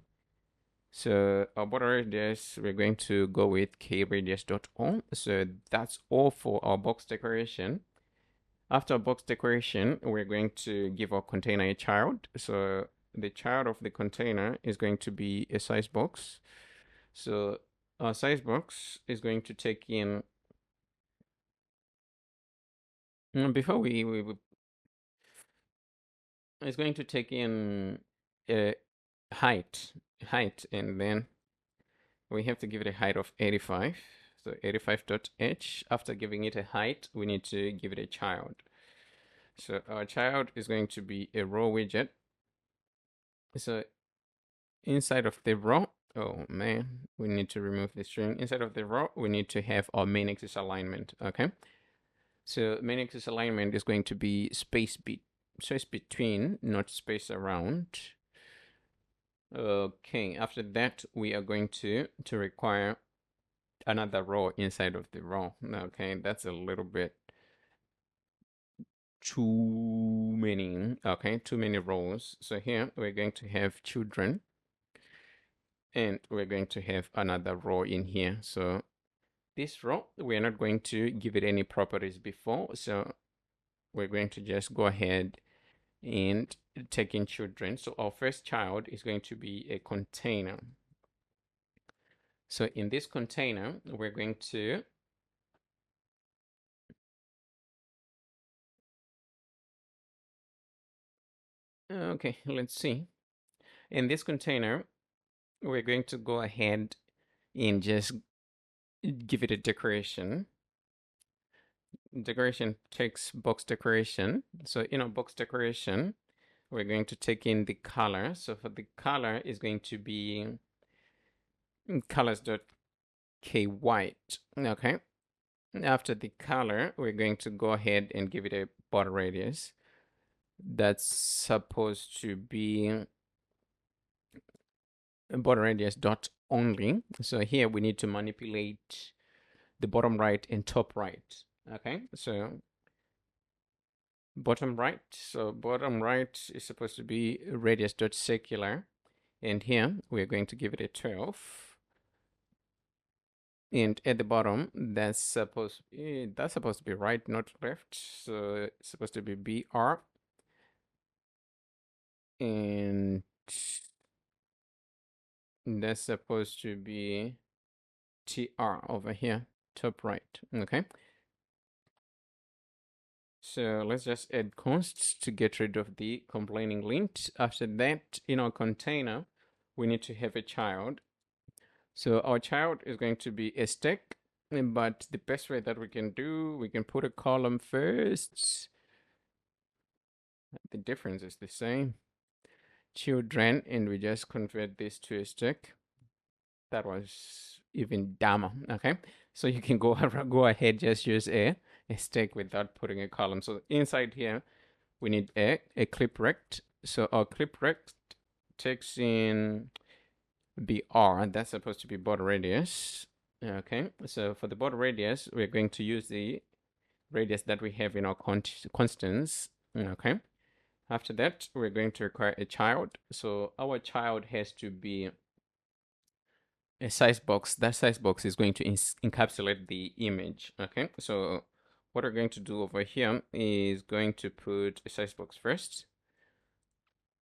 So our border radius, we're going to go with kradius.all. So that's all for our box decoration. After box decoration, we're going to give our container a child. So the child of the container is going to be a size box. So our size box is going to take in, before it's going to take in a height, and then we have to give it a height of 85. So 85.h. After giving it a height, we need to give it a child. So our child is going to be a row widget. So inside of the row, oh man, we need to remove the string. Inside of the row, we need to have our main axis alignment. Okay. So main axis alignment is going to be space between, not space around. Okay, after that, we are going to require another row inside of the row. Okay, that's a little bit too many. Okay, too many rows. So here we're going to have children, and we're going to have another row in here. So this row, we're not going to give it any properties before. So we're going to just go ahead and take in children. So our first child is going to be a container. So in this container, we're going to okay, let's see. In this container, we're going to go ahead and just give it a decoration. Decoration takes box decoration. So in our box decoration, we're going to take in the color. So for the color is going to be colors.k white. Okay. After the color, we're going to go ahead and give it a border radius. That's supposed to be border radius dot only. So here we need to manipulate the bottom right and top right. Okay, so bottom right. So bottom right is supposed to be radius dot circular, and here we're going to give it a 12. And at the bottom, that's supposed to be right, not left. So it's supposed to be BR, and that's supposed to be TR over here, top right. Okay. So let's just add const to get rid of the complaining lint. After that, in our container, we need to have a child. So our child is going to be a stack, but the best way that we can do, we can put a column first. The difference is the same. Children, and we just convert this to a stack. That was even dumber. Okay, so you can go ahead, just use a stack without putting a column. So inside here, we need a clip rect. So our clip rect takes in BR, that's supposed to be border radius. Okay, so for the border radius, we're going to use the radius that we have in our constants. Okay, after that, we're going to require a child. So our child has to be a size box. That size box is going to encapsulate the image. Okay, so what we're going to do over here is going to put a size box first.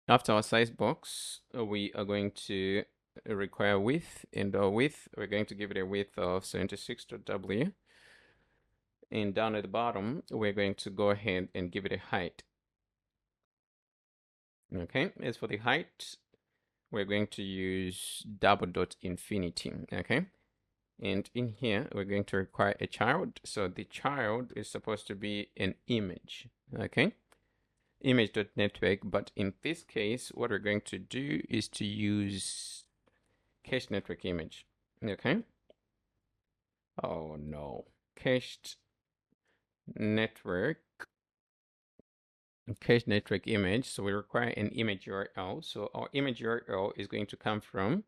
After our size box, we are going to require width, and our width, we're going to give it a width of 76.w. And down at the bottom, we're going to go ahead and give it a height. Okay, as for the height, we're going to use double dot infinity. Okay, and in here, we're going to require a child. So the child is supposed to be an image. Okay, image.network, but in this case, what we're going to do is to use cached network image. Okay. Oh no. Cached network. Cached network image. So we require an image URL. So our image URL is going to come from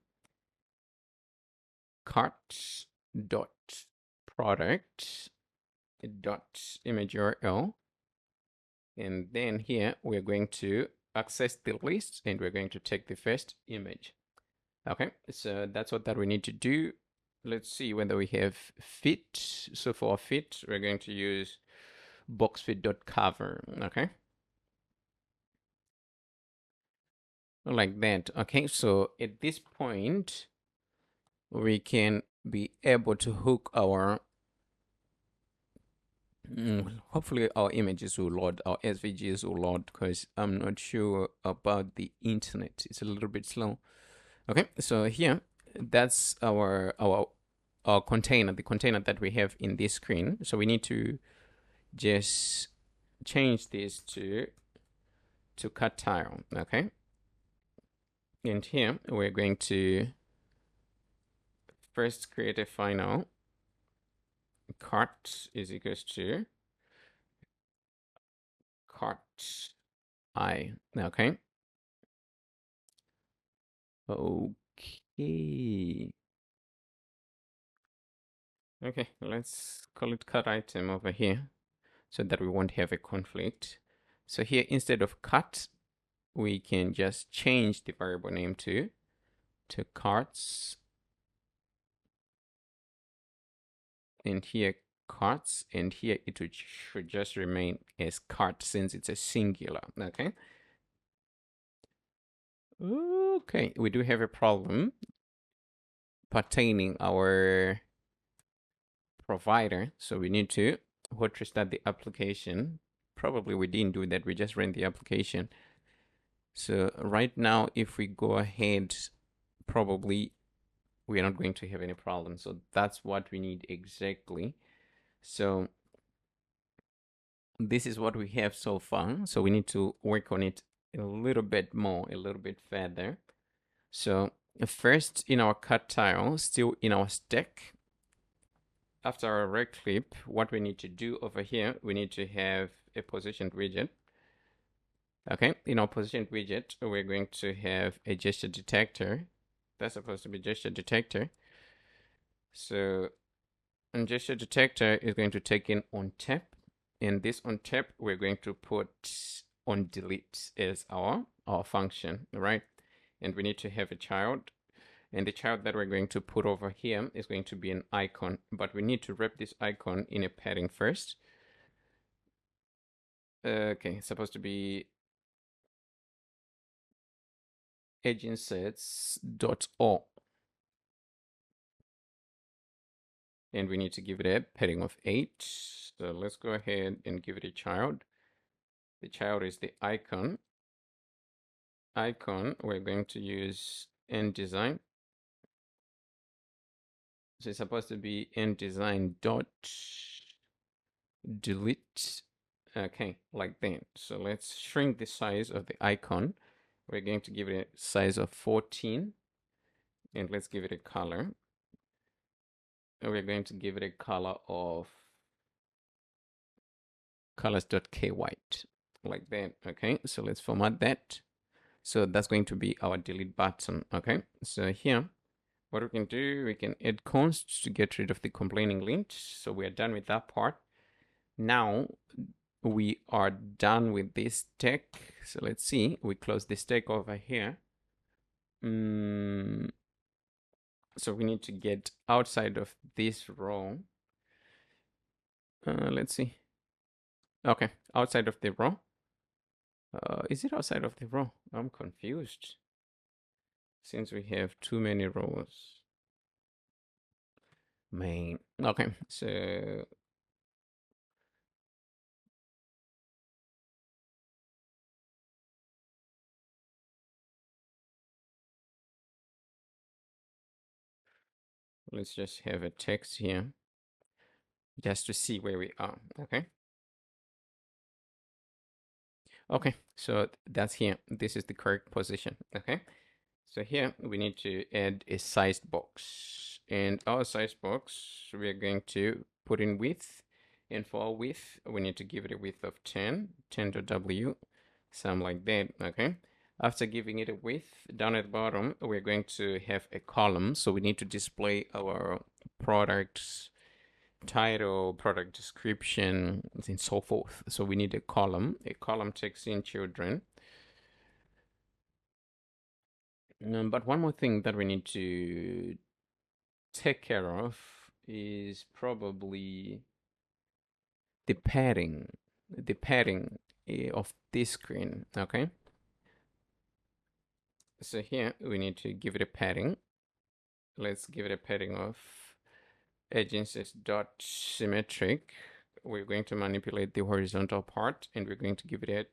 cart dot product dot image URL. And then here we're going to access the list, and we're going to take the first image. Okay, so that's what we need to do. Let's see whether we have fit. So for fit, we're going to use boxfit.cover. Okay, like that. Okay, so at this point we can be able to hook our hopefully our images will load, our SVGs will load, because I'm not sure about the internet. It's a little bit slow. Okay, so here, that's our container, the container that we have in this screen. So we need to just change this to cut tile. Okay, and here we're going to first create a final cart is equals to cart I. Okay. Okay. Okay, let's call it cut item over here so that we won't have a conflict. So here, instead of cut, we can just change the variable name to carts, and here carts, and here it should just remain as cart since it's a singular. Okay. Okay, we do have a problem pertaining our provider, so we need to hot restart the application. Probably we didn't do that, we just ran the application. So right now, if we go ahead, probably we are not going to have any problems. So that's what we need exactly. So this is what we have so far. So we need to work on it a little bit more, a little bit further. So first, in our cut tile, still in our stack, after our right click, what we need to do over here, we need to have a positioned widget. Okay, in our positioned widget, we're going to have a gesture detector. That's supposed to be gesture detector. So, and gesture detector is going to take in on tap, and this on tap we're going to put on delete as our function, right? And we need to have a child, and the child that we're going to put over here is going to be an icon, but we need to wrap this icon in a padding first. Okay, it's supposed to be edgeinsets.O, and we need to give it a padding of 8. So let's go ahead and give it a child. The child is the icon. We're going to use Design. So it's supposed to be Design dot delete. Okay, like that. So let's shrink the size of the icon. We're going to give it a size of 14, and let's give it a color. We're going to give it a color of colors.kwhite, like that. Okay, so let's format that. So that's going to be our delete button. Okay, so here what we can do, we can add const to get rid of the complaining lint. So we are done with that part. Now we are done with this stack. So let's see, we close the stack over here. So we need to get outside of this row. Let's see. Okay, outside of the row. Is it outside of the row? I'm confused since we have too many rows. Main. Okay, so let's just have a text here just to see where we are. Okay. Okay, so that's here. This is the correct position. Okay. So here we need to add a sized box, and our size box we are going to put in width, and for our width we need to give it a width of 10.w, something like that. Okay, after giving it a width, down at the bottom we're going to have a column, so we need to display our products title, product description, and so forth. So we need a column. A column takes in children. But one more thing that we need to take care of is probably the padding of this screen. Okay, so here we need to give it a padding. Let's give it a padding of agencies.symmetric. We're going to manipulate the horizontal part, and we're going to give it a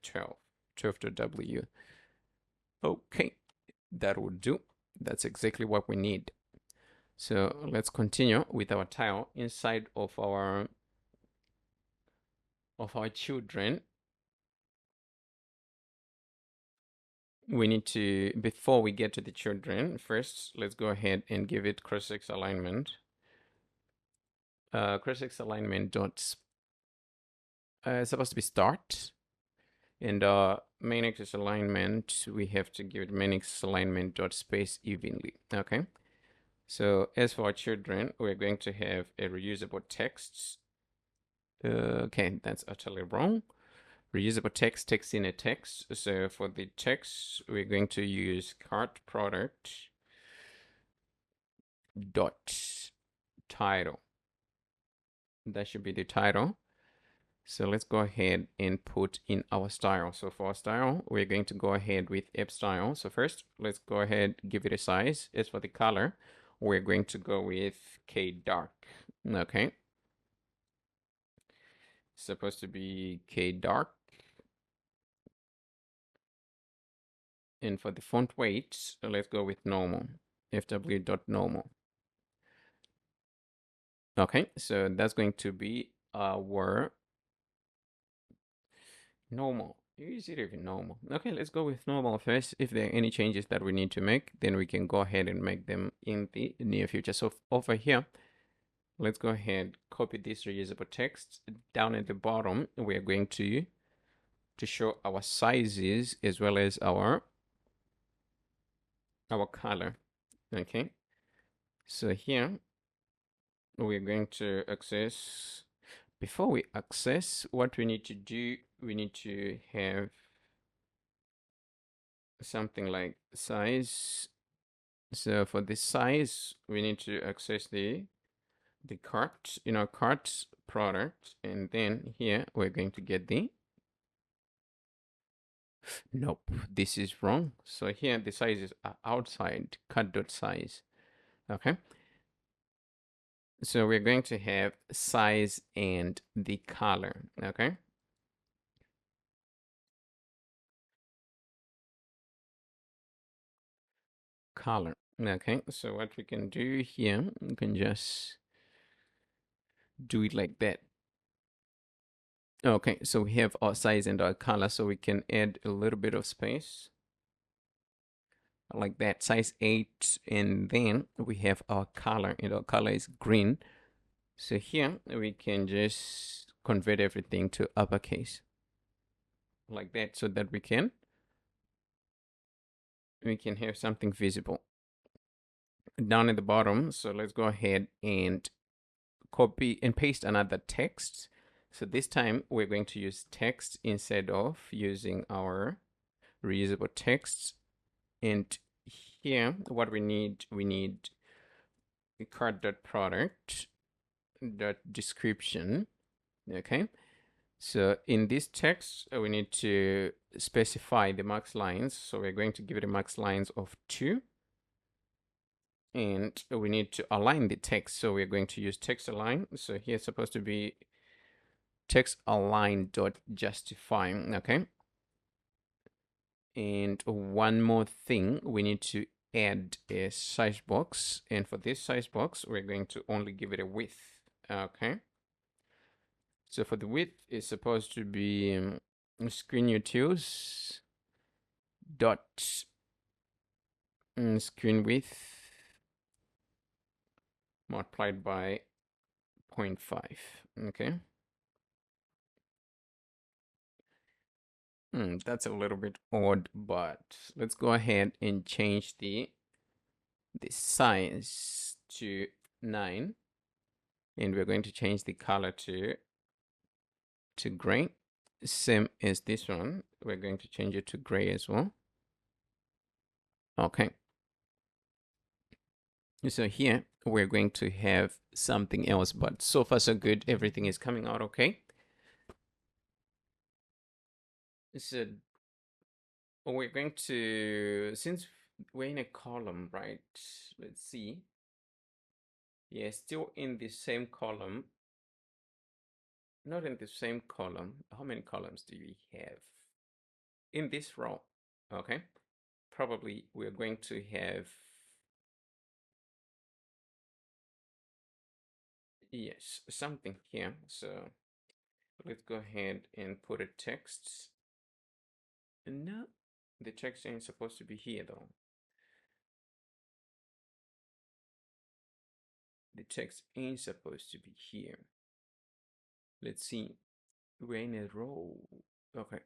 12.w. Okay, that will do. That's exactly what we need. So let's continue with our tile inside of our children. We need to, before we get to the children, first let's go ahead and give it cross-X alignment. Cross-X alignment dot supposed to be start, and main axis alignment, we have to give it main axis alignment dot space evenly. Okay, so as for our children, we're going to have a reusable text. Okay, that's utterly wrong. Reusable text in a text. So for the text, we're going to use cart product dot title. That should be the title. So let's go ahead and put in our style. So for our style, we're going to go ahead with app style. So first, let's go ahead, give it a size. As for the color, we're going to go with K dark. Okay. Supposed to be K dark. And for the font weight, let's go with normal. fw.normal. Okay, so that's going to be our normal. Is it even normal? Okay, let's go with normal first. If there are any changes that we need to make, then we can go ahead and make them in the near future. So over here, let's go ahead, copy this reusable text. Down at the bottom, we are going to show our sizes as well as our color. Okay, so here we're going to access. Before we access, what we need to do, we need to have something like size. So for the size, we need to access the cart, cart product, and then here we're going to get the, nope, this is wrong. So here the sizes are outside cart.size. Okay, so we're going to have size and the color. Okay, color. Okay, so what we can do here, we can just do it like that. Okay, so we have our size and our color, so we can add a little bit of space like that, size 8, and then we have our color, and our color is green. So here we can just convert everything to uppercase like that, so that we can have something visible down at the bottom. So let's go ahead and copy and paste another text. So this time we're going to use text instead of using our reusable text. And here what we need the cart.product.description. Okay, so in this text we need to specify the max lines. So we're going to give it a max lines of 2, and we need to align the text. So we're going to use text align. So here it's supposed to be text align.justify. Okay, and one more thing, we need to add a size box, and for this size box we're going to only give it a width. Okay, so for the width, it's supposed to be screen utils dot screen width multiplied by 0.5. Okay, that's a little bit odd, but let's go ahead and change the size to 9, and we're going to change the color to gray. Same as this one, we're going to change it to gray as well. Okay, so here we're going to have something else, but so far so good. Everything is coming out okay. So we're going to, since we're in a column, right? Let's see. Yeah, still in the same column. Not in the same column. How many columns do we have? In this row, okay? Probably we're going to have, yes, something here. So let's go ahead and put a text. No, the text ain't supposed to be here though. The text ain't supposed to be here. Let's see. We're in a row. Okay.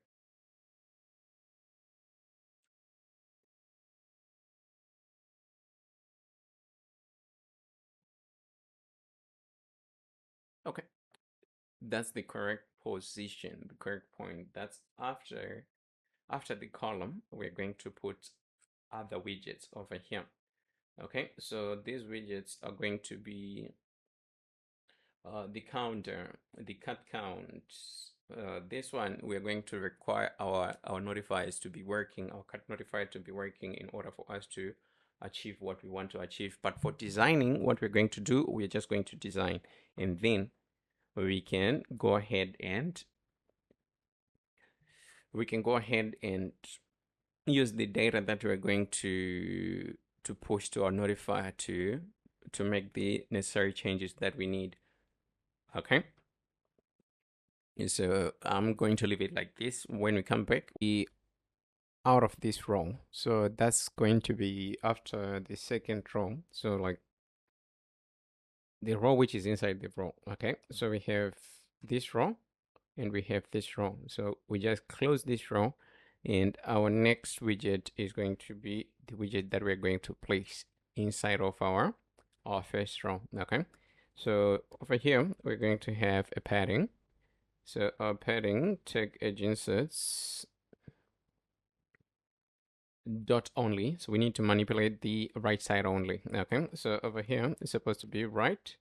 Okay. That's the correct position, the correct point. That's after the column, we're going to put other widgets over here. Okay, so these widgets are going to be the counter, the cut count. This one, we're going to require our notifiers to be working, our cut notifier to be working in order for us to achieve what we want to achieve. But for designing, what we're going to do, we're just going to design, and then we can go ahead and use the data that we're going to push to our notifier to make the necessary changes that we need. Okay. So I'm going to leave it like this. When we come back, we out of this row. So that's going to be after the second row. So like the row which is inside the row. Okay. So we have this row and we have this row. So we just close this row, and our next widget is going to be the widget that we're going to place inside of our first row. Okay. So over here, we're going to have a padding. So our padding tag edge inserts dot only. So we need to manipulate the right side only. Okay. So over here, it's supposed to be right.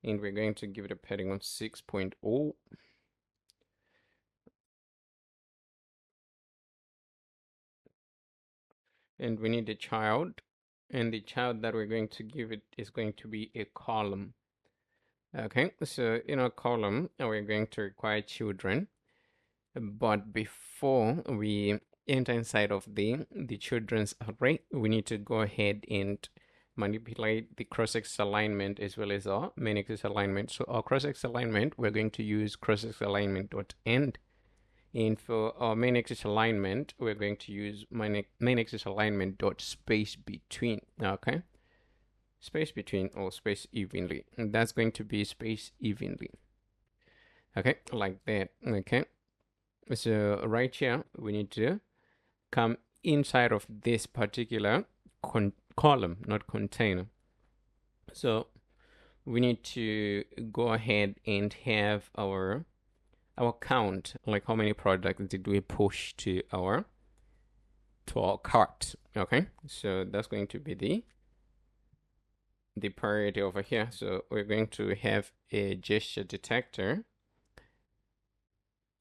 And we're going to give it a padding on 6.0. And we need a child, and the child that we're going to give it is going to be a column. Okay, so in our column, we're going to require children, but before we enter inside of the children's array, we need to go ahead and manipulate the cross-axis alignment as well as our main axis alignment. So our cross-axis alignment, we're going to use cross-axis alignment.end. And for our main axis alignment, we're going to use main axis alignment dot space between. Okay, space between or space evenly, and that's going to be space evenly. Okay, like that. Okay, so right here we need to come inside of this particular column, not container. So we need to go ahead and have our count, like how many products did we push to our cart. Okay, so that's going to be the priority over here. So we're going to have a gesture detector.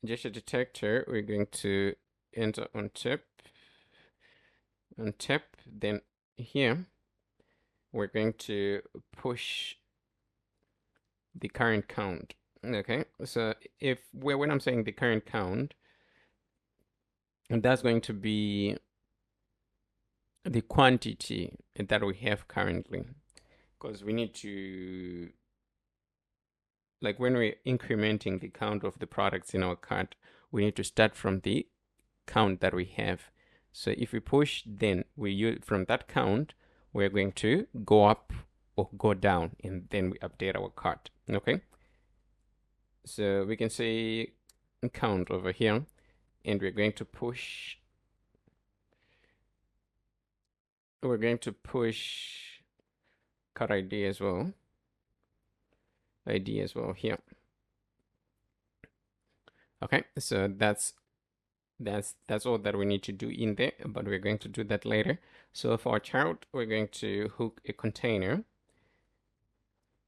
We're going to enter on tap, then here we're going to push the current count. Okay, so when I'm saying the current count, that's going to be the quantity that we have currently, because we need to, like when we're incrementing the count of the products in our cart, we need to start from the count that we have. So if we push, then we use from that count, we're going to go up or go down, and then we update our cart. Okay. So we can say count over here, and we're going to push. We're going to push cart ID as well. ID as well here. Okay, so that's all that we need to do in there, but we're going to do that later. So for our child, we're going to hook a container.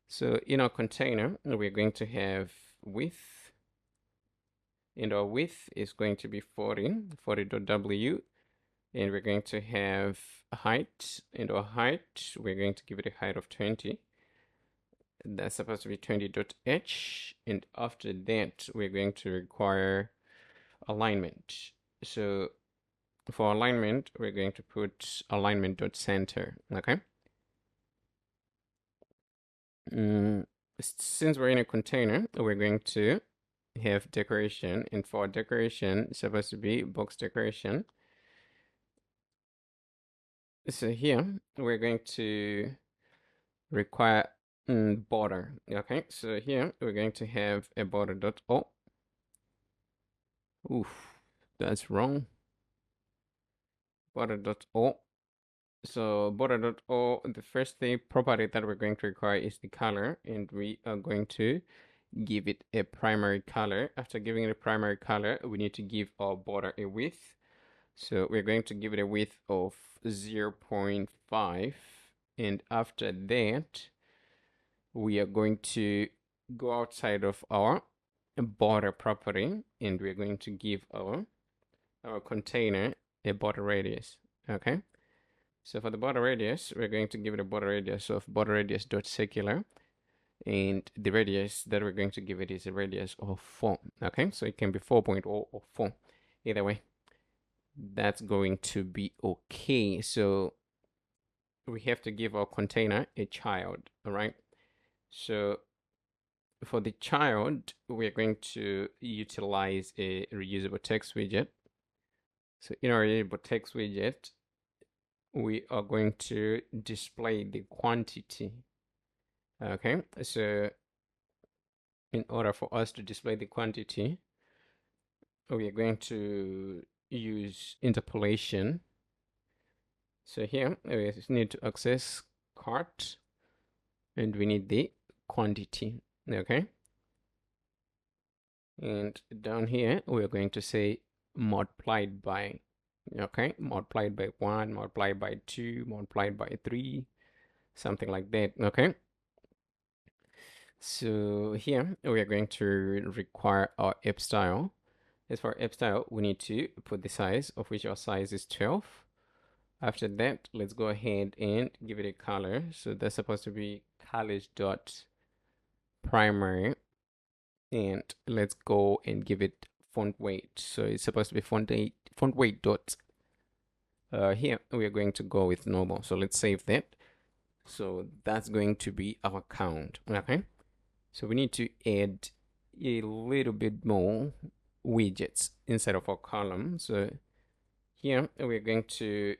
So in our container, we're going to have width and our width is going to be 40.w, and we're going to have a height, and our height, we're going to give it a height of 20. That's supposed to be 20.h, and after that, we're going to require alignment. So for alignment, we're going to put alignment.center, okay? Since we're in a container, we're going to have decoration, and for decoration, it's supposed to be box decoration. So here, we're going to require border, okay? So here, we're going to have a border.o. Oof, that's wrong. Border.o. So border.o, the first thing property that we're going to require is the color, and we are going to give it a primary color. After giving it a primary color, we need to give our border a width. So we're going to give it a width of 0.5, and after that, we are going to go outside of our border property, and we're going to give our container a border radius. Okay, so for the border radius, we're going to give it a border radius of border radius dot circular, and the radius that we're going to give it is a radius of 4. Okay, so it can be 4.0 or 4, either way. That's going to be okay. So we have to give our container a child. All right, so for the child, we're going to utilize a reusable text widget. So in our reusable text widget, we are going to display the quantity. Okay, so in order for us to display the quantity, we are going to use interpolation. So here we need to access cart, and we need the quantity. Okay, and down here we are going to say multiplied by, okay, multiplied by 1, multiplied by 2, multiplied by 3, something like that. Okay, so here we are going to require our app style. As for app style, we need to put the size, of which our size is 12. After that, let's go ahead and give it a color. So that's supposed to be colors dot primary, and let's go and give it font weight. So it's supposed to be font weight dot. Here we are going to go with normal. So let's save that. So that's going to be our count. Okay. So we need to add a little bit more widgets inside of our column. So here we're going to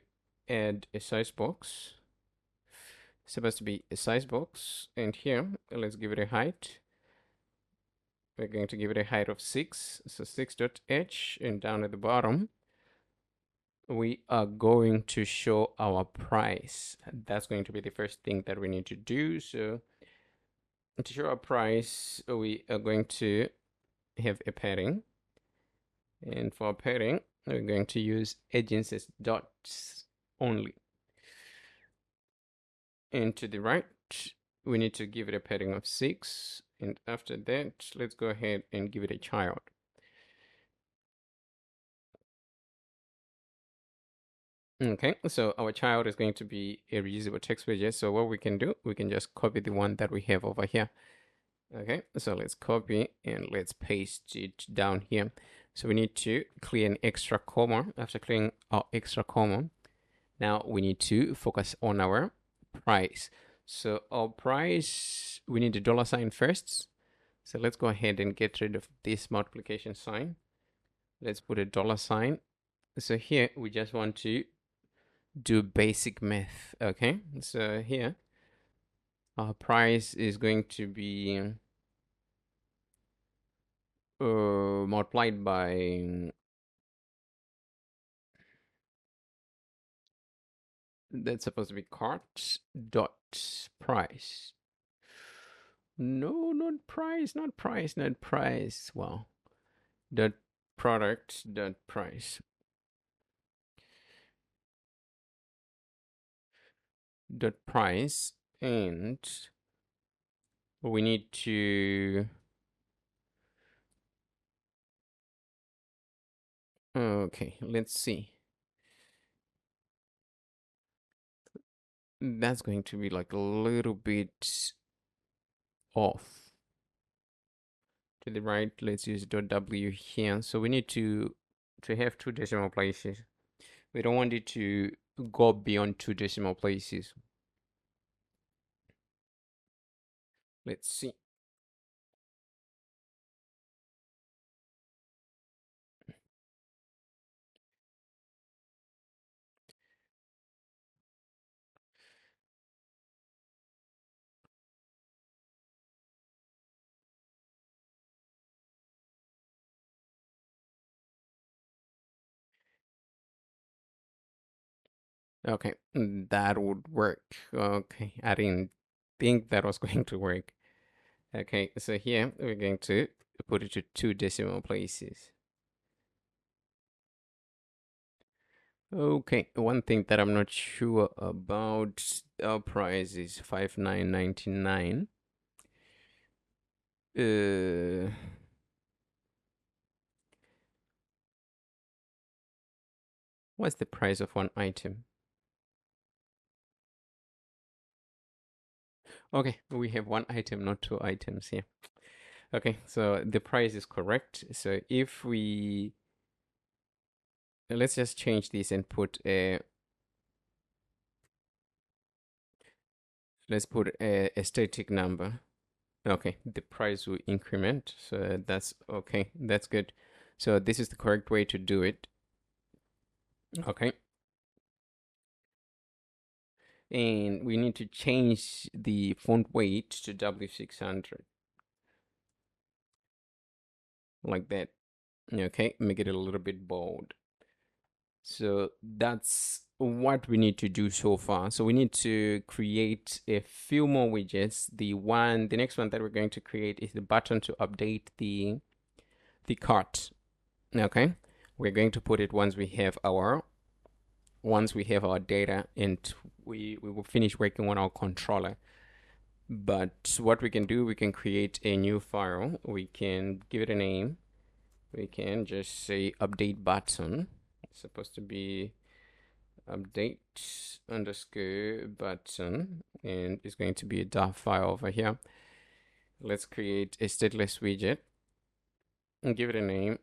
add a size box. It's supposed to be a size box, and here let's give it a height. We're going to give it a height of 6, so 6.h, and down at the bottom we are going to show our price. That's going to be the first thing that we need to do. So to show our price, we are going to have a padding, and for padding we're going to use agencies dots only. And to the right, we need to give it a padding of 6, and after that, let's go ahead and give it a child. Okay, so our child is going to be a reusable text widget. So what we can do, we can just copy the one that we have over here. Okay, so let's copy and let's paste it down here. So we need to clear an extra comma. After clearing our extra comma, now we need to focus on our price. So our price, we need the dollar sign first. So let's go ahead and get rid of this multiplication sign. Let's put a dollar sign. So here we just want to do basic math. Okay, so here our price is going to be multiplied by, that's supposed to be cart dot price. No, not price, not price, not price. Well, dot product dot price dot price, and we need to Okay, let's see. That's going to be like a little bit off to the right. Let's use .w here. So we need to have two decimal places. We don't want it to go beyond two decimal places. Let's see. Okay, that would work. Okay, I didn't think that was going to work. Okay, so here we're going to put it to two decimal places. Okay, one thing that I'm not sure about, our price is $59.99. What's the price of one item? Okay, we have one item, not two items here. Okay, so the price is correct. So if we let's just change this and put a let's put a static number. Okay, the price will increment. So that's okay. That's good. So this is the correct way to do it. Okay. And we need to change the font weight to W600. Like that. Okay, make it a little bit bold. So that's what we need to do so far. So we need to create a few more widgets. The next one that we're going to create is the button to update the cart. Okay, we're going to put it once we have our data and we will finish working on our controller. But what we can do, we can create a new file. We can give it a name. We can just say update button. It's supposed to be update underscore button, and it's going to be a .dot file over here. Let's create a stateless widget and give it a name,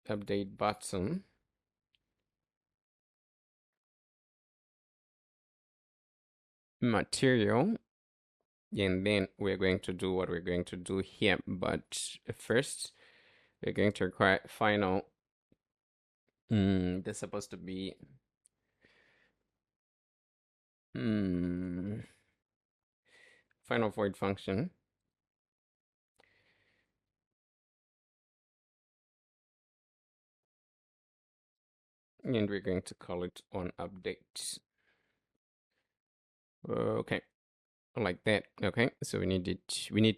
update button. Material, and then we're going to do what we're going to do here. But first, we're going to require final. That's supposed to be final void function. And we're going to call it on update. Okay, like that. Okay, so we need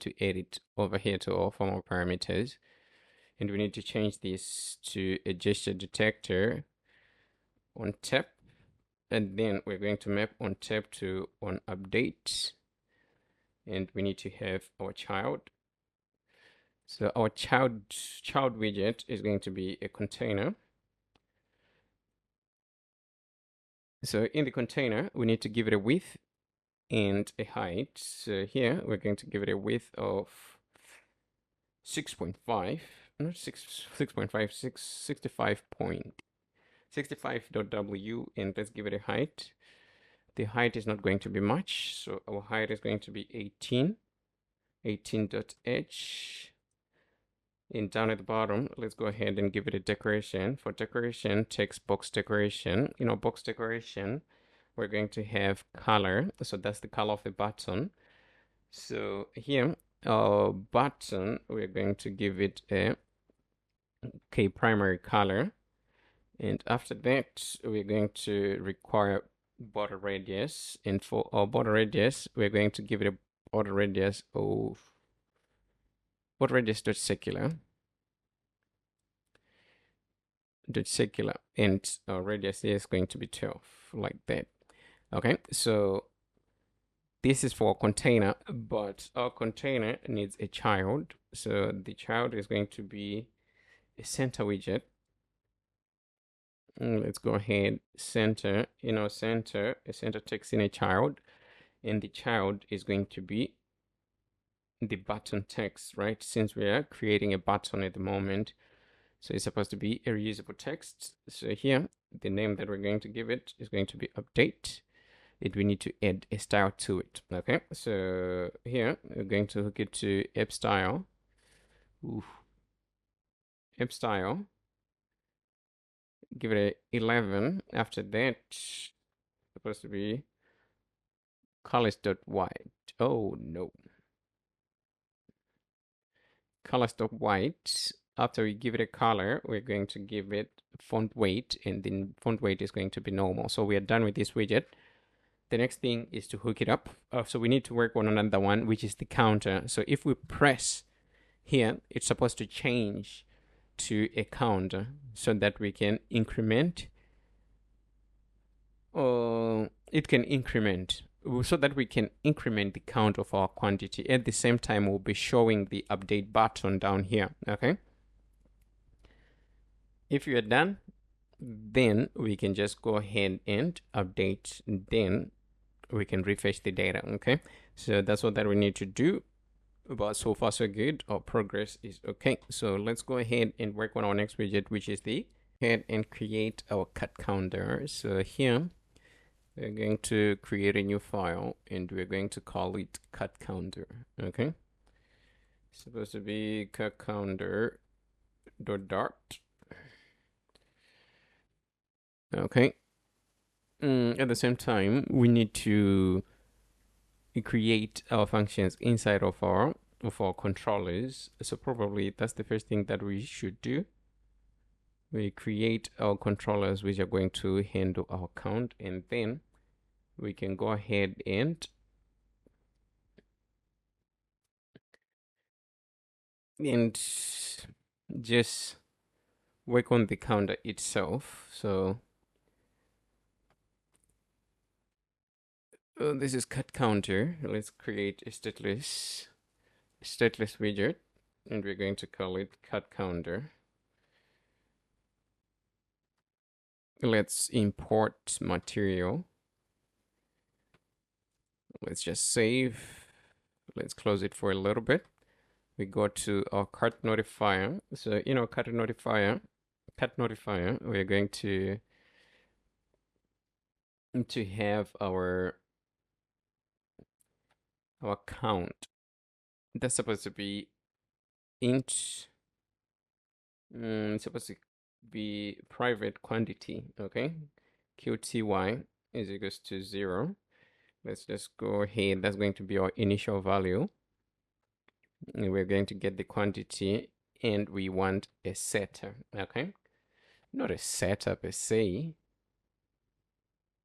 to edit over here to all formal parameters, and we need to change this to a gesture detector on tap, and then we're going to map on tap to on update, and we need to have our child. So our child widget is going to be a container. So in the container, we need to give it a width and a height. So here we're going to give it a width of 6.5, not 6.5, 65.65.w, and let's give it a height. The height is not going to be much, so our height is going to be 18.h. And down at the bottom, let's go ahead and give it a decoration. For decoration, text box decoration. In our box decoration, we're going to have color. So that's the color of the button. So here, our button, we're going to give it a primary color. And after that, we're going to require border radius. And for our border radius, we're going to give it a border radius of border radius.secular. And our radius is going to be 12, like that. Okay, so this is for a container, but our container needs a child. So the child is going to be a center widget. Let's go ahead, center, center, a center text in a child, and the child is going to be the button text, right? Since we are creating a button at the moment, so it's supposed to be a reusable text. So here, the name that we're going to give it is going to be update. We need to add a style to it. Okay, so here we're going to hook it to app style. Ooh. App style. Give it a 11. After that, supposed to be colors.white. Oh no. Colors.white. After we give it a color, we're going to give it font weight, and then font weight is going to be normal. So we are done with this widget. The next thing is to hook it up. So we need to work on another one, which is the counter. So if we press here, it's supposed to change to a counter so that we can increment, or it can increment, so that we can increment the count of our quantity. At the same time, we'll be showing the update button down here. Okay, if you're done, then we can just go ahead and update, then we can refresh the data. Okay, so that's what that we need to do. But so far so good, our progress is okay. So let's go ahead and work on our next widget, which is the head and create our cut counter. So here we're going to create a new file and we're going to call it cut counter. Okay, it's supposed to be cut counter dot. Okay, at the same time we need to create our functions inside of our controllers. So probably that's the first thing that we should do. We create our controllers which are going to handle our count, and then we can go ahead and just work on the counter itself. So this is cut counter. Let's create a stateless widget, and we're going to call it cut counter. Let's import material. Let's just save. Let's close it for a little bit. We go to our cut notifier. So in our cut notifier, we're going to have our count. That's supposed to be int. It's supposed to be private quantity. Okay, qty is equals to 0. Let's just go ahead. That's going to be our initial value. And we're going to get the quantity, and we want a setter. Okay, not a setter per se.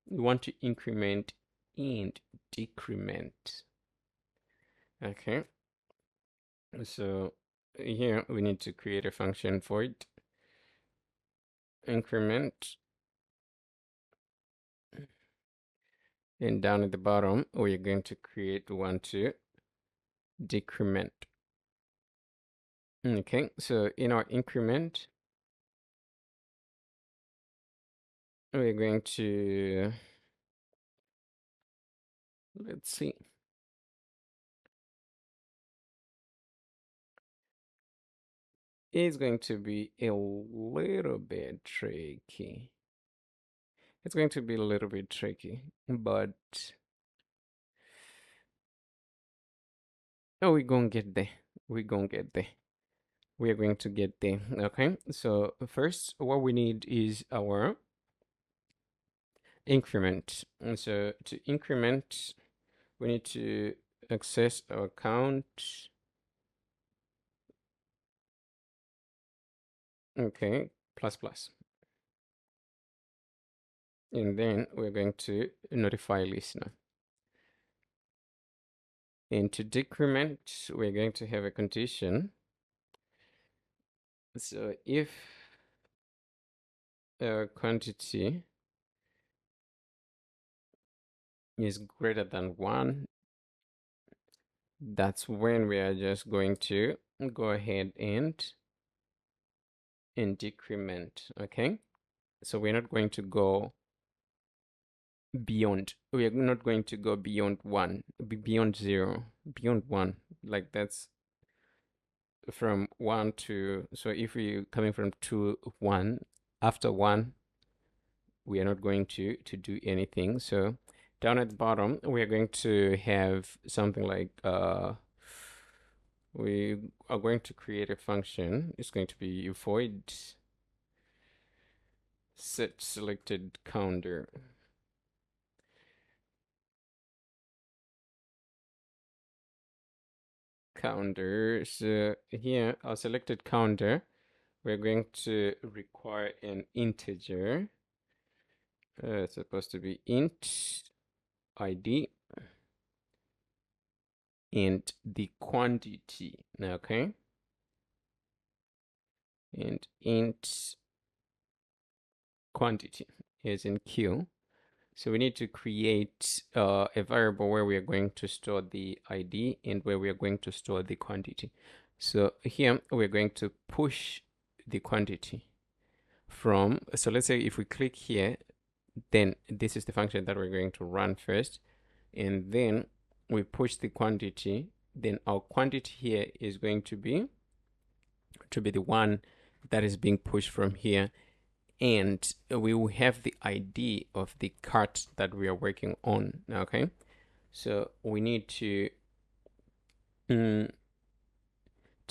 We want to increment and decrement. Okay, so here we need to create a function for it. Increment, and down at the bottom we're going to create one to decrement. Okay, so in our increment we're going to, let's see, it's going to be a little bit tricky. It's going to be a little bit tricky, but oh, we're gonna get there. We're gonna get there. We are going to get there. Okay, so first what we need is our increment. And so to increment, we need to access our count. Okay, plus plus. And then we're going to notify listener. And to decrement, we're going to have a condition. So if our quantity is greater than 1, that's when we are just going to go ahead and decrement. Okay, So we're not going to go beyond. We are not going to go beyond one, beyond zero, beyond one. Like that's from one to. So if we coming from two one, after one, we are not going to do anything. So down at the bottom, we are going to have something like we are going to create a function. It's going to be void set selected counter. So here our selected counter, we're going to require an integer. It's supposed to be int id and the quantity. Okay, and int quantity is in Q. So we need to create a variable where we are going to store the ID and where we are going to store the quantity. So here we're going to push the quantity from, so let's say if we click here, then this is the function that we're going to run first. And then we push the quantity, then our quantity here is going to be the one that is being pushed from here, and we will have the ID of the cart that we are working on. Okay, so we need to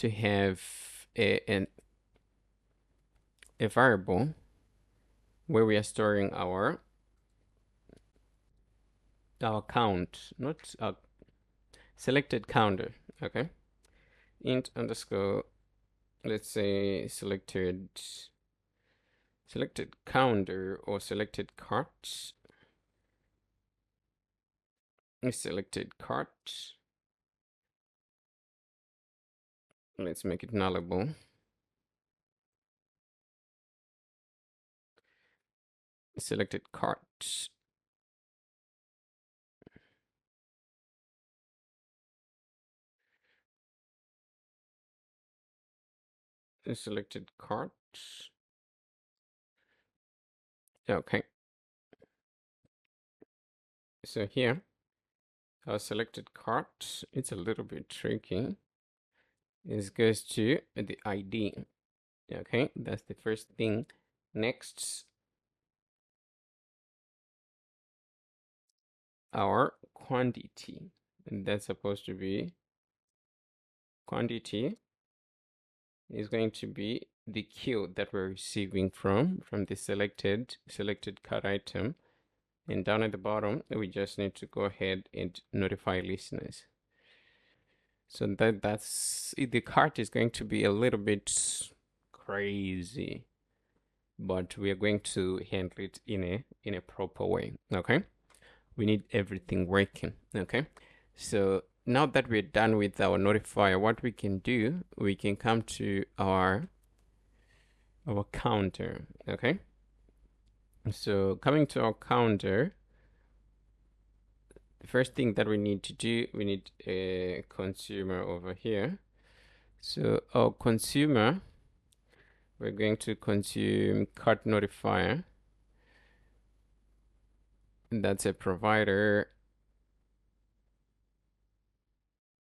have a variable where we are storing our count, not our selected counter. Okay, int underscore, let's say selected counter or selected cart. Selected cart. Let's make it nullable. Selected cart. Selected cart. Okay. So here, our selected cart, it's a little bit tricky. It goes to the ID. Okay, that's the first thing. Next, our quantity. And that's supposed to be quantity is going to be the queue that we're receiving from the selected cart item. And down at the bottom, we just need to go ahead and notify listeners. So that's the cart is going to be a little bit crazy, but we are going to handle it in a proper way. Okay, we need everything working. Okay, so now that we're done with our notifier, what we can do, we can come to our counter. Okay, so coming to our counter, the first thing that we need to do, we need a consumer over here. So our consumer, we're going to consume cart notifier. And that's a provider.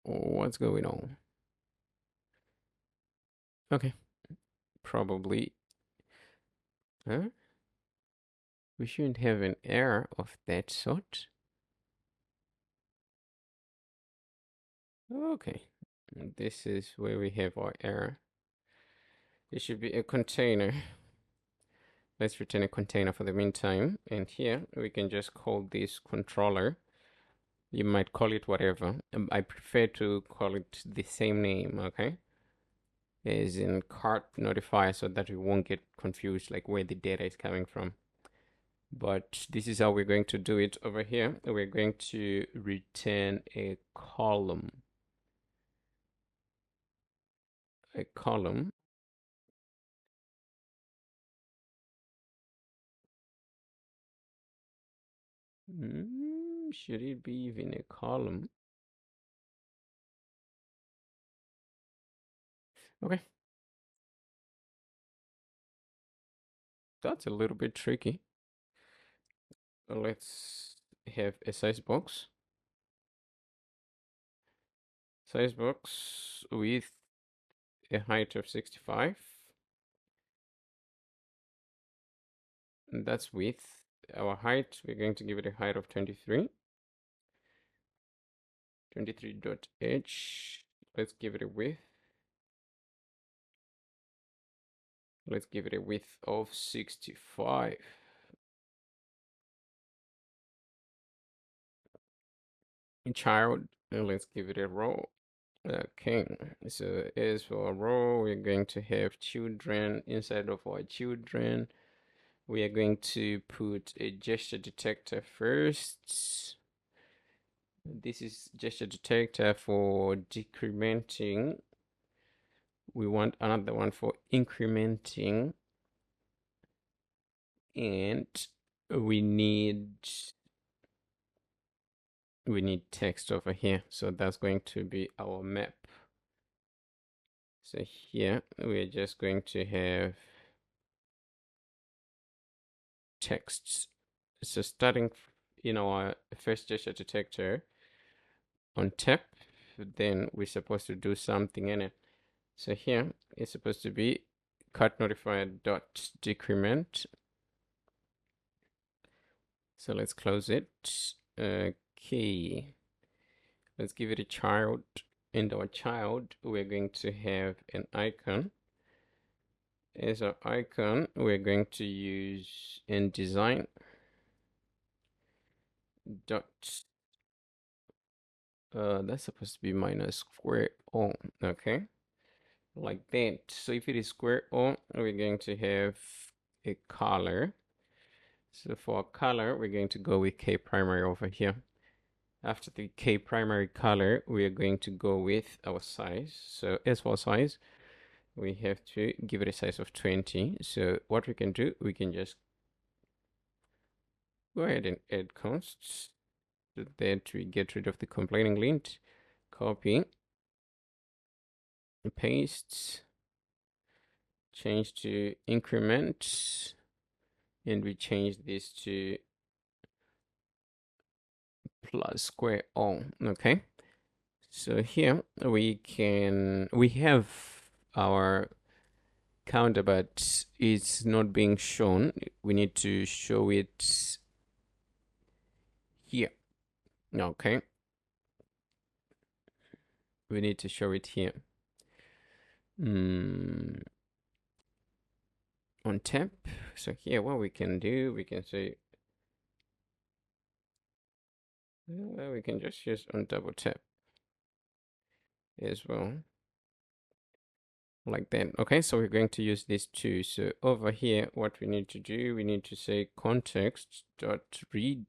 What's going on? Okay, probably. Huh? We shouldn't have an error of that sort. Okay, this is where we have our error. It should be a container. Let's return a container for the meantime. And here we can just call this controller. You might call it whatever. I prefer to call it the same name, okay? As in cart notifier, so that we won't get confused like where the data is coming from. But this is how we're going to do it over here. We're going to return a column. A column. Should it be even a column? Okay. that's a little bit tricky. Let's have a size box. Size box with a height of 65. And that's width. Our height, we're going to give it a height of 23. 23.h. Let's give it a width. Let's give it a width of 65. Child, and let's give it a row. Okay, so as for a row, we're going to have children. Inside of our children, we are going to put a gesture detector first. This is gesture detector for decrementing. We want another one for incrementing. And we need text over here. So that's going to be our map. So here we're just going to have texts. So starting in our first gesture detector on tap, then we're supposed to do something in it. So here it's supposed to be cut notifier dot decrement. So let's close it. Okay, let's give it a child. In our child, we're going to have an icon. As our icon, we're going to use InDesign dot that's supposed to be minus square O. Okay, like that. So if it is square O, we're going to have a color. So for color, we're going to go with K primary over here. After the K primary color, we are going to go with our size. So as for size, we have to give it a size of 20. So what we can do, we can just go ahead and add consts so that we get rid of the complaining lint. Copy, paste, change to increment, and we change this to plus square O. Okay, so here we have our counter, but it's not being shown. We need to show it here. Okay, we need to show it here. On tap. So here what we can do, we can say we can just use on double tap as well, like that. Okay, so we're going to use this too. So over here, what we need to do, we need to say context.read,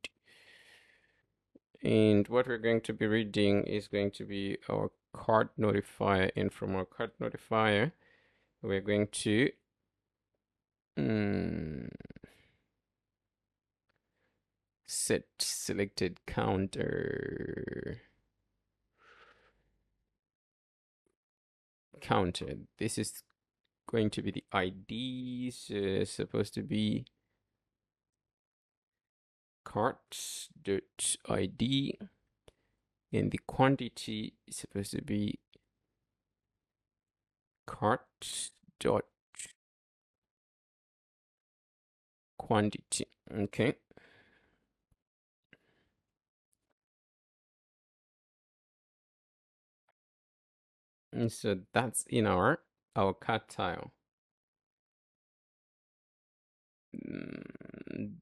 and what we're going to be reading is going to be our card notifier, and from our card notifier we're going to set selected counter. This is going to be the ID, so supposed to be cart.id, and the quantity is supposed to be cart.quantity. Okay, and so that's in our cart tile.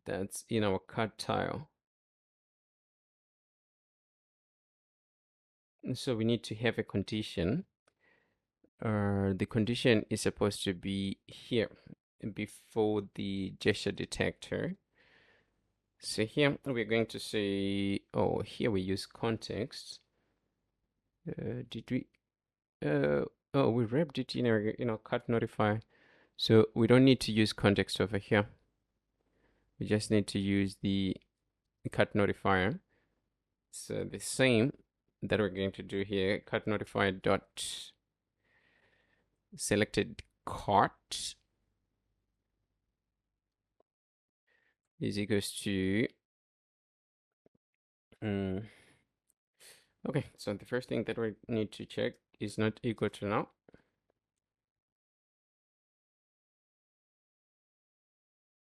That's in our cart tile. So we need to have a condition. The condition is supposed to be here before the gesture detector. So here we're going to say, oh, here we use context. Did we? Oh, we wrapped it in our cut notifier. So we don't need to use context over here. We just need to use the cut notifier. So the same that we're going to do here, cut notifier dot selected cart. is equals to okay, so the first thing that we need to check is not equal to now.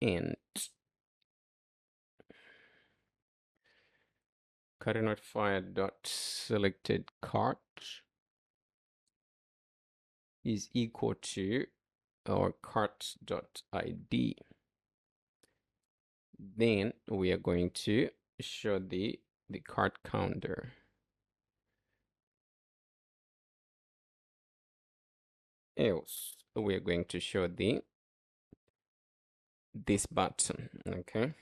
And current notifier dot selected cart is equal to our cart dot ID. Then we are going to show the cart counter. Else we are going to show this button. Okay,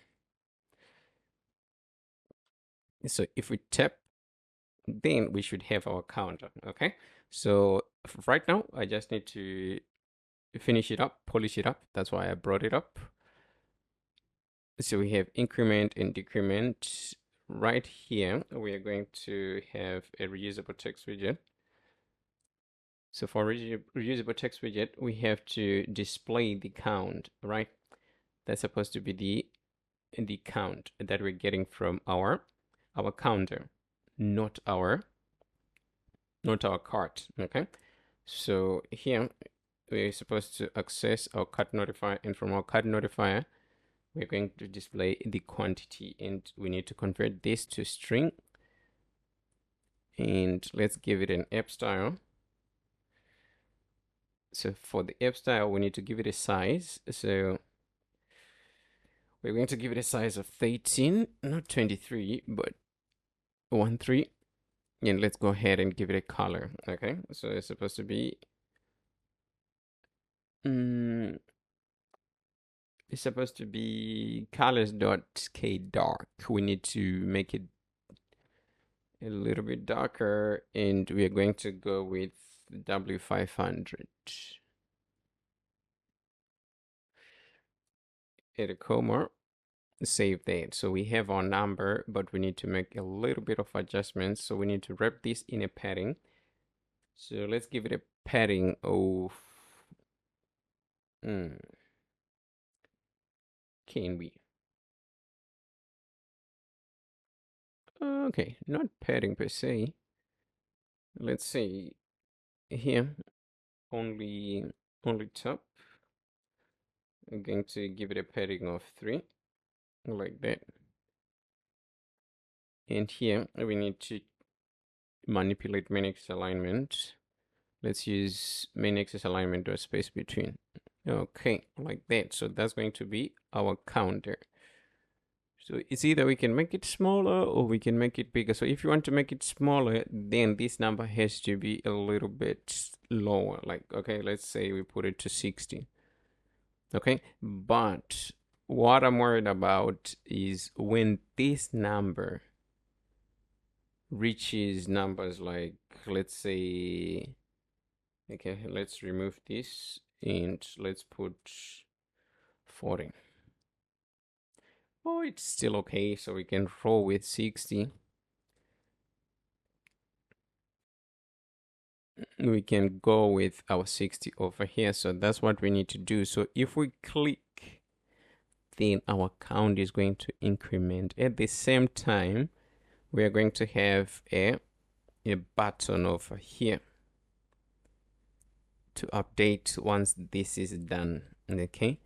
so if we tap, then we should have our counter. Okay, so right now I just need to finish it up, polish it up. That's why I brought it up. So we have increment and decrement. Right here we are going to have a reusable text widget. So for reusable text widget, we have to display the count, right? That's supposed to be the count that we're getting from our counter, not our cart. Okay, so here we're supposed to access our cart notifier, and from our cart notifier we're going to display the quantity, and we need to convert this to string, and let's give it an app style. So for the app style we need to give it a size, so we're going to give it a size of 13, not 23, but 13. And let's go ahead and give it a color. Okay, so it's supposed to be it's supposed to be colors.K_dark. We need to make it a little bit darker, and we are going to go with W500. Add a comma, save that. So we have our number, but we need to make a little bit of adjustments. So we need to wrap this in a padding. So let's give it a padding of can we? Okay, not padding per se. Let's say here only top. I'm going to give it a padding of 3, like that. And here we need to manipulate main axis alignment. Let's use main axis alignment or space between. Okay, like that. So that's going to be our counter. So it's either we can make it smaller or we can make it bigger. So if you want to make it smaller, then this number has to be a little bit lower. Like, okay, let's say we put it to 60. Okay, but what I'm worried about is when this number reaches numbers like, let's say, okay, let's remove this and let's put 40. Oh, it's still okay, so we can roll with 60. We can go with our 60 over here. So that's what we need to do. So if we click, then our count is going to increment. At the same time, we are going to have a button over here to update once this is done. Okay,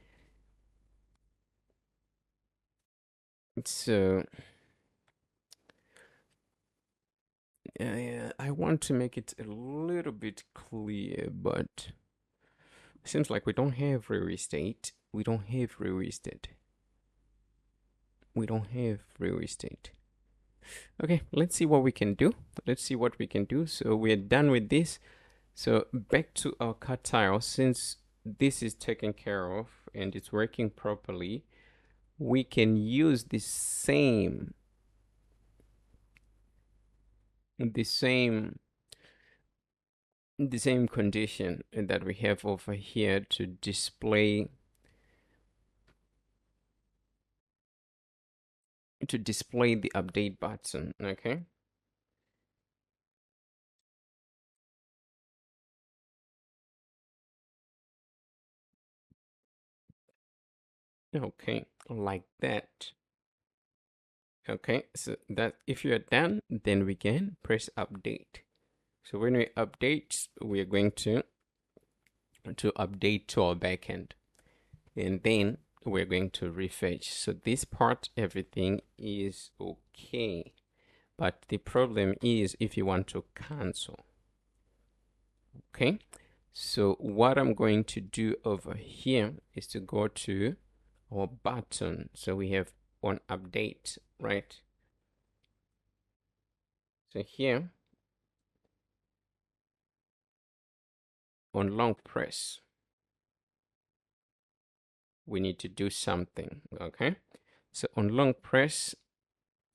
so I want to make it a little bit clear, but it seems like we don't have restate. We don't have restate. We don't have restate. Okay, let's see what we can do. Let's see what we can do. So we're done with this. So back to our cut tile. Since this is taken care of and it's working properly, we can use the same condition that we have over here to display the update button. Okay, Okay, like that. Okay, so that if you're done, then we can press update. So when we update, we are going to update to our backend, and then we're going to refetch. So this part, everything is okay, but the problem is if you want to cancel. Okay, so what I'm going to do over here is to go to our button. So we have on update, right? So here on long press, we need to do something. Okay, so on long press,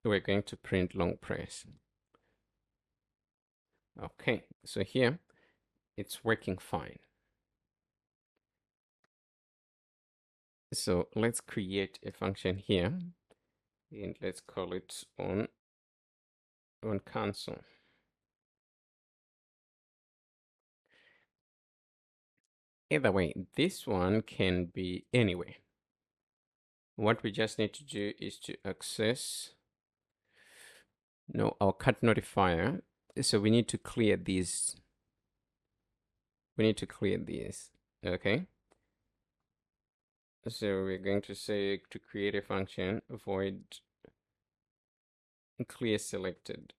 we're going to print long press. Okay, so here it's working fine. So let's create a function here, and let's call it on console. Either way, this one can be anywhere. What we just need to do is to access our cut notifier. So we need to clear these. We need to clear these. Okay. So we're going to say to create a function void clear selected.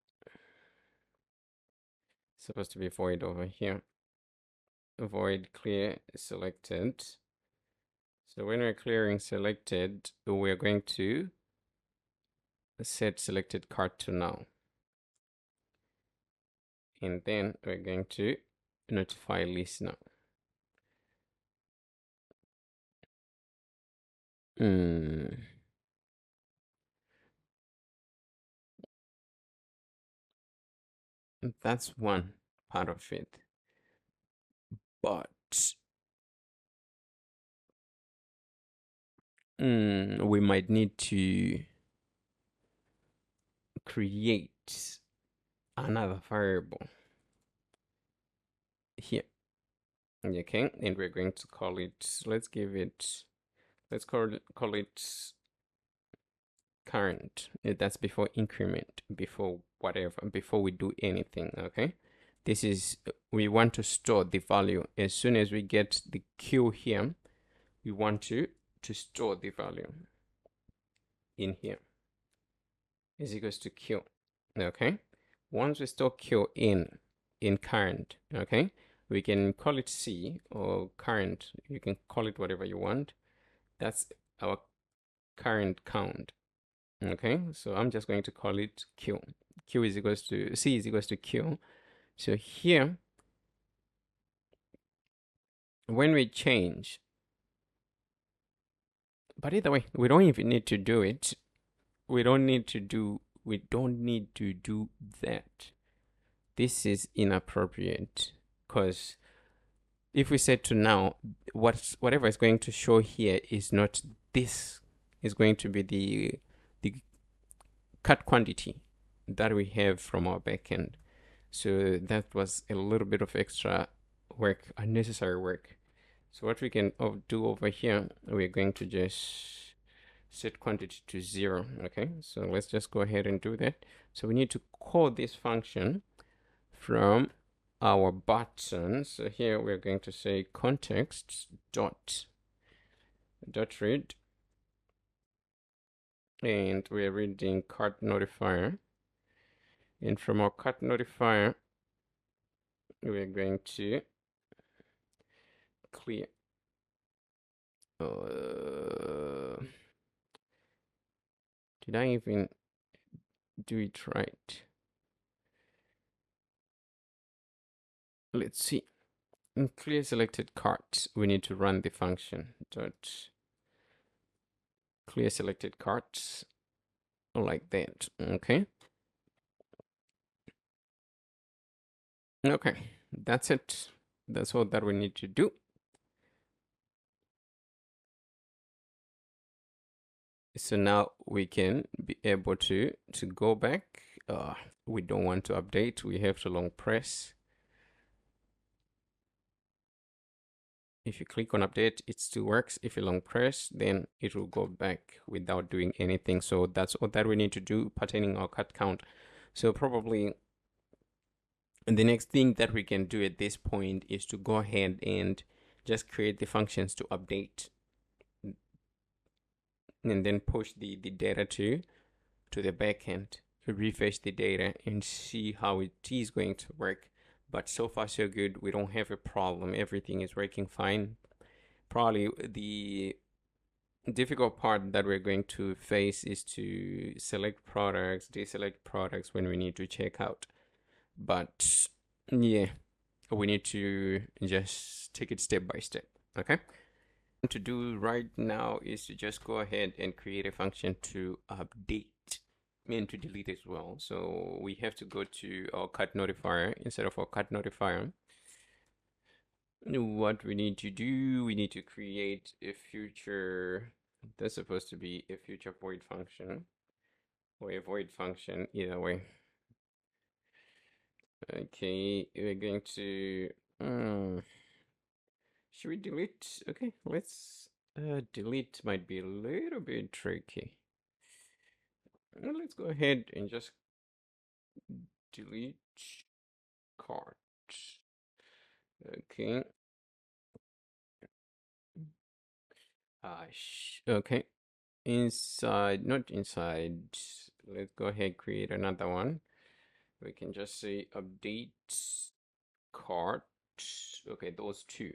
It's supposed to be void over here. Void clear selected. So when we're clearing selected, we're going to set selected card to null. And then we're going to notify listener. That's one part of it. But we might need to create another variable here. Okay, and we're going to call it, let's call it current. That's before increment, before whatever, before we do anything. Okay, this is, we want to store the value. As soon as we get the Q here, we want to store the value in here is equals to Q. Okay, once we store Q in current, okay, we can call it C or current. You can call it whatever you want. That's our current count. Okay, so I'm just going to call it Q. Q is equals to C is equals to Q. So here, when we change, but either way, we don't even need to do it. We don't need to do that. This is inappropriate, because if we set to now, whatever is going to show here is not this. Is going to be the cut quantity that we have from our backend. So that was a little bit of extra work, unnecessary work. So what we can do over here, we're going to just set quantity to 0. Okay, so let's just go ahead and do that. So we need to call this function from our button. So here we're going to say context dot read, and we're reading cut notifier, and from our cut notifier we're going to clear. Did I even do it right? Let's see. In clear selected cards, we need to run the function dot clear selected cards like that. Okay. Okay, that's it. That's all that we need to do. So now we can be able to go back. We don't want to update. We have to long press. If you click on update, it still works. If you long press, then it will go back without doing anything. So that's all that we need to do pertaining our cut count. So probably the next thing that we can do at this point is to go ahead and just create the functions to update and then push the data to the backend to refresh the data and see how it is going to work. But so far so good. We don't have a problem. Everything is working fine. Probably the difficult part that we're going to face is to select products, deselect products when we need to check out. But yeah, we need to just take it step by step. Okay. To do right now is to just go ahead and create a function to update and to delete as well. So we have to go to our cut notifier instead of our cut notifier. What we need to do, we need to create a future. That's supposed to be a future void function or a void function, either way. Okay, we're going to should we delete? Okay, let's delete might be a little bit tricky. Let's go ahead and just delete cart. Okay. Okay. Inside, not inside. Let's go ahead create another one. We can just say update cart. Okay, those two.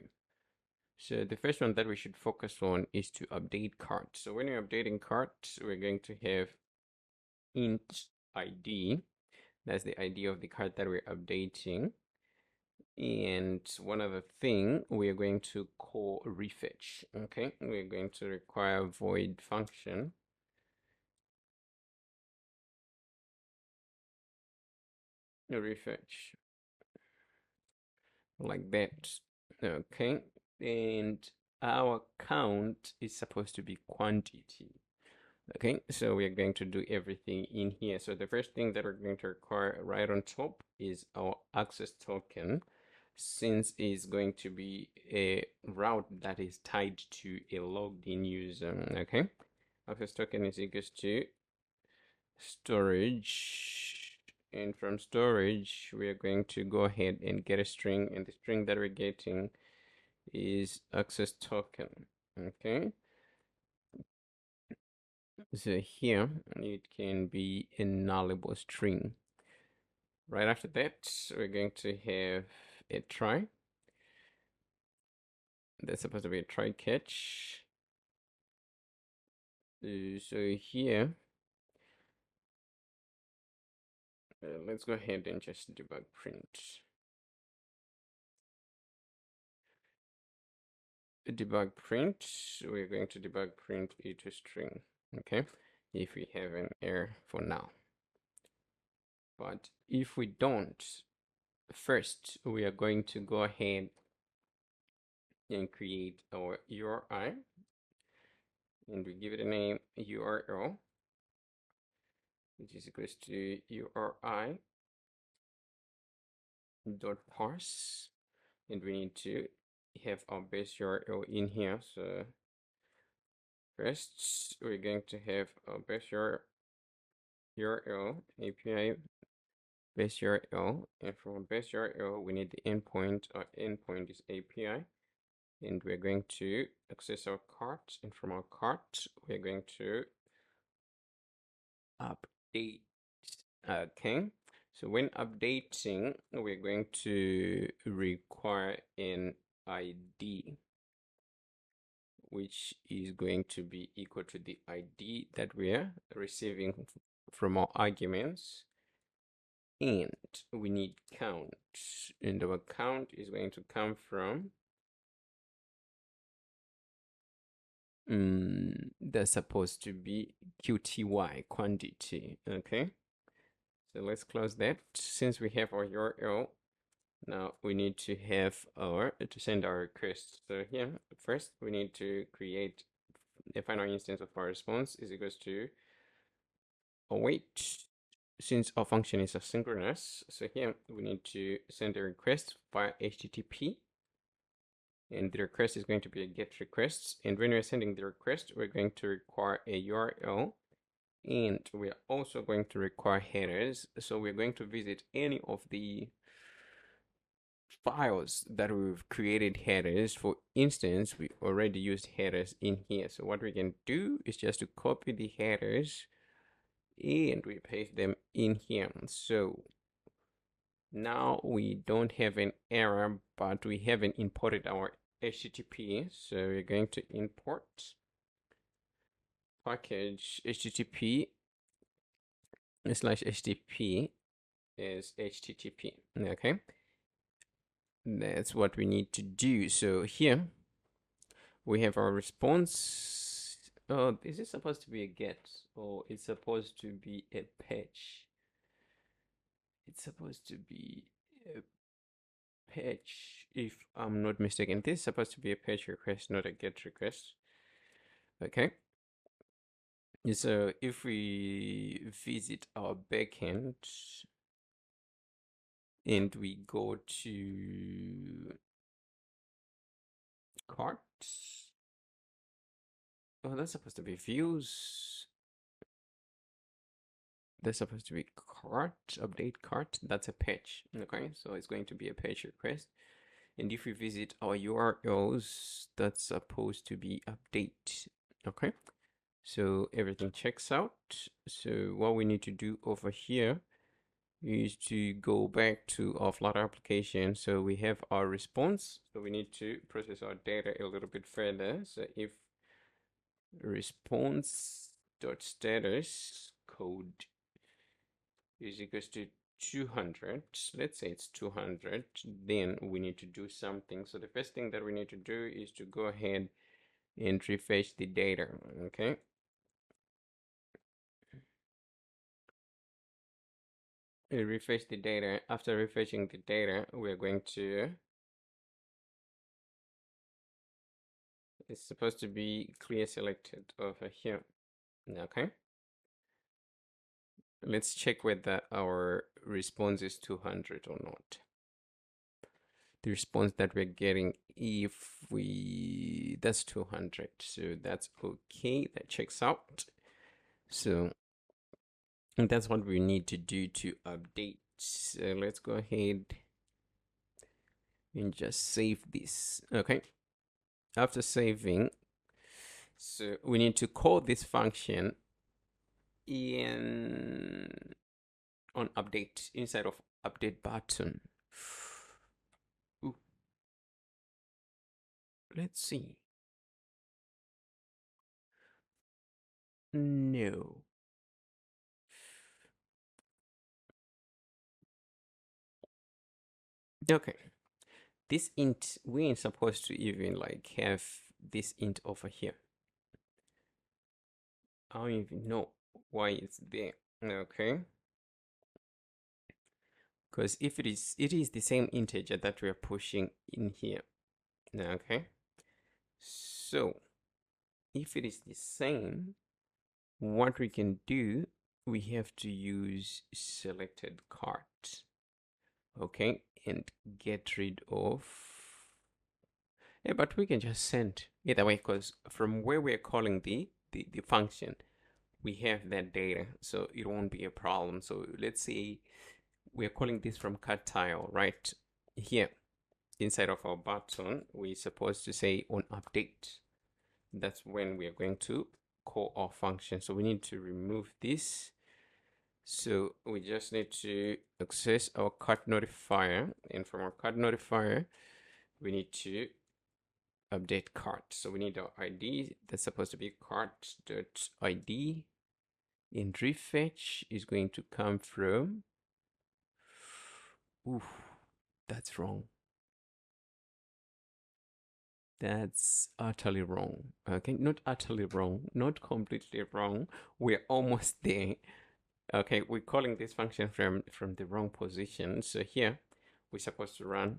So the first one that we should focus on is to update cart. So when you're updating cart, we're going to have int ID. That's the ID of the cart that we're updating. And one other thing, we are going to call refetch. Okay, we're going to require void function. Refetch like that. Okay, and our count is supposed to be quantity. Okay, so we're going to do everything in here. So the first thing that we're going to require right on top is our access token, since it's going to be a route that is tied to a logged in user. Okay, access token is equals to storage, and from storage we are going to go ahead and get a string, and the string that we're getting is access token. Okay, so here it can be a nullable string. Right after that, we're going to have a try. That's supposed to be a try catch. So here, let's go ahead and just debug print. Debug print, we're going to debug print it to string. Okay, if we have an error for now. But if we don't, first we are going to go ahead and create our URI, and we give it a name URL, which is equals to URI dot parse, and we need to have our base URL in here. So first we're going to have our base URL API base URL, and from base URL we need the endpoint. Our endpoint is API, and we're going to access our cart, and from our cart we're going to update. Okay, so when updating we're going to require an ID, which is going to be equal to the ID that we are receiving from our arguments, and we need count, and our count is going to come from that's supposed to be QTY quantity. Okay, so let's close that. Since we have our URL, now we need to have our to send our request. So here first we need to create a final instance of our response is equals to await, since our function is asynchronous. So here we need to send a request via HTTP, and the request is going to be a get requests. And when we're sending the request, we're going to require a URL, and we're also going to require headers. So we're going to visit any of the files that we've created headers. For instance, we already used headers in here. So what we can do is just to copy the headers and we paste them in here. So now we don't have an error, but we haven't imported our HTTP. So we're going to import package HTTP slash HTTP is HTTP. Okay, that's what we need to do. So here we have our response. Oh, this is supposed to be a get, or it's supposed to be a patch. It's supposed to be a patch, if I'm not mistaken. This is supposed to be a patch request, not a get request. Okay. So if we visit our backend and we go to cart, oh, that's supposed to be views. That's supposed to be cart, update cart. That's a patch. Okay, so it's going to be a patch request. And if we visit our URLs, that's supposed to be update. Okay, so everything checks out. So what we need to do over here is to go back to our Flutter application. So we have our response. So we need to process our data a little bit further. So if response.status code is equals to 200, let's say it's 200, then we need to do something. So the first thing that we need to do is to go ahead and refresh the data. Okay, we refresh the data. After refreshing the data, we're going to, it's supposed to be clear selected over here. Okay, let's check whether our response is 200 or not. The response that we're getting, if we, that's 200, so that's okay, that checks out. So that's what we need to do to update. So let's go ahead and just save this. Okay, after saving, so we need to call this function in on update inside of update button. Ooh. Let's see. No. Okay. This int, we ain't supposed to even like have this int over here. I don't even know why it's there. Okay. Because if it is the same integer that we are pushing in here. Okay. So if it is the same, what we can do, we have to use selected cart. Okay, and get rid of, yeah, but we can just send either way, because from where we're calling the function, we have that data, so it won't be a problem. So let's say we're calling this from cut tile, right? Here inside of our button, we're supposed to say on update. That's when we are going to call our function. So we need to remove this. So we just need to access our cart notifier, and from our cart notifier, we need to update cart. So we need our ID. That's supposed to be cart.id, and refetch is going to come from, oof, that's wrong. That's utterly wrong. Okay, not utterly wrong, not completely wrong. We're almost there. Okay, we're calling this function from the wrong position. So here we're supposed to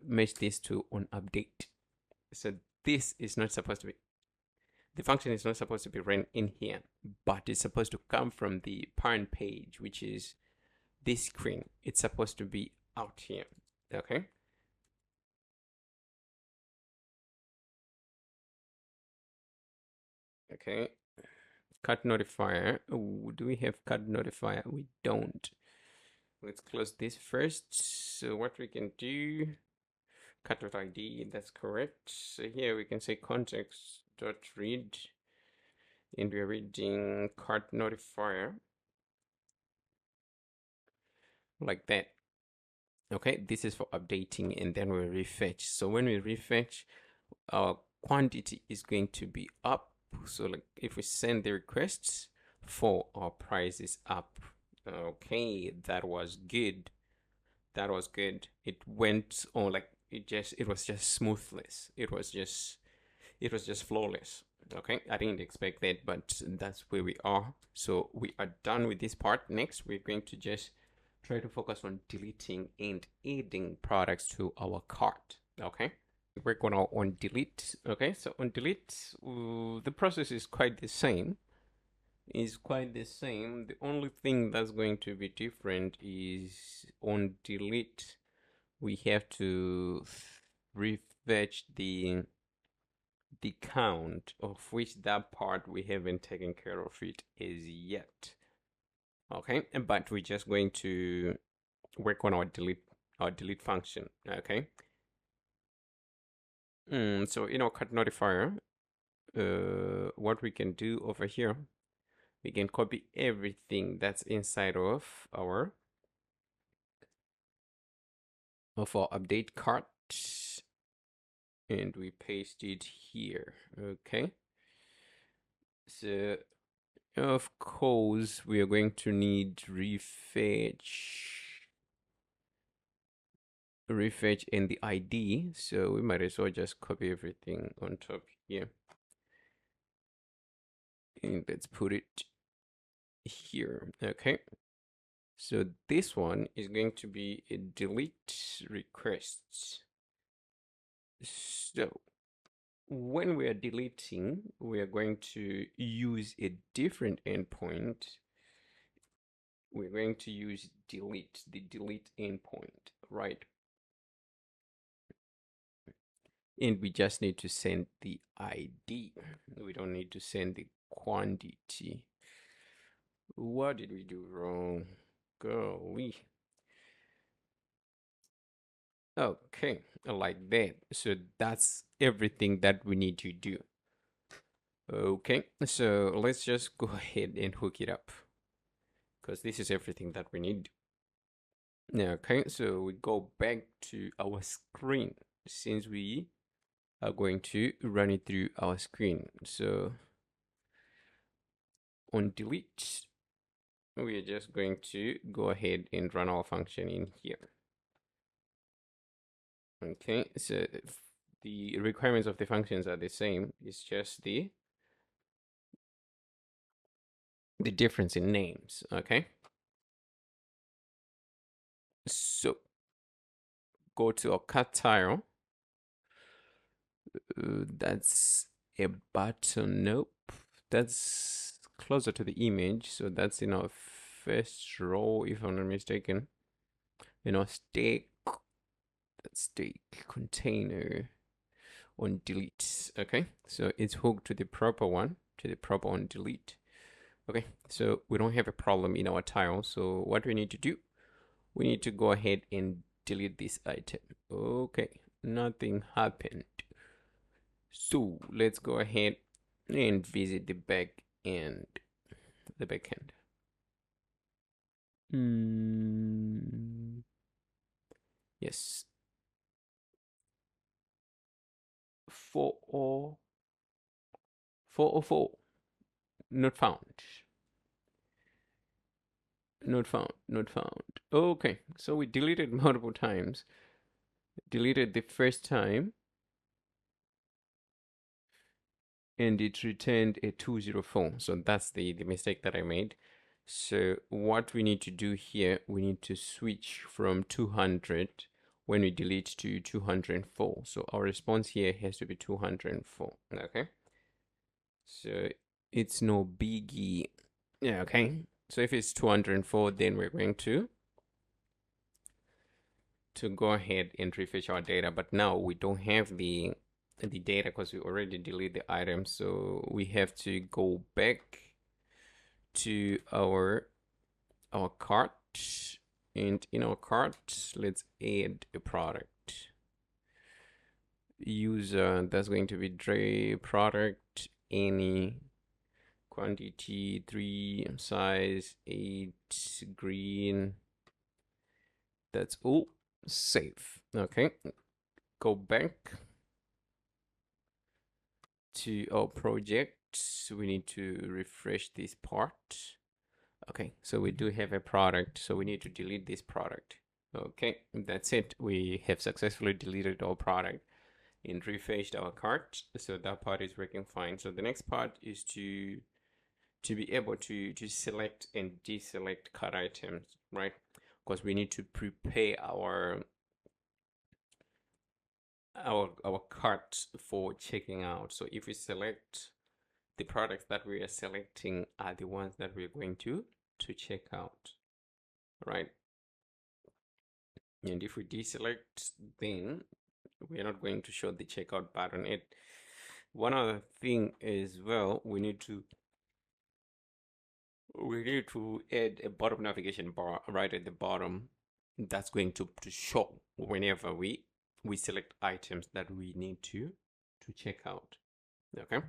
match this to on update. So this is not supposed to be, the function is not supposed to be run in here, but it's supposed to come from the parent page, which is this screen. It's supposed to be out here. Okay, Okay, cut notifier. Oh, do we have cut notifier? We don't. Let's close this first. So what we can do, cut.id, that's correct. So here we can say context.read, and we're reading cut notifier like that. Okay, this is for updating, and then we refetch. So when we refetch, our quantity is going to be up. So like if we send the requests for, our price is up. Okay, that was good. That was good. It went on like it was just smoothless. It was just flawless. Okay, I didn't expect that, but that's where we are. So we are done with this part. Next, we're going to just try to focus on deleting and adding products to our cart. Okay, we're gonna on delete. Okay, so on delete, the process is quite the same. The only thing that's going to be different is on delete, we have to refetch the count, of which that part we haven't taken care of it as yet. Okay, but we're just going to work on our delete function. Okay. So in our cut notifier, what we can do over here, we can copy everything that's inside of our update cart, and we paste it here. Okay. So of course we are going to need refetch and the ID, so we might as well just copy everything on top here, and let's put it here. Okay, so this one is going to be a delete requests. So when we are deleting, we are going to use a different endpoint. We're going to use delete, the delete endpoint, right? And we just need to send the ID. We don't need to send the quantity. What did we do wrong? Golly. Okay, like that. So that's everything that we need to do. Okay, so let's just go ahead and hook it up, because this is everything that we need. Okay, so we go back to our screen, since we are going to run it through our screen. So on delete, we are just going to go ahead and run our function in here. Okay, so the requirements of the functions are the same. It's just the difference in names. Okay, so go to our cut tile. That's a button. Nope, that's closer to the image, so that's in our first row, if I'm not mistaken. In our stack, container on delete. Okay, so it's hooked to the proper one, on delete. Okay, so we don't have a problem in our tile. So what we need to do, we need to go ahead and delete this item. Okay, nothing happened. So let's go ahead and visit the back end, the backend. Yes. 404, not found. Not found, not found. Okay, so we deleted multiple times. Deleted the first time, and it returned a 204. So that's the mistake that I made. So what we need to do here, we need to switch from 200 when we delete to 204. So our response here has to be 204. Okay. So it's no biggie. Yeah, okay. So if it's 204, then we're going to go ahead and refresh our data. But now we don't have the the data because we already delete the item. So we have to go back to our cart, and in our cart, let's add a product. User, that's going to be Dre product, any quantity 3, size 8, green. That's all. Save. Okay, go back to our project. We need to refresh this part. Okay, so we do have a product, so we need to delete this product. Okay, that's it. We have successfully deleted our product and refreshed our cart, so that part is working fine. So the next part is to be able to select and deselect cart items, right? Because we need to prepare our cart for checking out. So if we select, the products that we are selecting are the ones that we're going to check out, right? And if we deselect, then we're not going to show the checkout button. One other thing as well, we need to add a bottom navigation bar right at the bottom. That's going to show whenever we select items that we need to check out. Okay,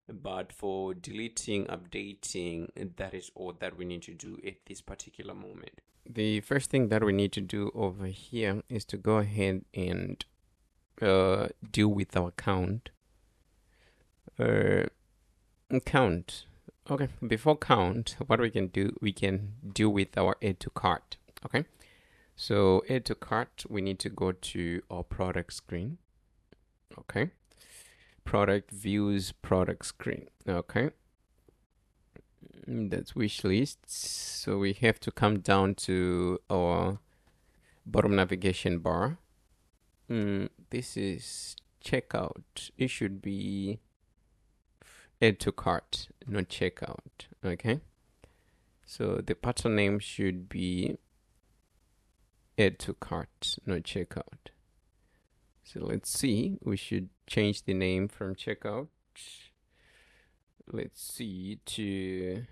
but for deleting, updating, that is all that we need to do at this particular moment. The first thing that we need to do over here is to go ahead and deal with our count. Count. Okay, before count, what we can do, we can deal with our add to cart. Okay, so add to cart, we need to go to our product screen. Okay, product views, product screen. Okay, that's wish lists. So we have to come down to our bottom navigation bar. This is checkout. It should be add to cart, not checkout. Okay, so the pattern name should be add to cart, not checkout. So let's see, we should change the name from checkout, let's see, to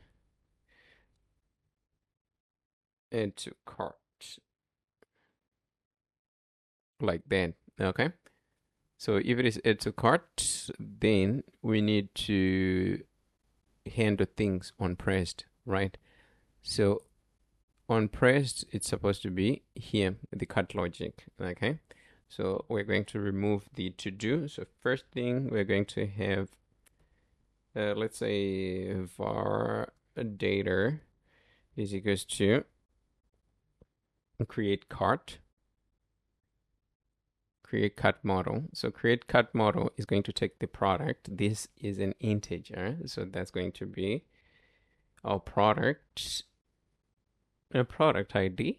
add to cart, like that. Okay, so if it is add to cart, then we need to handle things on pressed, right? So on pressed, it's supposed to be here, the cart logic. Okay, so we're going to remove the to do. So first thing, we're going to have let's say var data is equals to create cart model. So create cart model is going to take the product. This is an integer, so that's going to be our product ID,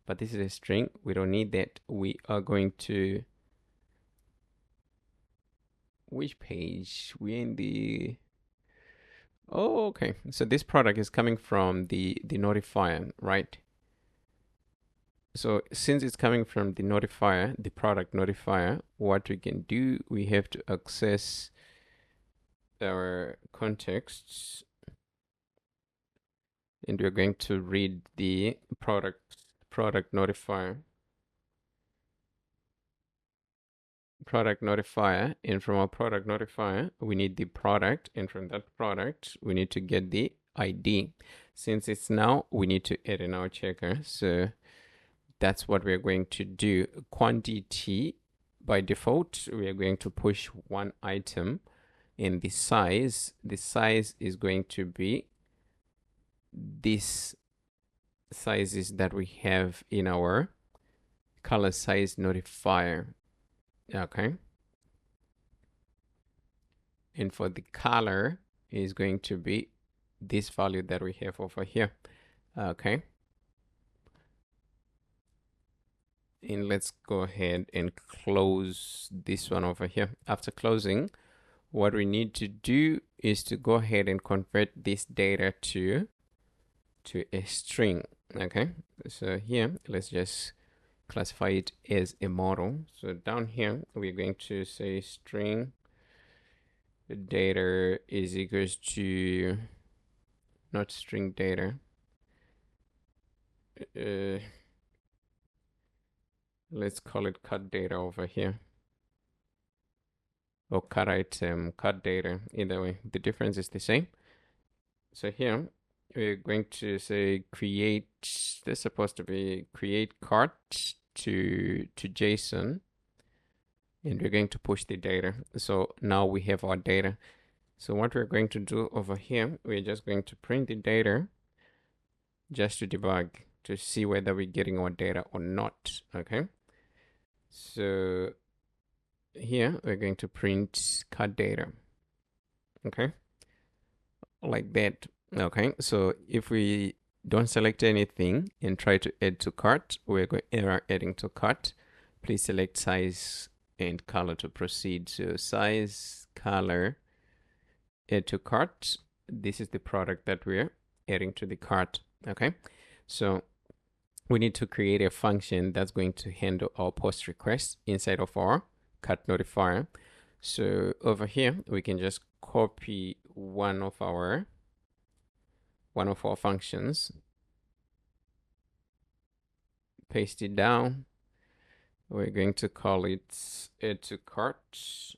but this is a string. We don't need that. We are going to, which page? We're in the, oh, okay, so this product is coming from the notifier, right? So since it's coming from the notifier, the product notifier, what we can do, we have to access our contexts, and we're going to read the product notifier, and from our product notifier, we need the product, and from that product, we need to get the ID. Since it's now, we need to add in our checker, so that's what we're going to do. Quantity, by default, we are going to push one item, and the size is going to be this sizes that we have in our color size notifier. Okay, and for the color is going to be this value that we have over here. Okay, and let's go ahead and close this one over here. After closing, what we need to do is to go ahead and convert this data to a string. Okay, so here let's just classify it as a model. So down here, we're going to say string data is equals to, not string data. Let's call it cut data over here. Or cut item, cut data. Either way, the difference is the same. So here, we're going to say create, this is supposed to be create cart to JSON. And we're going to push the data. So now we have our data. So what we're going to do over here, we're just going to print the data just to debug, to see whether we're getting our data or not, okay? So here we're going to print cut data, okay? Like that, okay? So if we don't select anything and try to add to cart, we're going error adding to cart. Please select size and color to proceed. So size, color, add to cart. This is the product that we're adding to the cart, okay? So we need to create a function that's going to handle our post requests inside of our cart notifier. So over here, we can just copy one of our functions, paste it down. We're going to call it add to cart.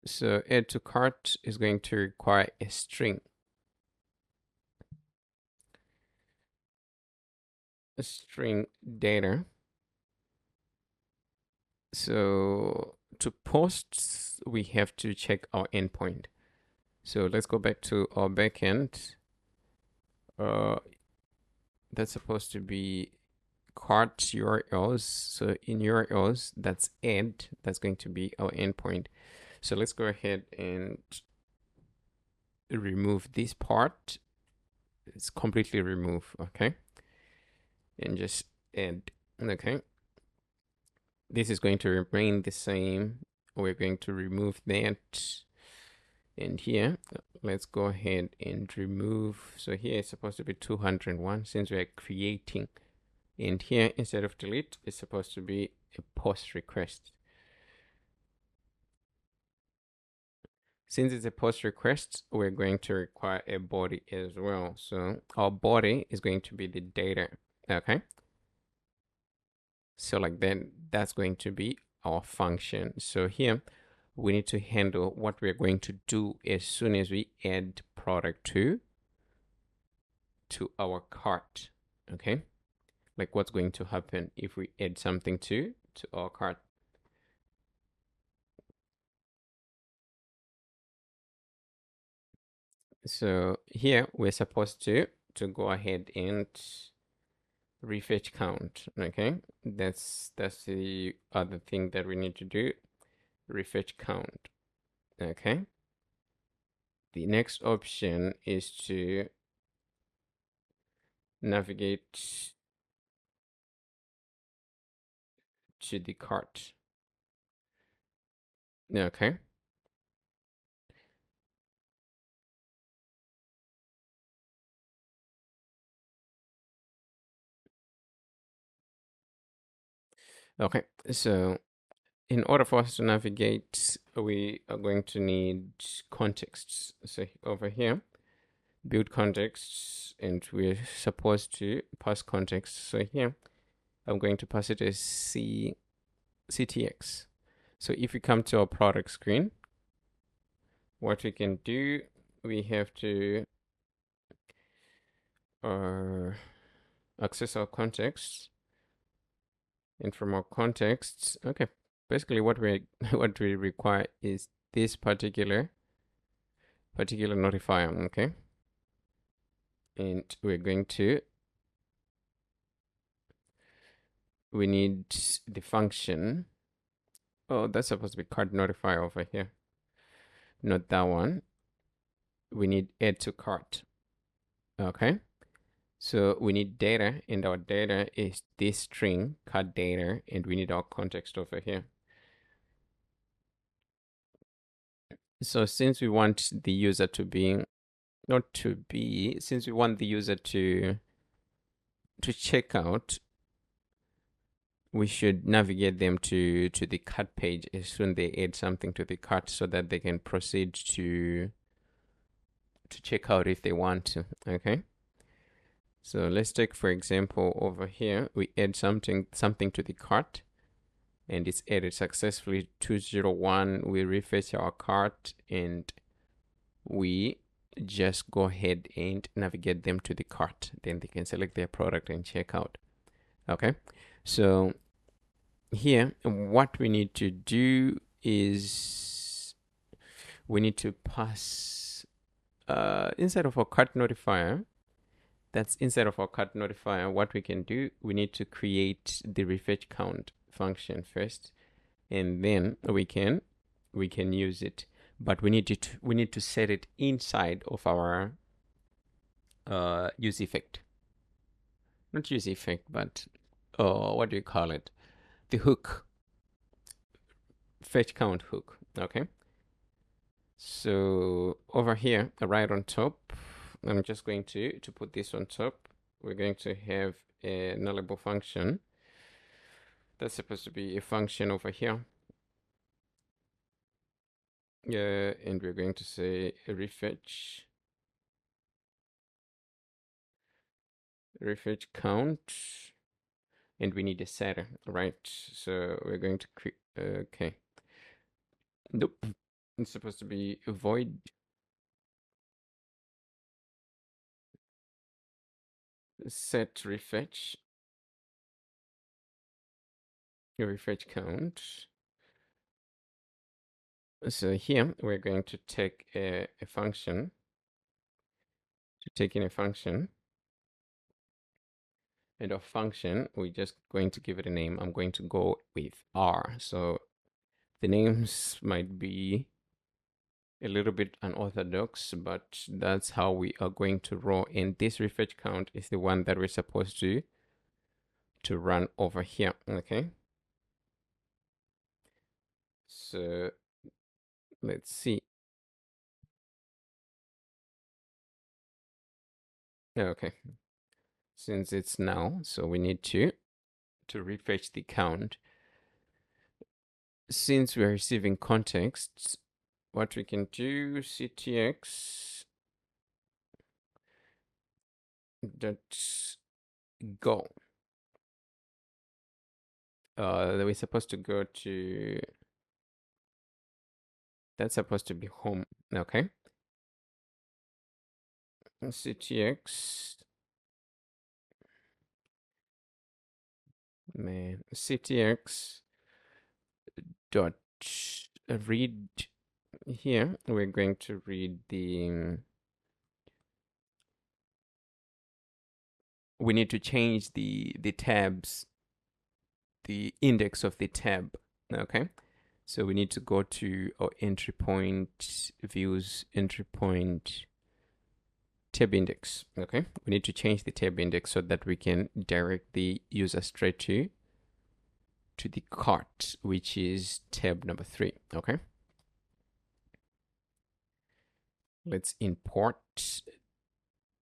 So add to cart is going to require a string. A string data. So to post, we have to check our endpoint. So let's go back to our backend. That's supposed to be cart URLs. So in URLs, that's add. That's going to be our endpoint. So let's go ahead and remove this part. It's completely removed, okay? And just add, okay? This is going to remain the same. We're going to remove that. And here, let's go ahead and remove. So here it's supposed to be 201 since we're creating. And here, instead of delete, it's supposed to be a post request. Since it's a post request, we're going to require a body as well. So our body is going to be the data, okay? So like then that's going to be our function. So here we need to handle what we're going to do as soon as we add product to our cart, okay? Like what's going to happen if we add something to our cart. So here we're supposed to go ahead and refetch count, okay? That's the other thing that we need to do, refetch count, okay? The next option is to navigate to the cart, okay? Okay, so in order for us to navigate, we are going to need contexts. So over here, build contexts, and we're supposed to pass context. So here, I'm going to pass it as CTX. So if we come to our product screen, what we can do, we have to access our contexts. And from our contexts, okay, basically what we what we require is this particular notifier, okay? And we're going to, we need the function. Oh, that's supposed to be cart notifier over here. Not that one. We need add to cart. Okay. So we need data, and our data is this string cart data, and we need our context over here. So since we want the user to be, not to be, since we want the user to check out, we should navigate them to the cart page as soon they add something to the cart, so that they can proceed to check out if they want to. Okay, so let's take, for example, over here we add something to the cart, and it's added successfully. 201, we refresh our cart, and we just go ahead and navigate them to the cart. Then they can select their product and check out. Okay, so here what we need to do is we need to pass inside of our cart notifier. That's inside of our cart notifier. What we can do, we need to create the refresh count function first, and then we can use it. But we need to set it inside of our use effect. Not use effect, but what do you call it? The hook, fetch count hook. Okay. So over here, right on top, I'm just going to put this on top. We're going to have a nullable function. That's supposed to be a function over here. Yeah, and we're going to say refetch count, and we need a setter, right? So we're going to create, okay. Nope, it's supposed to be a void set refetch count. So here we're going to take a function, in a function, and our function, we're just going to give it a name. I'm going to go with R. So the names might be a little bit unorthodox, but that's how we are going to roll. And this refresh count is the one that we're supposed to run over here. Okay, so let's see. Okay, since it's now, so we need to refresh the count. Since we're receiving contexts, what we can do, ctx dot go. We're supposed to go to, that's supposed to be home. Okay, ctx dot read. Here we're going to read the, we need to change the tabs, the index of the tab. Okay, so we need to go to our entry point, views, entry point, tab index. Okay, we need to change the tab index so that we can direct the user straight to the cart, which is tab number 3. Okay, let's import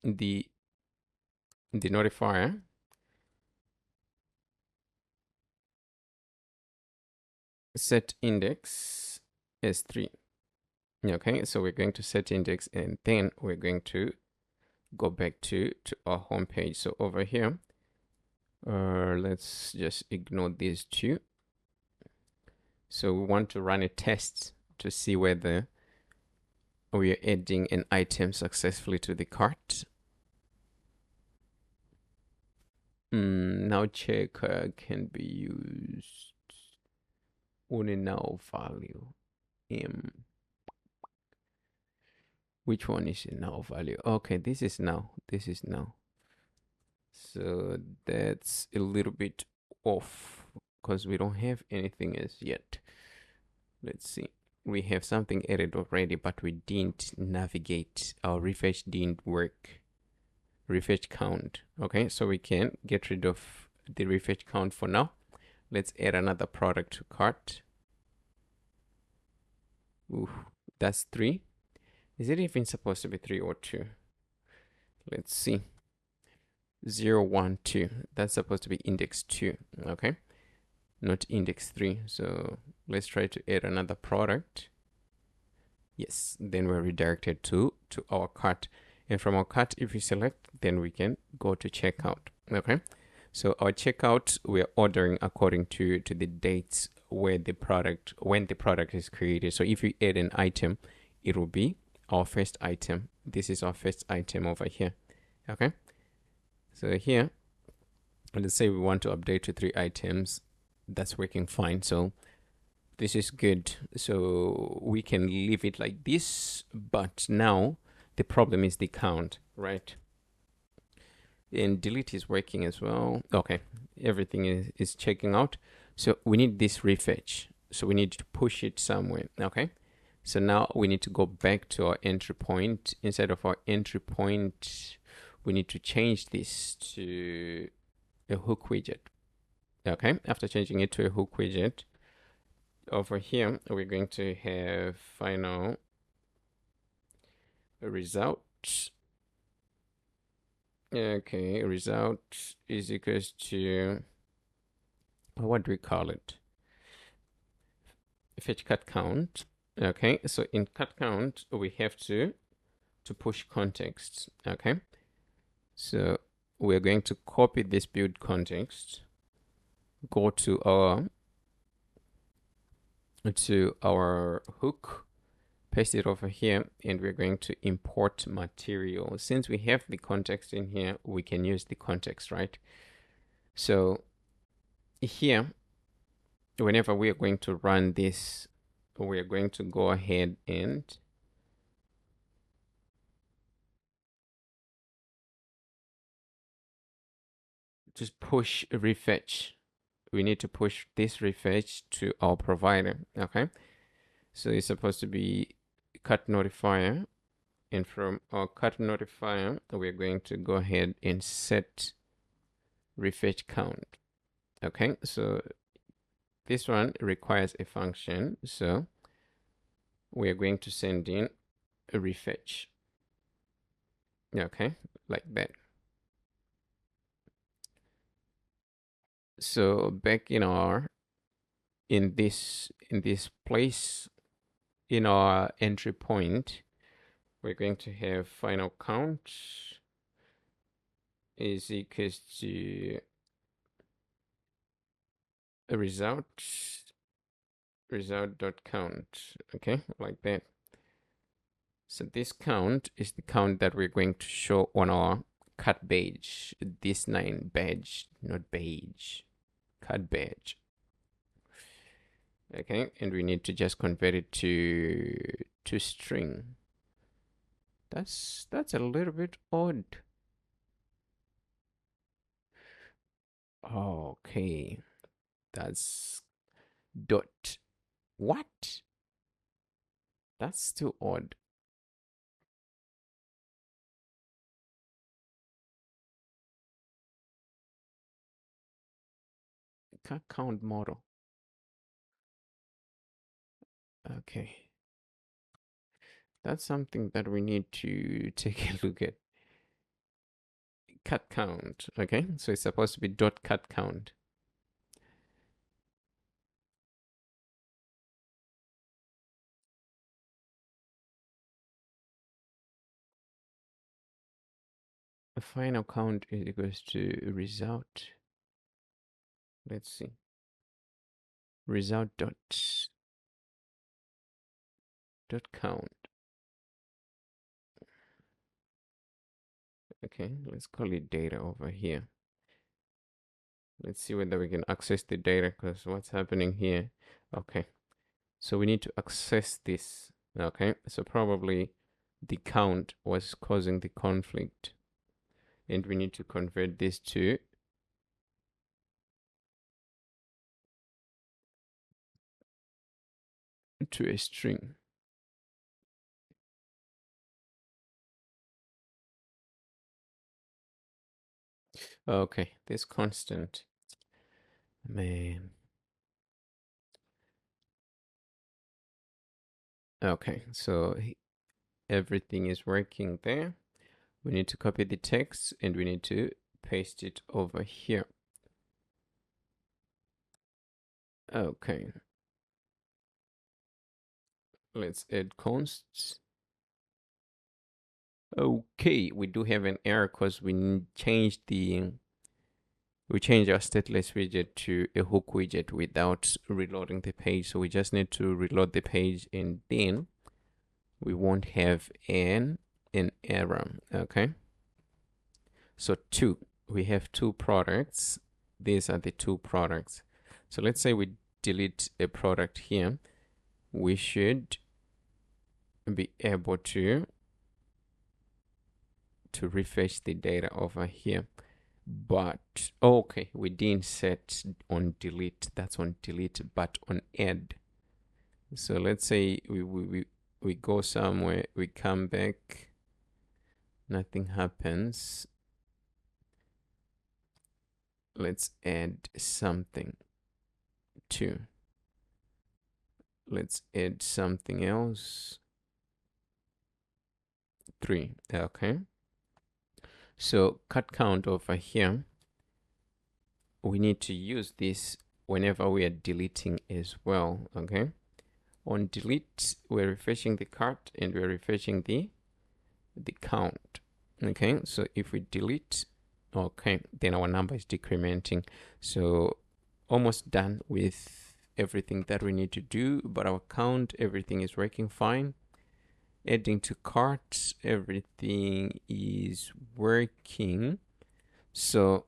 the notifier. Set index as 3. Okay, so we're going to set index, and then we're going to go back to our home page. So over here, let's just ignore these two. So we want to run a test to see whether we are adding an item successfully to the cart. Now checker can be used on a now value. Which one is a now value? Okay, this is now. So that's a little bit off because we don't have anything as yet. Let's see. We have something added already, but we didn't navigate. Our refresh didn't work. Refresh count. Okay, so we can get rid of the refresh count for now. Let's add another product to cart. Ooh, that's 3. Is it even supposed to be 3 or 2? Let's see. 0, 1, 2. That's supposed to be index 2, okay? Not index 3. So let's try to add another product. Yes, then we're redirected to our cart. And from our cart, if we select, then we can go to checkout, okay? So our checkout, we're ordering according to the dates when the product is created. So if you add an item, it will be our first item. This is our first item over here, okay? So here, let's say we want to update to 3 items. That's working fine. So this is good. So we can leave it like this, but now the problem is the count, right? And delete is working as well. Okay, everything is checking out. So we need this refetch. So we need to push it somewhere, okay? So now we need to go back to our entry point. Inside of our entry point, we need to change this to a hook widget, okay? After changing it to a hook widget, over here, we're going to have final result. Okay, result is equals to, what do we call it? Fetch cut count. Okay, so in cut count, we have to push context. Okay, so we're going to copy this build context, go to our hook, paste it over here, and we're going to import material. Since we have the context in here, we can use the context, right? So here, whenever we are going to run this, we are going to go ahead and just push refetch. We need to push this refetch to our provider, okay? So it's supposed to be cut notifier, and from our cut notifier, we're going to go ahead and set refetch count, okay? So this one requires a function, so we're going to send in a refetch, okay, like that. So back in this place, in our entry point, we're going to have final count is equals to a result.count, okay, like that. So this count is the count that we're going to show on our cut badge, this 9 badge, not badge, cut badge. Okay, and we need to just convert it to string. That's a little bit odd. Okay, that's dot. What? That's too odd. Can't count model. Okay. That's something that we need to take a look at. Cut count. Okay, so it's supposed to be dot cut count. The final count is equals to result. Let's see. Result dot count. Okay, let's call it data over here. Let's see whether we can access the data, because what's happening here. Okay, so we need to access this. Okay, so probably the count was causing the conflict, and we need to convert this to a string. Okay, this constant, man. Okay, so everything is working there. We need to copy the text and we need to paste it over here. Okay. Let's add consts. Okay, we do have an error because we changed our stateless widget to a hook widget without reloading the page. So we just need to reload the page and then we won't have an error. Okay. So we have two products. These are the two products. So let's say we delete a product here. We should be able to refresh the data over here. But okay, we didn't set on delete. That's on delete, but on add. So let's say we go somewhere, we come back, nothing happens. Let's add something. 2. Let's add something else. 3. Okay. So cut count over here, we need to use this whenever we are deleting as well. Okay. On delete, we're refreshing the cart and we're refreshing the count. Okay. So if we delete, okay, then our number is decrementing. So almost done with everything that we need to do, but our count, everything is working fine. Adding to cart, everything is working. So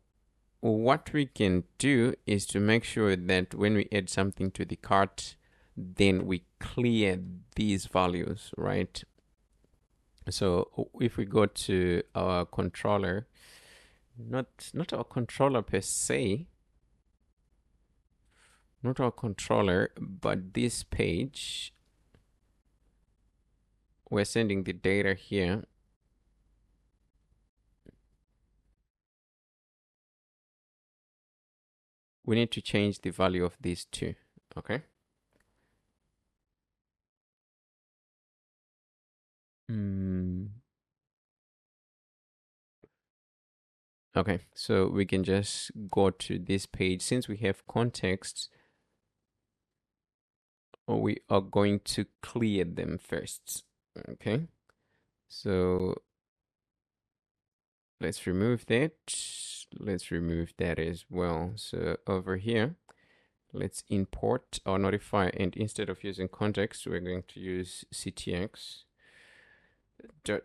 what we can do is to make sure that when we add something to the cart, then we clear these values, right? So if we go to our controller, not our controller per se, not our controller, but this page, we're sending the data here. We need to change the value of these two. Okay. Okay, so we can just go to this page. Since we have context, we are going to clear them first. Okay, so let's remove that. Let's remove that as well. So over here, let's import our notifier, and instead of using context, we're going to use ctx dot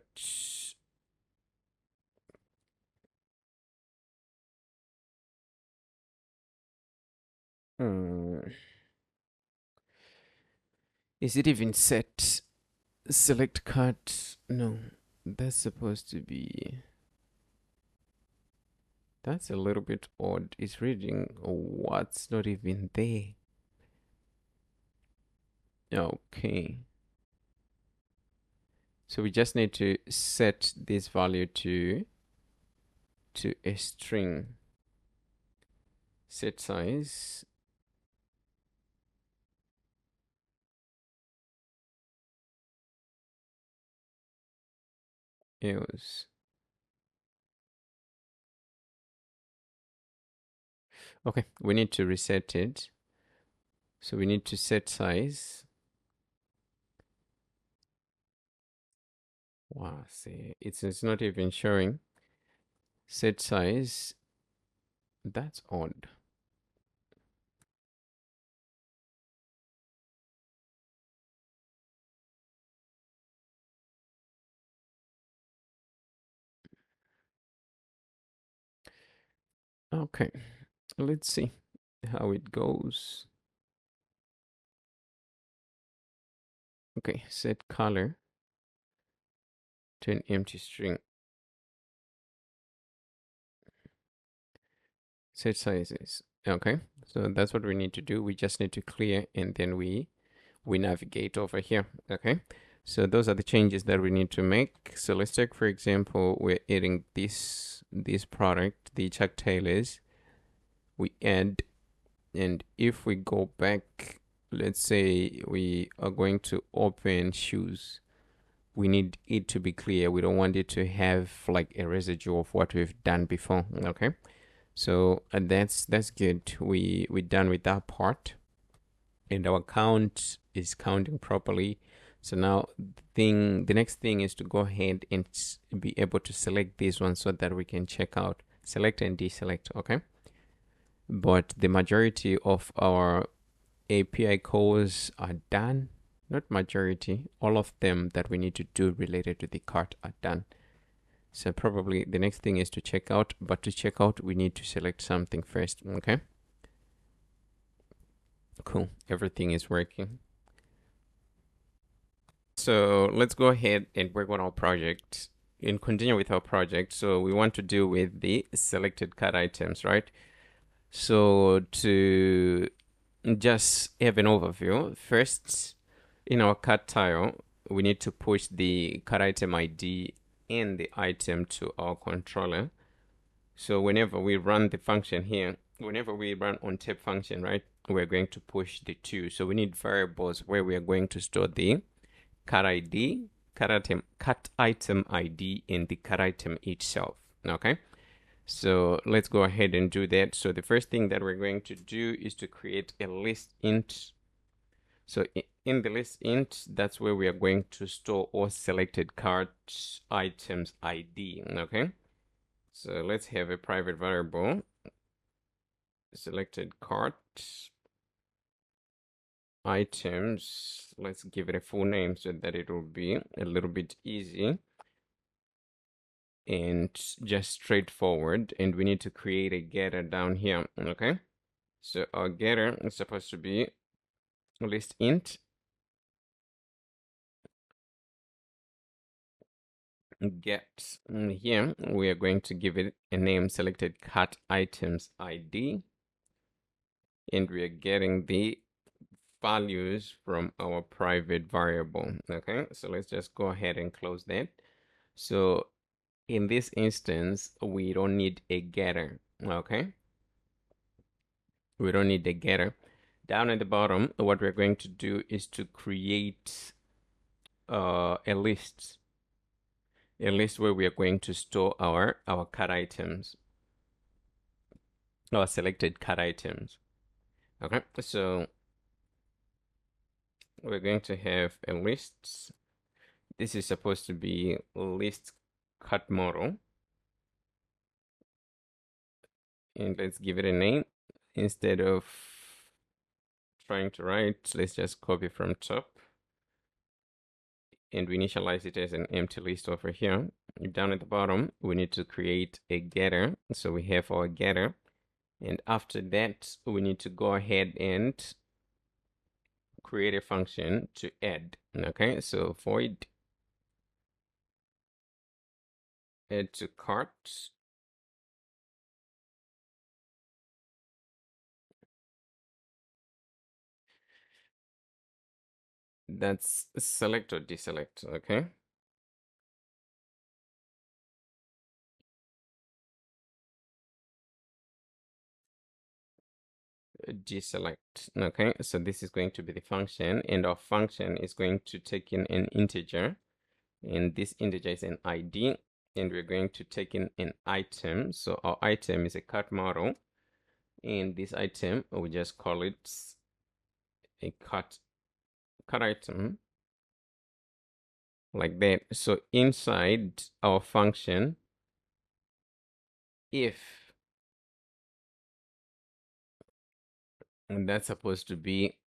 is it even set? Select cut? No, that's supposed to be. That's a little bit odd. It's reading what's not even there. Okay. So we just need to set this value to a string. Set size. Else. Okay, we need to reset it. So we need to set size. Wow, see, it's not even showing. Set size. That's odd. Okay, let's see how it goes. Okay, set color to an empty string. Set sizes. Okay, so that's what we need to do. We just need to clear and then we navigate over here. Okay, so those are the changes that we need to make. So let's take, for example, we're adding this product, the Chuck Taylors. We add, and if we go back, let's say we are going to open shoes. we need it to be clear. We don't want it to have like a residue of what we've done before. Okay, so that's good. We're done with that part, and our count is counting properly. So now the next thing is to go ahead and be able to select this one so that we can check out, select and deselect. Okay, but the majority of our API calls are done. Not majority, all of them that we need to do related to the cart are done. So probably the next thing is to check out, but to check out, we need to select something first. Okay, cool, everything is working. So let's go ahead and work on our project and continue with our project. So we want to deal with the selected cart items, right? So to just have an overview, first in our cart tile, we need to push the cart item ID and the item to our controller. So whenever we run the function here, whenever we run on tap function, right, we're going to push the two. So we need variables where we are going to store the cart ID, cart item ID, and the cart item itself. Okay, so let's go ahead and do that. So the first thing that we're going to do is to create a list int. So in the list int, that's where we are going to store all selected cart items ID. Okay, so let's have a private variable selected cart items. Let's give it a full name so that it will be a little bit easy and just straightforward. And we need to create a getter down here. Okay, so our getter is supposed to be list int get. Here we are going to give it a name selected cart items ID, and we are getting the values from our private variable. Okay, so let's just go ahead and close that. So in this instance, we don't need a getter. Okay, we don't need a getter. Down at the bottom, what we're going to do is to create a list where we are going to store our cart items, our selected cart items. Okay, so we're going to have a list. This is supposed to be list cart model, and let's give it a name. Instead of trying to write, let's just copy from top, and we initialize it as an empty list over here. Down at the bottom, we need to create a getter. So we have our getter, and after that, we need to go ahead and create a function to add. Okay, so void add to cart. That's select or deselect. Okay, deselect. Okay, so this is going to be the function, and our function is going to take in an integer, and this integer is an ID, and we're going to take in an item. So our item is a cart model, and this item we just call it a cart item, like that. So inside our function, if, and that's supposed to be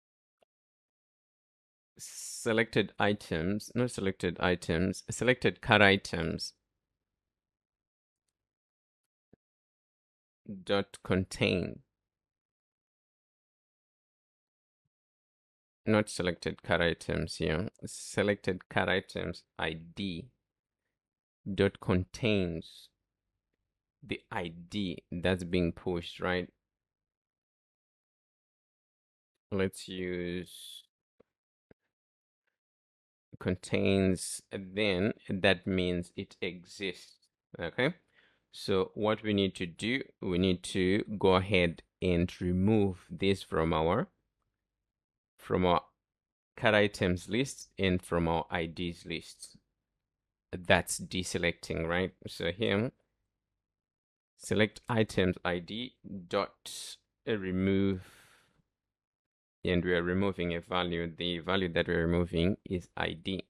selected items, not selected items, selected cart items dot contain, not selected cart items here, selected cart items ID dot contains the ID that's being pushed, right? Let's use contains, then that means it exists. Okay, so what we need to do, we need to go ahead and remove this from our cart items list and from our IDs list. that's deselecting, right? So here, select items ID dot remove, and we are removing a value. The value that we're removing is ID.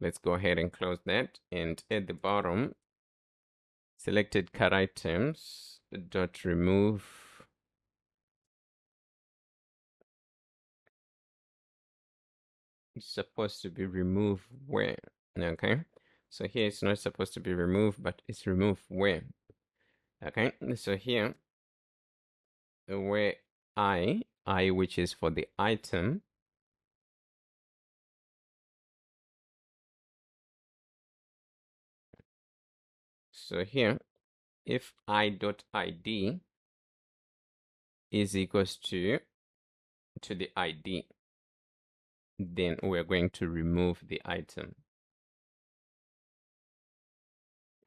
Let's go ahead and close that. And at the bottom, selected cut items dot remove it's supposed to be removed where? Okay, so here it's not supposed to be removed, but it's removed where? Okay, so here where I which is for the item, so here if I.id is equals to the ID, then we're going to remove the item.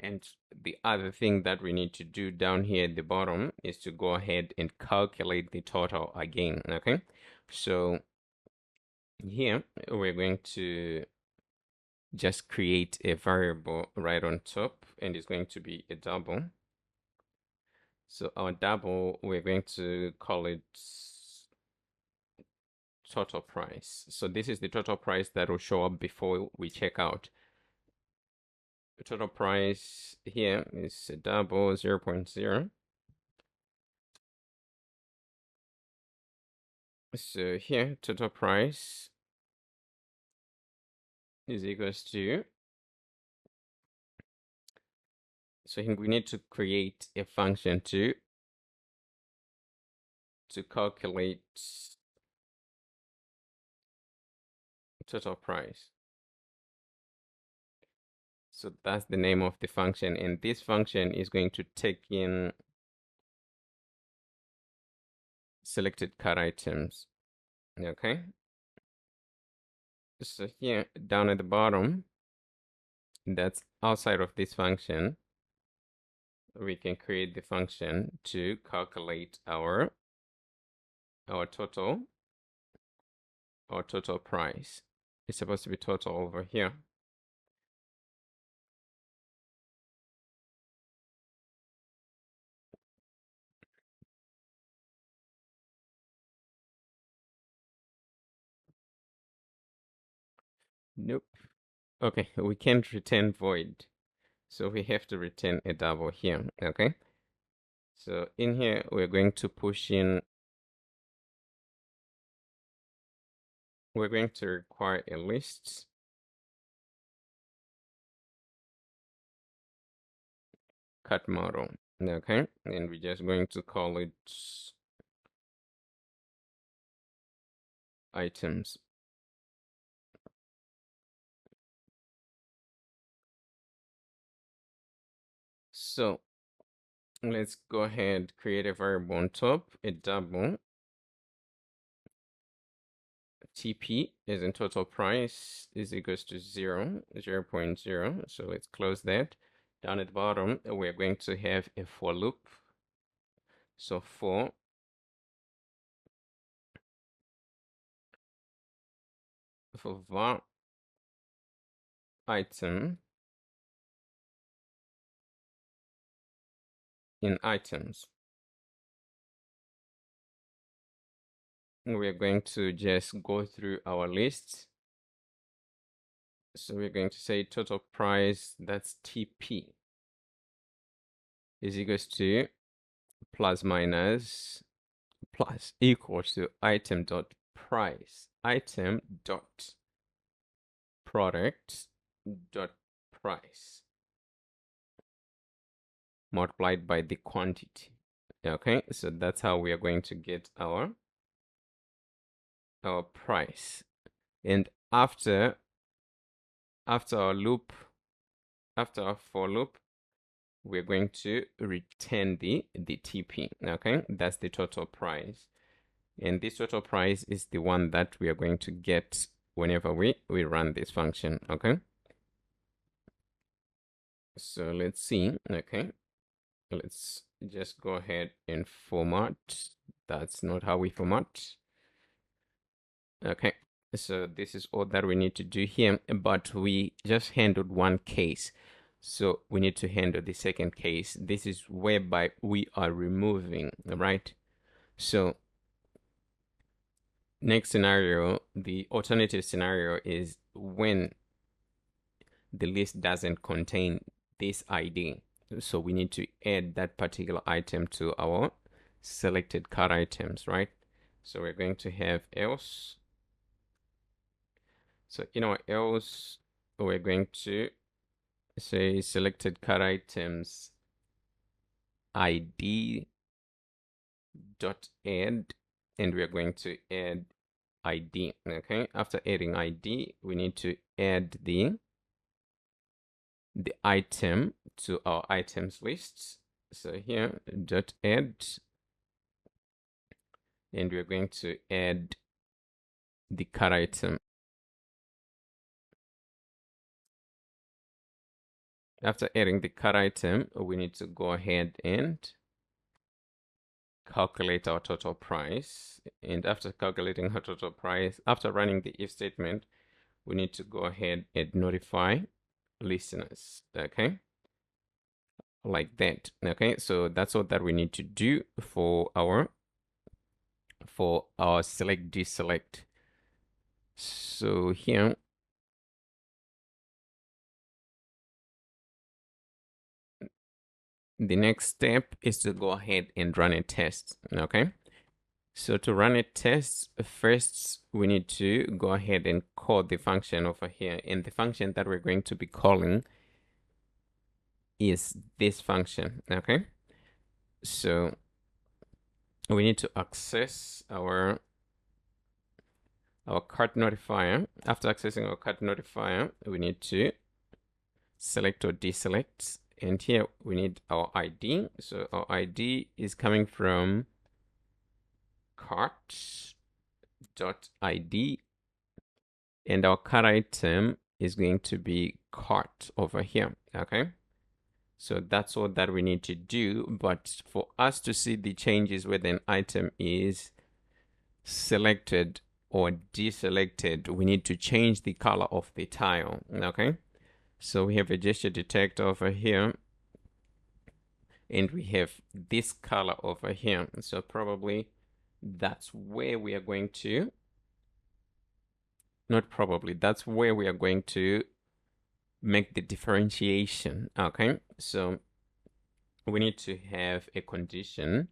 And the other thing that we need to do down here at the bottom is to go ahead and calculate the total again. Okay, so here we're going to just create a variable right on top, and it's going to be a double. So our double, we're going to call it total price. So this is the total price that will show up before we check out. The total price here is a double 0.0. So here, total price is equals to, so we need to create a function to calculate total price. So that's the name of the function, and this function is going to take in selected cut items. Okay, so here down at the bottom, that's outside of this function, we can create the function to calculate our total price. It's supposed to be total over here. Nope. Okay, we can't return void, so we have to return a double here. Okay, so in here we're going to push in, we're going to require a list cut model. Okay, and we're just going to call it items. So let's go ahead, create a variable on top, a double TP is in total price is equals to 0, 0.0. So let's close that. Down at the bottom, we're going to have a for loop. So for var item in items, we're going to just go through our list. So we're going to say total price, that's TP, is equals to plus minus plus equals to item dot price, item dot product dot price multiplied by the quantity. Okay, so that's how we are going to get our price. And after our loop, after our for loop, we're going to return the TP. Okay, that's the total price, and this total price is the one that we are going to get whenever we run this function. Okay, so let's see. Okay, let's just go ahead and format. That's not how we format. Okay, So this is all that we need to do here, but we just handled one case. So we need to handle the second case. This is whereby we are removing, right? So next scenario, the alternative scenario is when the list doesn't contain this ID. So we need to add that particular item to our selected cart items, right? So we're going to have else. So in our else, we're going to say selected cart items ID dot add, and we're going to add ID. Okay, after adding ID, we need to add the item to our items list. So here dot add, and we're going to add the cart item. After adding the cart item, we need to go ahead and calculate our total price. And after calculating our total price, after running the if statement, we need to go ahead and notify listeners. Okay, like that. Okay, so that's all that we need to do for our select deselect. So here the next step is to go ahead and run a test. Okay, so to run a test, first we need to go ahead and call the function over here, and the function that we're going to be calling is this function. Okay, so we need to access our cart notifier. After accessing our cart notifier, we need to select or deselect, and here we need our ID. So our ID is coming from cart.id, and our cart item is going to be cart over here. Okay, so that's all that we need to do. But for us to see the changes whether an item is selected or deselected, we need to change the color of the tile. Okay, so we have a gesture detector over here, and we have this color over here. So probably that's where we are going to, not probably, that's where we are going to make the differentiation. Okay, so we need to have a condition.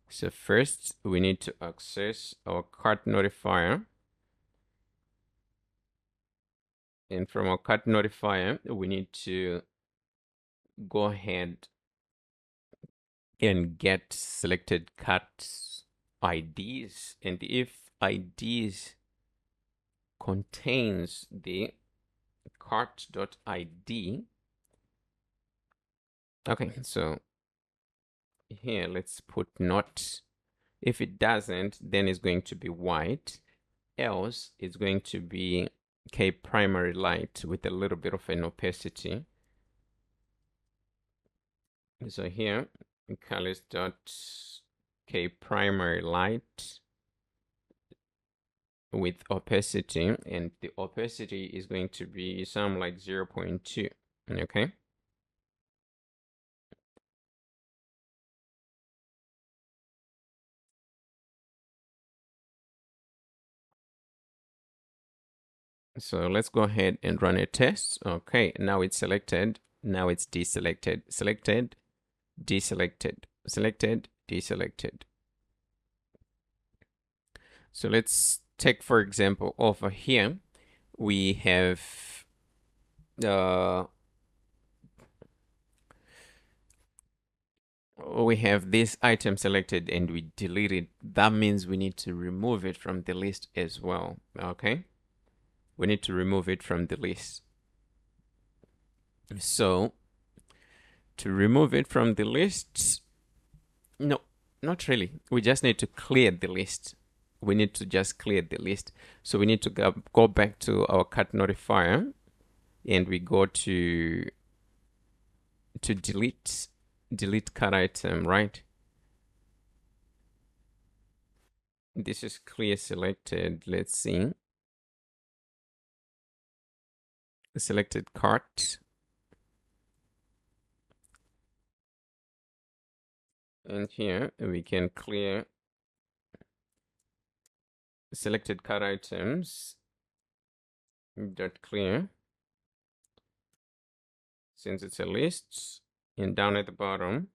So first we need to access our cart notifier, and from our cart notifier we need to go ahead and get selected cart IDs, and if IDs contains the cart.id. Okay, so here let's put not. If it doesn't, then it's going to be white. Else it's going to be K primary light with a little bit of an opacity. So here colors dot K primary light with opacity, and the opacity is going to be some like 0.2. Okay, so let's go ahead and run a test. Okay, now it's selected, now it's deselected, selected, deselected, selected, deselected. So let's take, for example, over here we have this item selected and we delete it. That means we need to remove it from the list as well. Okay, we need to remove it from the list. So to remove it from the list, no, not really, we just need to clear the list. We need to just clear the list. So we need to go back to our cart notifier, and we go to delete cart item, right? This is clear selected. Let's see. selected cart. And here we can clear selected cart items dot clear, since it's a list. And down at the bottom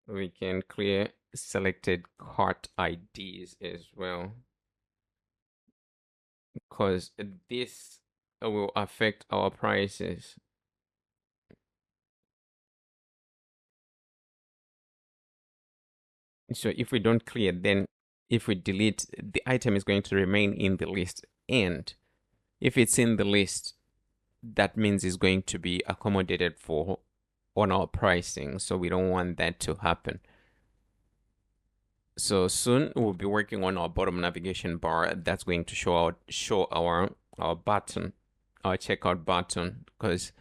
we can clear selected cart IDs as well, because this will affect our prices. So if we don't clear, then if we delete, the item is going to remain in the list. And if it's in the list, that means it's going to be accommodated for on our pricing. So we don't want that to happen. So soon we'll be working on our bottom navigation bar. That's going to show our button, our checkout button, because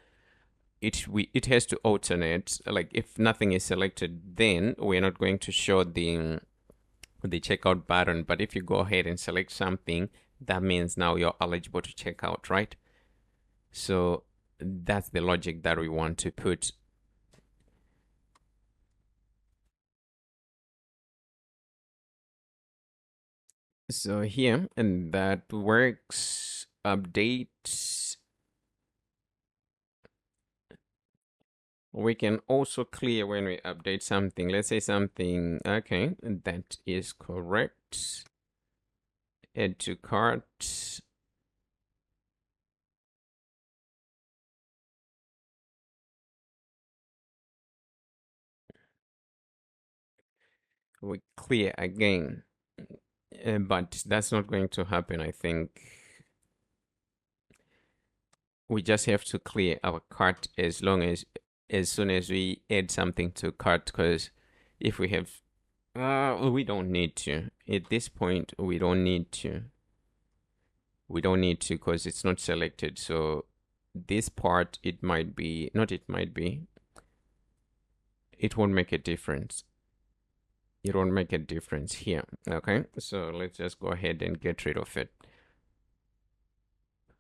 it has to alternate. Like if nothing is selected, then we're not going to show the checkout button. But if you go ahead and select something, that means now you're eligible to check out, right? So that's the logic that we want to put. So here, and that works. Update. We can also clear when we update something. Let's say something, okay, that is correct. Add to cart. We clear again. But that's not going to happen, I think. We just have to clear our cart as soon as we add something to cart, because if we have we don't need to at this point. We don't need to because it's not selected. So this part, it won't make a difference. It won't make a difference here. Okay, so let's just go ahead and get rid of it.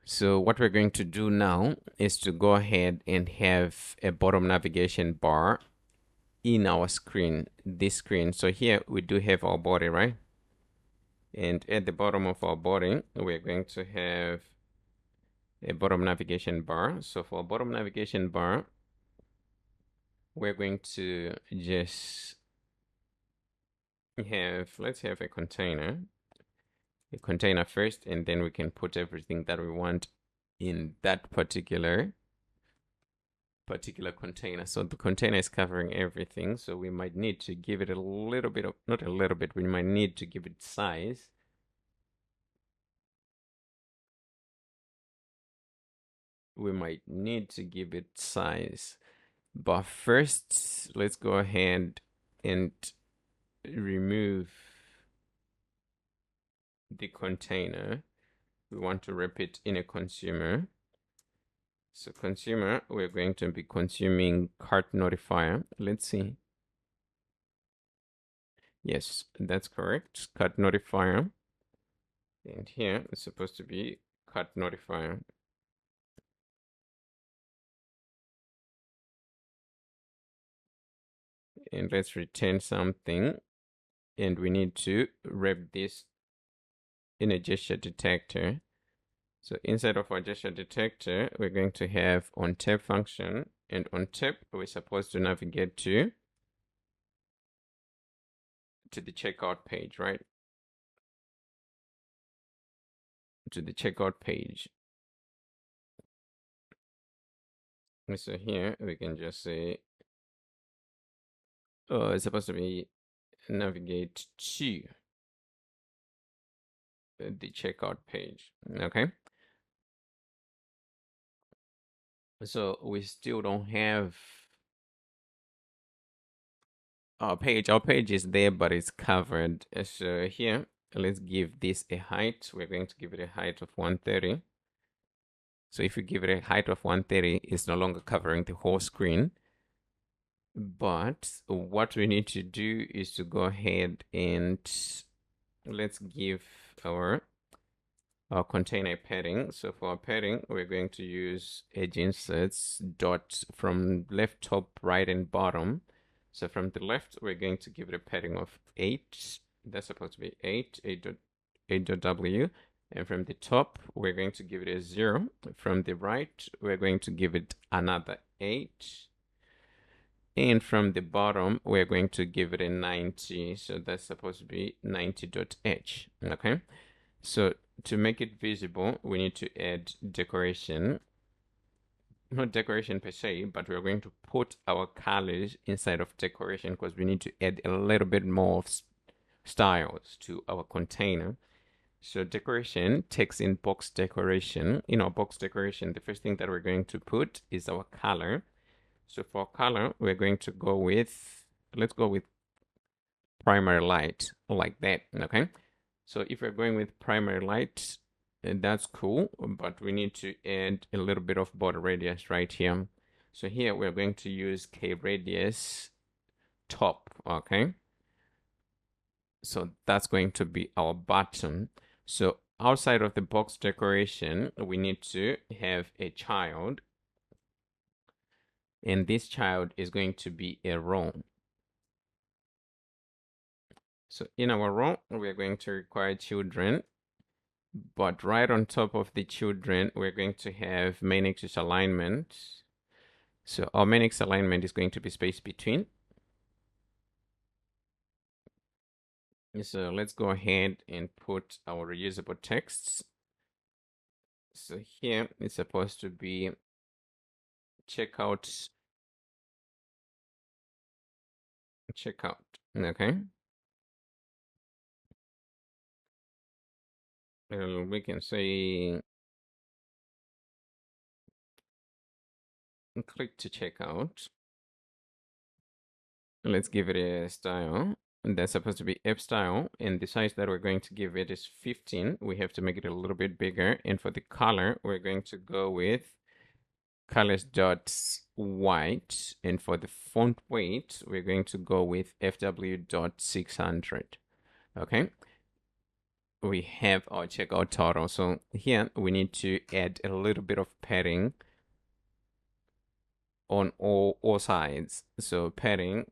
So what we're going to do now is to go ahead and have a bottom navigation bar in our screen, this screen. So here we do have our body, right? And at the bottom of our body, we're going to have a bottom navigation bar. So for bottom navigation bar, we're going to just let's have a container first, and then we can put everything that we want in that particular container. So the container is covering everything, so we might need to give it a little bit of, not a little bit, we might need to give it size. But first, let's go ahead and remove the container. We want to wrap it in a consumer. So consumer, we're going to be consuming cart notifier. Let's see. Yes, that's correct. Cart notifier. And here it's supposed to be cart notifier. And let's return something. And we need to wrap this in a gesture detector. So inside of our gesture detector, we're going to have on tap function, and on tap we're supposed to navigate to the checkout page, right? To the checkout page. So here we can just say, oh, it's supposed to be navigate to the checkout page. Okay. So we still don't have our page. Our page is there, but it's covered. So here, let's give this a height. We're going to give it a height of 130. So if you give it a height of 130, it's no longer covering the whole screen. But what we need to do is to go ahead and let's give our our container padding. So for our padding, we're going to use edge inserts dot from left, top, right, and bottom. So from the left, we're going to give it a padding of 8. That's supposed to be 8.w. And from the top, we're going to give it a 0. From the right, we're going to give it another 8. And from the bottom, we're going to give it a 90. So that's supposed to be 90.h. Okay. So to make it visible, we need to add decoration. Not decoration per se, but we're going to put our colors inside of decoration because we need to add a little bit more of styles to our container. So decoration takes in box decoration. In our box decoration, the first thing that we're going to put is our color. So for color, we're going to go with, let's go with primary light, like that, okay? So if we're going with primary light, that's cool, but we need to add a little bit of border radius right here. So here we're going to use K radius top, okay? So that's going to be our button. So outside of the box decoration, we need to have a child. And this child is going to be a row. So in our row, we're going to require children. But right on top of the children, we're going to have main axis alignment. So our main axis alignment is going to be space between. So let's go ahead and put our reusable texts. So here it's supposed to be checkout, okay? We can say click to checkout. Let's give it a style. And that's supposed to be F style, and the size that we're going to give it is 15. We have to make it a little bit bigger. And for the color, we're going to go with colors.white. And for the font weight, we're going to go with FW.600. Okay. We have our checkout total. So here we need to add a little bit of padding on all sides. So padding,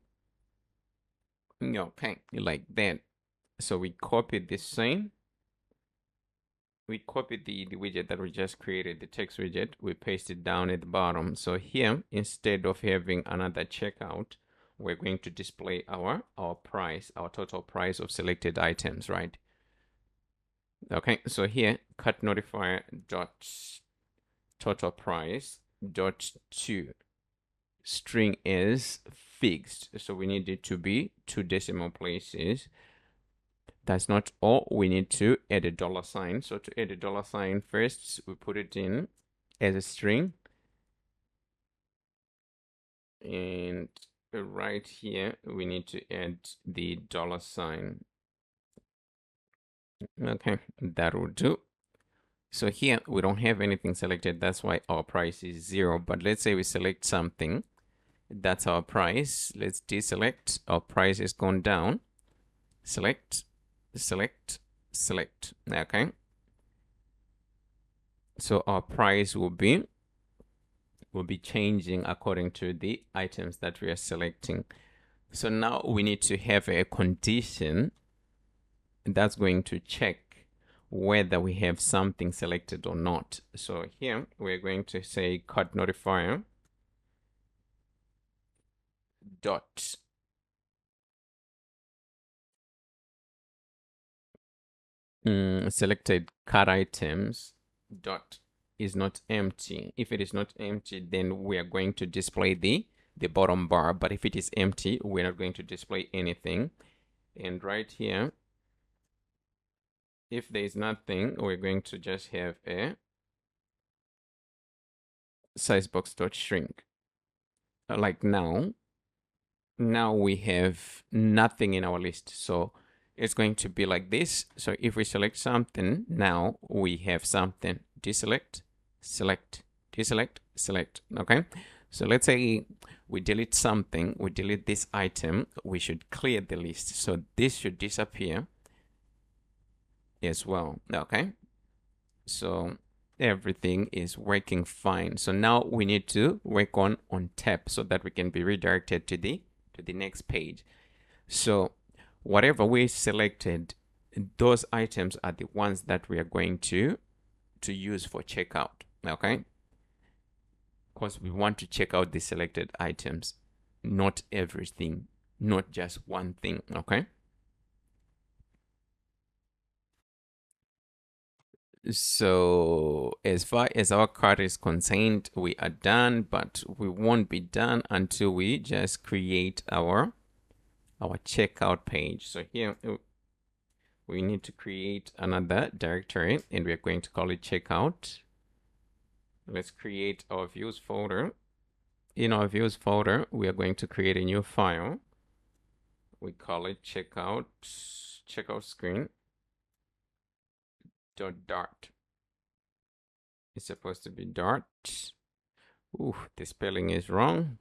okay, like that. So we copied the same. We copied the widget that we just created, the text widget. We pasted down at the bottom. So here, instead of having another checkout, we're going to display our price, our total price of selected items, right? Okay, so here, cut notifier dot total price dot to string is fixed. So we need it to be 2 decimal places. That's not all. We need to add a $sign. So to add a $sign, first we put it in as a string. And right here, we need to add the $sign. Okay, that will do. So here, we don't have anything selected. That's why our price is 0. But let's say we select something. That's our price. Let's deselect. Our price is gone down. Select, select, select. Okay. So our price will be changing according to the items that we are selecting. So now we need to have a condition that's going to check whether we have something selected or not. So here we're going to say cut notifier dot selected cut items dot is not empty. If it is not empty, then we are going to display the bottom bar. But if it is empty, we're not going to display anything. And right here, if there is nothing, we're going to just have a sizebox.shrink. Like now we have nothing in our list. So it's going to be like this. So if we select something, now we have something. Deselect, select, deselect, select. Okay. So let's say we delete something, we delete this item, we should clear the list. So this should disappear as well. Okay. So everything is working fine. So now we need to work on tab so that we can be redirected to the next page. So whatever we selected, those items are the ones that we are going to use for checkout. Okay, because we want to check out the selected items, not everything, not just one thing. Okay, so as far as our cart is concerned, we are done, but we won't be done until we just create our checkout page. So here we need to create another directory, and we're going to call it checkout. Let's create our views folder. In our views folder, we are going to create a new file. We call it checkout screen .dart. It's supposed to be dart. Ooh, the spelling is wrong.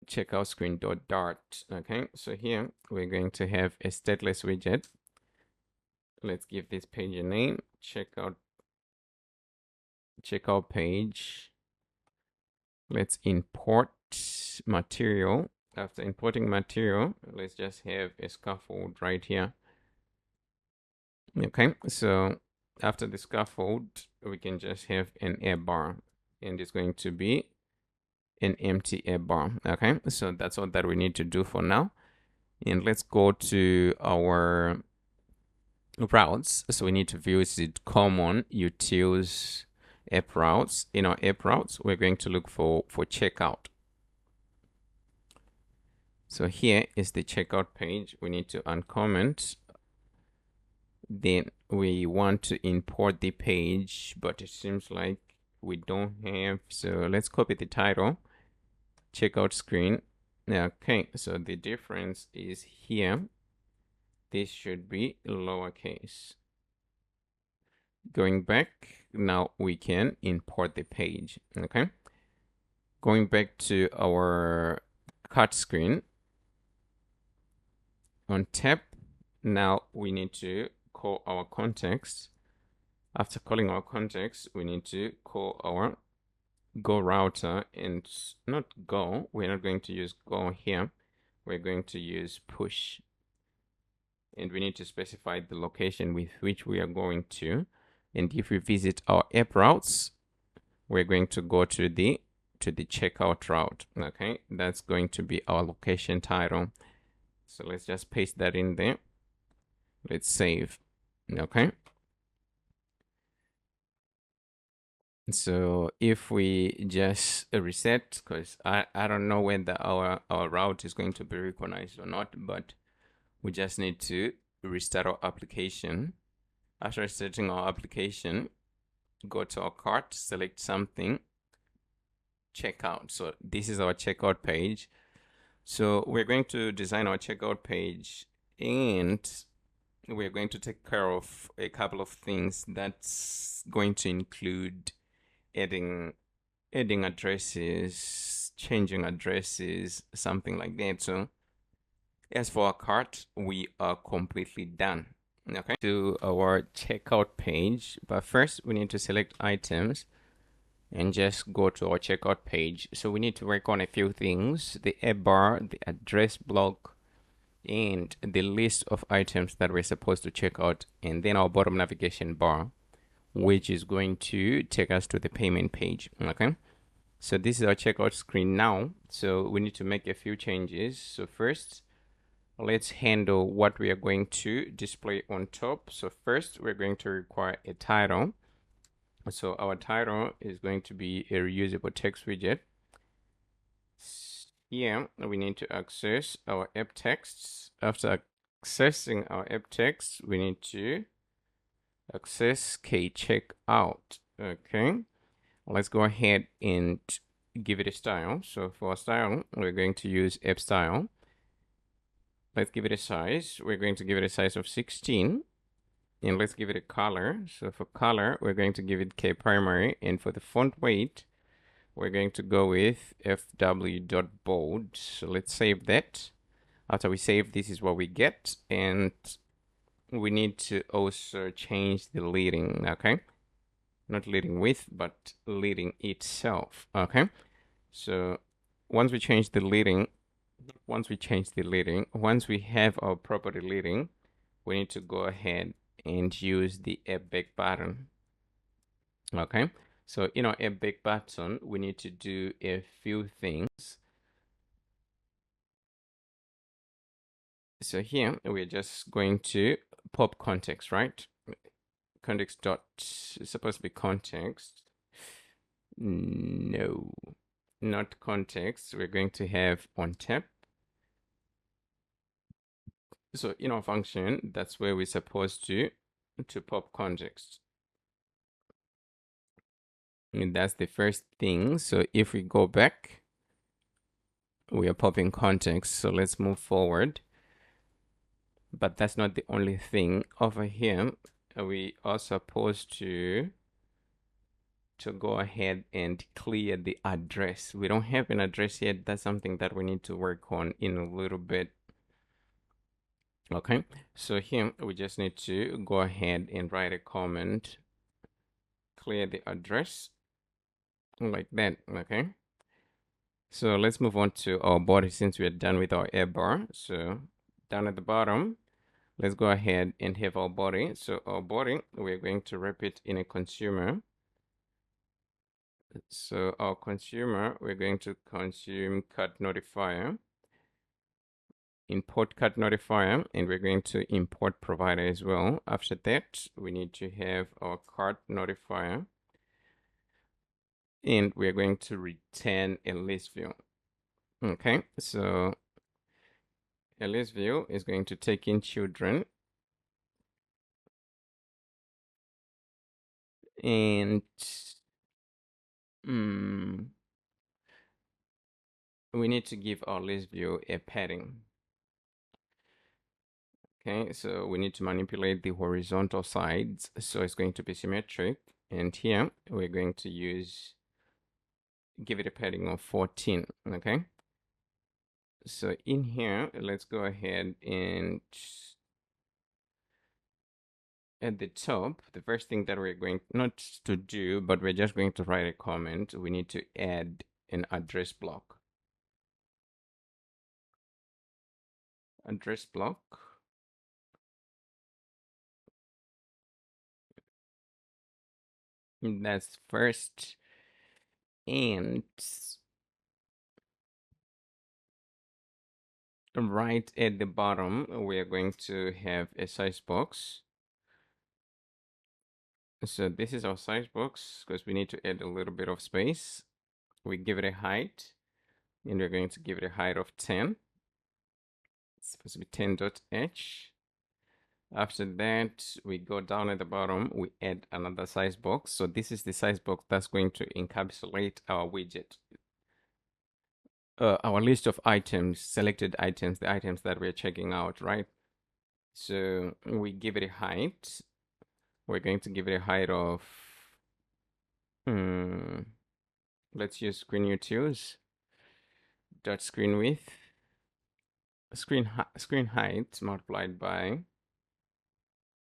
Checkout screen.dart. Okay, so here we're going to have a stateless widget. Let's give this page a name. Checkout page. Let's import material. After importing material, let's just have a scaffold right here. Okay, so after the scaffold, we can just have an air bar, and it's going to be an empty air bar. Okay, so that's all that we need to do for now. And let's go to our routes. So we need to visit common utils app routes. In our app routes, we're going to look for checkout. So here is the checkout page. We need to uncomment. Then we want to import the page, but it seems like we don't have. So let's copy the title, checkout screen. Okay, so the difference is here. This should be lowercase. Going back, now we can import the page. Okay, going back to our cart screen. On tab, now we need to call our context. After calling our context, we need to call our go router, and not go. We're not going to use go here. We're going to use push. And we need to specify the location with which we are going to. And if we visit our app routes, we're going to go to the checkout route. Okay, that's going to be our location title. So let's just paste that in there. Let's save. Okay. So if we just reset, because I don't know whether our route is going to be recognized or not, but we just need to restart our application. After restarting our application, go to our cart, select something, checkout. So this is our checkout page. So we're going to design our checkout page, and we're going to take care of a couple of things. That's going to include adding addresses, changing addresses, something like that. So as for our cart, we are completely done. Okay, to our checkout page, but first we need to select items and just go to our checkout page. So we need to work on a few things: the app bar, the address block, and the list of items that we're supposed to check out, and then our bottom navigation bar, which is going to take us to the payment page. Okay, so this is our checkout screen now. So we need to make a few changes. So first, let's handle what we are going to display on top. So first, we're going to require a title. So our title is going to be a reusable text widget. Here, we need to access our app texts. After accessing our app text, we need to access checkout. Okay, let's go ahead and give it a style. So for style, we're going to use app style. Let's give it a size. We're going to give it a size of 16. And let's give it a color. So for color, we're going to give it K primary. And for the font weight, we're going to go with fw.bold. So let's save that. After we save, this is what we get. And we need to also change the leading, okay? Not leading with, but leading itself, okay? So once we change the leading, once we have our property leading, we need to go ahead and use the app back button, okay? So in our app back button, we need to do a few things. So here we're just going to pop context, right? Context dot, it's supposed to be context. No, not context. We're going to have on tap. So in our function, that's where we're supposed to pop context. And that's the first thing. So if we go back, we are popping context. So let's move forward. But that's not the only thing. Over here, we are supposed to go ahead and clear the address. We don't have an address yet. That's something that we need to work on in a little bit. Okay, so here we just need to go ahead and write a comment, clear the address, like that. Okay, so let's move on to our body since we are done with our air bar. So down at the bottom, let's go ahead and have our body. So our body, we're going to wrap it in a consumer. So our consumer, we're going to consume cut notifier, import cut notifier, and we're going to import provider as well. After that, we need to have our cart notifier, and we're going to return a list view. Okay, so a list view is going to take in children, and we need to give our list view a padding. Okay, so we need to manipulate the horizontal sides, so it's going to be symmetric. And here we're going to give it a padding of 14. Okay, so in here, let's go ahead and at the top, the first thing that we're going not to do, but we're just going to write a comment. We need to add an address block. Address block. That's first. And right at the bottom, we are going to have a size box. So this is our size box because we need to add a little bit of space. We give it a height, and we're going to give it a height of 10. It's supposed to be 10.h. After that, we go down at the bottom, we add another size box. So this is the size box that's going to encapsulate our widget. Our list of items, selected items, the items that we're checking out, right? So we give it a height. We're going to give it a height of, let's use screen utils. Dot screen width, screen height multiplied by,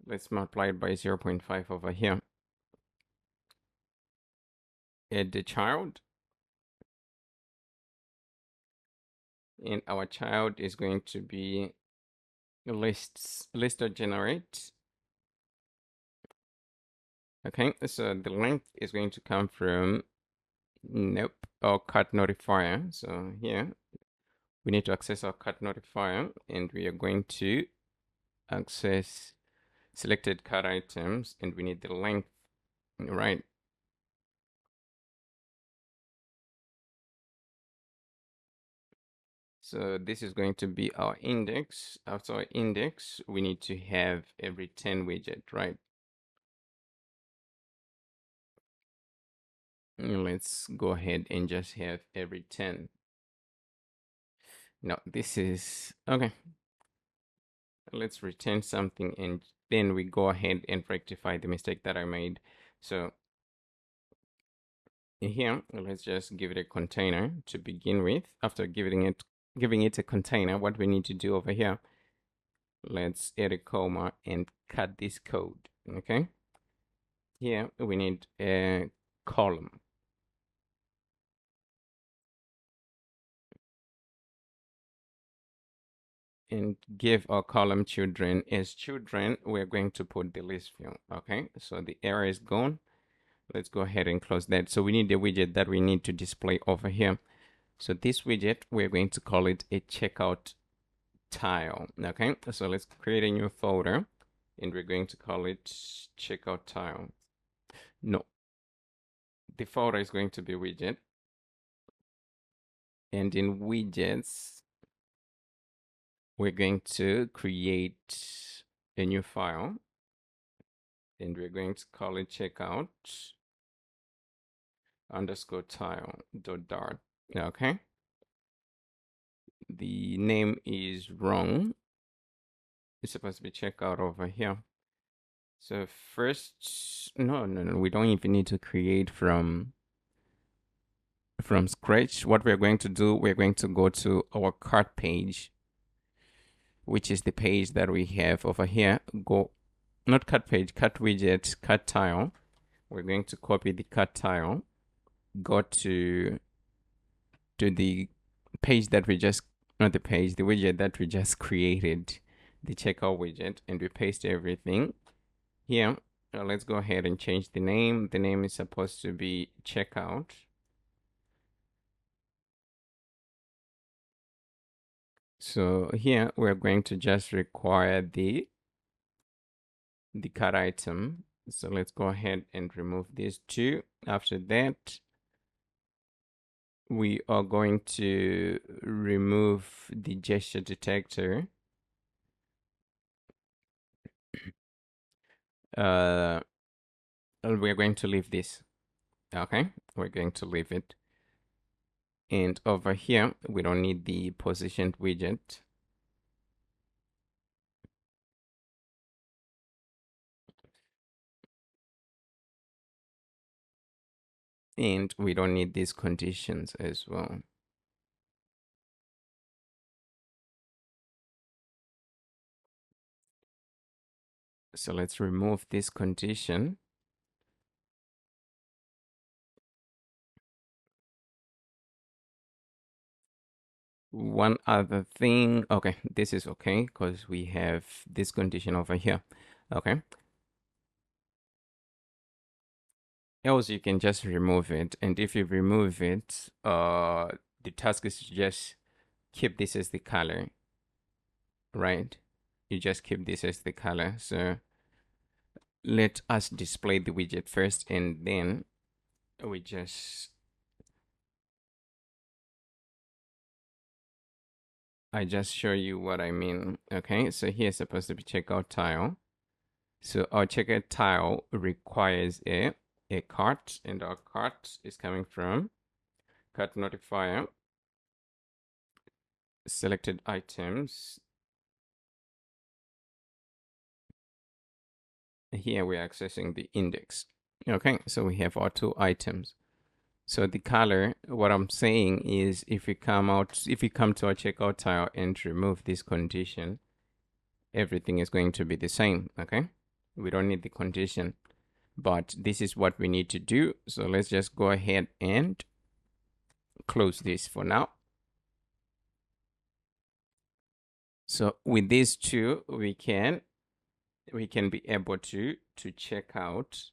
let's multiply it by 0.5 over here. Add the child, and our child is going to be list.generate. Okay, so the length is going to come from our cut notifier. So here we need to access our cut notifier, and we are going to access selected cut items, and we need the length, right? So this is going to be our index. After our index, we need to have a return widget, right? Let's go ahead and just have a return. Now this is okay. Let's return something, and then we go ahead and rectify the mistake that I made. So here, let's just give it a container to begin with. After giving it giving it a container, what we need to do over here, let's add a comma and cut this code. Okay, here we need a column. And give our column children as children, we're going to put the list view. Okay, so the error is gone. Let's go ahead and close that. So we need the widget that we need to display over here. So this widget, we're going to call it a checkout tile. Okay, so let's create a new folder and we're going to call it checkout tile. No, the folder is going to be widget. And in widgets, we're going to create a new file and we're going to call it checkout underscore tile dot dart. Okay, the name is wrong. It's supposed to be checkout over here. So first, no, we don't even need to create from scratch. What we're going to do, we're going to go to our cart page, which is the page that we have over here. Go, not cart page, cart widget, cart tile. We're going to copy the cart tile, go to the page that we just, not the page, the widget that we just created, the checkout widget, and we paste everything here. Let's go ahead and change the name. The name is supposed to be checkout. So here we're going to just require the cart item. So let's go ahead and remove these two. After that, we are going to remove the gesture detector. We're going to leave this. Okay, we're going to leave it. And over here, we don't need the positioned widget. And we don't need these conditions as well. So let's remove this condition. One other thing, okay, this is okay because we have this condition over here. Okay, else you can just remove it, and if you remove it, the task is to just keep this as the color, right? You just keep this as the color. So let us display the widget first, and then we just, I just show you what I mean. Okay, so here's supposed to be checkout tile. So our checkout tile requires a cart, and our cart is coming from cart notifier, selected items. Here we're accessing the index. Okay, so we have our two items. So the color, what I'm saying is if we come to our checkout tile and remove this condition, everything is going to be the same. Okay, we don't need the condition, but this is what we need to do. So let's just go ahead and close this for now. So with these two, we can be able to check out.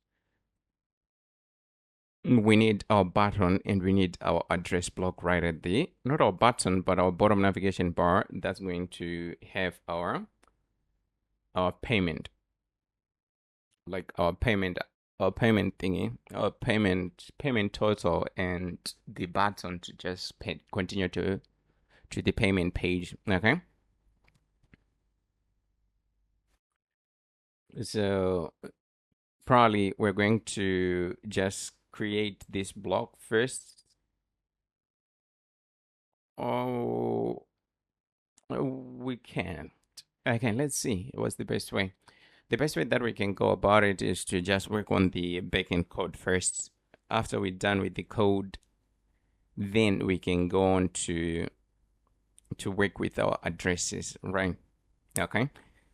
We need our button and we need our address block right at the, not our button, but our bottom navigation bar that's going to have our payment, like our payment thingy, our payment total, and the button to just continue to the payment page. Okay, so probably we're going to just create this block first. Oh, we can. Okay, let's see what's the best way. The best way that we can go about it is to just work on the backend code first. After we're done with the code, then we can go on to work with our addresses, right? Okay,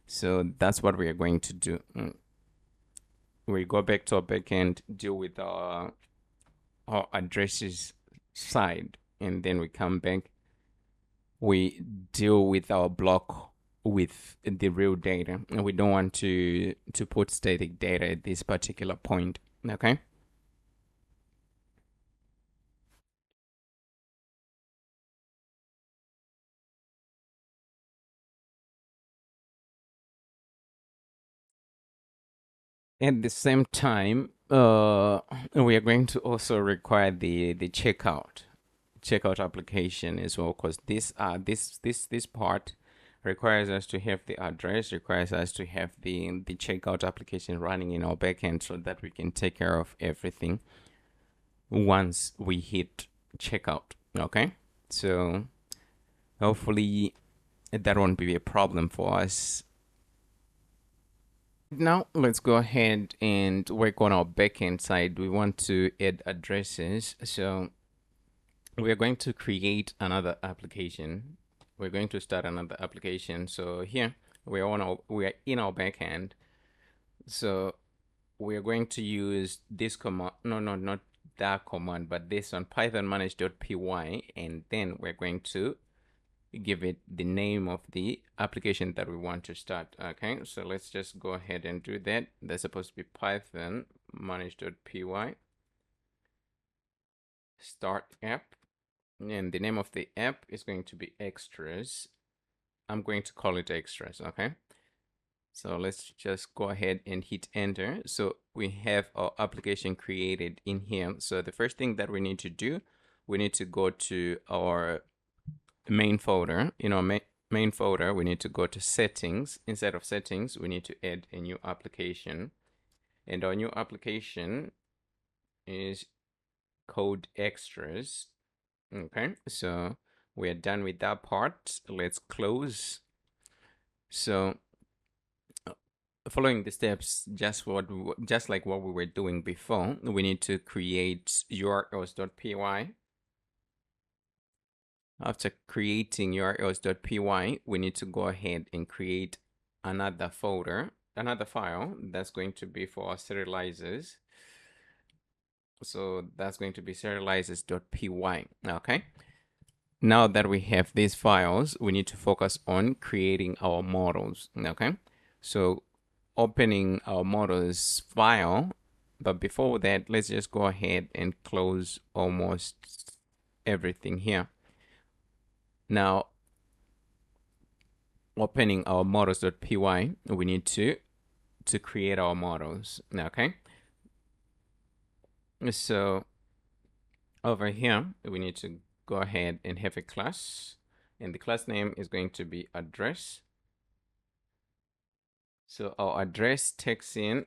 so that's what we are going to do. We go back to our backend, deal with our addresses side, and then we come back, we deal with our block with the real data, and we don't want to put static data at this particular point. Okay, at the same time, we are going to also require the checkout application as well, because this part requires us to have the address, requires us to have the checkout application running in our backend so that we can take care of everything once we hit checkout. Okay, so hopefully that won't be a problem for us. Now let's go ahead and work on our backend side. We want to add addresses, so we're going to create another application. We're going to start another application. So here we are in our backend. So we're going to use this command. No, not that command, but this one, python manage.py, and then we're going to give it the name of the application that we want to start. Okay, so let's just go ahead and do that. That's supposed to be python manage.py start app, and the name of the app is going to be extras. I'm going to call it extras. Okay, so let's just go ahead and hit enter. So we have our application created in here. So the first thing that we need to do, we need to go to our main folder. In our main folder, we need to go to settings. Inside of settings, we need to add a new application, and our new application is code extras. Okay, so we are done with that part. Let's close. So following the steps, just like what we were doing before, we need to create urls.py. After creating urls.py, we need to go ahead and create another folder, another file that's going to be for our serializers. So that's going to be serializers.py. Okay. Now that we have these files, we need to focus on creating our models. Okay. So opening our models file, but before that, let's just go ahead and close almost everything here. Now, opening our models.py, we need to create our models. Okay, so over here we need to go ahead and have a class, and the class name is going to be address. So our address takes in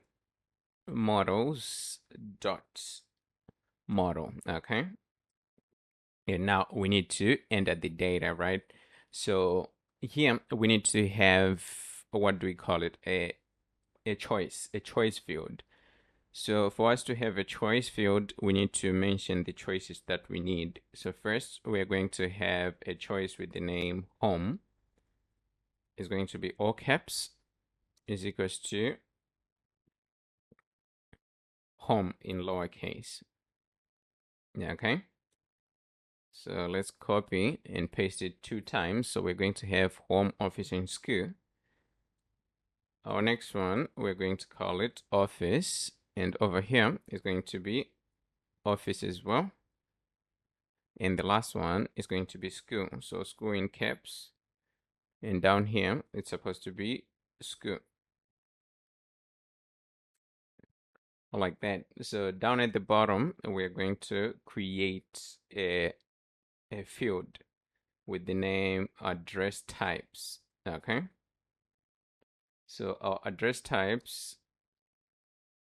models dot model. Okay, and now we need to enter the data, right? So here we need to have, what do we call it, a choice field. So for us to have a choice field, we need to mention the choices that we need. So first, we're going to have a choice with the name home. Is going to be all caps, is equals to home in lowercase. Okay. So let's copy and paste it 2 times. So we're going to have home, office, and school. Our next one, we're going to call it office. And over here is going to be office as well. And the last one is going to be school. So school in caps. And down here, it's supposed to be school. Like that. So down at the bottom, we're going to create a field with the name address types. Okay. So our address types,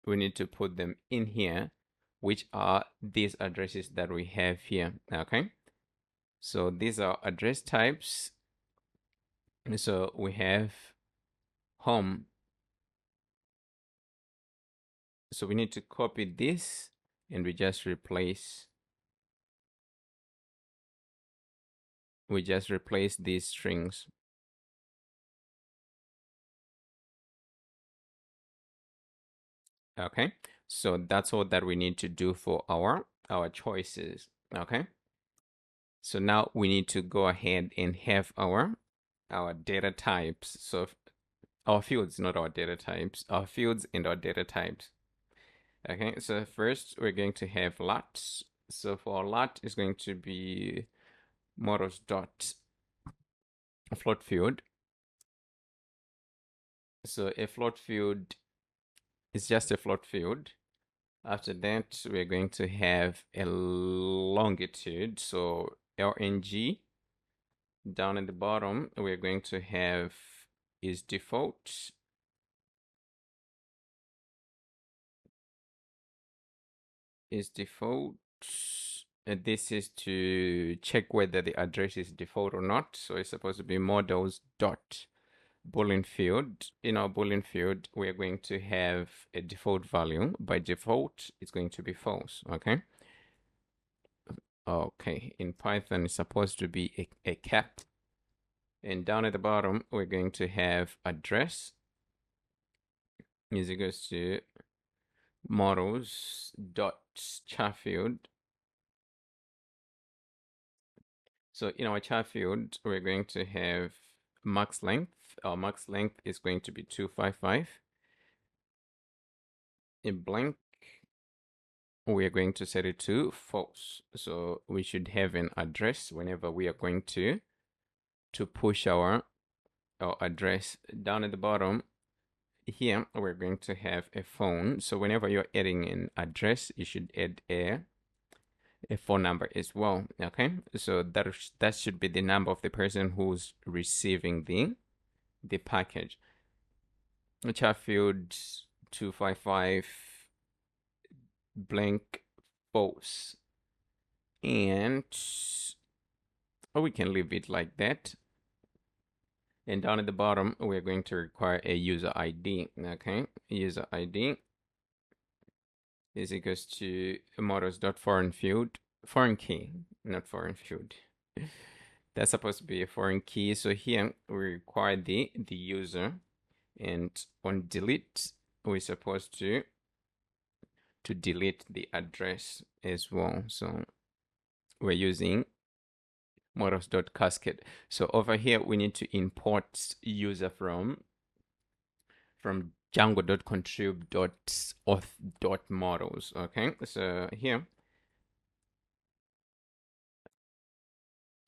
we need to put them in here, which are these addresses that we have here. Okay. So these are address types. So we have home. So we need to copy this, and we just replace we just replace these strings. Okay, so that's all that we need to do for our choices. Okay, so now we need to go ahead and have our data types. So our fields, not our data types, our fields and our data types. Okay, so first we're going to have lots. So for our lot is going to be models dot float field. So a float field is just a float field. After that, we're going to have a longitude. So LNG. Down at the bottom, we're going to have is default. Is default. And this is to check whether the address is default or not. So it's supposed to be models dot boolean field. In our boolean field, we're going to have a default value. By default, it's going to be false. Okay. Okay. In Python, it's supposed to be a cap. And down at the bottom, we're going to have address is equals to models dot char field. So in our char field, we're going to have max length. Our max length is going to be 255. In blank, we are going to set it to false. So we should have an address whenever we are going to push our address. Down at the bottom here, we're going to have a phone. So whenever you're adding an address, you should add a phone number as well. Okay, so that should be the number of the person who's receiving the package. Char field 255 blank false, and we can leave it like that. And down at the bottom, we're going to require a user ID. Okay, user ID is equals to models.foreign field, foreign key, not foreign field. That's supposed to be a foreign key. So here we require the user, and on delete, we're supposed to delete the address as well. So we're using models.cascade. So over here, we need to import user from django.contrib.auth.models. Okay, so here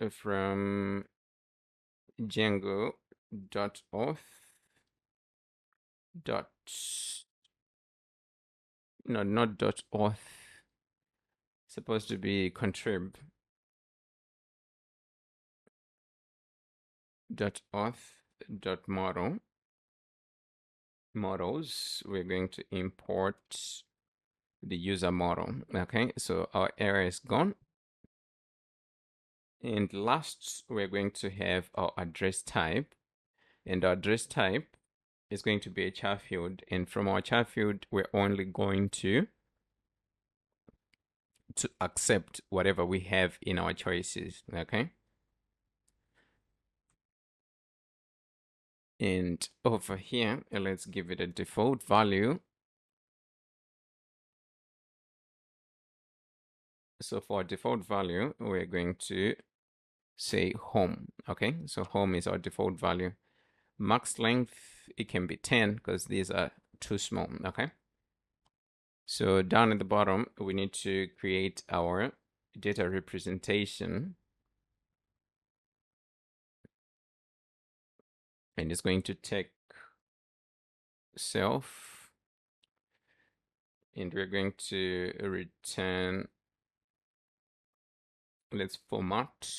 from django.auth dot no, not dot auth, supposed to be contrib dot auth dot models. We're going to import the user model. Okay, so our error is gone. And last, we're going to have our address type, and our address type is going to be a char field. And from our char field, we're only going to accept whatever we have in our choices. Okay. And over here, let's give it a default value. So for default value, we're going to say home. Okay, so home is our default value. Max length, it can be 10 because these are too small. Okay, so down at the bottom, we need to create our data representation, and it's going to take self, and we're going to return, let's format.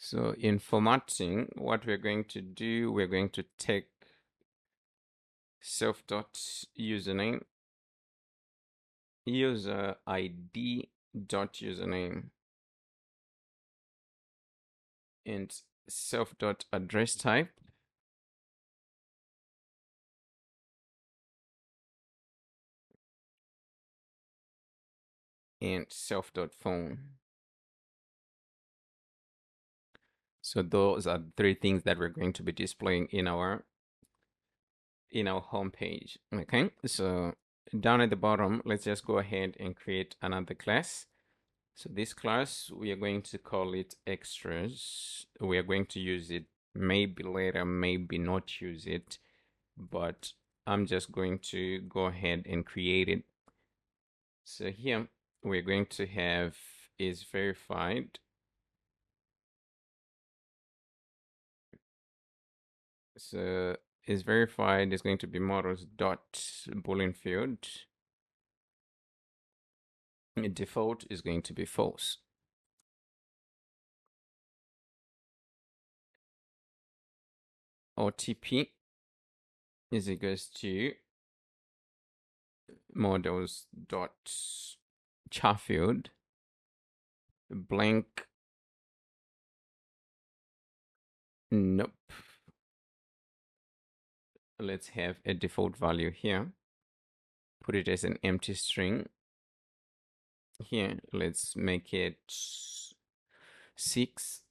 So in formatting, what we're going to do, we're going to take self.username, user ID dot username, and self.address type and self.phone. So those are the three things that we're going to be displaying in our home page. Okay, so down at the bottom, let's just go ahead and create another class. So this class, we are going to call it extras. We are going to use it maybe later, maybe not use it, but I'm just going to go ahead and create it. So here we're going to have is verified. So is verified is going to be models dot boolean field. Default is going to be false. OTP is equals to models dot char field blank. Nope. Let's have a default value here. Put it as an empty string. Here, let's make it 6.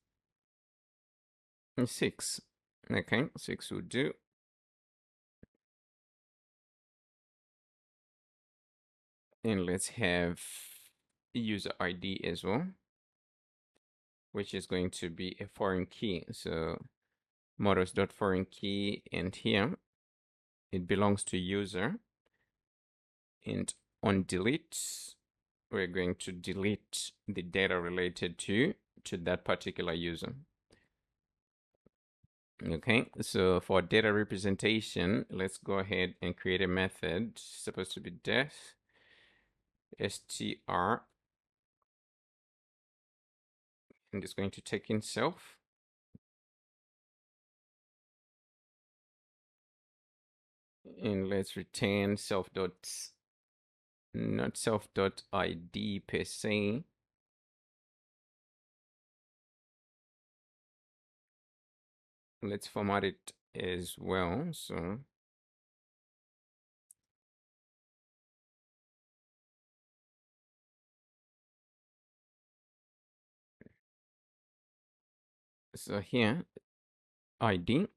6. Okay, 6 will do. And let's have user ID as well, which is going to be a foreign key. So models.foreign key, and here it belongs to user. And on delete, we're going to delete the data related to that particular user. Okay, so for data representation, let's go ahead and create a method supposed to be def str, and it's going to take in self. And let's return self dot, not self dot ID per se. Let's format it as well. So here, ID,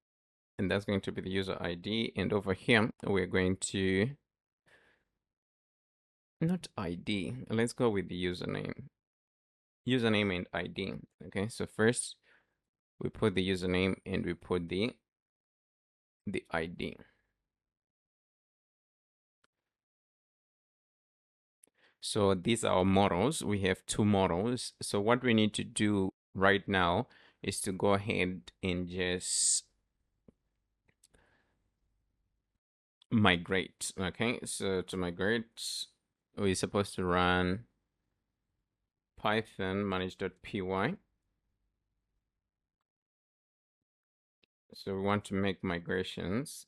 and that's going to be the user ID. And over here, we're going to, not ID, let's go with the username and ID. Okay, so first we put the username and we put the ID. So these are our models. We have 2 models. So what we need to do right now is to go ahead and just migrate. Okay, so to migrate, we're supposed to run python manage.py. So we want to make migrations.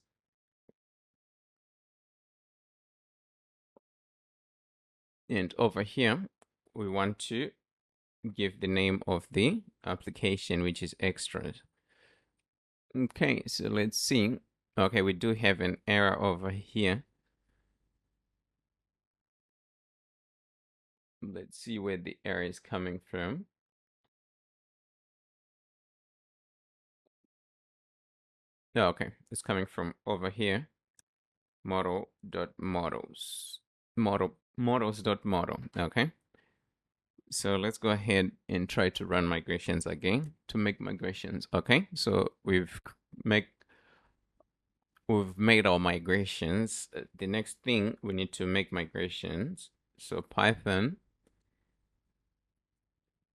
And over here, we want to give the name of the application, which is extras. Okay, so let's see. Okay, we do have an error over here. Let's see where the error is coming from. Oh, okay, it's coming from over here. Models.models. Models.model. Okay. So let's go ahead and try to run migrations again to make migrations. Okay. So we've made our migrations. The next thing we need to make migrations. So Python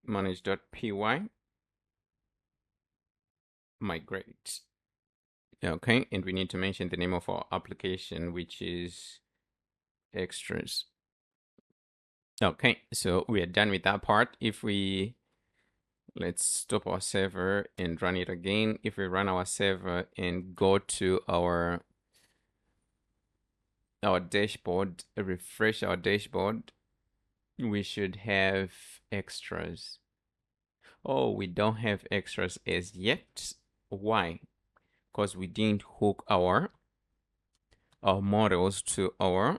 manage.py migrate. Okay, and we need to mention the name of our application, which is extras. Okay, so we are done with that part. If we, let's stop our server and run it again. If we run our server and go to our dashboard, refresh our dashboard, we should have extras. Oh, we don't have extras as yet. Why? Because we didn't hook our models to our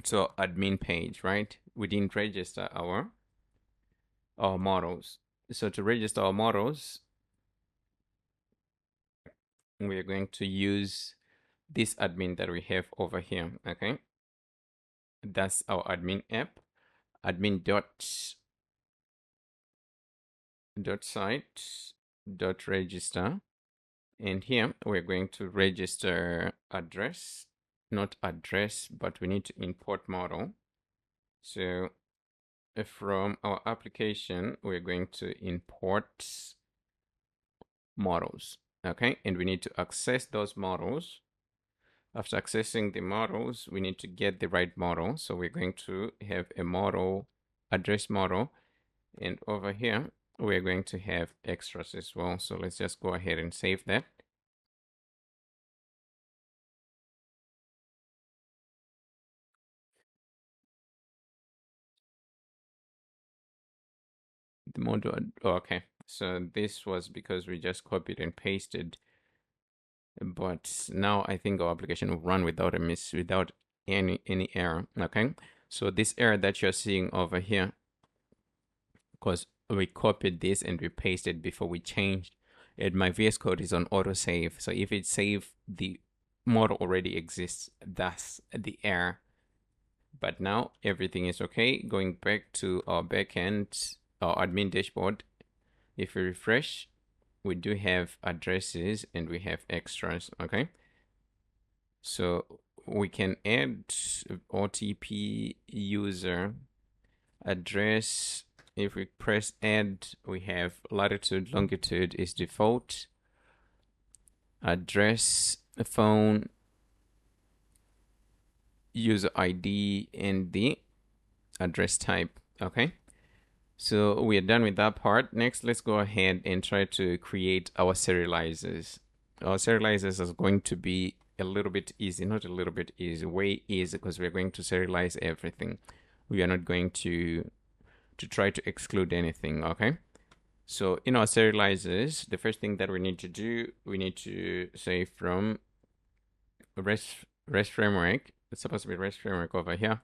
So admin page, right? We didn't register our models. So to register our models, we are going to use this admin that we have over here. Okay, that's our admin app. Admin dot site dot register, and here we're going to register address, not address, but we need to import model. So from our application, we're going to import models. Okay, and we need to access those models. After accessing the models, we need to get the right model. So we're going to have a model, address model, and over here, we're going to have extras as well. So let's just go ahead and save that. The model, okay. So this was because we just copied and pasted, but now I think our application will run without without any error. Okay. So this error that you're seeing over here, because we copied this and we pasted before we changed, and my VS Code is on autosave. So if it saved, the model already exists. That's the error. But now everything is okay. Going back to our backend, our admin dashboard, if we refresh, we do have addresses and we have extras. Okay, so we can add OTP user address. If we press add, we have latitude, longitude is default, address, phone, user ID, and the address type. Okay, so we are done with that part. Next, let's go ahead and try to create our serializers. Our serializers is going to be a little bit easy, not a little bit easy, way easy, because we're going to serialize everything. We are not going to try to exclude anything. Okay, so in our serializers, the first thing that we need to do, we need to say from REST framework. It's supposed to be REST framework over here.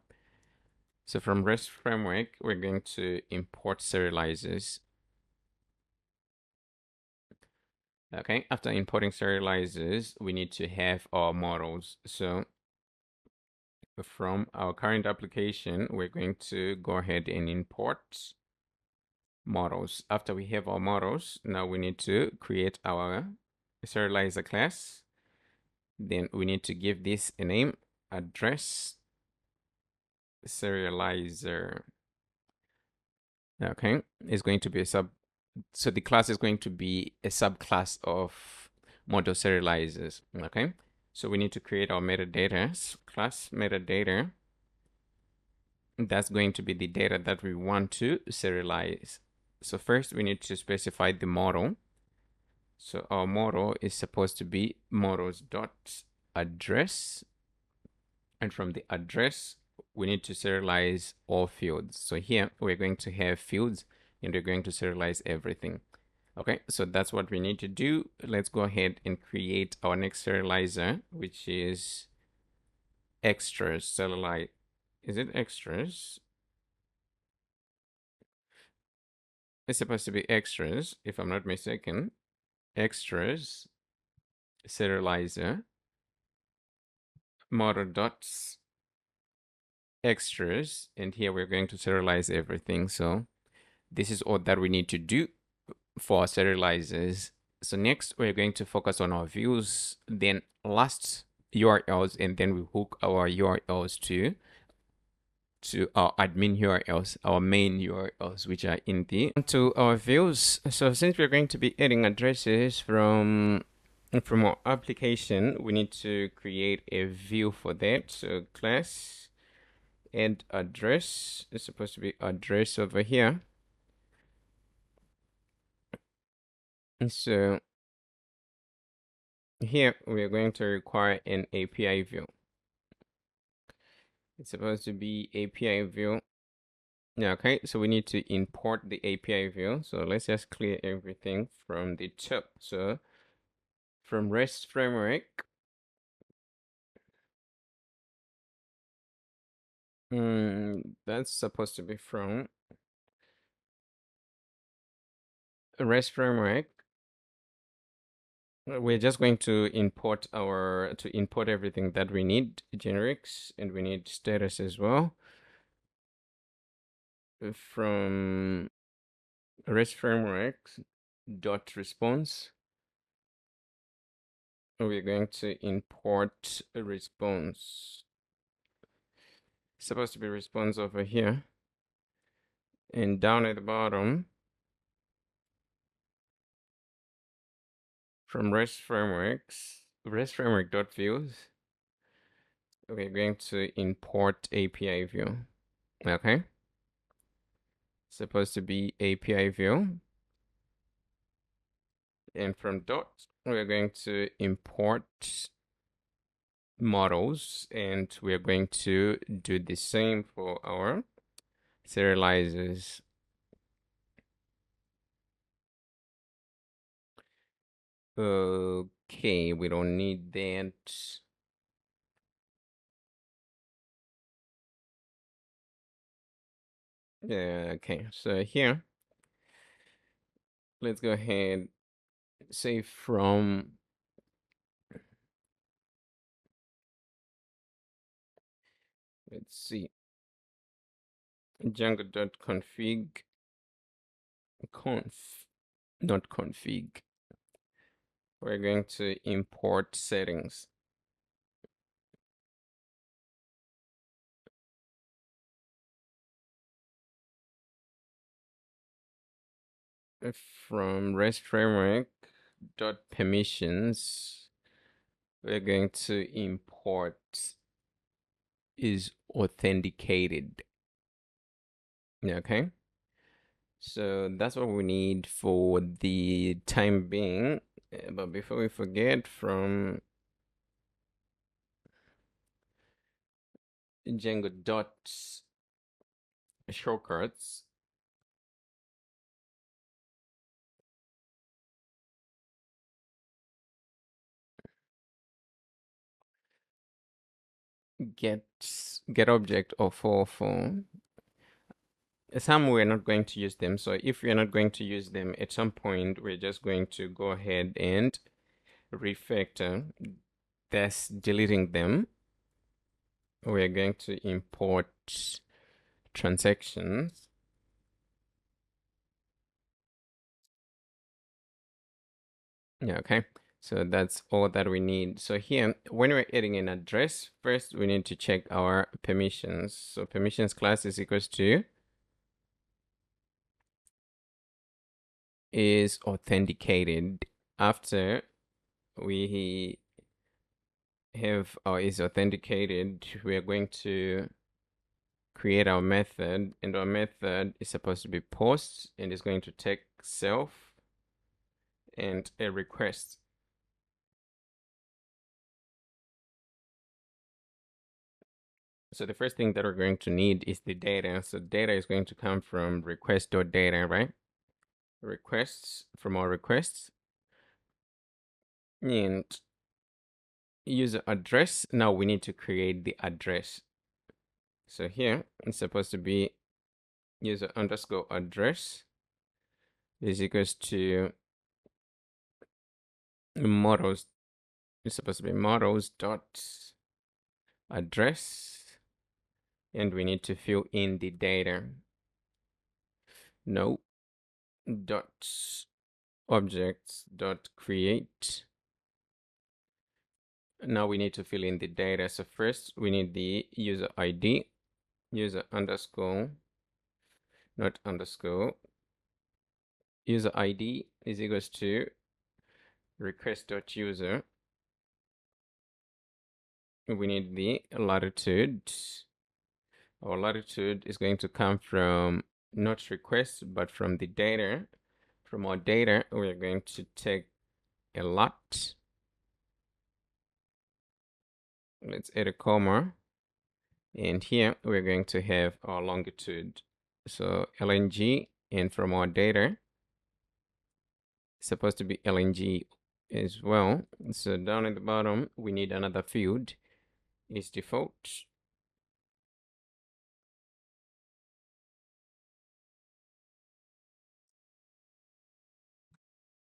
So from REST framework, we're going to import serializers. Okay, after importing serializers, we need to have our models. So from our current application, we're going to go ahead and import models. After we have our models, now we need to create our serializer class. Then we need to give this a name, address serializer. Okay, it's going to be a so the class is going to be a subclass of model serializers. Okay, so we need to create our metadata class metadata. That's going to be the data that we want to serialize. So first we need to specify the model. So our model is supposed to be models.address, and from the address we need to serialize all fields. So here we're going to have fields and we're going to serialize everything. Okay, so that's what we need to do. Let's go ahead and create our next serializer, which is extras. Serialize, is it extras? It's supposed to be extras, if I'm not mistaken. Extras serializer model dots extras, and here we're going to serialize everything. So this is all that we need to do for our serializers. So next we're going to focus on our views, then last URLs, and then we hook our URLs to our admin URLs, our main URLs, which are in the to our views. So since we're going to be adding addresses from our application, we need to create a view for that. So class add address is supposed to be address over here. So here we are going to require an API view. It's supposed to be API view. Yeah, okay, so we need to import the API view. So let's just clear everything from the top. So from REST framework, That's supposed to be from a REST framework. We're just going to import everything that we need, generics, and we need status as well. From REST framework dot response, we're going to import a response. It's supposed to be response over here. And down at the bottom, from REST framework dot views, we're going to import API view. Okay. Supposed to be API view. And from dot, we're going to import models, and we're going to do the same for our serializers. Okay, we don't need that. Okay, so here, let's go ahead, say from let's see, Django.config conf, not config. We're going to import settings. From REST framework dot permissions, we're going to import is authenticated. Okay, so that's what we need for the time being. But before we forget, from Django dot shortcuts, get object of for some we're not going to use them. So if we're not going to use them at some point, we're just going to go ahead and refactor, thus deleting them. We're going to import transactions. Yeah, okay. So that's all that we need. So here, when we're adding an address, first we need to check our permissions. So permissions class is equals to is authenticated. After we have our is authenticated, we are going to create our method, and our method is supposed to be post, and it's going to take self and a request. So the first thing that we're going to need is the data. So data is going to come from request.data, right? Requests from our requests. And user address. Now we need to create the address. So here it's supposed to be user underscore address is equals to models. It's supposed to be models dot address, and we need to fill in the data. No dot objects dot create. Now we need to fill in the data. So first we need the user ID, user underscore, not underscore. User ID is equals to request.user. We need the latitude. Our latitude is going to come from not request, but from the data. From our data, we're going to take a lot. Let's add a comma. And here we're going to have our longitude. So LNG, and from our data, it's supposed to be LNG as well. So down at the bottom, we need another field. Is default.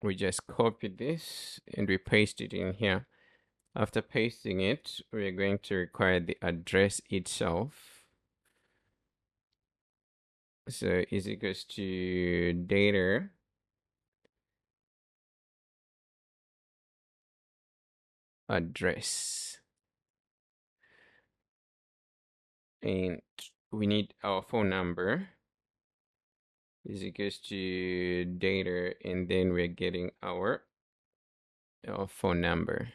we just copy this and we paste it in here. After pasting it, we're going to require the address itself. So is equals to data address. And we need our phone number is equals to data, and then we're getting our phone number.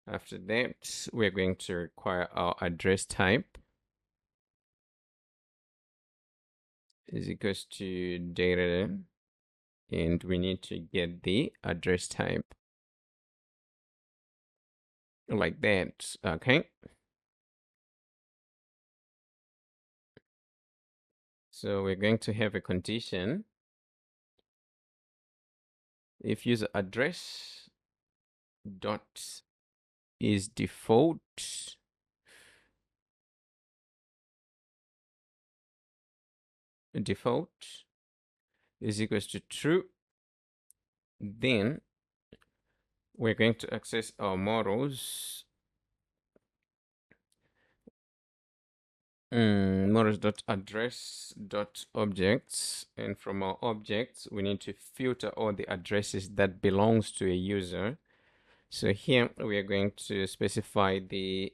After that, we're going to require our address type is equals to data, and we need to get the address type like that. Okay. So we're going to have a condition. If user address dot is default is equals to true, then we're going to access our models. Models.address.objects, and from our objects we need to filter all the addresses that belongs to a user. So here we are going to specify the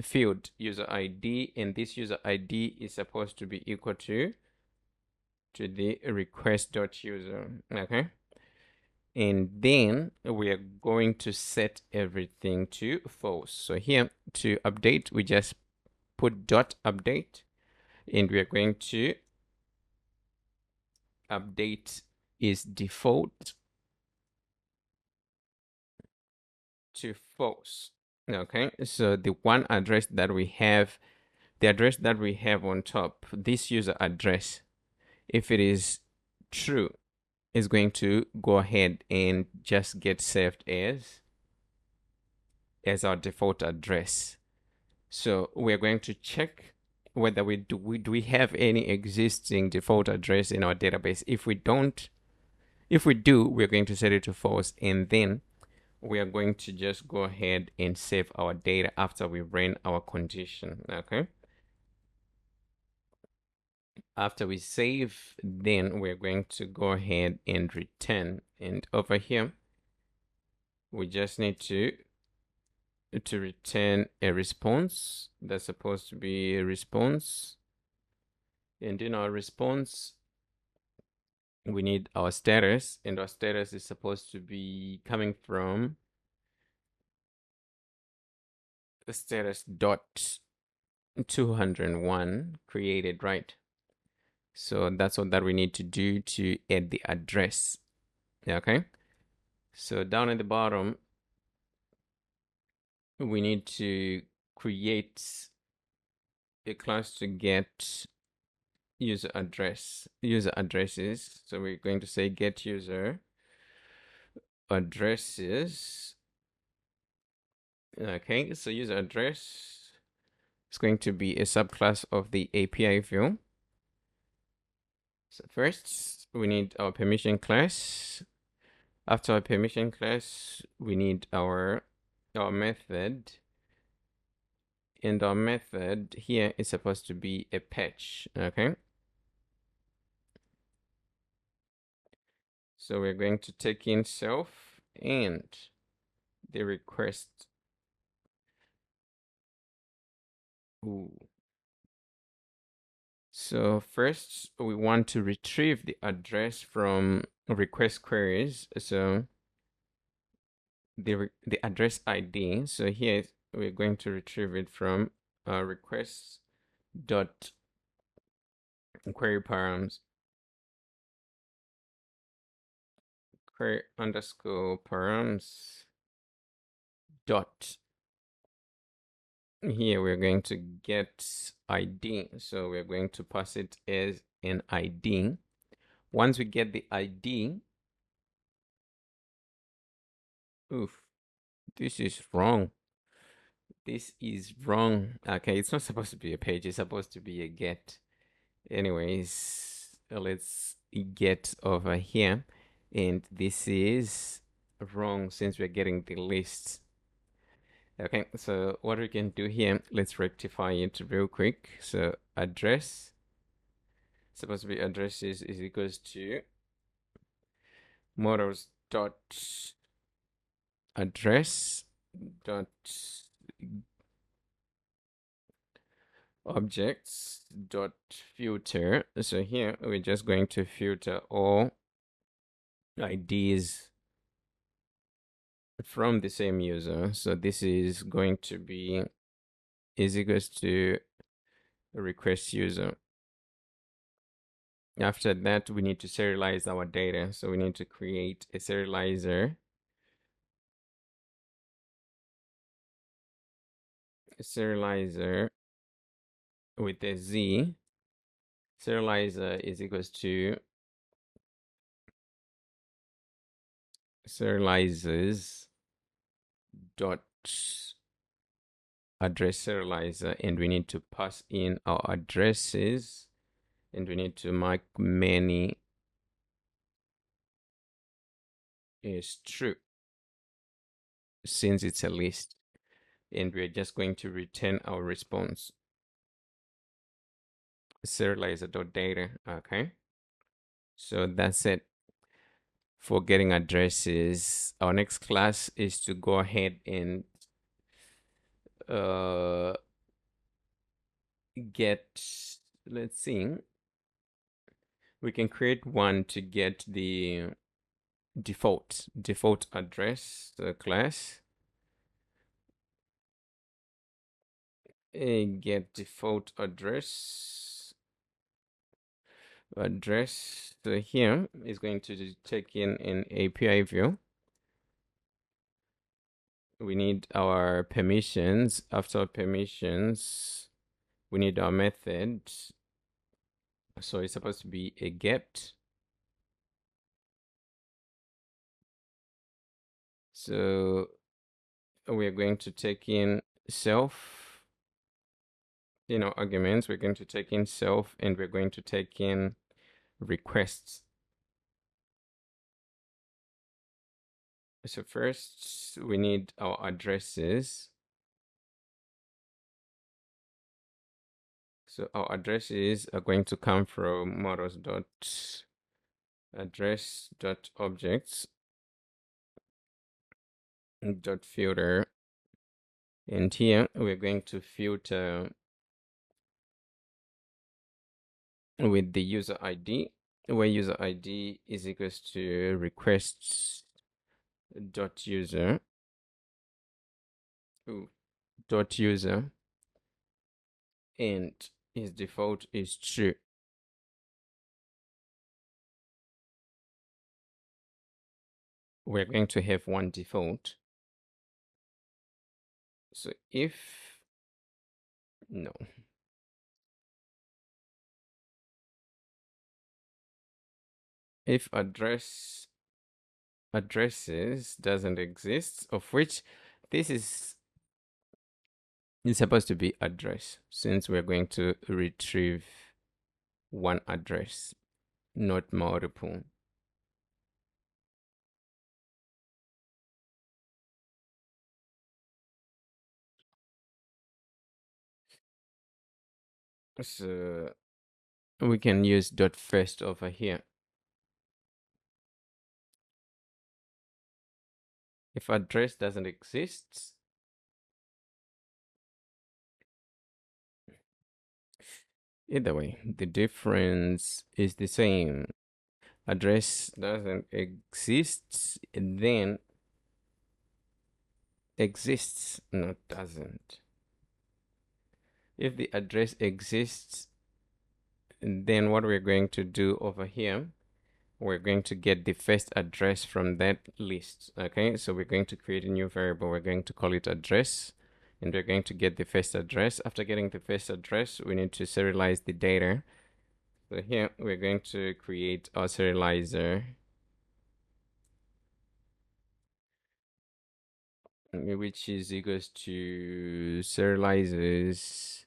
field user ID, and this user ID is supposed to be equal to the request.user. Okay, and then we are going to set everything to false. So here to update, we just put dot update, and we are going to update is default to false. Okay, so the one address that we have, the address that we have on top, this user address, if it is true, is going to go ahead and just get saved as our default address. So we're going to check whether we have any existing default address in our database. If we don't, if we do, we're going to set it to false, and then we are going to just go ahead and save our data after we ran our condition. Okay, after we save, then we're going to go ahead and return, and over here we just need to return a response. That's supposed to be a response, and in our response we need our status, and our status is supposed to be coming from the status dot 201 created, right? So that's what that we need to do to add the address. Okay, so down at the bottom we need to create a class to get user addresses. So we're going to say get user addresses. Okay, so user address is going to be a subclass of the API view. So first we need our permission class. After our permission class, we need our method, and our method here is supposed to be a patch. Okay, so we're going to take in self and the request. Ooh. So first we want to retrieve the address from request queries. So the address ID. So here we're going to retrieve it from request dot query params, query underscore params dot. Here we're going to get ID. So we're going to pass it as an ID. Once we get the ID, oof, this is wrong. This is wrong. Okay, it's not supposed to be a page, it's supposed to be a get. Anyways, let's get over here. And this is wrong since we're getting the list. Okay, so what we can do here, let's rectify it real quick. So address, supposed to be addresses is equals to models dot address dot objects dot filter. So here we're just going to filter all IDs from the same user. So this is going to be is equals to request user. After that, we need to serialize our data. So we need to create a serializer. A serializer with a Z. Serializer is equals to serializers dot address serializer, and we need to pass in our addresses, and we need to mark many is true since it's a list, and we're just going to return our response serializer.data. Okay, so that's it for getting addresses. Our next class is to go ahead and get, let's see, we can create one to get the default address class, and get default address. So here is going to take in an API view. We need our permissions. After permissions, we need our method. So it's supposed to be a get. So we are going to take in self, arguments. We're going to take in self, and we're going to take in requests. So first we need our addresses. So our addresses are going to come from models dot address dot objects dot filter, and here we're going to filter with the user ID, where user ID is equals to requests dot user dot user, and his default is true. We're going to have one default. So if addresses doesn't exist, of which this is supposed to be address, since we're going to retrieve one address, not multiple. So we can use dot first over here. If address doesn't exist, either way, the difference is the same. Address doesn't exist, and then exists, not doesn't. If the address exists, then what we're going to do over here, we're going to get the first address from that list. Okay, so we're going to create a new variable. We're going to call it address, and we're going to get the first address. After getting the first address, we need to serialize the data. So here we're going to create our serializer, which is equals to serializers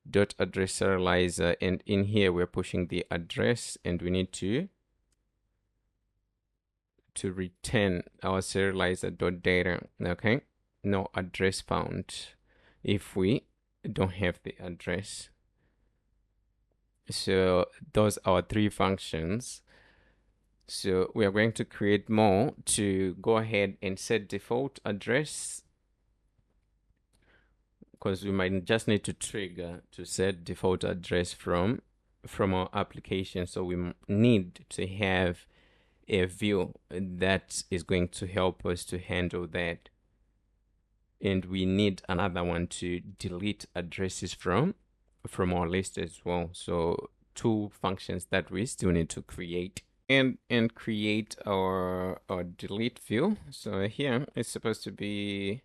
dot address serializer, and in here we're pushing the address, and we need to to return our serializer.data, okay? No address found if we don't have the address. So those are 3 functions. So we are going to create more to go ahead and set default address, because we might just need to trigger to set default address from our application. So we need to have a view that is going to help us to handle that. And we need another one to delete addresses from our list as well. So 2 functions that we still need to create. And create our delete view. So here it's supposed to be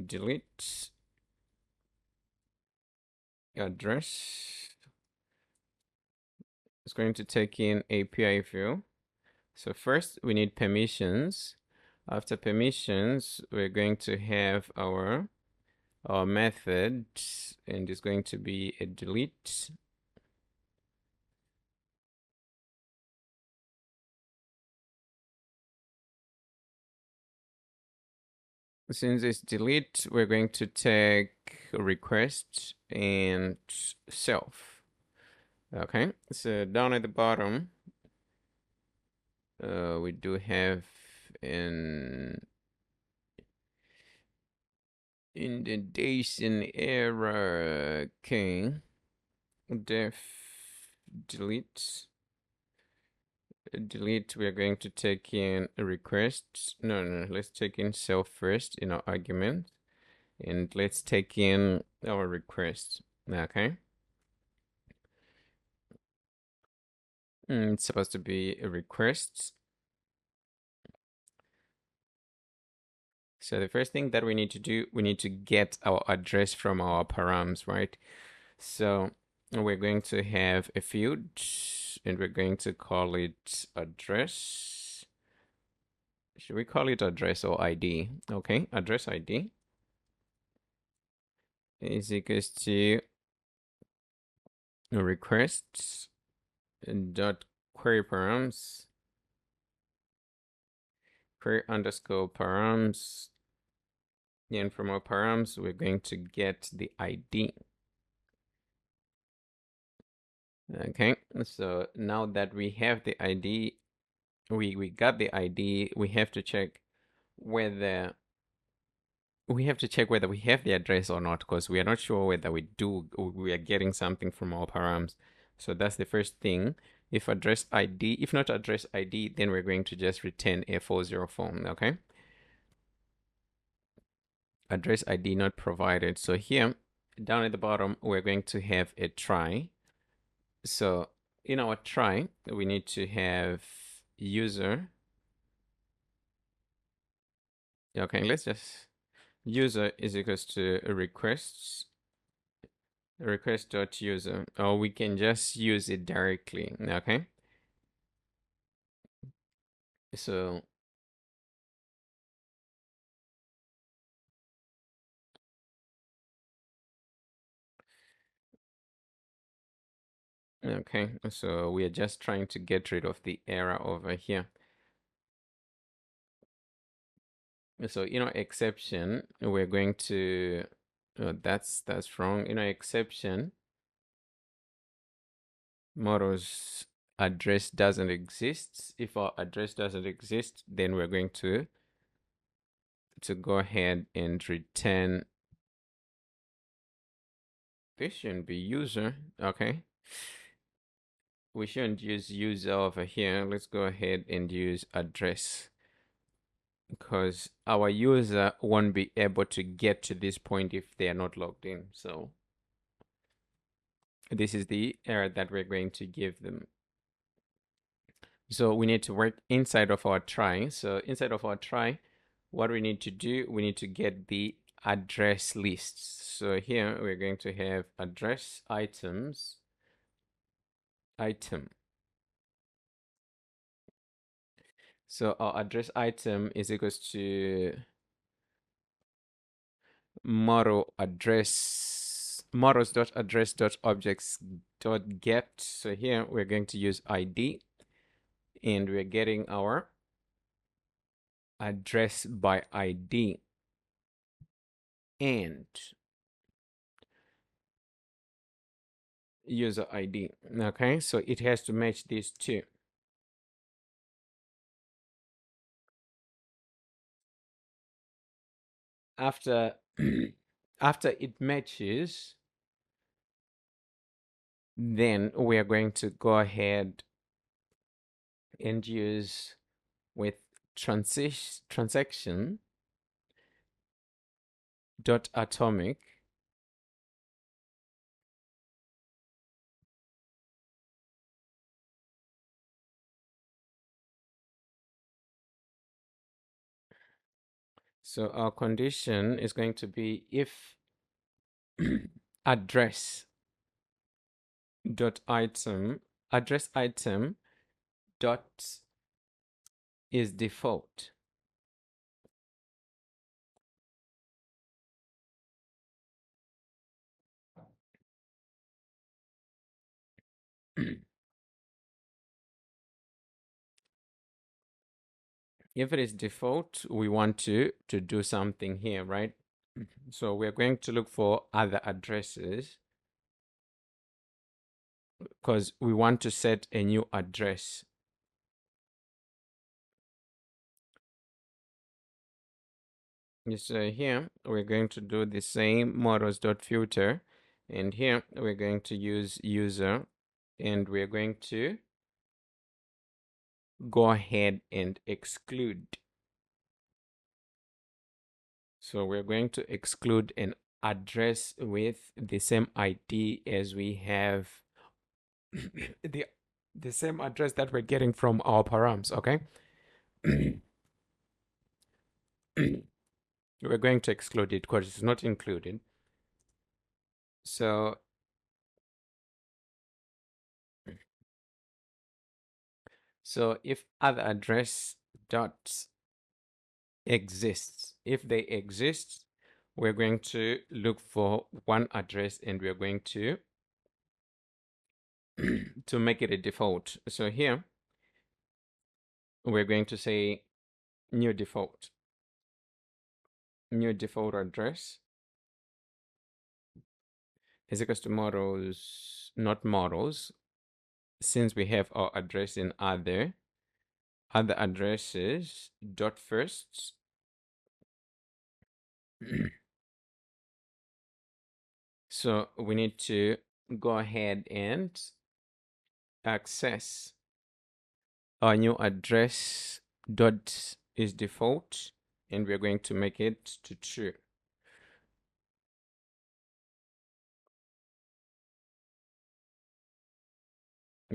delete address. It's going to take in API view. So first we need permissions. After permissions, we're going to have our method, and it's going to be a delete. Since it's delete, we're going to take request and self. Okay, so down at the bottom, we do have an indentation error. Okay, def delete. Delete, we are going to take in a request. No, let's take in self first in our argument. And let's take in our request. Okay. It's supposed to be a request. So the first thing that we need to do, we need to get our address from our params, right? So we're going to have a field, and we're going to call it address. Should we call it address or ID? Okay, address ID is equals to requests dot query params, query underscore params, and from our params we're going to get the ID. Okay, so now that we have the ID, we got the ID, we have to check whether we have the address or not, because we are not sure whether we are getting something from our params. So that's the first thing. If not address ID, then we're going to just return a 404. Okay, address ID not provided. So here down at the bottom, we're going to have a try. So in our try, we need to have user. Okay, let's just user is equals to requests request.user, or we can just use it directly. Okay, so okay, so we are just trying to get rid of the error over here. So exception, we're going to that's wrong. Exception, models address doesn't exist. If our address doesn't exist, then we're going to go ahead and return. This shouldn't be user. Okay, we shouldn't use user over here. Let's go ahead and use address, because our user won't be able to get to this point if they are not logged in. So this is the error that we're going to give them. So we need to work inside of our try. So inside of our try, what we need to do, we need to get the address lists. So here we're going to have address items, item. So our address item is equals to model address, models.address.objects.get. So here we're going to use ID, and we're getting our address by ID and user ID. Okay, so it has to match these two. After after it matches, then we are going to go ahead and use with transaction dot atomic so our condition is going to be if address item dot is default. If it is default, we want to do something here, right? So we're going to look for other addresses because we want to set a new address. So here we're going to do the same models.filter, and here we're going to use user, and we're going to go ahead and exclude. So we're going to exclude an address with the same ID as we have the same address that we're getting from our params, okay? We're going to exclude it because it's not included. So if other address dot exists, if they exist, we're going to look for one address and we're going to to make it a default. So here we're going to say new default address is equals to models, not models, since we have our address in other addresses dot first so we need to go ahead and access our new address dot is default, and we're going to make it to true.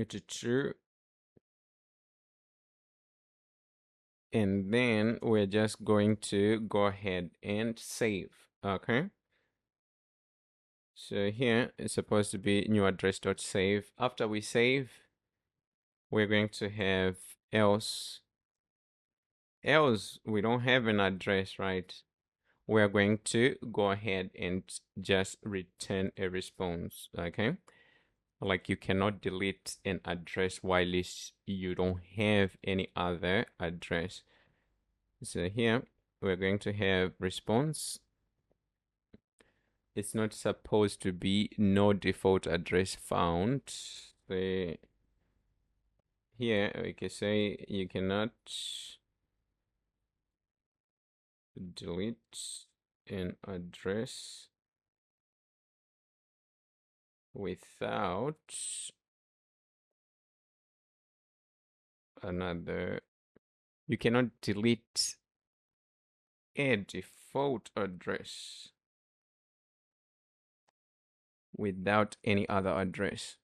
To true, and then we're just going to go ahead and save. Okay, so here it's supposed to be new address dot save. After we save, we're going to have else we don't have an address, right? We're going to go ahead and just return a response. Okay, like you cannot delete an address while you don't have any other address. So here we're going to have response. It's not supposed to be no default address found. So here we can say you cannot delete an address without another. You cannot delete a default address without any other address.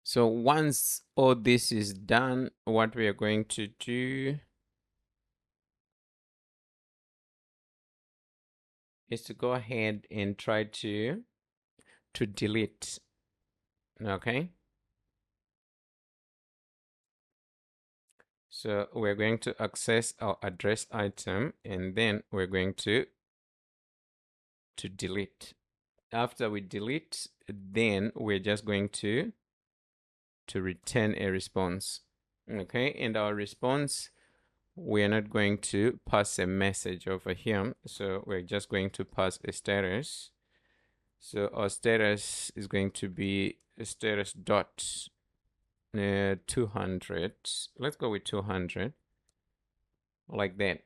So once all this is done, what we are going to do is to go ahead and try to delete. Okay, so we're going to access our address item, and then we're going to delete. After we delete, then we're just going to return a response. Okay, and our response, we're not going to pass a message over here, so we're just going to pass a status. So our status is going to be a status dot 200. Let's go with 200, like that.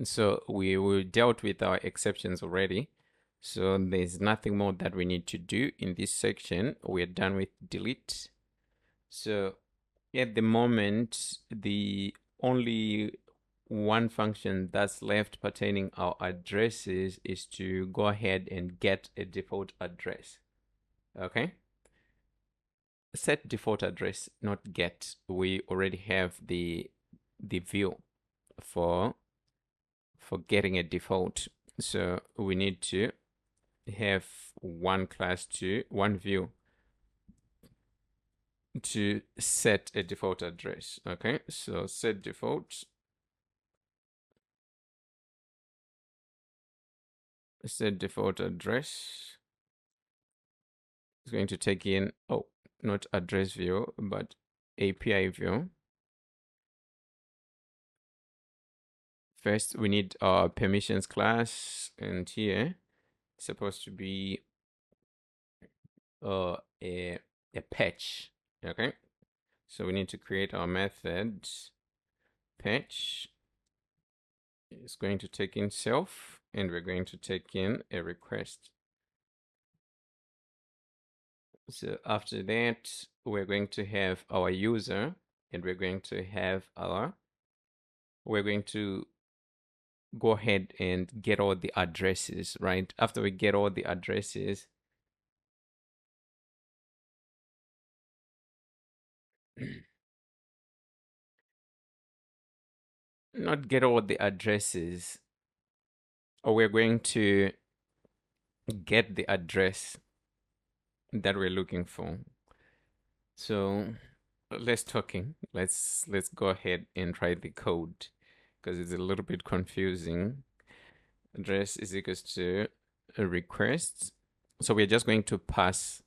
So we dealt with our exceptions already. So there's nothing more that we need to do in this section. We're done with delete. So at the moment, the only one function that's left pertaining our addresses is to go ahead and get a default address. Okay. Set default address, not get. We already have the view for getting a default. So we need to have one view to set a default address. Okay, so set default address is going to take in, oh, not address view, but API view. First, we need our permissions class, and here it's supposed to be a patch. Okay, so we need to create our method patch. It's going to take in self, and we're going to take in a request. So after that, we're going to have our user, and we're going to go ahead and get all the addresses, right? After we get all the addresses, not get all the addresses, or we're going to get the address that we're looking for. So let's go ahead and try the code, because it's a little bit confusing. Address is equals to a request. So we're just going to pass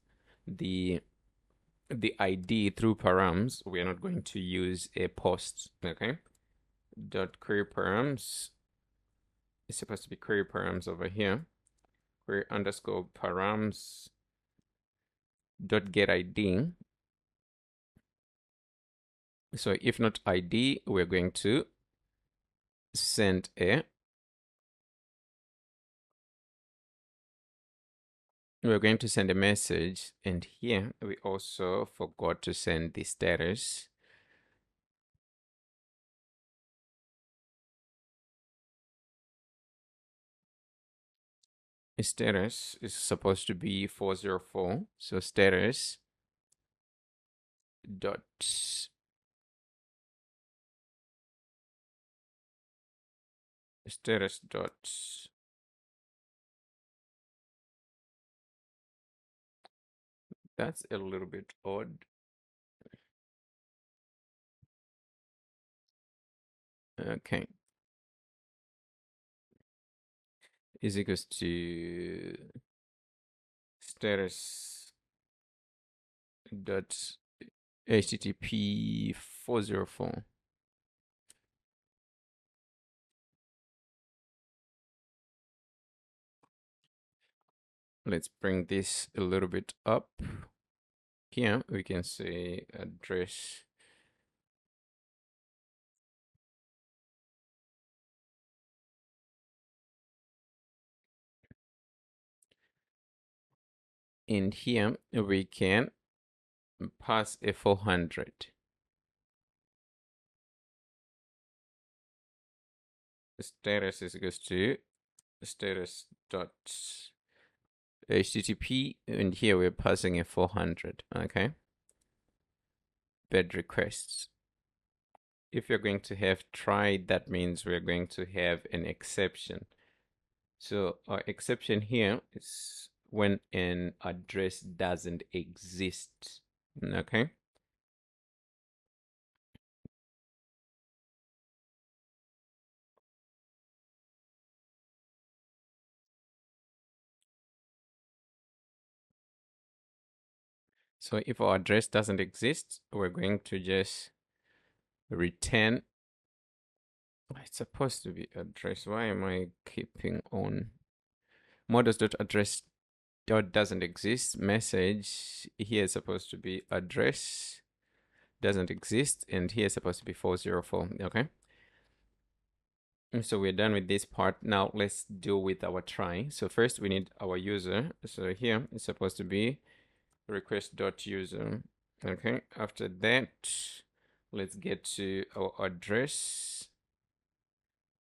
the ID through params. We're not going to use a post. Okay. Dot query params is supposed to be query params over here. Query underscore params dot get ID. So if not ID, we're going to send a message, and here we also forgot to send the status. Status is supposed to be 404, so status dot that's a little bit odd. Okay, is equals to status dot http 404. Let's bring this a little bit up. Here we can say address and here we can pass a 400. Status is equals to status dot http, and here we're passing a 400. Okay, bed requests. If you're going to have tried, that means we're going to have an exception. So our exception here is when an address doesn't exist. Okay, So if our address doesn't exist, we're going to just return. It's supposed to be address. Why am I keeping on models.address dot doesn't exist message? Here is supposed to be address doesn't exist, and here is supposed to be 404. Okay, so we're done with this part. Now let's deal with our try. So first we need our user. So here it's supposed to be request.user. Okay, after that let's get to our address.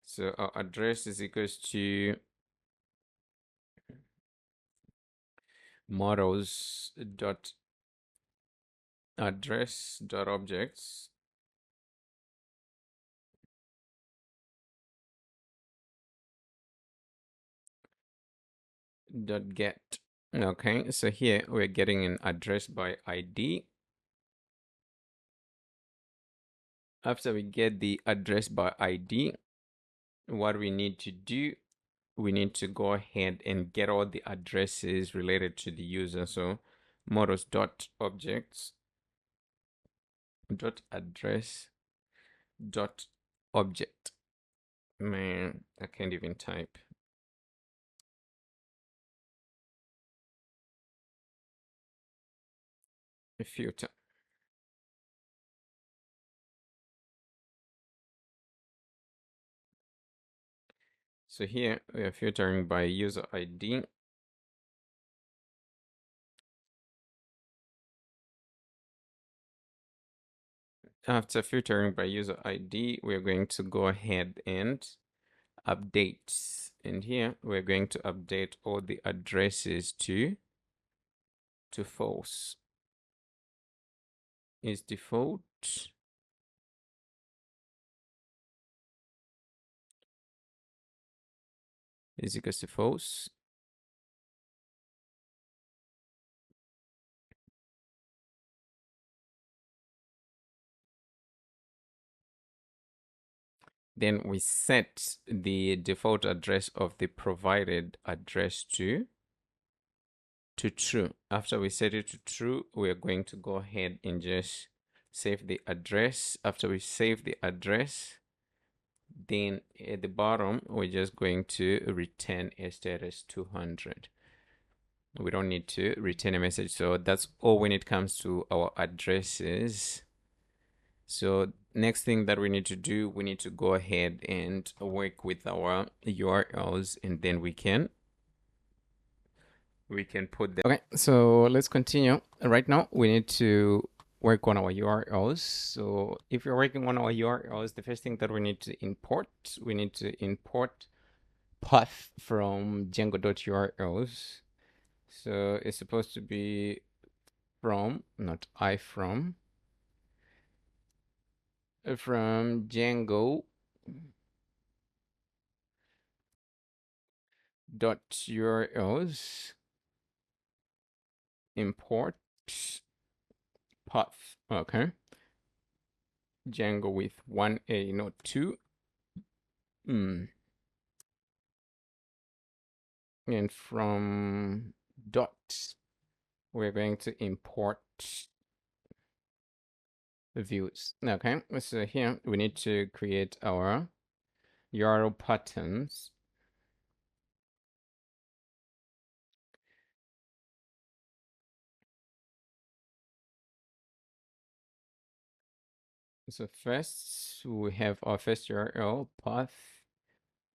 So our address is equals to models dot address dot objects dot get. Okay, so here we're getting an address by ID. After we get the address by ID, what we need to do, we need to go ahead and get all the addresses related to the user. So models dot objects dot address dot object. Man, I can't even type. A filter. So here we are filtering by user ID. After filtering by user ID, we're going to go ahead and update. And here we're going to update all the addresses to false. Is default is equals to false. Then we set the default address of the provided address to true. After we set it to true, we are going to go ahead and just save the address. After we save the address, then at the bottom, we're just going to return a status 200. We don't need to return a message. So that's all when it comes to our addresses. So next thing that we need to do, we need to go ahead and work with our URLs, and then we can put them. Okay, so let's continue. Right now we need to work on our URLs. So if you're working on our URLs, the first thing that we need to import, path from Django.urls. So it's supposed to be from, not I from Django dot URLs import path. Okay, Django with 1A, not 2. And from dot, we're going to import views. Okay, so here we need to create our URL patterns. So first we have our first URL path.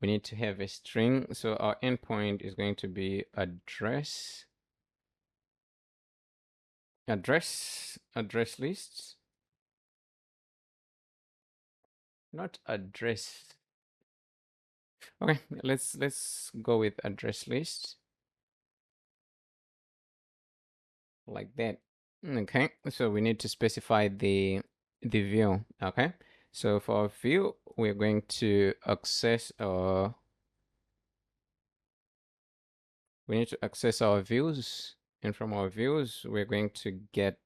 We need to have a string. So our endpoint is going to be address lists, not address. Okay, let's go with address list like that. Okay, so we need to specify the view. Okay, so for our view, we're going to access our we need to access our views, and from our views, we're going to get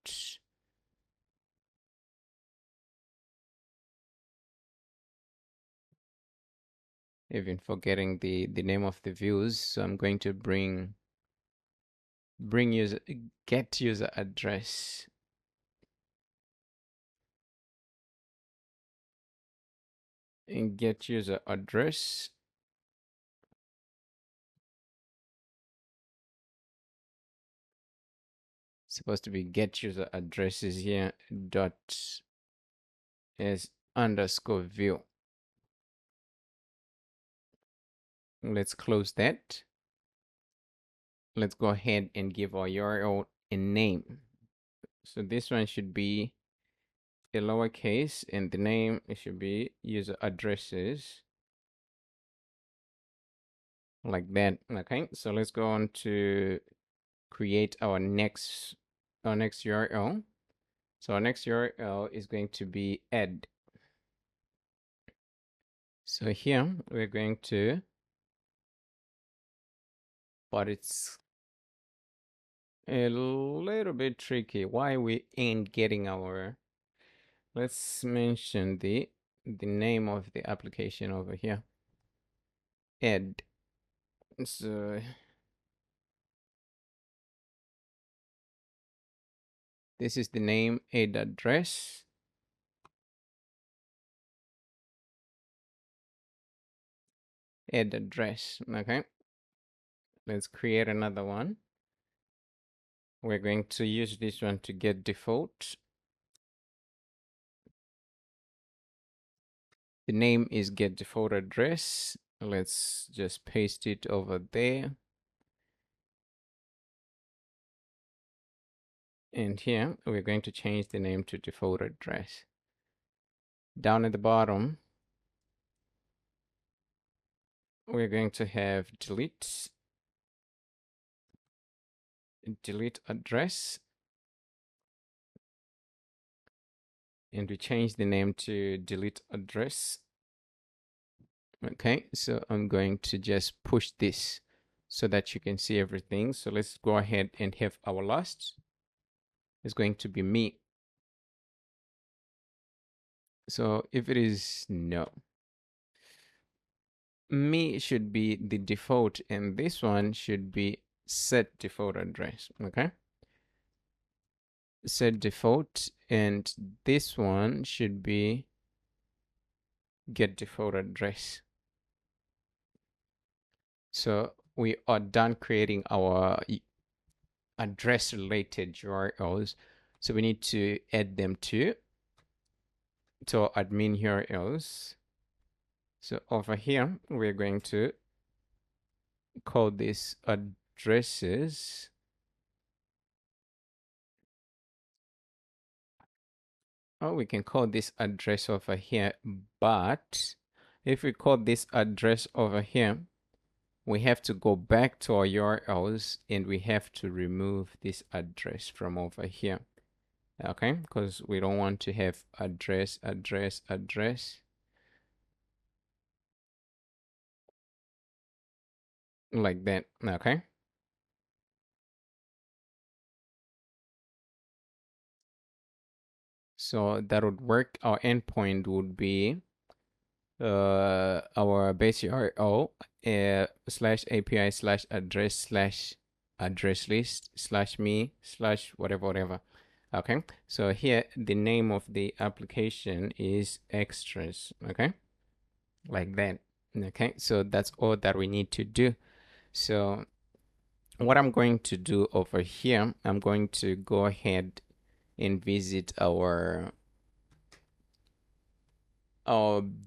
even forgetting the name of the views. So I'm going to bring bring user, get user address. And get user address. Supposed to be get user addresses here dot as underscore view. Let's close that. Let's go ahead and give our URL a name. So this one should be a lowercase, and the name, it should be user addresses, like that. Okay, so let's go on to create our next URL. So our next URL is going to be add. So here we're going to, but it's a little bit tricky. Why we ain't getting our, let's mention the name of the application over here. Add. So this is the name, add address. Add address. Okay. Let's create another one. We're going to use this one to get default. The name is get default address. Let's just paste it over there. And here we're going to change the name to default address. Down at the bottom, we're going to have delete address, and we change the name to delete address. Okay, so I'm going to just push this so that you can see everything. So let's go ahead and have our last. It's going to be me. So if it is no, me should be the default, and this one should be set default address. Okay, set default, and this one should be get default address. So we are done creating our address related URLs. So we need to add them to admin URLs. So over here, we're going to call this addresses. Oh, we can call this address over here, but if we call this address over here, we have to go back to our URLs and we have to remove this address from over here. Okay, because we don't want to have address, like that. Okay. So that would work. Our endpoint would be our base URL slash API slash address slash address list slash me slash whatever. Okay, so here the name of the application is extras. Okay, like that. Okay, so that's all that we need to do. So what I'm going to do over here, I'm going to go ahead and visit our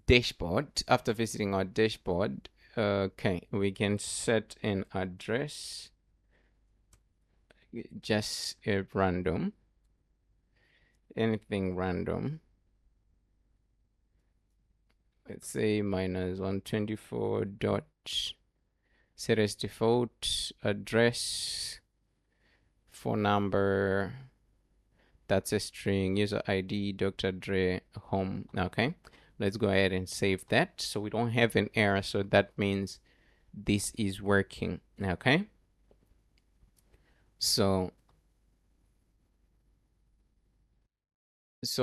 dashboard. After visiting our dashboard, okay, we can set an address, just a random, anything random. Let's say -124 dot set as default address, phone number, that's a string, user ID, Dr. Dre, home. Okay, let's go ahead and save that so we don't have an error. So that means this is working. Okay, so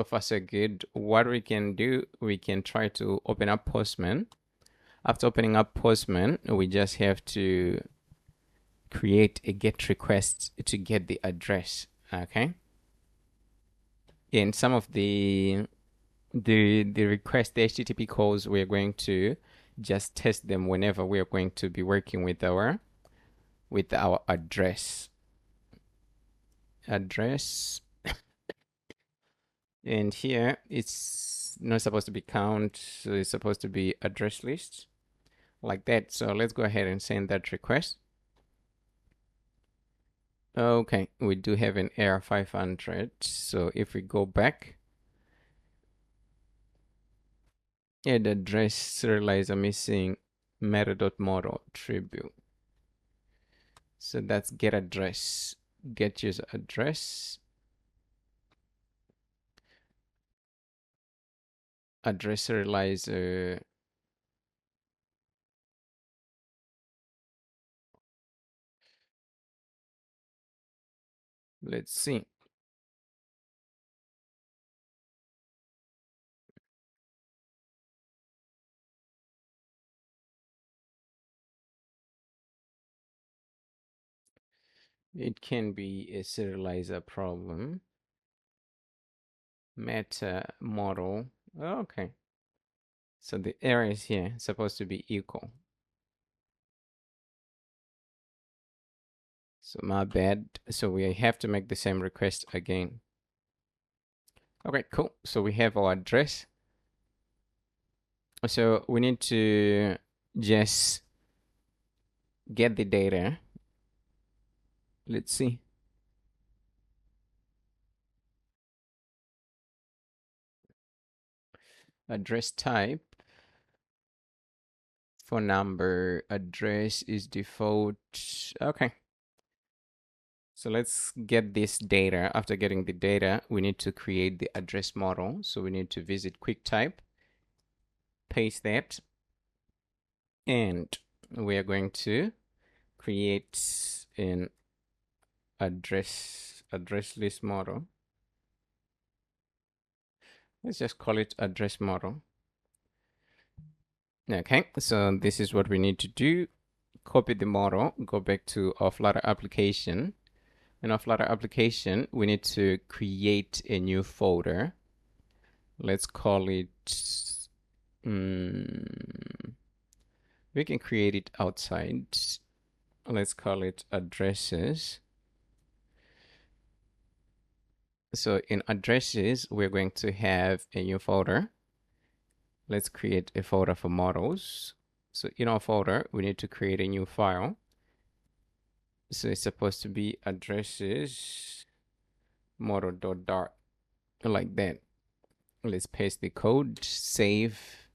far so good. What we can do, we can try to open up Postman. After opening up Postman, we just have to create a get request to get the address. Okay. In some of the request, the HTTP calls, we're going to just test them whenever we're going to be working with our address. And here it's not supposed to be count, so it's supposed to be address list, like that. So let's go ahead and send that request. Okay, we do have an error 500. So if we go back, add address serializer missing meta.model tribute. So that's get address, get user address, address serializer. Let's see. It can be a serializer problem. Meta model. Okay. So the error is here, supposed to be equal. So my bad. So we have to make the same request again. Okay, cool. So we have our address. So we need to just get the data. Let's see. Address type. Phone number, address is default. Okay. So let's get this data. After getting the data, we need to create the address model. So we need to visit QuickType, paste that, and we are going to create an address list model. Let's just call it address model. Okay, so this is what we need to do. Copy the model, go back to our Flutter application. In our Flutter application, we need to create a new folder. Let's call it, we can create it outside. Let's call it addresses. So in addresses, we're going to have a new folder. Let's create a folder for models. So in our folder, we need to create a new file. So it's supposed to be addresses model.dart, like that. Let's paste the code, save,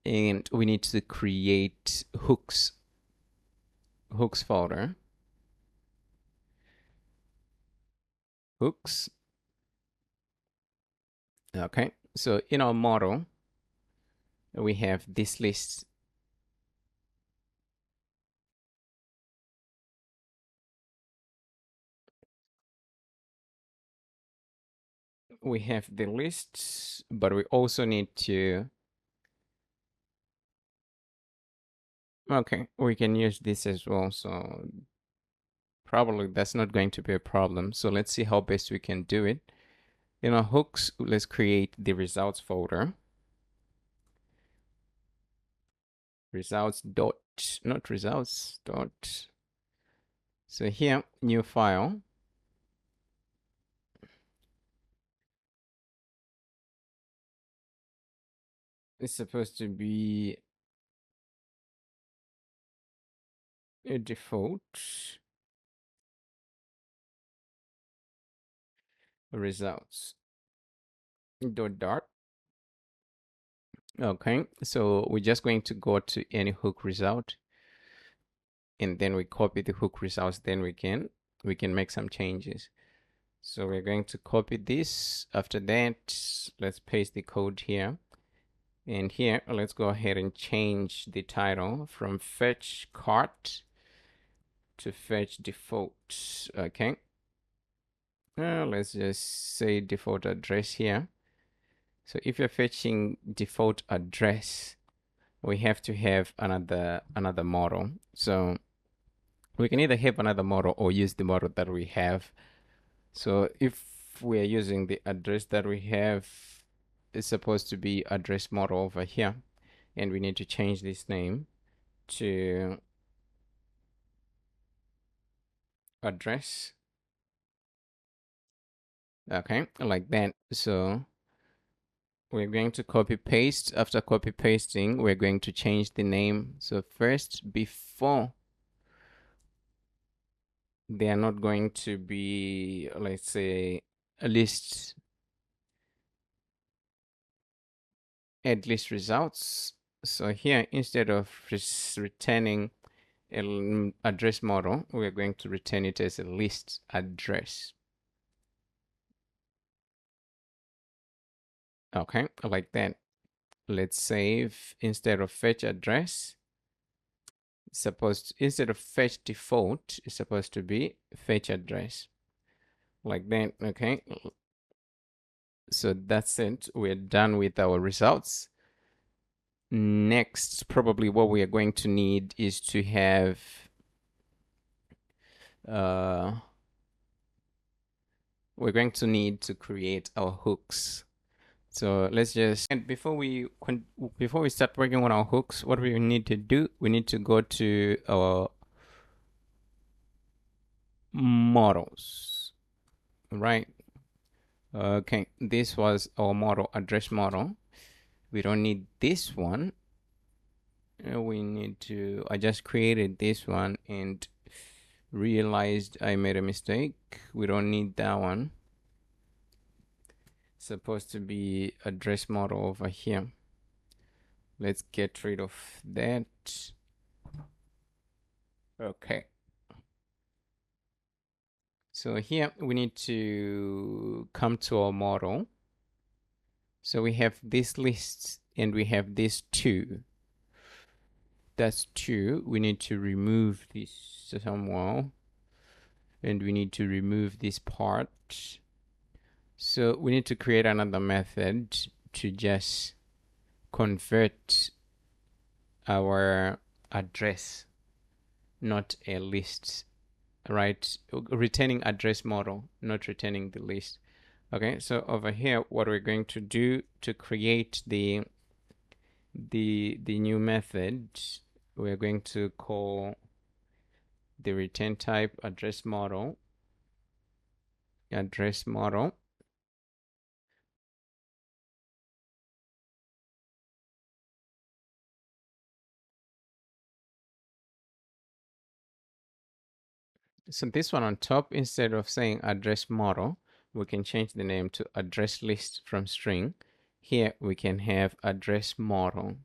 and we need to create hooks folder. Hooks. Okay, so in our model, we have this list. We have the lists, but we also need to, okay, we can use this as well. So probably that's not going to be a problem. So let's see how best we can do it. In our hooks, let's create the results folder. Results dot, not results dot. So here, new file. It's supposed to be a default results dot dart. Okay, so we're just going to go to any hook result, and then we copy the hook results. Then we can make some changes. So we're going to copy this. After that, let's paste the code here. And here, let's go ahead and change the title from fetch cart to fetch default. Okay. Let's just say default address here. So if you're fetching default address, we have to have another model. So We can either have another model or use the model that we have. So if we are using the address that we have, it's supposed to be address model over here, and we need to change this name to address. Okay, like that. So we're going to copy paste. After copy pasting, we're going to change the name. So first, before they are not going to be, let's say, a list, add list results. So here, instead of returning an address model, we're going to return it as a list address. Okay, like that. Let's save. Instead of fetch address, instead of fetch default, it's supposed to be fetch address, like that. Okay, so that's it. We're done with our results. Next, probably what we are going to need is to have we're going to need to create our hooks. So let's just, and before we start working on our hooks, what we need to do, we need to go to our models, right? Okay, this was our model, address model. We don't need this one. We need to, I just created this one and realized I made a mistake. We don't need that one. It's supposed to be address model over here. Let's get rid of that. Okay. So here we need to come to our model. So we have this list and we have this two. That's two. We need to remove this somewhere. And we need to remove this part. So we need to create another method to just convert our address, not a list, right? Returning address model, not returning the list. Okay, so over here, what we're going to do to create the new method, we're going to call the return type address model. So this one on top, instead of saying address model, we can change the name to address list from string. Here we can have address model.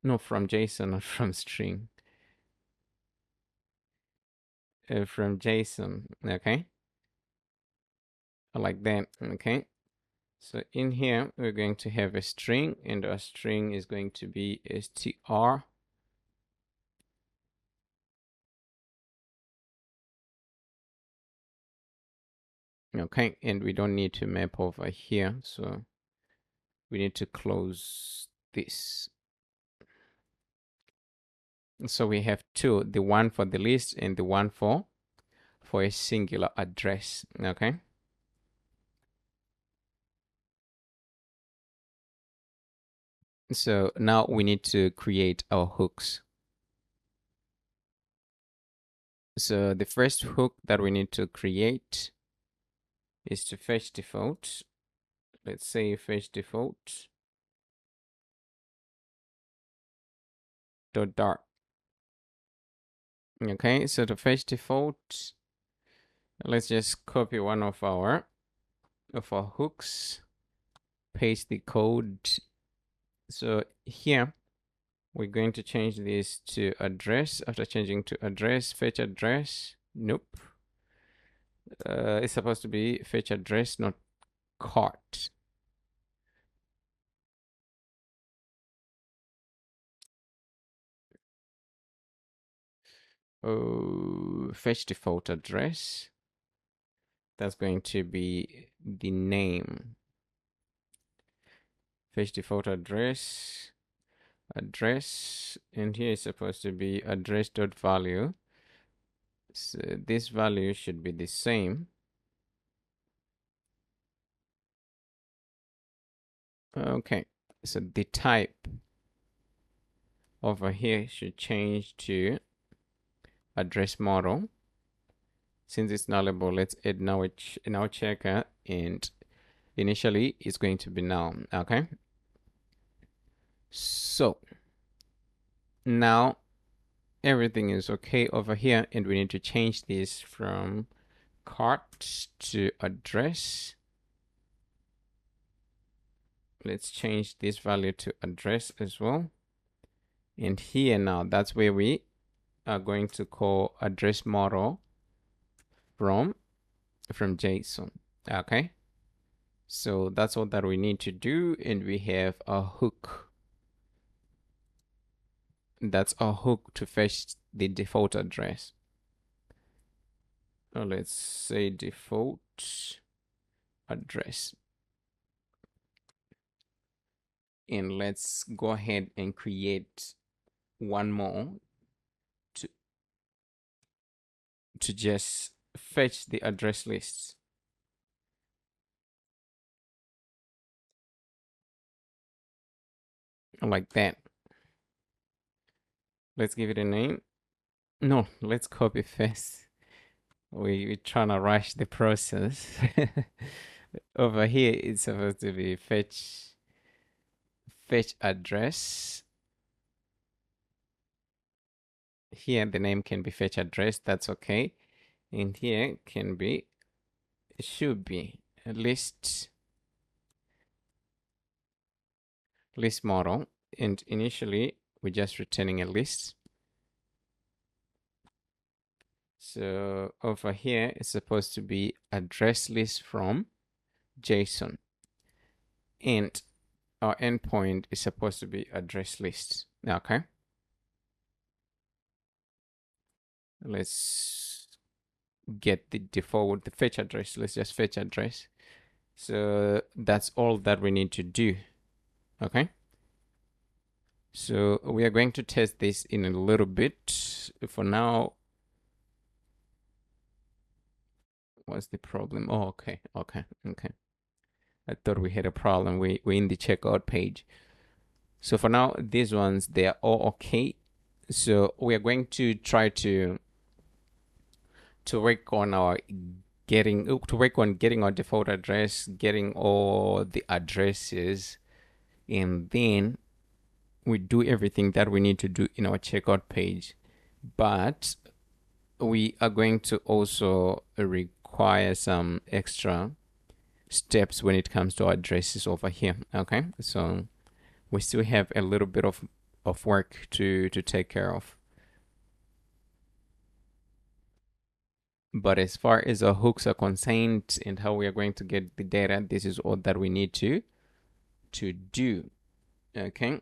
No, from JSON, not from string. From JSON, okay? Like that, okay? So in here, we're going to have a string, and our string is going to be str. Okay, and we don't need to map over here, so we need to close this. So we have two, the one for the list and the one for a singular address, okay? So now we need to create our hooks. So the first hook that we need to create is to fetch default. Let's say fetch default dot dart. Okay, so to fetch default, let's just copy one of our hooks, paste the code. So here we're going to change this to address. After changing to address, fetch address. Nope. It's supposed to be fetch address, not cart. Oh, fetch default address. That's going to be the name. Fetch default address, and here is supposed to be address.value. So this value should be the same. Okay, so the type over here should change to address model. Since it's nullable, let's add now now checker, and initially it's going to be null. Okay, so now everything is okay over here, and we need to change this from cart to address. Let's change this value to address as well. And here now, that's where we are going to call address model from JSON. Okay, so that's all that we need to do, and we have a hook. That's a hook to fetch the default address. Let's say default address, and let's go ahead and create one more to just fetch the address lists. Like that. Let's give it a name. No, let's copy first. We're trying to rush the process. Over here, it's supposed to be fetch address. Here, the name can be fetch address. That's okay. And here can be, should be a list model. And initially, we're just returning a list. So over here, it's supposed to be address list from JSON. And our endpoint is supposed to be address list. Okay. Let's get the default, the fetch address. Let's just fetch address. So that's all that we need to do. Okay. So we are going to test this in a little bit. For now, what's the problem? Oh, okay. I thought we had a problem. We're in the checkout page. So for now, these ones, they are all okay. So we are going to try to work on getting our default address, getting all the addresses, and then we do everything that we need to do in our checkout page. But we are going to also require some extra steps when it comes to our addresses over here. Okay, so we still have a little bit of work to take care of. But as far as our hooks are concerned and how we are going to get the data, this is all that we need to do. Okay,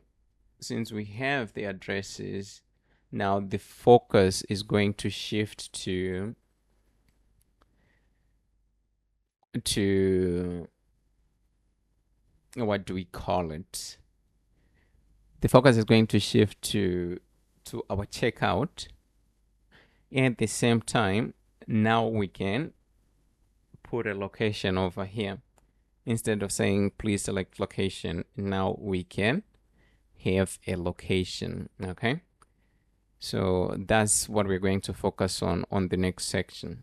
since we have the addresses, now the focus is going to shift to what do we call it? The focus is going to shift to our checkout. And at the same time, now we can put a location over here. Instead of saying please select location, now we can have a location. Okay, so that's what we're going to focus on the next section.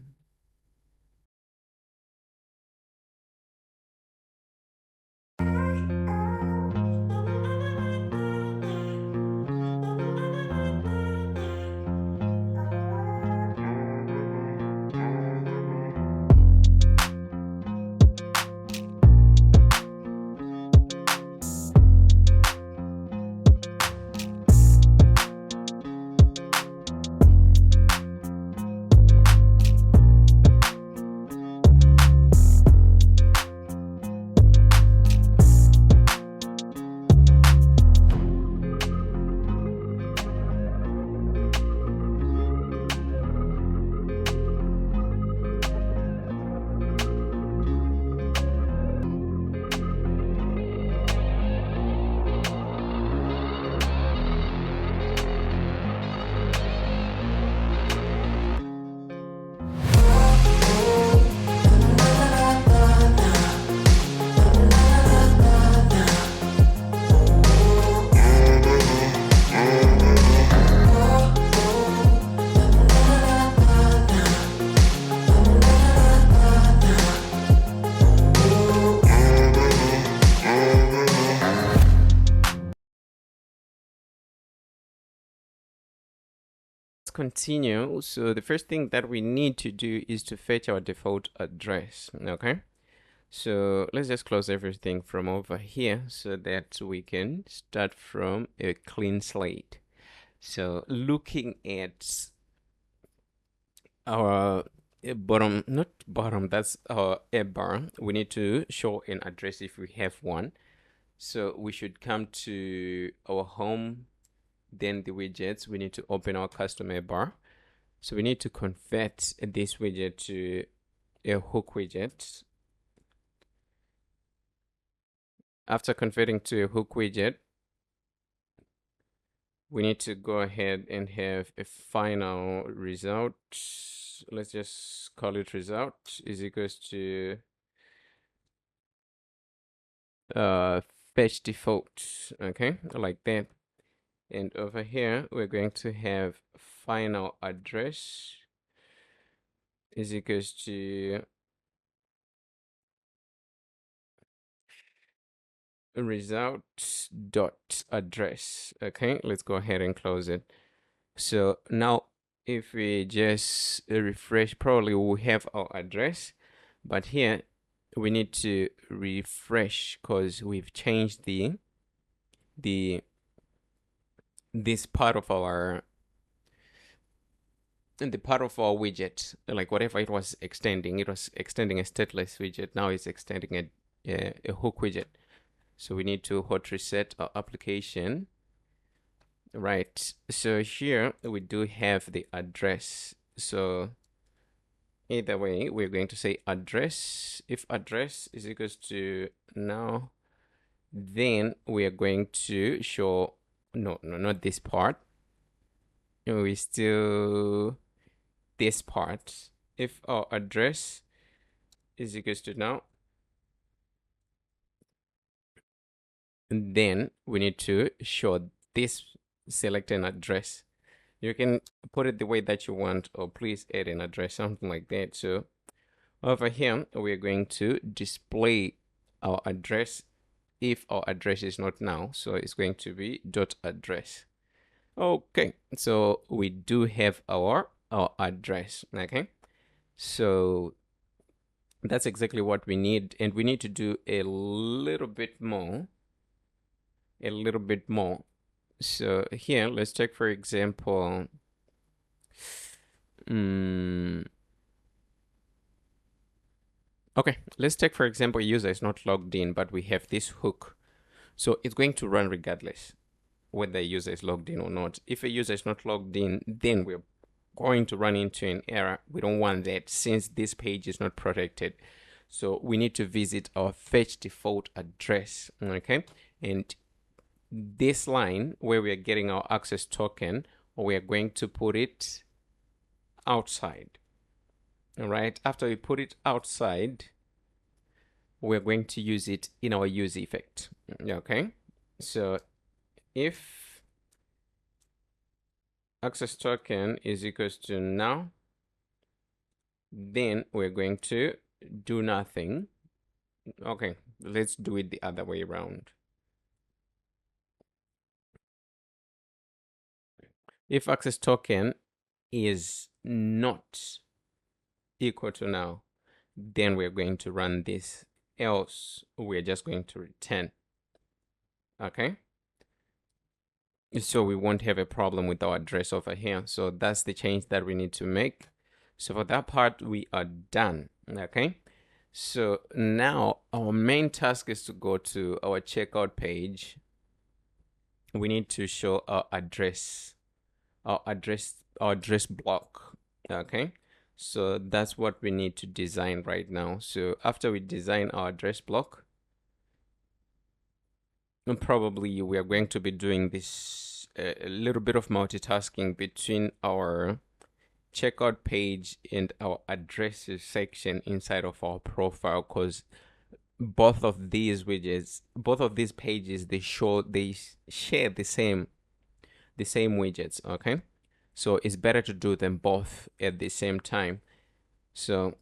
continue. So the first thing that we need to do is to fetch our default address. Okay. So let's just close everything from over here so that we can start from a clean slate. So looking at our bottom, not bottom, that's our a bar. We need to show an address if we have one. So we should come to our home, then the widgets. We need to open our custom a bar. So we need to convert this widget to a hook widget. After converting to a hook widget, we need to go ahead and have a final result. Let's just call it result is equals to fetch default. Okay, like that. And over here, we're going to have final address is equals to result.address. Okay, let's go ahead and close it. So now if we just refresh, probably we'll have our address, but here we need to refresh because we've changed this part of our widget, like whatever it was extending a stateless widget. Now it's extending a hook widget. So we need to hot reset our application. Right, so here we do have the address. So either way, we're going to say address. If address is equals to now, then we are going to show, no, not this part. We still, this part. If our address is equals to now, then we need to show this select an address. You can put it the way that you want, or please add an address, something like that. So over here, we're going to display our address if our address is not now. So it's going to be dot address. Okay, so we do have our address. Okay, so that's exactly what we need, and we need to do a little bit more. So here, let's take for example, okay, let's take for example, user is not logged in, but we have this hook. So it's going to run regardless whether a user is logged in or not. If a user is not logged in, then we're going to run into an error. We don't want that since this page is not protected. So we need to visit our fetch default address, okay? And this line where we are getting our access token, we are going to put it outside. All right, after we put it outside, we're going to use it in our use effect. Okay, so if access token is equals to now, then we're going to do nothing. Okay, let's do it the other way around. If access token is not equal to now, then we're going to run this, else we're just going to return. Okay, so we won't have a problem with our address over here. So that's the change that we need to make. So for that part, we are done. Okay, so now our main task is to go to our checkout page. We need to show our address block. Okay, so that's what we need to design right now. So after we design our address block, probably we are going to be doing this a little bit of multitasking between our checkout page and our addresses section inside of our profile, because both of these widgets, both of these pages, they share the same widgets. Okay, so it's better to do them both at the same time. So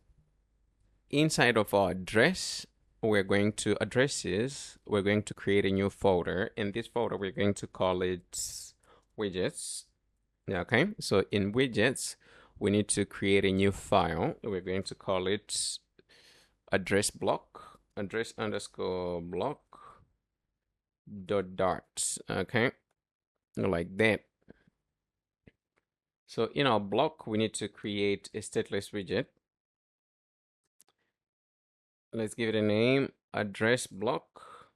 inside of our address, we're going to create a new folder. In this folder, we're going to call it widgets. Okay, so in widgets, we need to create a new file. We're going to call it address block, address underscore block dot. Okay, like that. So in our block, we need to create a stateless widget. Let's give it a name, address block,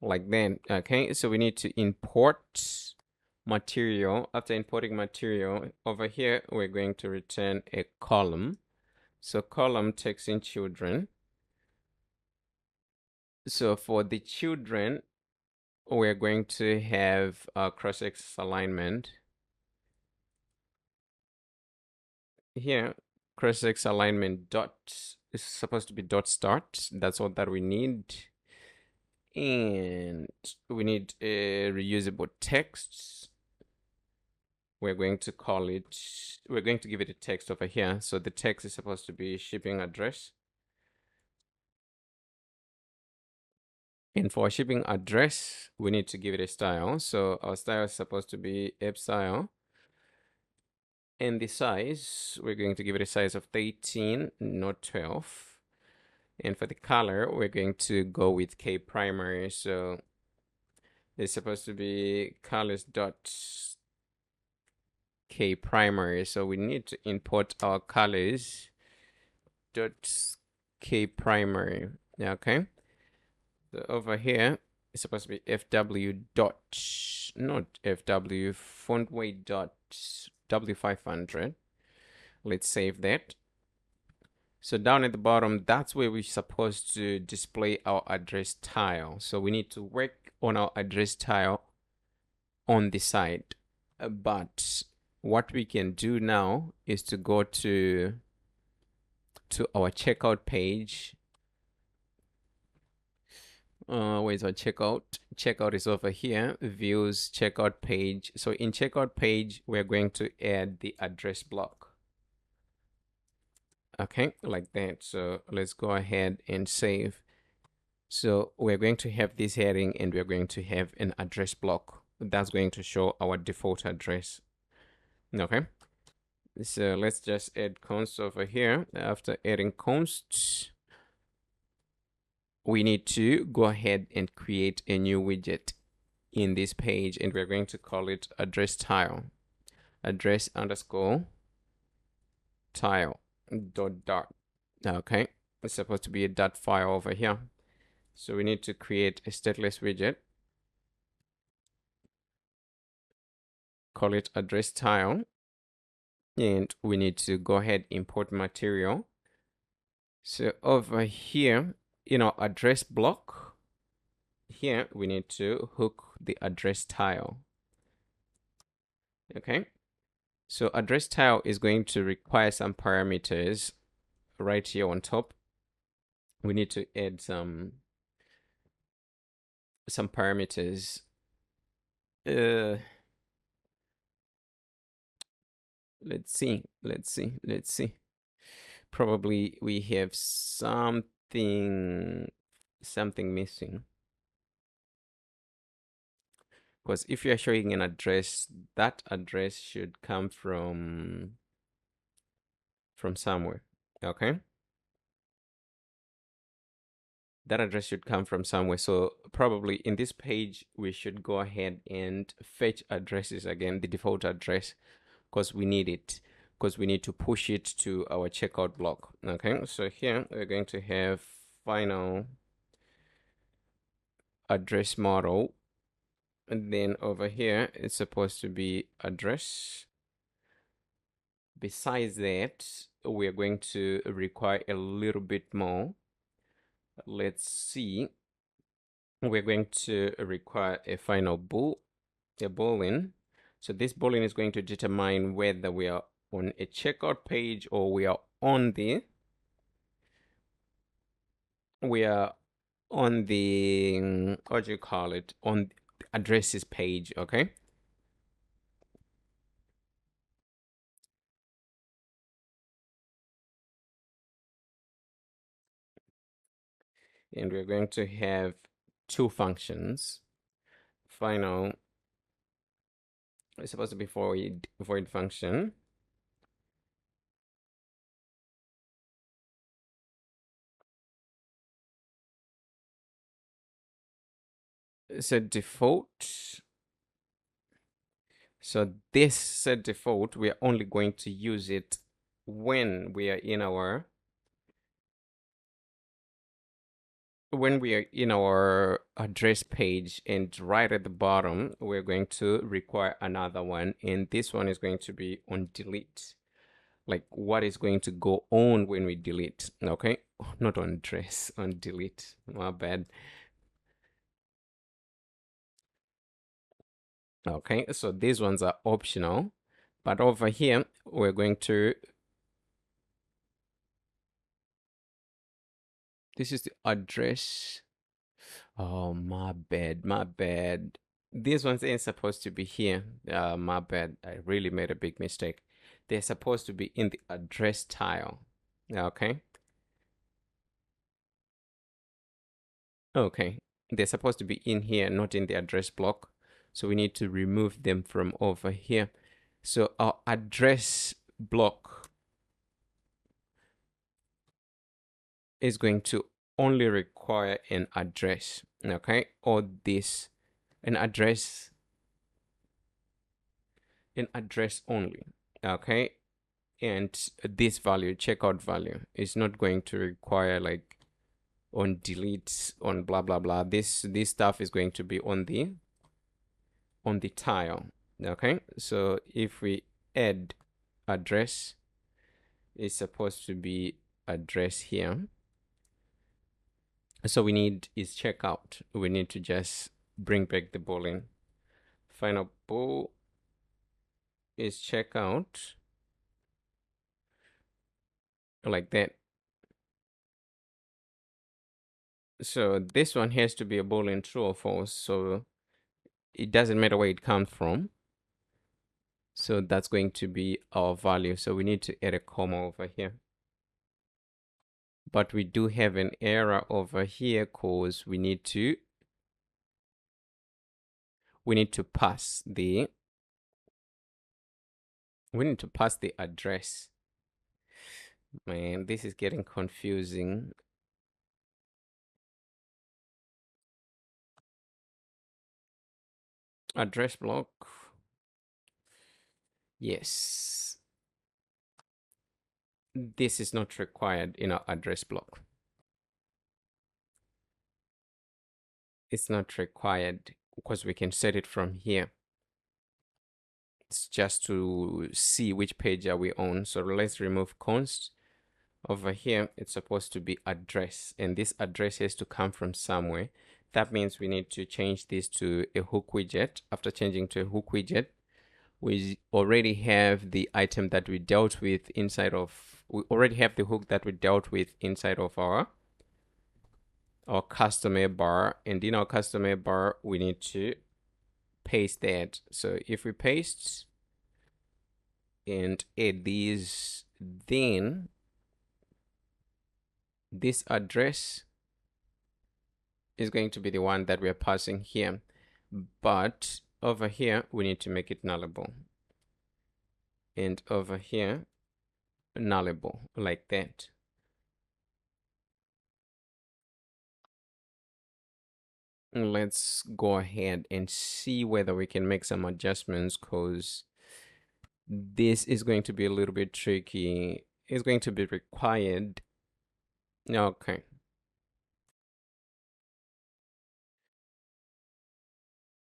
like that. Okay, so we need to import material. After importing material, over here, we're going to return a column. So column takes in children. So for the children, we're going to have a cross-axis alignment. Here, cross-axis alignment dot is supposed to be dot start. That's all that we need. And we need a reusable text. We're going to call it, we're going to give it a text over here. So the text is supposed to be shipping address. And for shipping address, we need to give it a style. So our style is supposed to be app style. And the size, we're going to give it a size of 13, not 12. And for the color, we're going to go with K primary. So it's supposed to be colors dot K primary. So we need to import our colors dot K primary. Okay. So over here, it's supposed to be FW dot, not FW, font weight dot W500. Let's save that. So down at the bottom, that's where we're supposed to display our address tile. So we need to work on our address tile on the side. But what we can do now is to go to our checkout page. Where's our checkout? Checkout is over here. Views, checkout page. So in checkout page, we're going to add the address block. Okay, like that. So let's go ahead and save. So we're going to have this heading and we're going to have an address block. That's going to show our default address. Okay. So let's just add const over here. After adding const, we need to go ahead and create a new widget in this page, and we're going to call it address tile. Address underscore tile dot. Okay. It's supposed to be a dot file over here. So we need to create a stateless widget. Call it address tile. And we need to go ahead import material. So over here, in our address block, here we need to hook the address tile. Okay. So address tile is going to require some parameters right here on top. We need to add some parameters. Let's see. Probably we have something missing. Because if you're showing an address, that address should come from somewhere. Okay. That address should come from somewhere. So probably in this page, we should go ahead and fetch addresses again, the default address, because we need it, because we need to push it to our checkout block. Okay, so here we're going to have final address model. And then over here, it's supposed to be address. Besides that, we're going to require a little bit more. Let's see. We're going to require a final bool, a boolean. So this boolean is going to determine whether we are on a checkout page or we are on the what do you call it, on the addresses page. Okay. And we're going to have two functions, final It's supposed to be void function. Set default. So this set default, we are only going to use it when we are in our address page, and right at the bottom we're going to require another one, and this one is going to be on delete, like what is going to go on when we delete. Okay, not on address, on delete, my bad. Okay, so these ones are optional, but over here we're going to, this is the address. Oh, my bad. These ones ain't supposed to be here. My bad. I really made a big mistake. They're supposed to be in the address tile. Okay. Okay. They're supposed to be in here, not in the address block. So we need to remove them from over here. So our address block is going to only require an address. Okay. Or this, an address only. Okay. And this value, checkout value, is not going to require like on delete, on blah blah blah. This stuff is going to be on the tile. Okay, so if we add address, it's supposed to be address here. So we need is checkout. We need to just bring back the boolean. Final bool is checkout, like that. So this one has to be a boolean true or false. So it doesn't matter where it comes from. So that's going to be our value. So we need to add a comma over here. But we do have an error over here because we need to pass the address. Man, this is getting confusing. Address block. Yes. This is not required in our address block. It's not required because we can set it from here. It's just to see which page are we on. So let's remove const. Over here, it's supposed to be address, and this address has to come from somewhere. That means we need to change this to a hook widget. After changing to a hook widget, we already have the item that we dealt with inside of, we already have the hook that we dealt with inside of our customer bar, and in our customer bar, we need to paste that. So if we paste and add these, then this address is going to be the one that we're passing here, but over here we need to make it nullable, and over here nullable, like that. Let's go ahead and see whether we can make some adjustments, because this is going to be a little bit tricky. It's going to be required. Okay,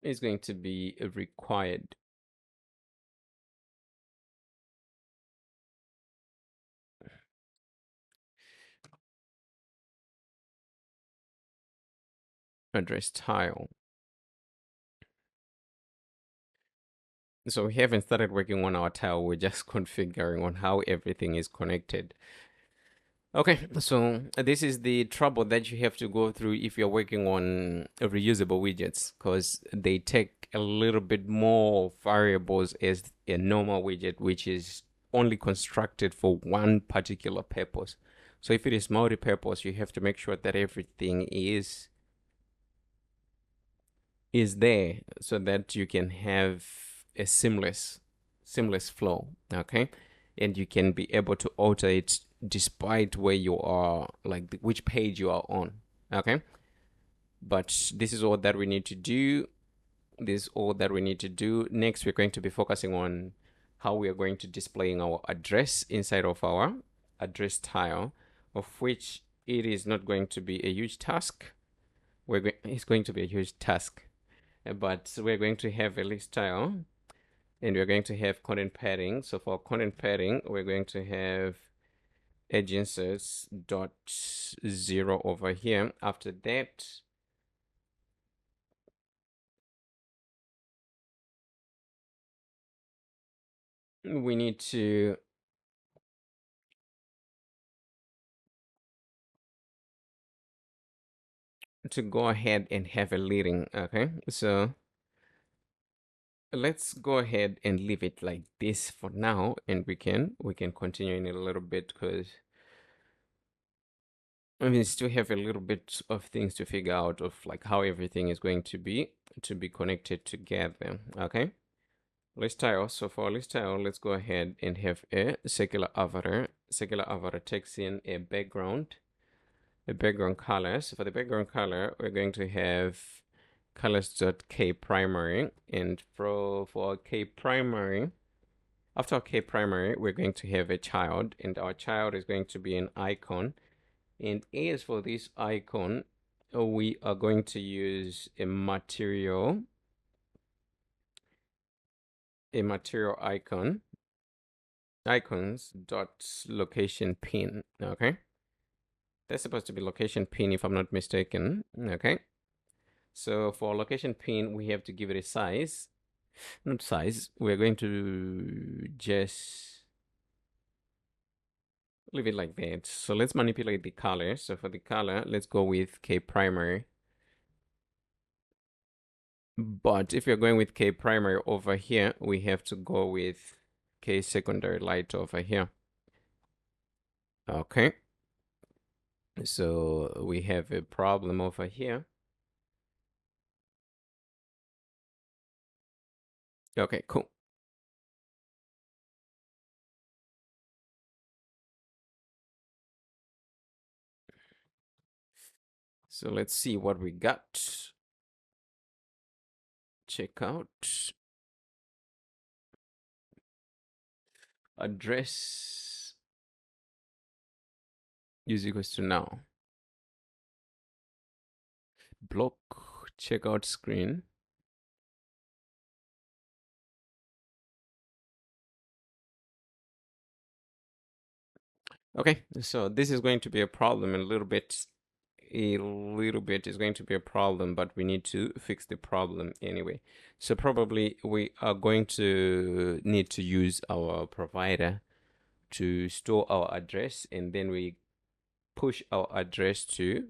it's going to be required. Address tile. So we haven't started working on our tile. We're just configuring on how everything is connected. Okay, so this is the trouble that you have to go through if you're working on reusable widgets, because they take a little bit more variables as a normal widget, which is only constructed for one particular purpose. So if it is multi-purpose, you have to make sure that everything is there so that you can have a seamless flow, okay? And you can be able to alter it despite where you are, like which page you are on, okay? But this is all that we need to do. This is all that we need to do. Next, we're going to be focusing on how we are going to display our address inside of our address tile, of which it is not going to be a huge task. It's going to be a huge task, but we're going to have a list tile, and we're going to have content padding. So for content padding, we're going to have edge inserts dot 0 over here. After that, we need to go ahead and have a leading, okay? So let's go ahead and leave it like this for now, and we can continue in a little bit, because I mean, still have a little bit of things to figure out of like how everything is going to be connected together, okay? List tile. So for list tile, let's go ahead and have a circular avatar. Circular avatar takes in a background color. So for the background color, we're going to have colors.kPrimary, and for kPrimary, after kPrimary, we're going to have a child, and our child is going to be an icon. And as for this icon, we are going to use a material icon, icons dot location pin, okay? That's supposed to be location pin if I'm not mistaken, okay? So for location pin, we have to give it a size, not size. We're going to just leave it like that. So let's manipulate the color. So for the color, let's go with kPrimary. But if you're going with kPrimary over here, we have to go with ksecondary light over here. Okay. So we have a problem over here. Okay, cool. So let's see what we got. Check out address is equals to now. Block checkout screen. Okay, so this is going to be a problem a little bit. A little bit is going to be a problem, but we need to fix the problem anyway. So probably we are going to need to use our provider to store our address, and then we push our address to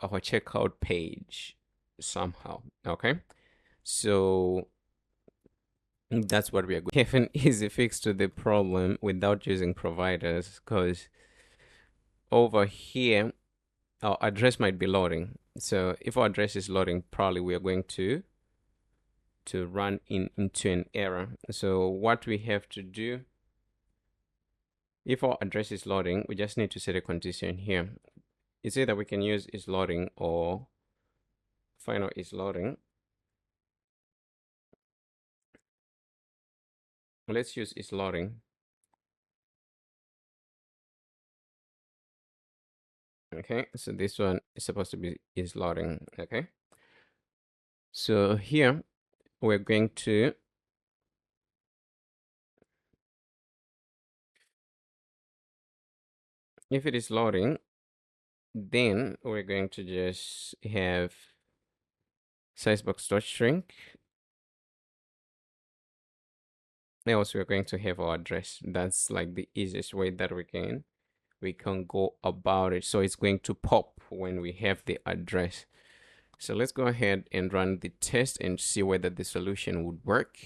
our checkout page somehow. Okay, so that's what we are going to have an easy fix to the problem without using providers, because over here our address might be loading. So if our address is loading, probably we are going to run into an error. So what we have to do, if our address is loading, we just need to set a condition here. It's either we can use is loading or final is loading. Let's use is loading. Okay, so this one is supposed to be is loading. Okay, so here we're going to if it is loading, then we're going to just have sizebox.shrink. Else we're going to have our address. That's like the easiest way that we can go about it. So it's going to pop when we have the address. So let's go ahead and run the test and see whether the solution would work,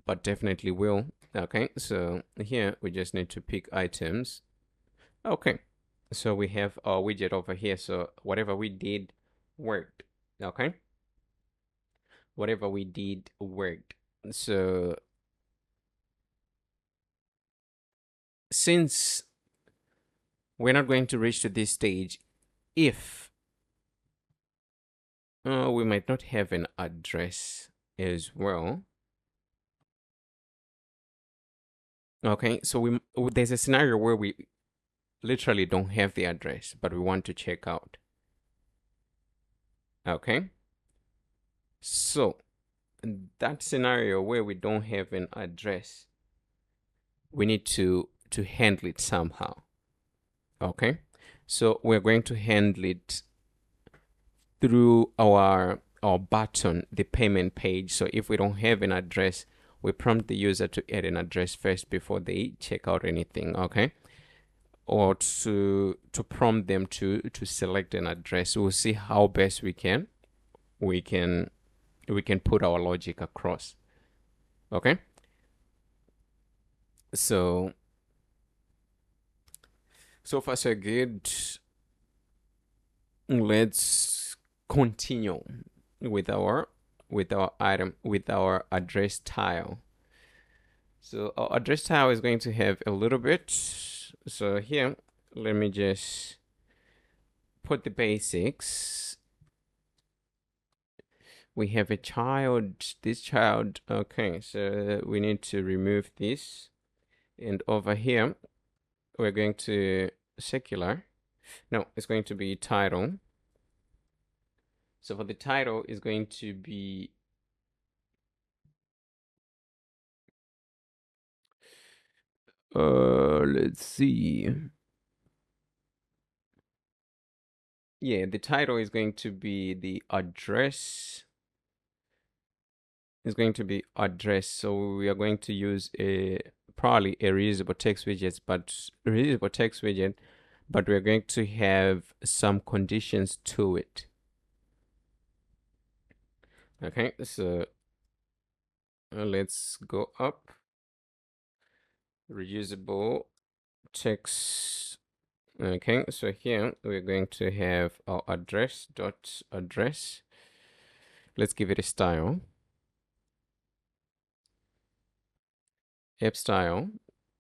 but definitely will. Okay, so here we just need to pick items. Okay, so we have our widget over here. So whatever we did worked. Okay, whatever we did worked. So since we're not going to reach to this stage if we might not have an address as well. Okay, so there's a scenario where we literally don't have the address, but we want to check out. Okay, so in that scenario where we don't have an address, we need to handle it somehow. Okay, so we're going to handle it through our button, the payment page. So if we don't have an address, we prompt the user to add an address first before they check out anything. Okay, or to prompt them to select an address. We'll see how best we can put our logic across. Okay, so far so good. Let's continue with our address tile. So our address tile is going to have a little bit. So here, let me just put the basics. We have a child, this child. Okay, so we need to remove this. And over here, we're going to secular. No, it's going to be title. So for the title is going to be let's see. Yeah, the title is going to be the address. Is going to be address. So we are going to use probably a reusable text widget, but we're going to have some conditions to it. Okay, so let's go up. Reusable text. Okay, so here we're going to have our address. Let's give it a style. App style.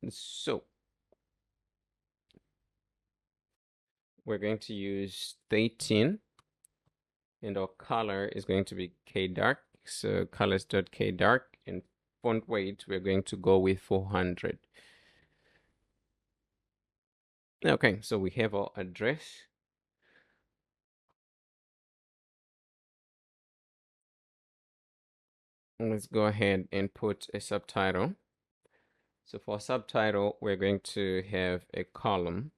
So we're going to use 18, and our color is going to be kdark. So colors.kdark, and font weight we're going to go with 400. Okay, so we have our address. Let's go ahead and put a subtitle. So for subtitle, we're going to have a column.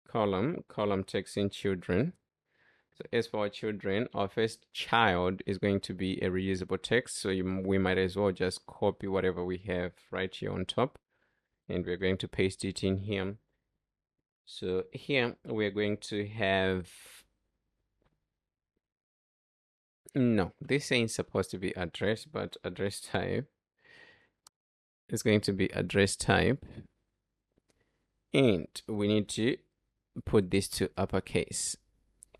Column takes in children. So as for our children, our first child is going to be a reusable text. So we might as well just copy whatever we have right here on top, and we're going to paste it in here. So here we're going to have, no, this ain't supposed to be address, but address type is going to be address type. And we need to put this to uppercase.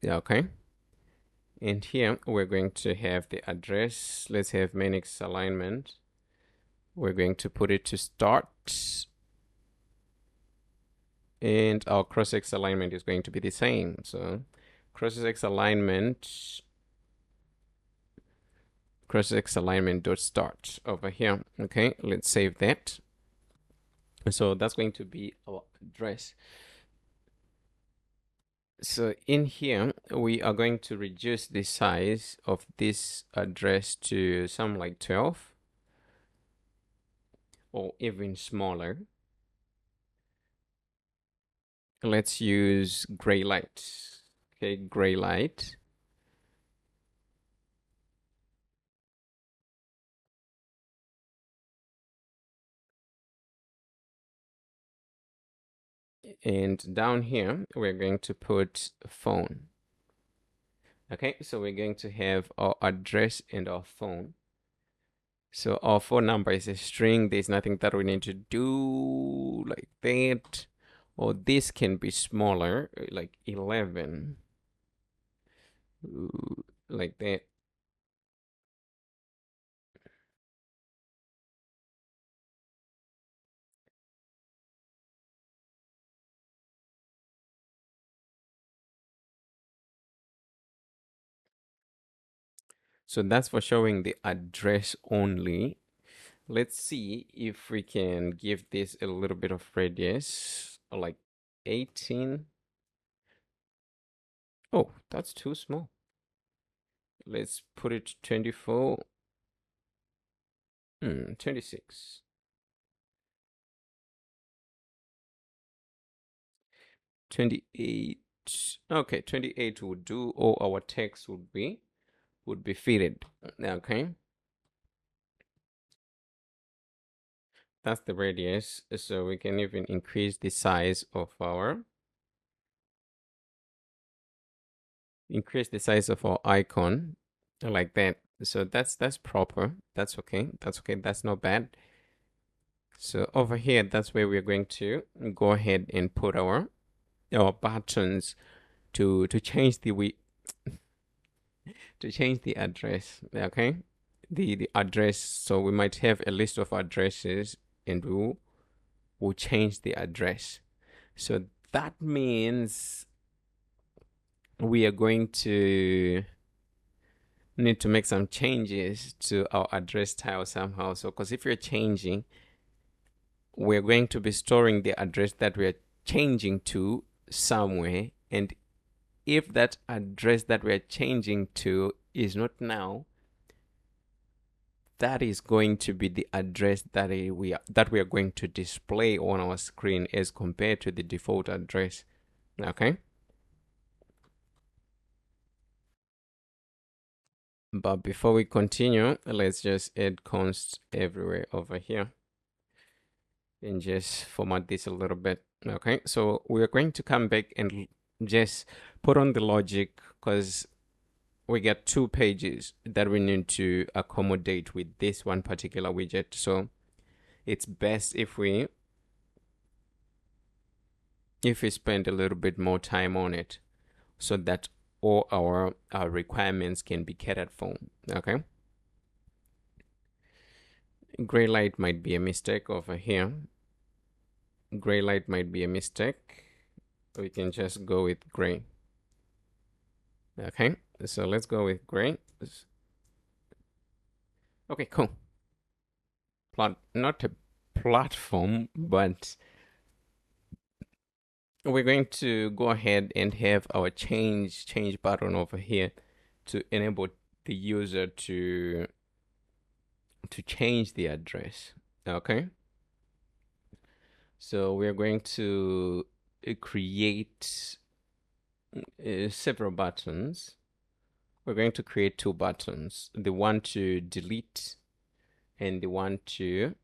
Okay. And here we're going to have the address. Let's have Manix alignment. We're going to put it to start. And our cross-X alignment is going to be the same. So cross-X alignment dot start over here. Okay, let's save that. So that's going to be our address. So in here, we are going to reduce the size of this address to something like 12 or even smaller. Let's use gray light. Okay, gray light. And down here, we're going to put phone. Okay, so we're going to have our address and our phone. So our phone number is a string. There's nothing that we need to do like that. Or this can be smaller, like 11. like that. So that's for showing the address only. Let's see if we can give this a little bit of radius, like 18. Oh, that's too small. Let's put it 24. 26. 28. Okay, 28 would do, or our text would be fitted. Okay, that's the radius. So we can even increase the size of our icon like that. So that's proper. That's okay. That's okay. That's not bad. So over here, that's where we're going to go ahead and put our buttons to change the address. Okay, the address. So we might have a list of addresses, and we'll change the address. So that means we are going to need to make some changes to our address style somehow. So because if you're changing, we're going to be storing the address that we're changing to somewhere, and if that address that we're changing to is not now, that is going to be the address that we are going to display on our screen as compared to the default address. Okay, but before we continue, let's just add const everywhere over here and just format this a little bit. Okay, so we're going to come back and just put on the logic, because we get 2 pages that we need to accommodate with this one particular widget. So it's best if we spend a little bit more time on it, so that all our requirements can be catered for. Okay, gray light might be a mistake over here. Gray light might be a mistake. We can just go with gray. Okay, so let's go with gray. Okay, cool. Not a platform, but we're going to go ahead and have our change button over here to enable the user to change the address. Okay, so we're going to create several buttons. We're going to create 2 buttons, the one to delete and the one to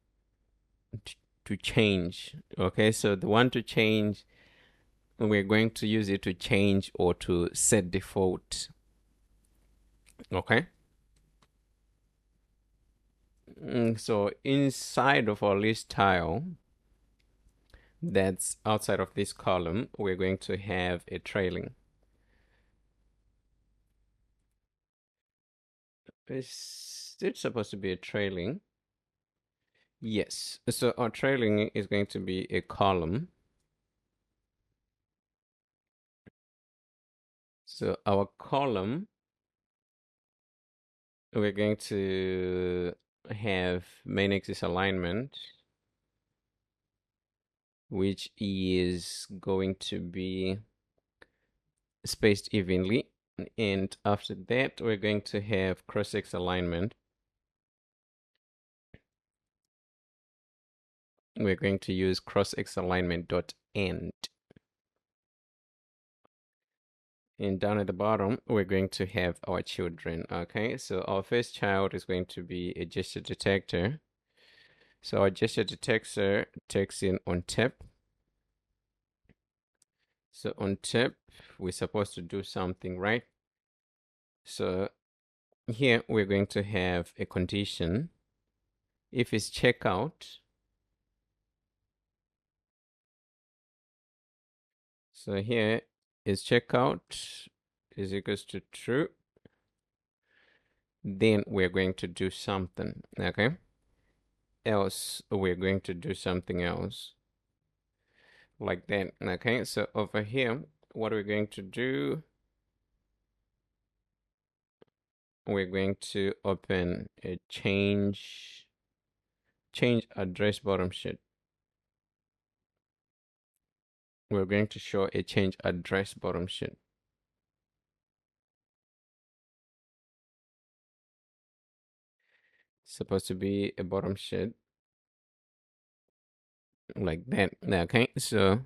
change. Okay, so the one to change, we're going to use it to change or to set default. Okay, so inside of our list tile that's outside of this column, we're going to have a trailing. Is it supposed to be a trailing? Yes, so our trailing is going to be a column. So our column, we're going to have main axis alignment, which is going to be spaced evenly. And after that, we're going to have cross-x alignment. We're going to use cross-x alignment.end. And down at the bottom, we're going to have our children. Okay, so our first child is going to be a gesture detector. So our gesture detector takes in on tap. So on tap, we're supposed to do something, right? So here we're going to have a condition. If it's checkout, so here is checkout, is equals to true, then we're going to do something, okay? Else we're going to do something else like that, okay? So over here, what we're going to do, we're going to open a change address bottom sheet. We're going to show a change address bottom sheet. Supposed to be a bottom sheet like that, okay? So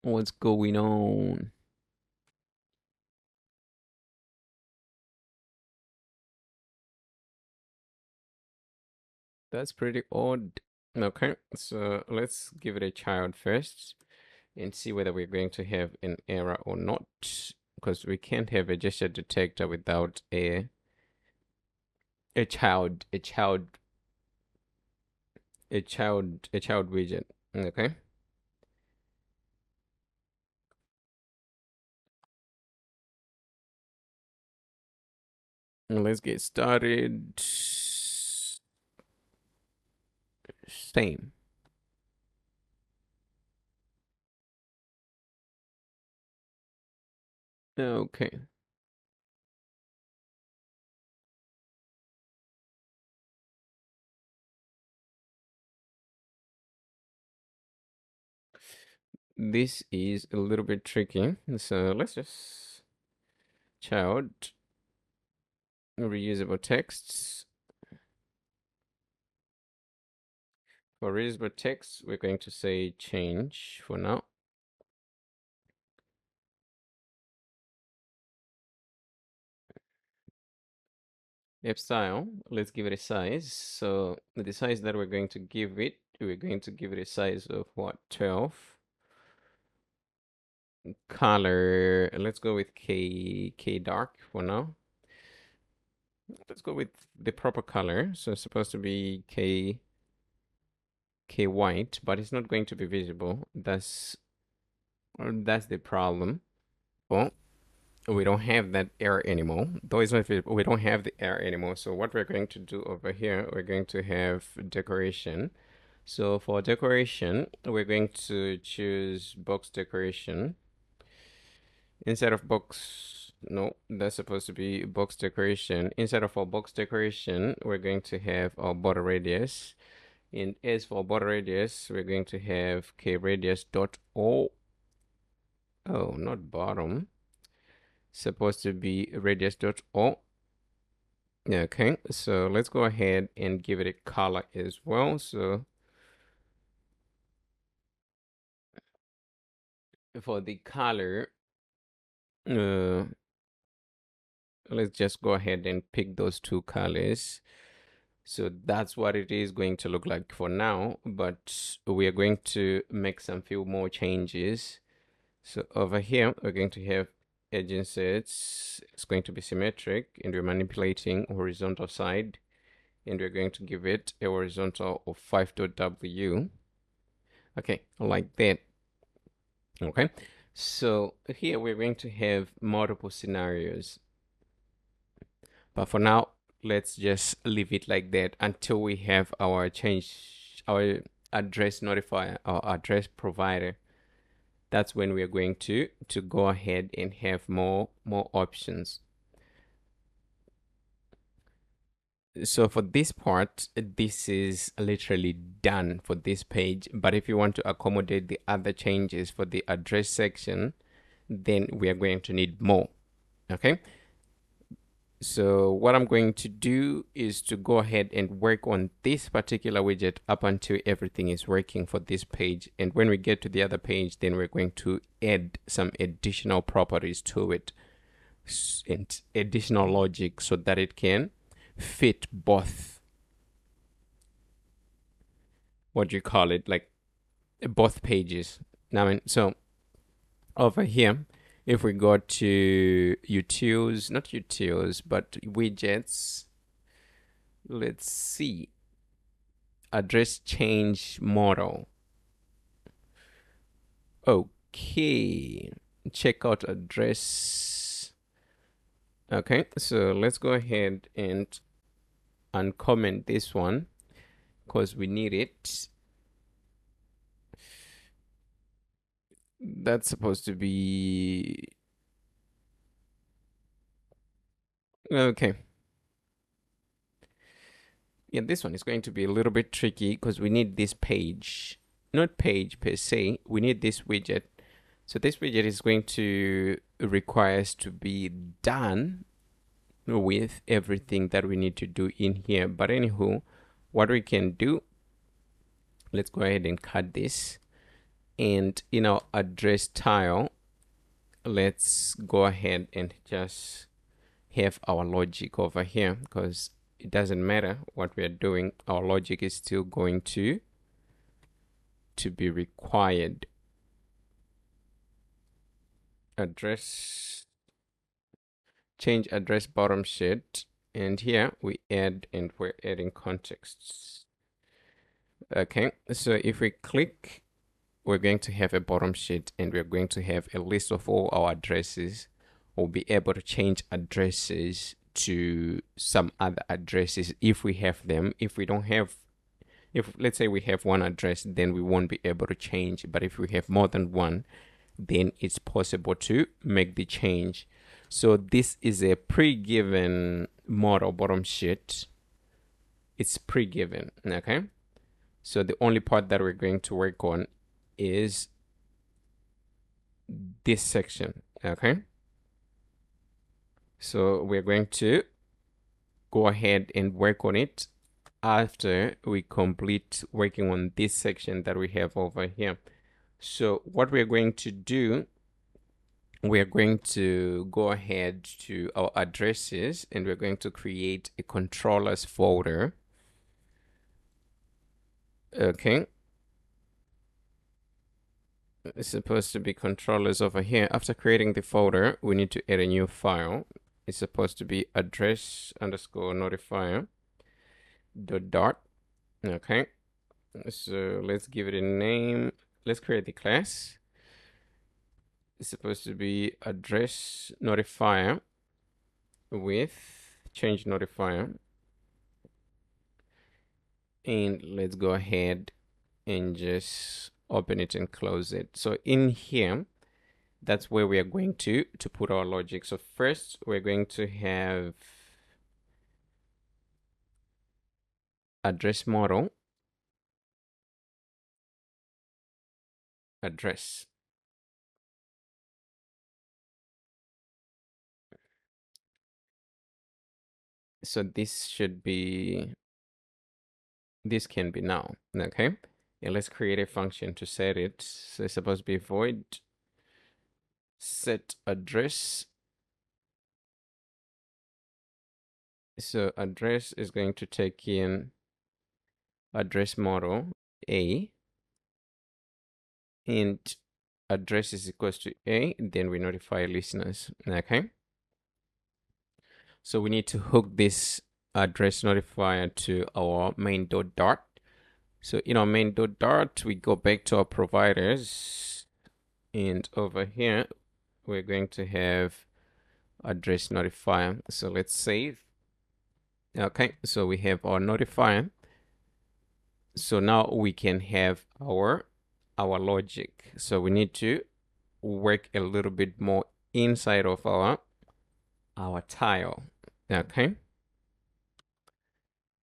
what's going on? That's pretty odd. Okay, so let's give it a child first and see whether we're going to have an error or not, because we can't have a gesture detector without a child widget. Okay, let's get started. Same. Okay. This is a little bit tricky, so let's just child reusable texts. For reusable text, we're going to say change for now. App style, let's give it a size. So the size that we're going to give it, we're going to give it a size of what, 12. Color, let's go with K dark for now. Let's go with the proper color. So it's supposed to be K white, but it's not going to be visible. That's the problem. Well, we don't have that error anymore. Though it's not visible, we don't have the error anymore. So what we're going to do over here, we're going to have decoration. So for decoration, we're going to choose box decoration. Instead of box, no, that's supposed to be box decoration. Instead of our box decoration, we're going to have our border radius. And as for border radius, we're going to have kradius.O. Oh, not bottom. Supposed to be radius.O. Okay, so let's go ahead and give it a color as well. So for the color, let's just go ahead and pick those two colors. So that's what it is going to look like for now, but we are going to make some few more changes. So over here, we're going to have edge insets. It's going to be symmetric, and we're manipulating horizontal side, and we're going to give it a horizontal of 5.w. Okay, like that. Okay, so here we're going to have multiple scenarios, but for now, let's just leave it like that until we have our address notifier, our address provider. That's when we are going to go ahead and have more options. So for this part, this is literally done for this page. But if you want to accommodate the other changes for the address section, then we are going to need more. Okay. So what I'm going to do is to go ahead and work on this particular widget up until everything is working for this page. And when we get to the other page, then we're going to add some additional properties to it and additional logic so that it can fit both, what do you call it, like both pages. I mean, so over here, if we go to utils, not utils, but widgets, let's see, address change model. Okay, checkout address. Okay, so let's go ahead and uncomment this one because we need it. That's supposed to be okay. Yeah, this one is going to be a little bit tricky because we need this page, not page per se. We need this widget. So this widget is going to require us to be done with everything that we need to do in here. But anywho, what we can do, let's go ahead and cut this. And in our address tile, let's go ahead and just have our logic over here, because it doesn't matter what we are doing, our logic is still going to be required. Address, change address bottom sheet, and here we add, and we're adding contexts. Okay, so if we click, we're going to have a bottom sheet, and we're going to have a list of all our addresses. We'll be able to change addresses to some other addresses if we have them. If we don't have, if let's say we have one address, then we won't be able to change. But if we have more than one, then it's possible to make the change. So this is a pre-given model bottom sheet. It's pre-given, okay? So the only part that we're going to work on is this section, okay? So we're going to go ahead and work on it after we complete working on this section that we have over here. So what we're going to do, we're going to go ahead to our addresses, and we're going to create a controllers folder. Okay. It's supposed to be controllers over here. After creating the folder, we need to add a new file. It's supposed to be address underscore notifier dot. Okay. So let's give it a name. Let's create the class. It's supposed to be address notifier with change notifier. And let's go ahead and just open it and close it. So in here, that's where we are going to put our logic. So first, we're going to have address model, address. So this should be, this can be now, okay? And let's create a function to set it. So it's supposed to be void set address. So address is going to take in address model A, and address is equals to A, then we notify listeners, okay? So we need to hook this address notifier to our main dot. So in our main dot, we go back to our providers, and over here, we're going to have address notifier. So let's save. Okay, so we have our notifier. So now we can have our logic. So we need to work a little bit more inside of our tile. Okay.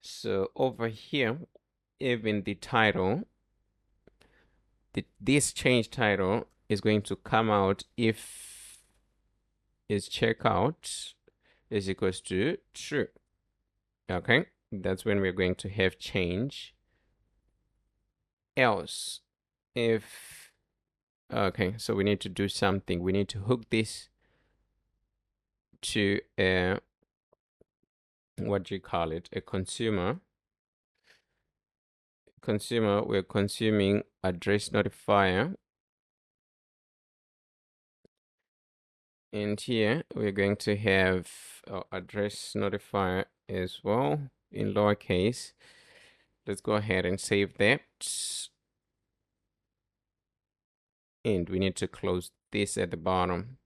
So over here, even the title, this change title is going to come out if is checkout is equals to true. Okay, that's when we're going to have change. Else, if okay, so we need to do something. We need to hook this to a, what do you call it, a consumer. We're consuming address notifier, and here we're going to have our address notifier as well in lowercase. Let's go ahead and save that, and we need to close this at the bottom.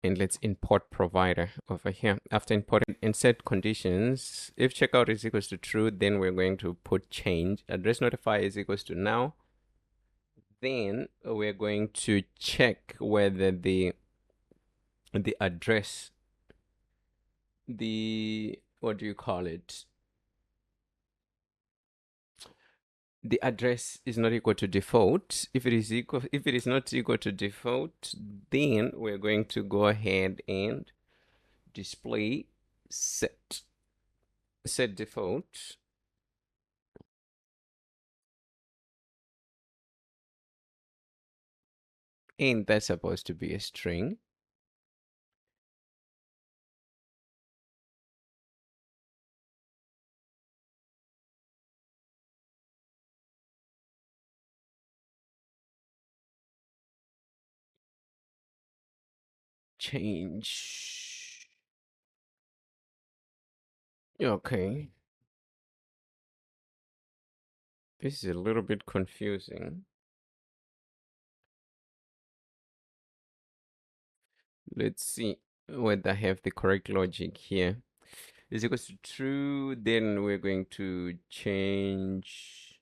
And let's import provider over here. After importing, insert conditions. If checkout is equals to true, then we're going to put change. Address notify is equals to now. Then we're going to check whether the address, what do you call it? The address is not equal to default. If it is not equal to default, then we're going to go ahead and display set default. And that's supposed to be a string. Change. Okay. This is a little bit confusing. Let's see whether I have the correct logic here. Is equals to true, then we're going to change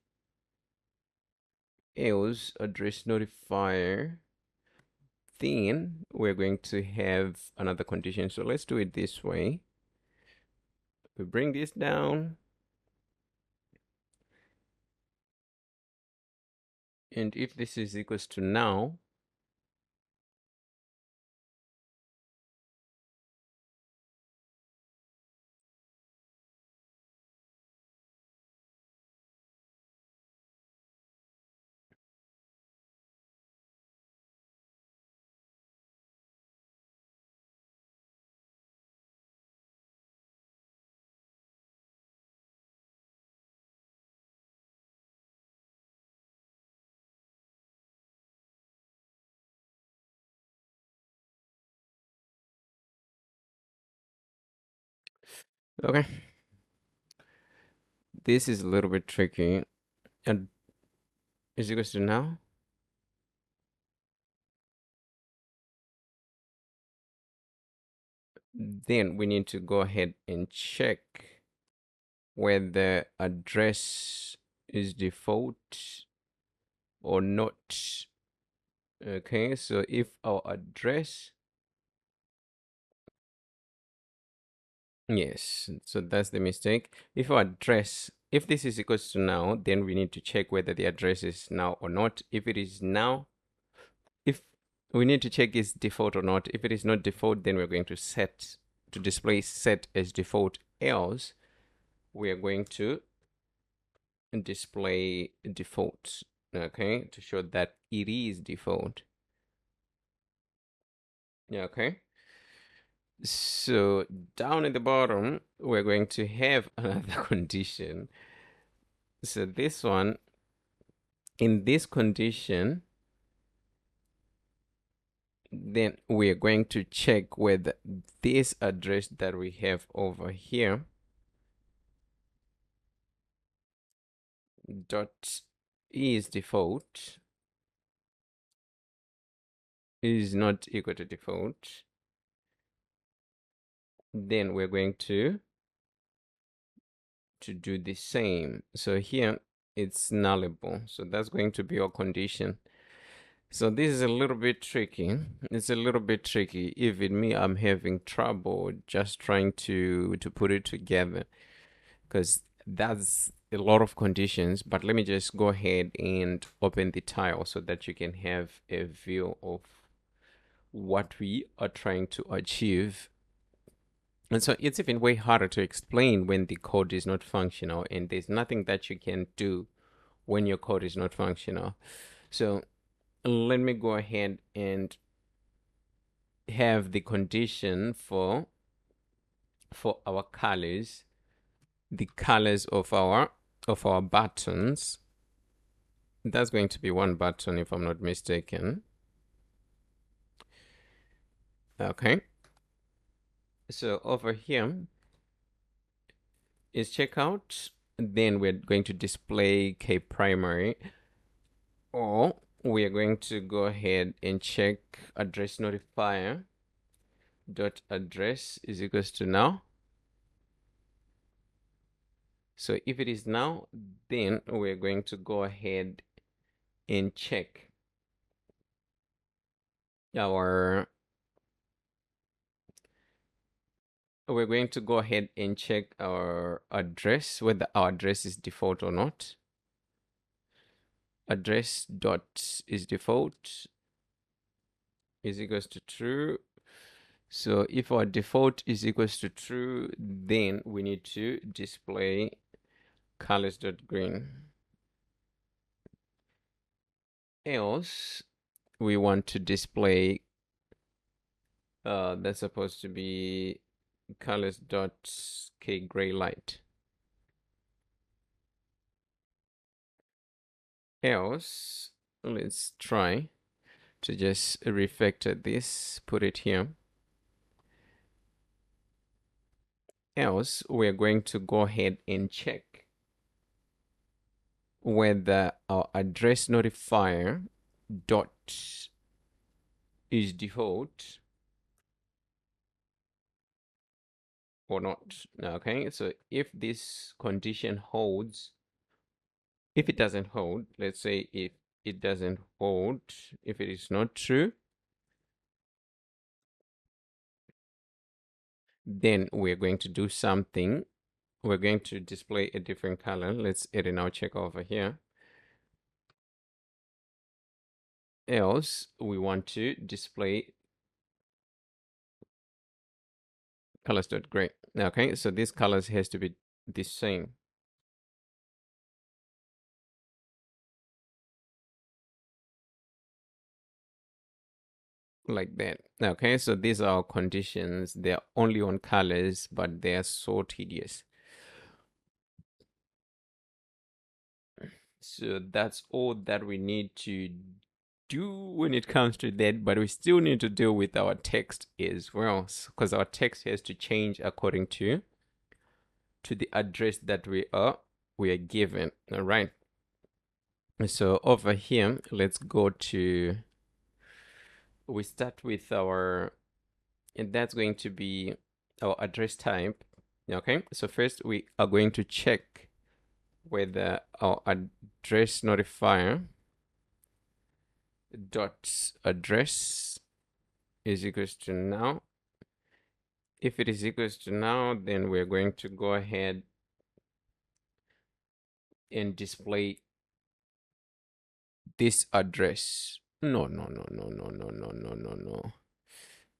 else address notifier. Then we're going to have another condition. So let's do it this way. We bring this down. And if this is equals to now, okay. This is a little bit tricky. And is equals to now. Then we need to go ahead and check whether address is default or not. Okay, so if our address, yes, so that's the mistake. If our address, if this is equals to now, then we need to check whether the address is now or not. If it is now, if we need to check is default or not. If it is not default, then we're going to set to display set as default. Else, we are going to display default, okay, to show that it is default. Yeah, okay. So down at the bottom, we're going to have another condition. So this one, in this condition, then we're going to check whether this address that we have over here dot is default is not equal to default. Then we're going to do the same. So here it's nullable. So that's going to be our condition. So this is a little bit tricky. It's a little bit tricky. Even me, I'm having trouble just trying to put it together because that's a lot of conditions. But let me just go ahead and open the tile so that you can have a view of what we are trying to achieve. And so it's even way harder to explain when the code is not functional and there's nothing that you can do when your code is not functional. So let me go ahead and have the condition for our colors, the colors of our buttons. That's going to be one button if I'm not mistaken. Okay. So over here is checkout. then we're going to display k primary, or we are going to go ahead and check address notifier dot address is equals to now. So if it is now, then we're going to go ahead and check our we're going to go ahead and check our address, whether our address is default or not. Address dot is default is equals to true. So if our default is equals to true, then we need to display colors.green. Else, we want to display that's supposed to be colors.k gray light. Else, let's try to just refactor this, put it here. Else, we're going to go ahead and check whether our address notifier dot is default or not. Okay, so if this condition holds, if it doesn't hold, let's say if it doesn't hold, if it is not true, then we're going to do something. We're going to display a different color. Let's add an out check over here. Else, we want to display colors.gray. Okay, so this colors has to be the same. Like that. Okay, so these are our conditions. They're only on colors, but they're so tedious. So that's all that we need to do when it comes to that, but we still need to deal with our text as well, because our text has to change according to the address that we are given. All right, so over here, let's go to, we start with our, and that's going to be our address type. Okay, so first we are going to check whether our address notifier dot address is equals to now. If it is equals to now, then we're going to go ahead and display this address. No.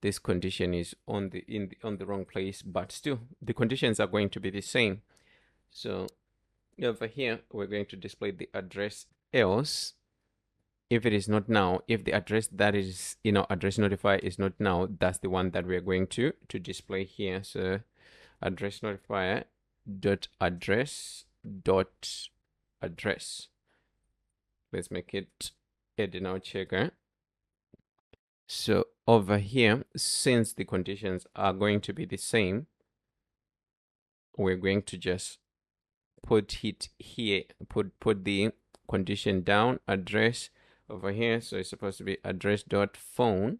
This condition is on the wrong place, but still the conditions are going to be the same. So over here, we're going to display the address. Else, if it is not now, if the address that is address notifier is not now, that's the one that we're going to display here. So address notifier dot address dot address. Let's make it add now checker. So over here, since the conditions are going to be the same, we're going to just put it here, put the condition down, address over here. So it's supposed to be address dot phone,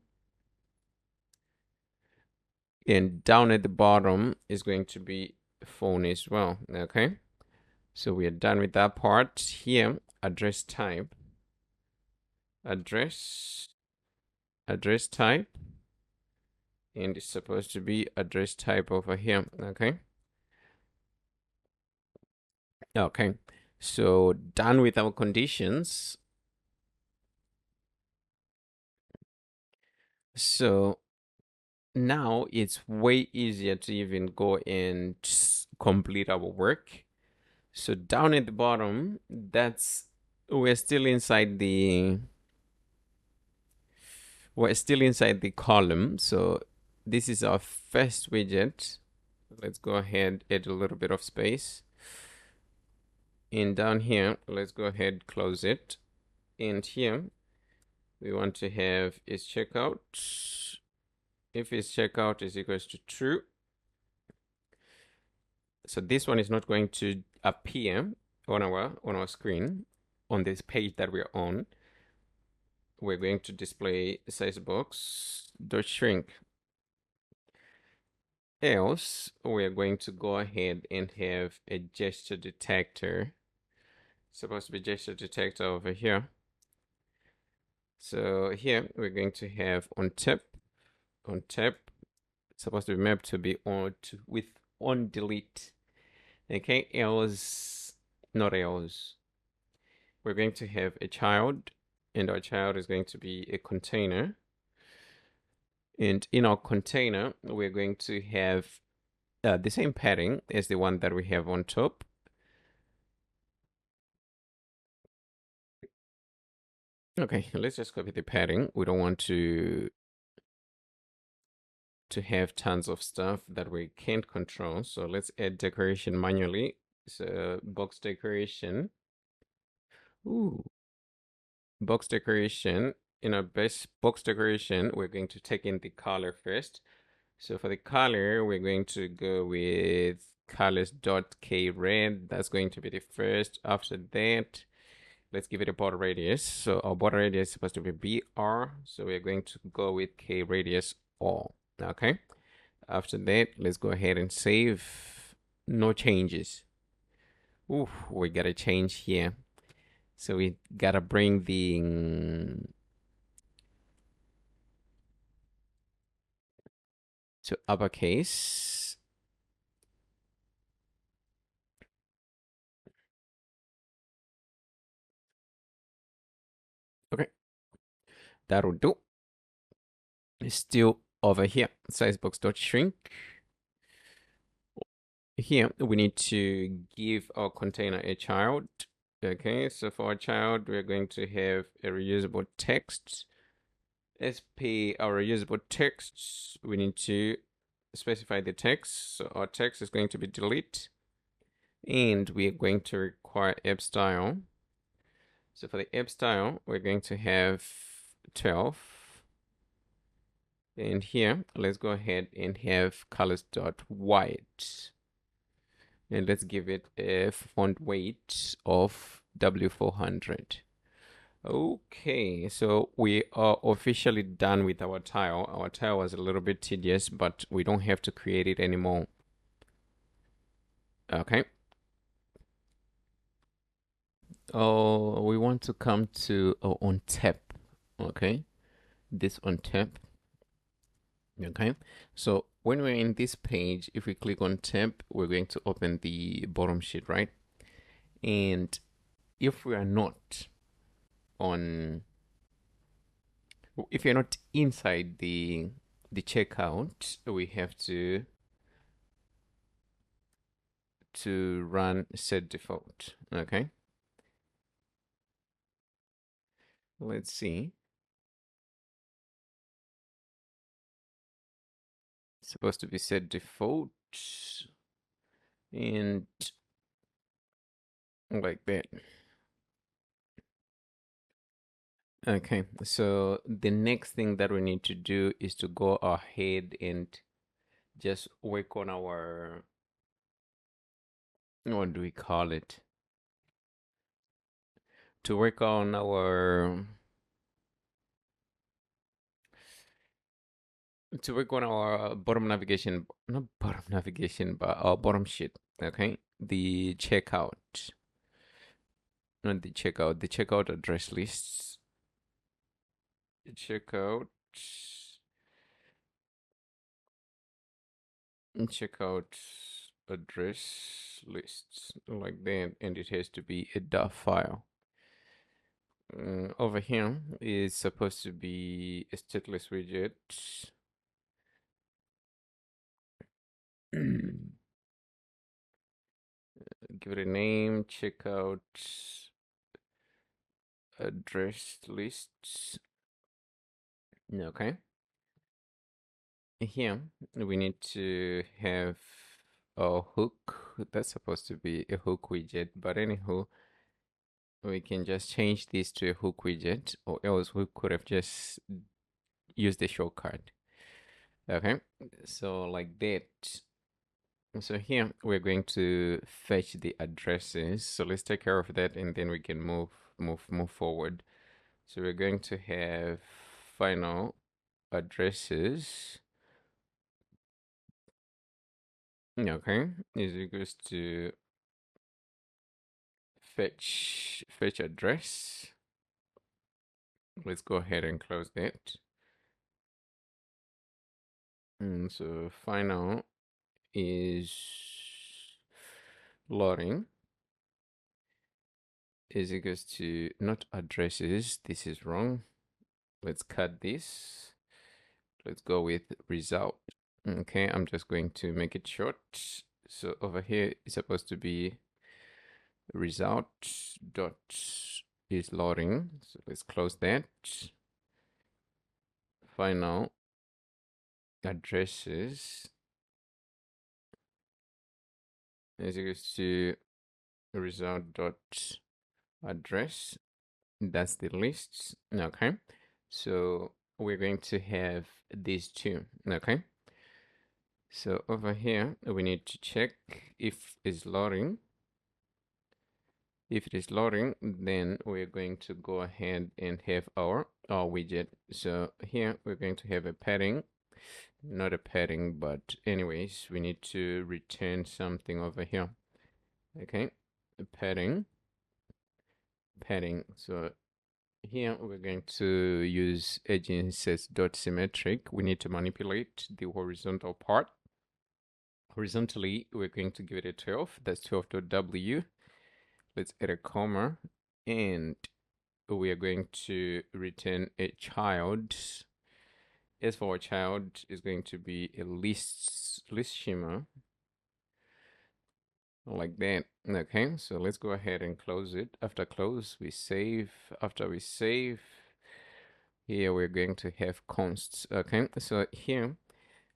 and down at the bottom is going to be phone as well. Okay, so we are done with that part. Here, address type, address type, and it's supposed to be address type over here. Okay, so done with our conditions. So now it's way easier to even go and complete our work. So down at the bottom, we're still inside the column. So this is our first widget. Let's go ahead, add a little bit of space. And down here, let's go ahead, close it. And here, we want to have is checkout. If is checkout is equals to true. So this one is not going to appear on our screen on this page that we're on, we're going to display sizebox.shrink. Else, we're going to go ahead and have a gesture detector. It's supposed to be gesture detector over here. So here we're going to have on tap. It's supposed to be mapped to be with on delete. Okay, else, not else. We're going to have a child, and our child is going to be a container. And in our container, we're going to have the same padding as the one that we have on top. Okay, let's just copy the padding. We don't want to have tons of stuff that we can't control. So let's add decoration manually. So box decoration. Ooh, box decoration. In our best box decoration, we're going to take in the color first. So for the color, we're going to go with colors.kred. That's going to be the first. After that, let's give it a border radius. So our border radius is supposed to be BR. So we're going to go with K radius all. Okay. After that, let's go ahead and save. No changes. Ooh, we got a change here. So we gotta bring the to uppercase. Okay, that'll do. It's still over here. Sizebox.shrink. Here we need to give our container a child. Okay, so for our child, we're going to have a reusable text. As per our reusable text, we need to specify the text. So our text is going to be delete, and we are going to require app style. So for the app style, we're going to have 12. And here, let's go ahead and have colors.white. And let's give it a font weight of W400. Okay, so we are officially done with our tile. Our tile was a little bit tedious, but we don't have to create it anymore. Okay. Oh, we want to come to on tap. Okay, this on tap. Okay, so when we're in this page, if we click on tab, we're going to open the bottom sheet, right? And if we are not on, if you're not inside the checkout, we have to run set default. Okay, let's see. It's supposed to be set default and like that. Okay, so the next thing that we need to do is to go ahead and just work on our, what do we call it? To work on our, bottom navigation, not bottom navigation, but our bottom sheet. Okay, the checkout, not the checkout, the checkout address lists, checkout, checkout address lists like that, and it has to be a .dot file. Over here is supposed to be a stateless widget. Give it a name, checkout address lists. Okay. Here we need to have a hook. That's supposed to be a hook widget, but anywho, we can just change this to a hook widget, or else we could have just used the shortcut. Okay, so like that. So here we're going to fetch the addresses. So let's take care of that and then we can move forward. So we're going to have final addresses. Okay, is equals to fetch address. Let's go ahead and close that. And so final is loading is equals to not addresses. This is wrong. Let's cut this. Let's go with result. Okay, I'm just going to make it short. So over here it's supposed to be result dot is loading. So let's close that. Final addresses is equals to result dot address. That's the lists. Okay, so we're going to have these two. Okay, so over here we need to check if it's loading. If it is loading, then we're going to go ahead and have our widget. So here we're going to have a padding, not a padding, but anyways, we need to return something over here. Okay, padding. So here we're going to use edge_inset.symmetric. We need to manipulate the horizontal part. Horizontally, we're going to give it a 12. That's 12.w. Let's add a comma, and we are going to return a child. As for our child, is going to be a list schema like that. Okay, so let's go ahead and close it. After close, we save. After we save, here we're going to have consts. Okay, so here,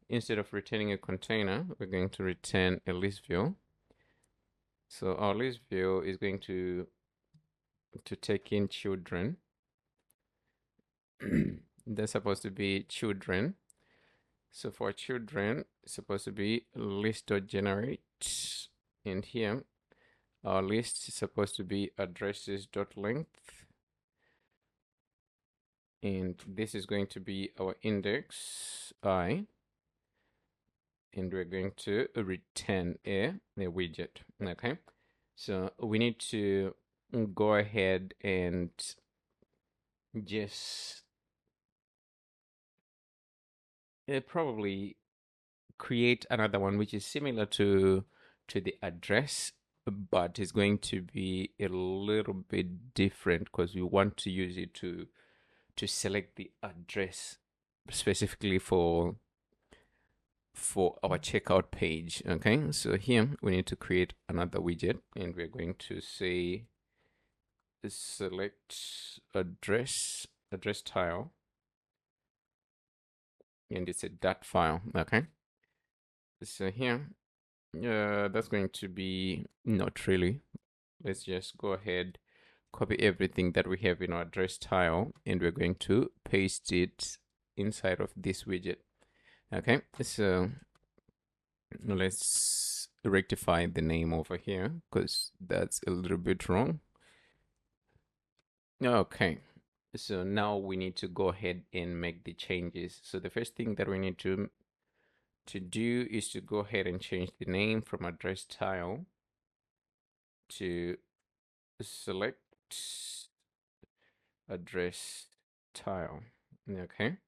instead of returning a container, we're going to return a list view. So our list view is going to take in children. They're supposed to be children. So for children, it's supposed to be list.generate. And here, our list is supposed to be addresses.length. And this is going to be our index I. And we're going to return a widget. Okay. So we need to go ahead and just probably create another one which is similar to the address, but it's going to be a little bit different because we want to use it to select the address specifically for our checkout page. Okay, so here we need to create another widget, and we're going to say select address tile, and it's a dot file. Okay, so here that's going to be not really. Let's just go ahead, copy everything that we have in our address tile, and we're going to paste it inside of this widget. Okay, so let's rectify the name over here because that's a little bit wrong. Okay, so now we need to go ahead and make the changes. So the first thing that we need to do is to go ahead and change the name from address tile to select address tile. Okay,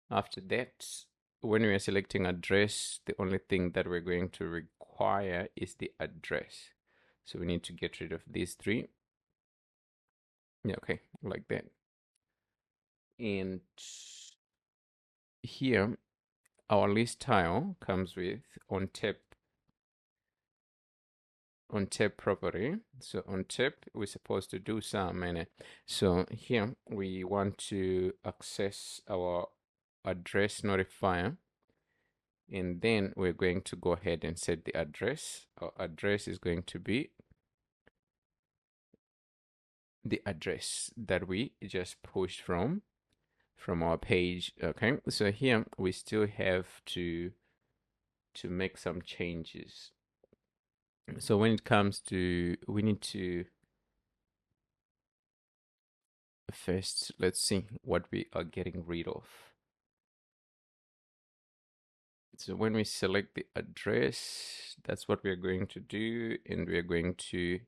after that, when we are selecting address, the only thing that we're going to require is the address. So we need to get rid of these three. Yeah, okay, like that. And here, our list tile comes with on tap property. So on tap, we're supposed to do some in it. So here we want to access our address notifier, and then we're going to go ahead and set the address. Our address is going to be the address that we just pushed from our page. Okay, so here we still have to to make some changes. So when it comes to, we need to first, let's see what we are getting rid of. So when we select the address, that's what we're going to do. And we're going to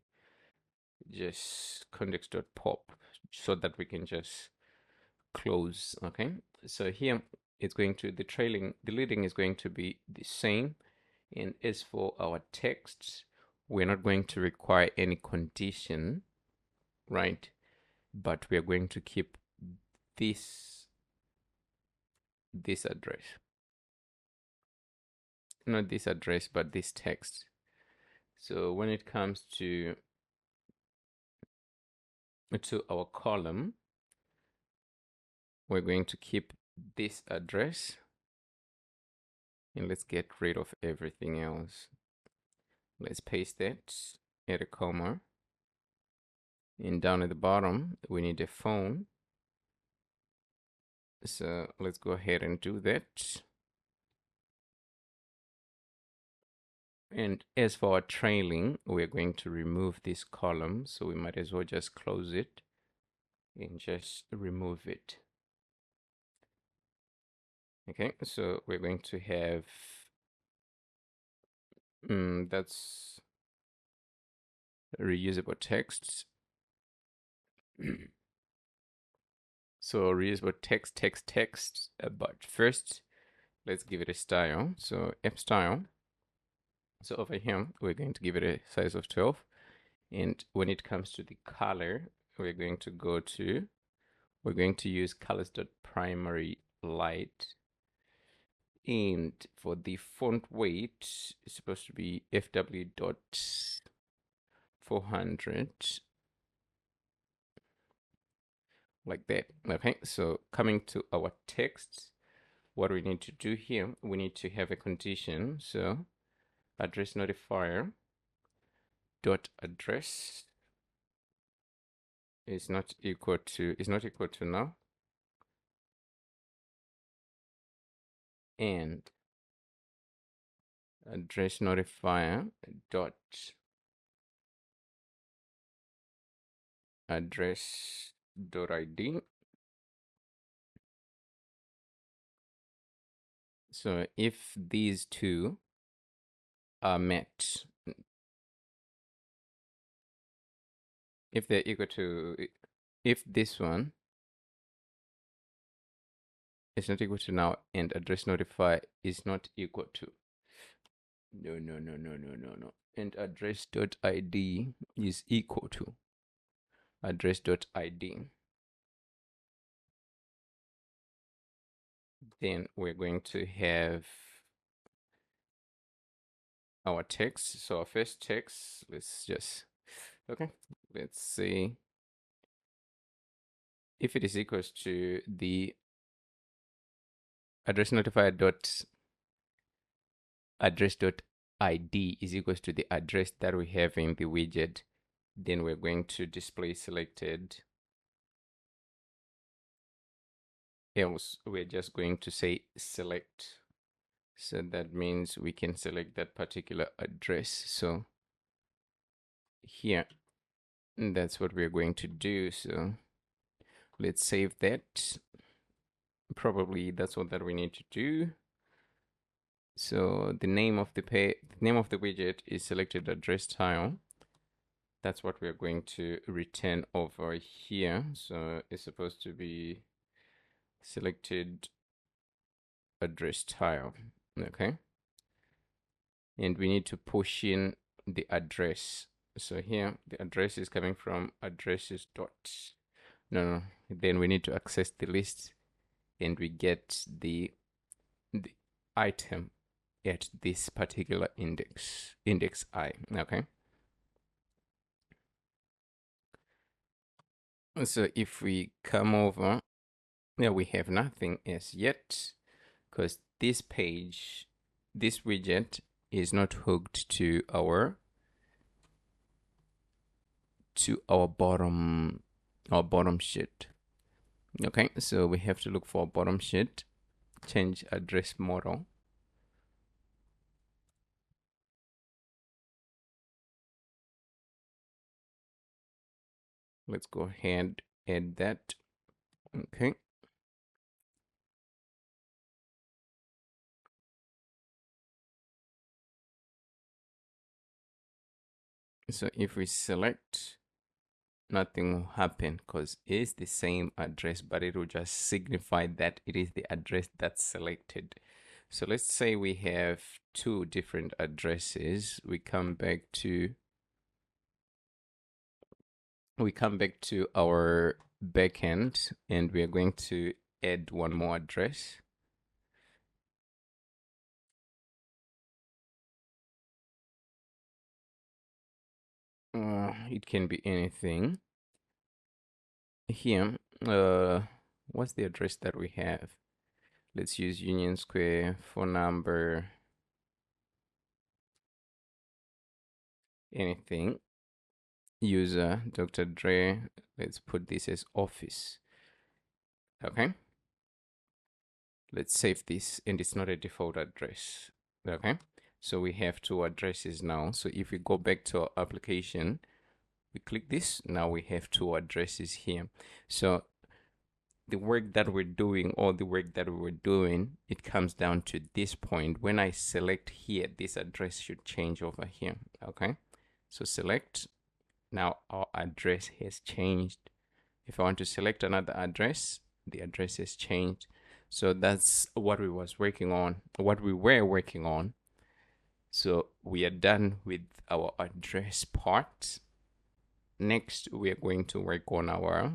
just context.pop so that we can just close. Okay. So here it's going to, the leading is going to be the same. And as for our text, we're not going to require any condition, right? But we are going to keep this address. Not this address, but this text. So when it comes to our column, we're going to keep this address. And let's get rid of everything else. Let's paste that, add a comma. And down at the bottom, we need a phone. So let's go ahead and do that. And as for our trailing, we're going to remove this column. So we might as well just close it and just remove it. Okay, so we're going to have, that's reusable text. So reusable text, but first let's give it a style. So f style. So over here, we're going to give it a size of 12. And when it comes to the color, we're going to use colors.primary light. And for the font weight, it's supposed to be fw.400, like that. Okay, so coming to our text, what we need to do here, we need to have a condition. So address notifier dot address is not equal to now, and address notifier dot address dot id. So if these two are met, if they're equal to, if this one is not equal to now and address notify is not equal to, no, and address.id is equal to address.id, then we're going to have our text. So our first text, let's see if it is equals to the address notifier dot address.id is equals to the address that we have in the widget, then we're going to display selected. Else we're just going to say select. So that means we can select that particular address. So here, that's what we're going to do. So let's save that. Probably that's all that we need to do. So the name of the widget is selected address tile. That's what we're going to return over here. So it's supposed to be selected address tile. Okay. And we need to push in the address. So here the address is coming from addresses dot. No. Then we need to access the list, and we get the item at this particular index I. Okay. So if we come over, yeah, we have nothing as yet, because this widget is not hooked to our bottom sheet. Okay, so we have to look for bottom sheet, change address model. let's go ahead, add that. Okay. So if we select, nothing will happen because it's the same address, but it will just signify that it is the address that's selected. So let's say we have two different addresses. We come back to our backend, and we are going to add one more address. It can be anything. Here, what's the address that we have? Let's use Union Square, phone number, anything. User, Dr. Dre. Let's put this as office. Okay. Let's save this, and it's not a default address. Okay. So we have two addresses now. So if we go back to our application, we click this, now we have two addresses here. So the work that we're doing, all the work that we were doing, it comes down to this point. When I select here, this address should change over here. Okay. So select. Now our address has changed. If I want to select another address, the address has changed. So that's what we were working on. So we are done with our address part. Next, we are going to work on our,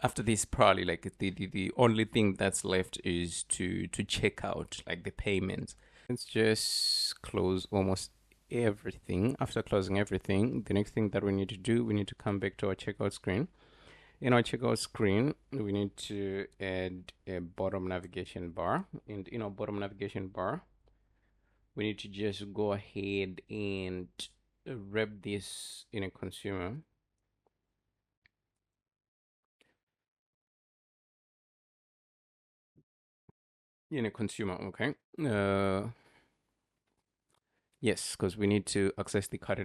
after this, probably like the only thing that's left is to check out like the payments. Let's just close almost everything. After closing everything, the next thing that we need to do, we need to come back to our checkout screen. In our checkout screen, we need to add a bottom navigation bar. And in our bottom navigation bar, we need to just go ahead and wrap this in a consumer. Okay. Yes, because we need to access the cut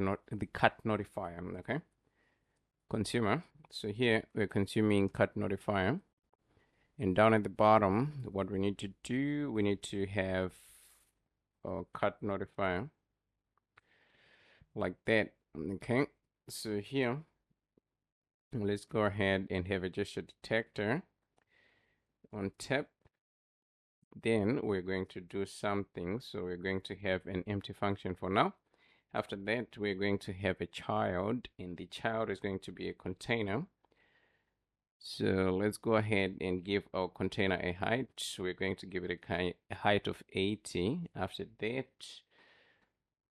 notifier. Okay. Consumer. So here we're consuming cut notifier. And down at the bottom, what we need to do, we need to have a cut notifier like that. Okay. So here, let's go ahead and have a gesture detector on tap. Then we're going to do something. So we're going to have an empty function for now. After that, we're going to have a child, and the child is going to be a container. So let's go ahead and give our container a height. We're going to give it a height of 80. After that,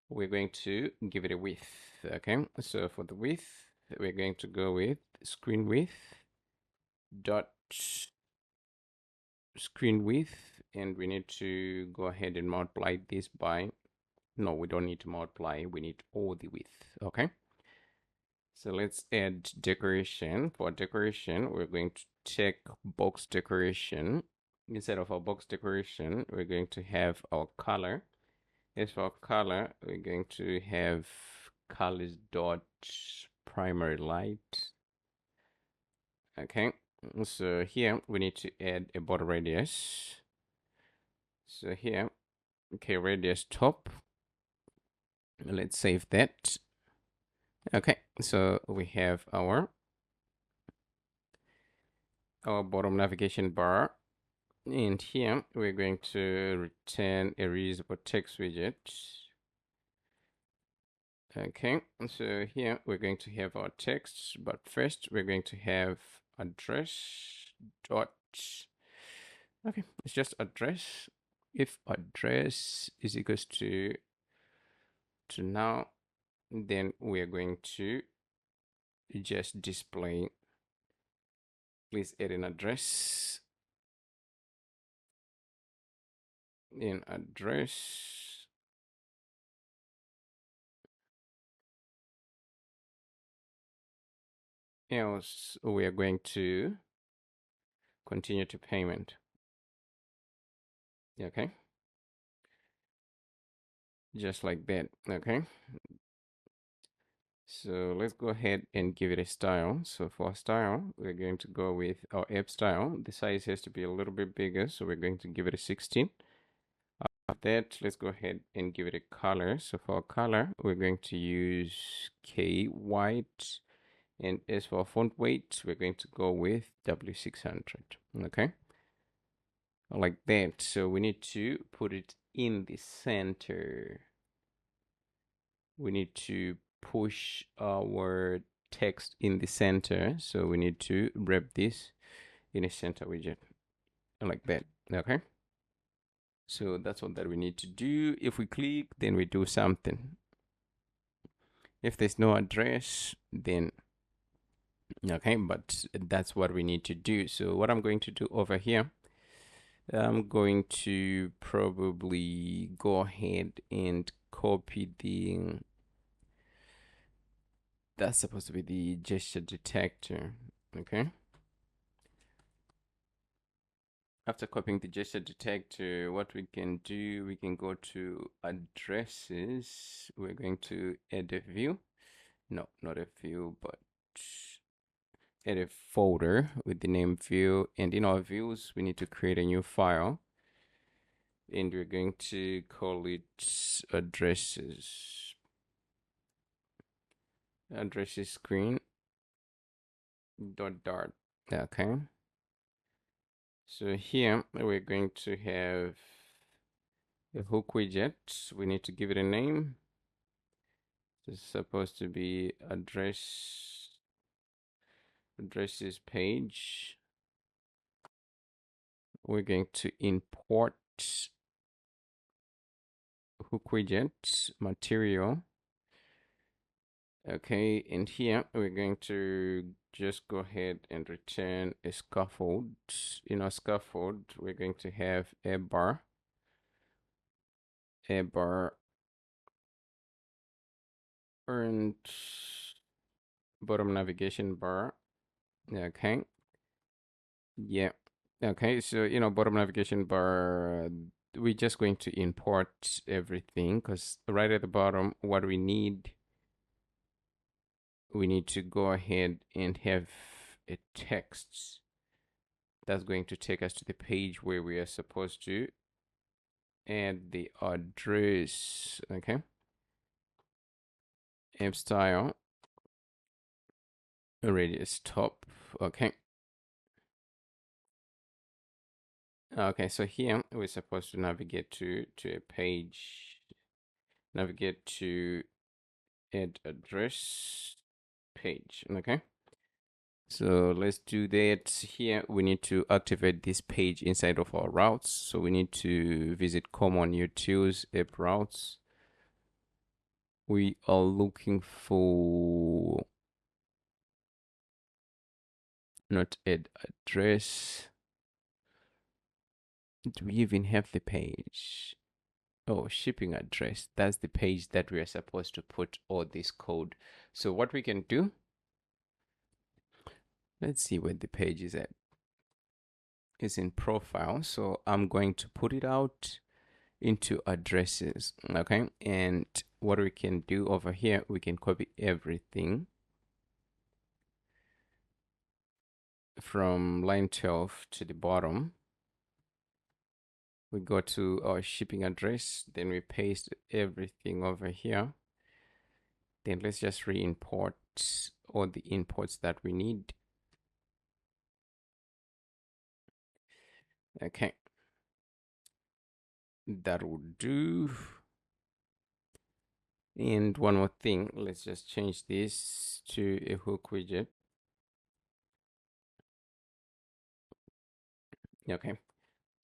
we're going to give it a width. Okay, so for the width, we're going to go with screen width dot screen width, and we need to go ahead and multiply this by, no, we don't need to multiply, we need all the width. Okay, so let's add decoration. For decoration, we're going to check box decoration. Instead of our box decoration, we're going to have our color. As for color, we're going to have colors dot primary light. Okay, so here we need to add a border radius. So here, okay, radius top. Let's save that. Okay, so we have our bottom navigation bar, and here we're going to return a reusable text widget. Okay, so here we're going to have our text, but first we're going to have address dot, okay, it's just address. If address is equals to now, then we are going to just display, please add an address, in address, else we are going to continue to payment. Okay, just like that. Okay, So let's go ahead and give it a style. So for style, we're going to go with our app style. The size has to be a little bit bigger, so we're going to give it a 16. After that, let's go ahead and give it a color. So for color, we're going to use K white. And as for font weight, we're going to go with W600. Okay, like that. So we need to put it in the center. We need to push our text in the center. So we need to wrap this in a center widget like that. Okay. So that's what that we need to do. If we click, then we do something. If there's no address, then okay, but that's what we need to do. So what I'm going to do over here, I'm going to probably go ahead and copy that's supposed to be the gesture detector. Okay. After copying the gesture detector, what we can do, we can go to addresses. We're going to add a view. No, not a view, but add a folder with the name view. And in our views, we need to create a new file. And we're going to call it addresses. Addresses screen dot dart. Okay. So here we're going to have a hook widget. We need to give it a name. This is supposed to be addresses page. We're going to import hook widget material. Okay, and here we're going to just go ahead and return a scaffold. In our scaffold, we're going to have a bar, and bottom navigation bar. Okay, yeah. Okay, so bottom navigation bar, we're just going to import everything because right at the bottom, what we need to go ahead and have a text that's going to take us to the page where we are supposed to add the address. Okay, app style radius top. Okay. Okay, so here we're supposed to navigate to a page, navigate to add address page. Okay, so let's do that. Here we need to activate this page inside of our routes. So we need to visit common utils app routes. We are looking for not add address. Do we even have the page? Oh, shipping address. That's the page that we are supposed to put all this code. So what we can do, let's see where the page is at. It's in profile. So I'm going to put it out into addresses. Okay. And what we can do over here, we can copy everything from line 12 to the bottom. We go to our shipping address, then we paste everything over here. Then let's just re-import all the imports that we need. Okay, that will do. And one more thing, let's just change this to a hook widget. Okay,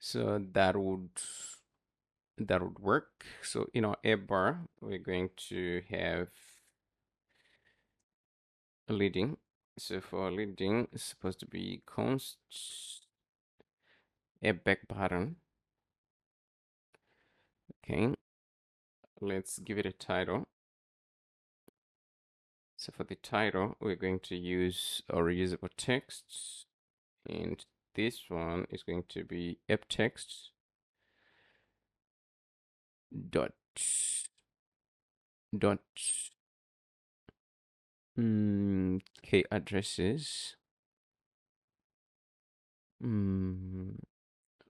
so that would work. So in our app bar, we're going to have a leading. So for leading, it's supposed to be const app back button. Okay, let's give it a title. So for the title, we're going to use our reusable text, and this one is going to be app text dot Okay, addresses.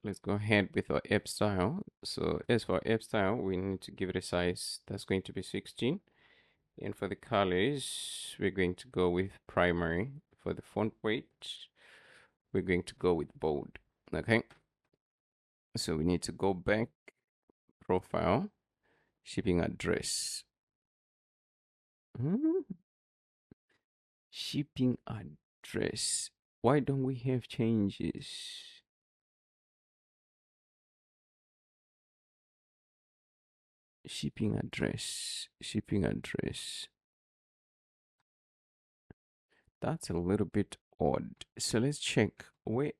Let's go ahead with our app style. So as for app style, we need to give it a size that's going to be 16. And for the colors, we're going to go with primary. For the font weight, we're going to go with bold. Okay. So we need to go back, profile, shipping address. Shipping address. Why don't we have changes? Shipping address. Shipping address. That's a little bit odd. So let's check, where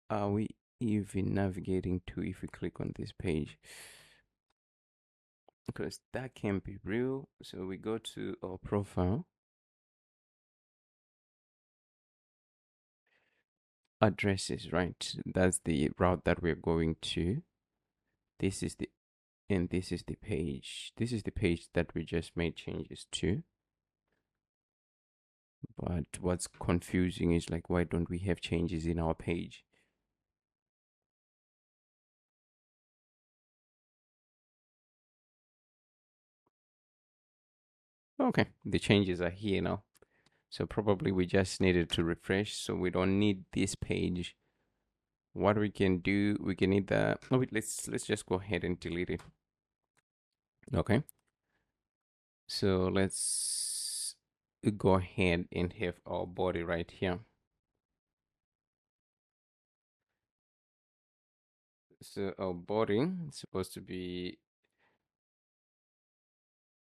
are we even navigating to if we click on this page? Because that can't be real. So we go to our profile, addresses, right? That's the route that we're going to. This is the, and this is the page. This is the page that we just made changes to. But what's confusing is like, why don't we have changes in our page? Okay, the changes are here now. So probably we just needed to refresh. So we don't need this page. What we can do, we can either, oh wait, let's just go ahead and delete it. Okay. So let's go ahead and have our body right here. So our body is supposed to be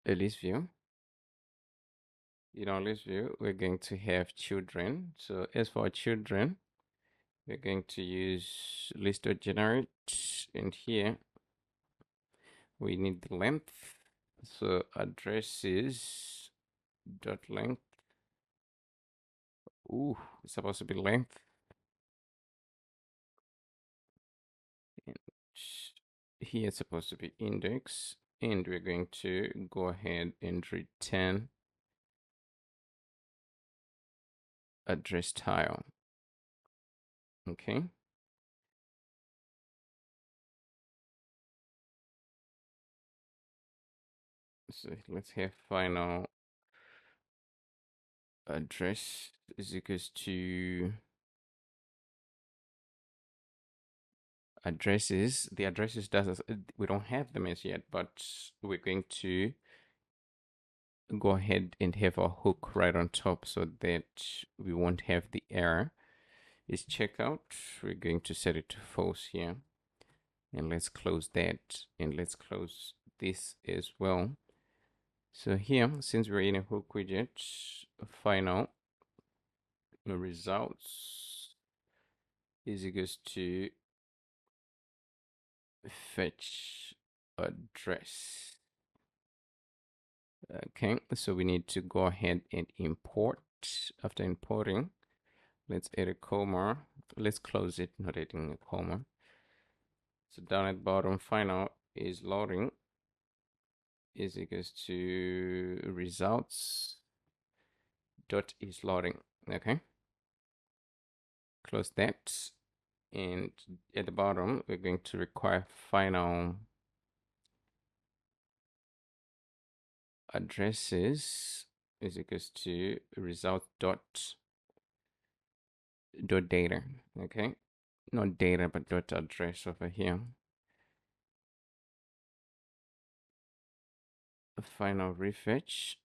a list view. In our list view, we're going to have children. So as for our children, we're going to use list.generate, and here we need the length. So addresses dot length. Ooh, it's supposed to be length. And here it's supposed to be index, and we're going to go ahead and return address tile. Okay. So let's have final address is equals to addresses. The addresses does we don't have them as yet, but we're going to go ahead and have our hook right on top so that we won't have the error. Is checkout. We're going to set it to false here. And let's close that, and let's close this as well. So here, since we're in a hook widget, final results is equals to fetch address. Okay, so we need to go ahead and import. After importing, let's add a comma. Let's close it, not adding a comma. So down at bottom, final is loading is equals to results dot is loading. Okay, close that, and at the bottom we're going to require final addresses is equals to result dot data. Okay, not data but dot address over here. Final refetch,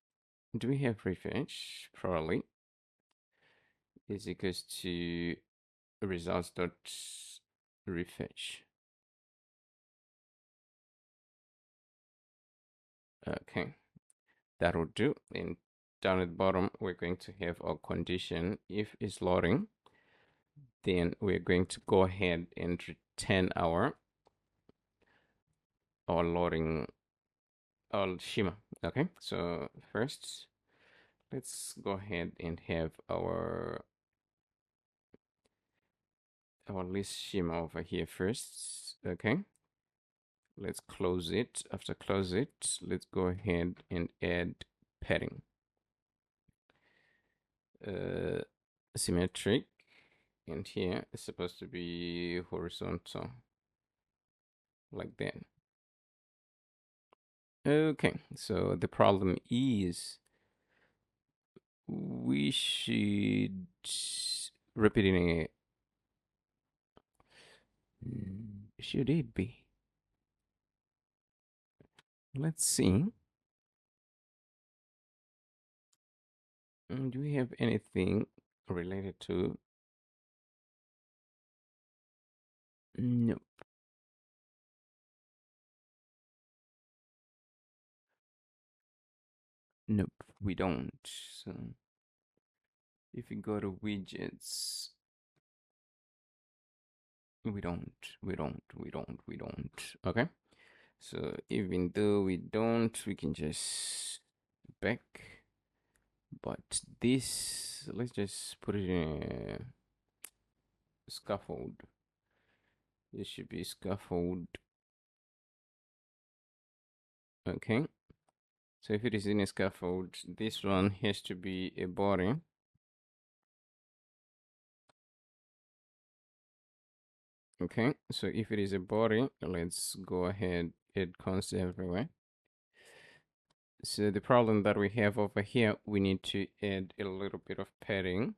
do we have refetch? Probably is equals to results dot refetch. Okay, that'll do. And down at the bottom we're going to have our condition. If it's loading, then we're going to go ahead and return our loading our schema. Okay, so first let's go ahead and have our list schema over here first. Okay, let's close it. After close it, let's go ahead and add padding. symmetric, and here it's supposed to be horizontal, like that. Okay, so the problem is we should repeating it. Should it be? Let's see. Do we have anything related to? Nope. Nope, we don't. So if we go to widgets, we don't. Okay. So even though we don't, we can just back. But this, let's just put it in a scaffold. This should be scaffold. Okay. So if it is in a scaffold, this one has to be a body. Okay, so if it is a body, let's go ahead, add const everywhere. So the problem that we have over here, we need to add a little bit of padding.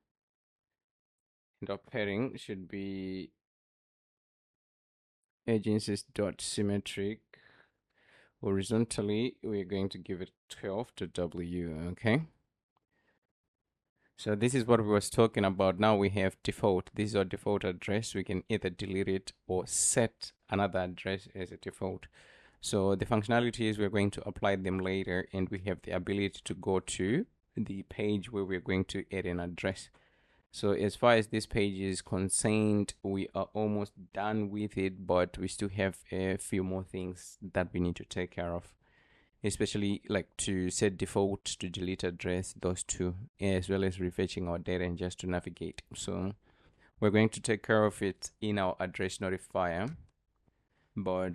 And our padding should be agencies.symmetric. Horizontally, we're going to give it 12 to W, okay? So this is what we was talking about. Now we have default. This is our default address. We can either delete it or set another address as a default. So the functionalities, we're going to apply them later, and we have the ability to go to the page where we're going to add an address. So as far as this page is concerned, we are almost done with it, but we still have a few more things that we need to take care of, especially like to set default, to delete address, those two, as well as refetching our data and just to navigate. So we're going to take care of it in our address notifier, but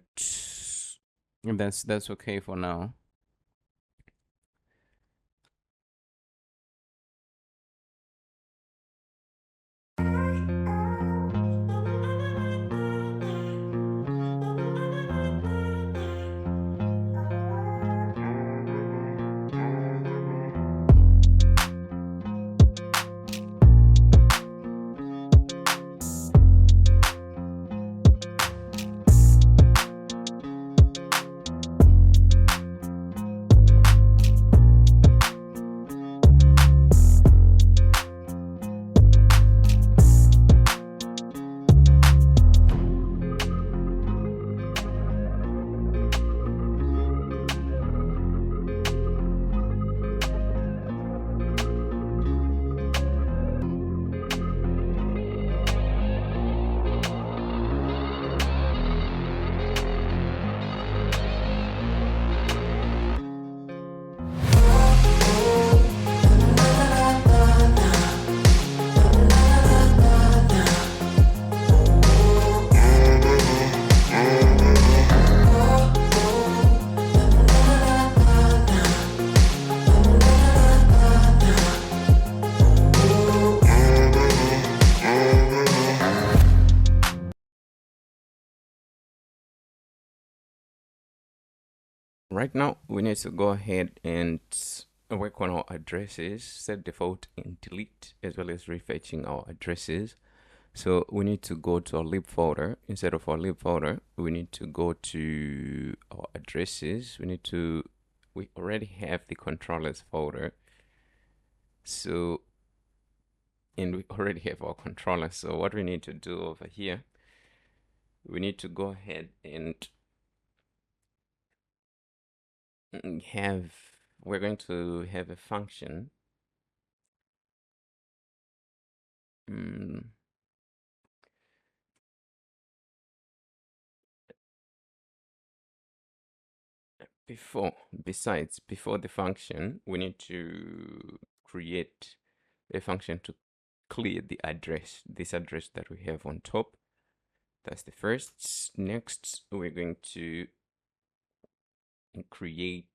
that's okay for now. Right now, we need to go ahead and work on our addresses, set default and delete, as well as refetching our addresses. So we need to go to our lib folder. Instead of our lib folder, we need to go to our addresses. We already have the controllers folder. So, and we already have our controller. So what we need to do over here, we need to go ahead and we're going to have a function. Before the function, we need to create a function to clear the address, this address that we have on top. That's the first. Next, we're going to create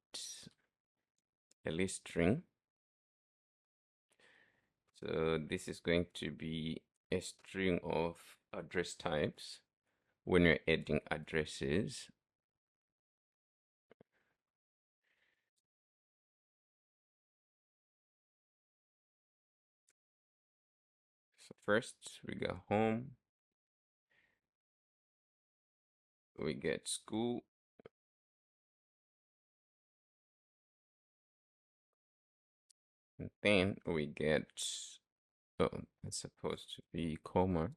a list string. So this is going to be a string of address types when you're adding addresses. So first we got home, we get school, and then we get, oh, it's supposed to be comma,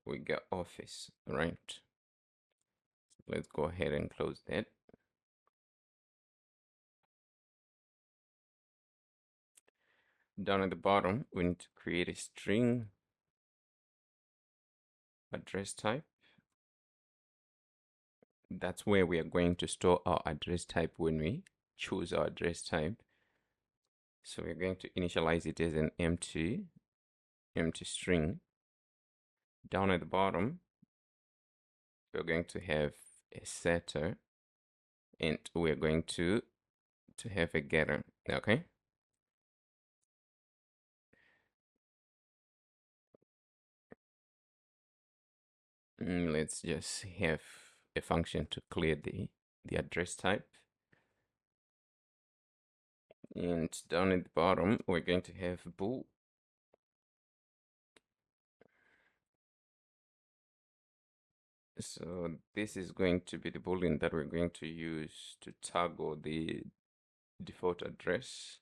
we got office, right? So let's go ahead and close that. Down at the bottom, we need to create a string address type. That's where we are going to store our address type when we choose our address type. So we're going to initialize it as an empty string. Down at the bottom, we're going to have a setter, and we're going to have a getter. Okay. Let's just have a function to clear the address type. And down at the bottom, we're going to have bool. So this is going to be the boolean that we're going to use to toggle the default address.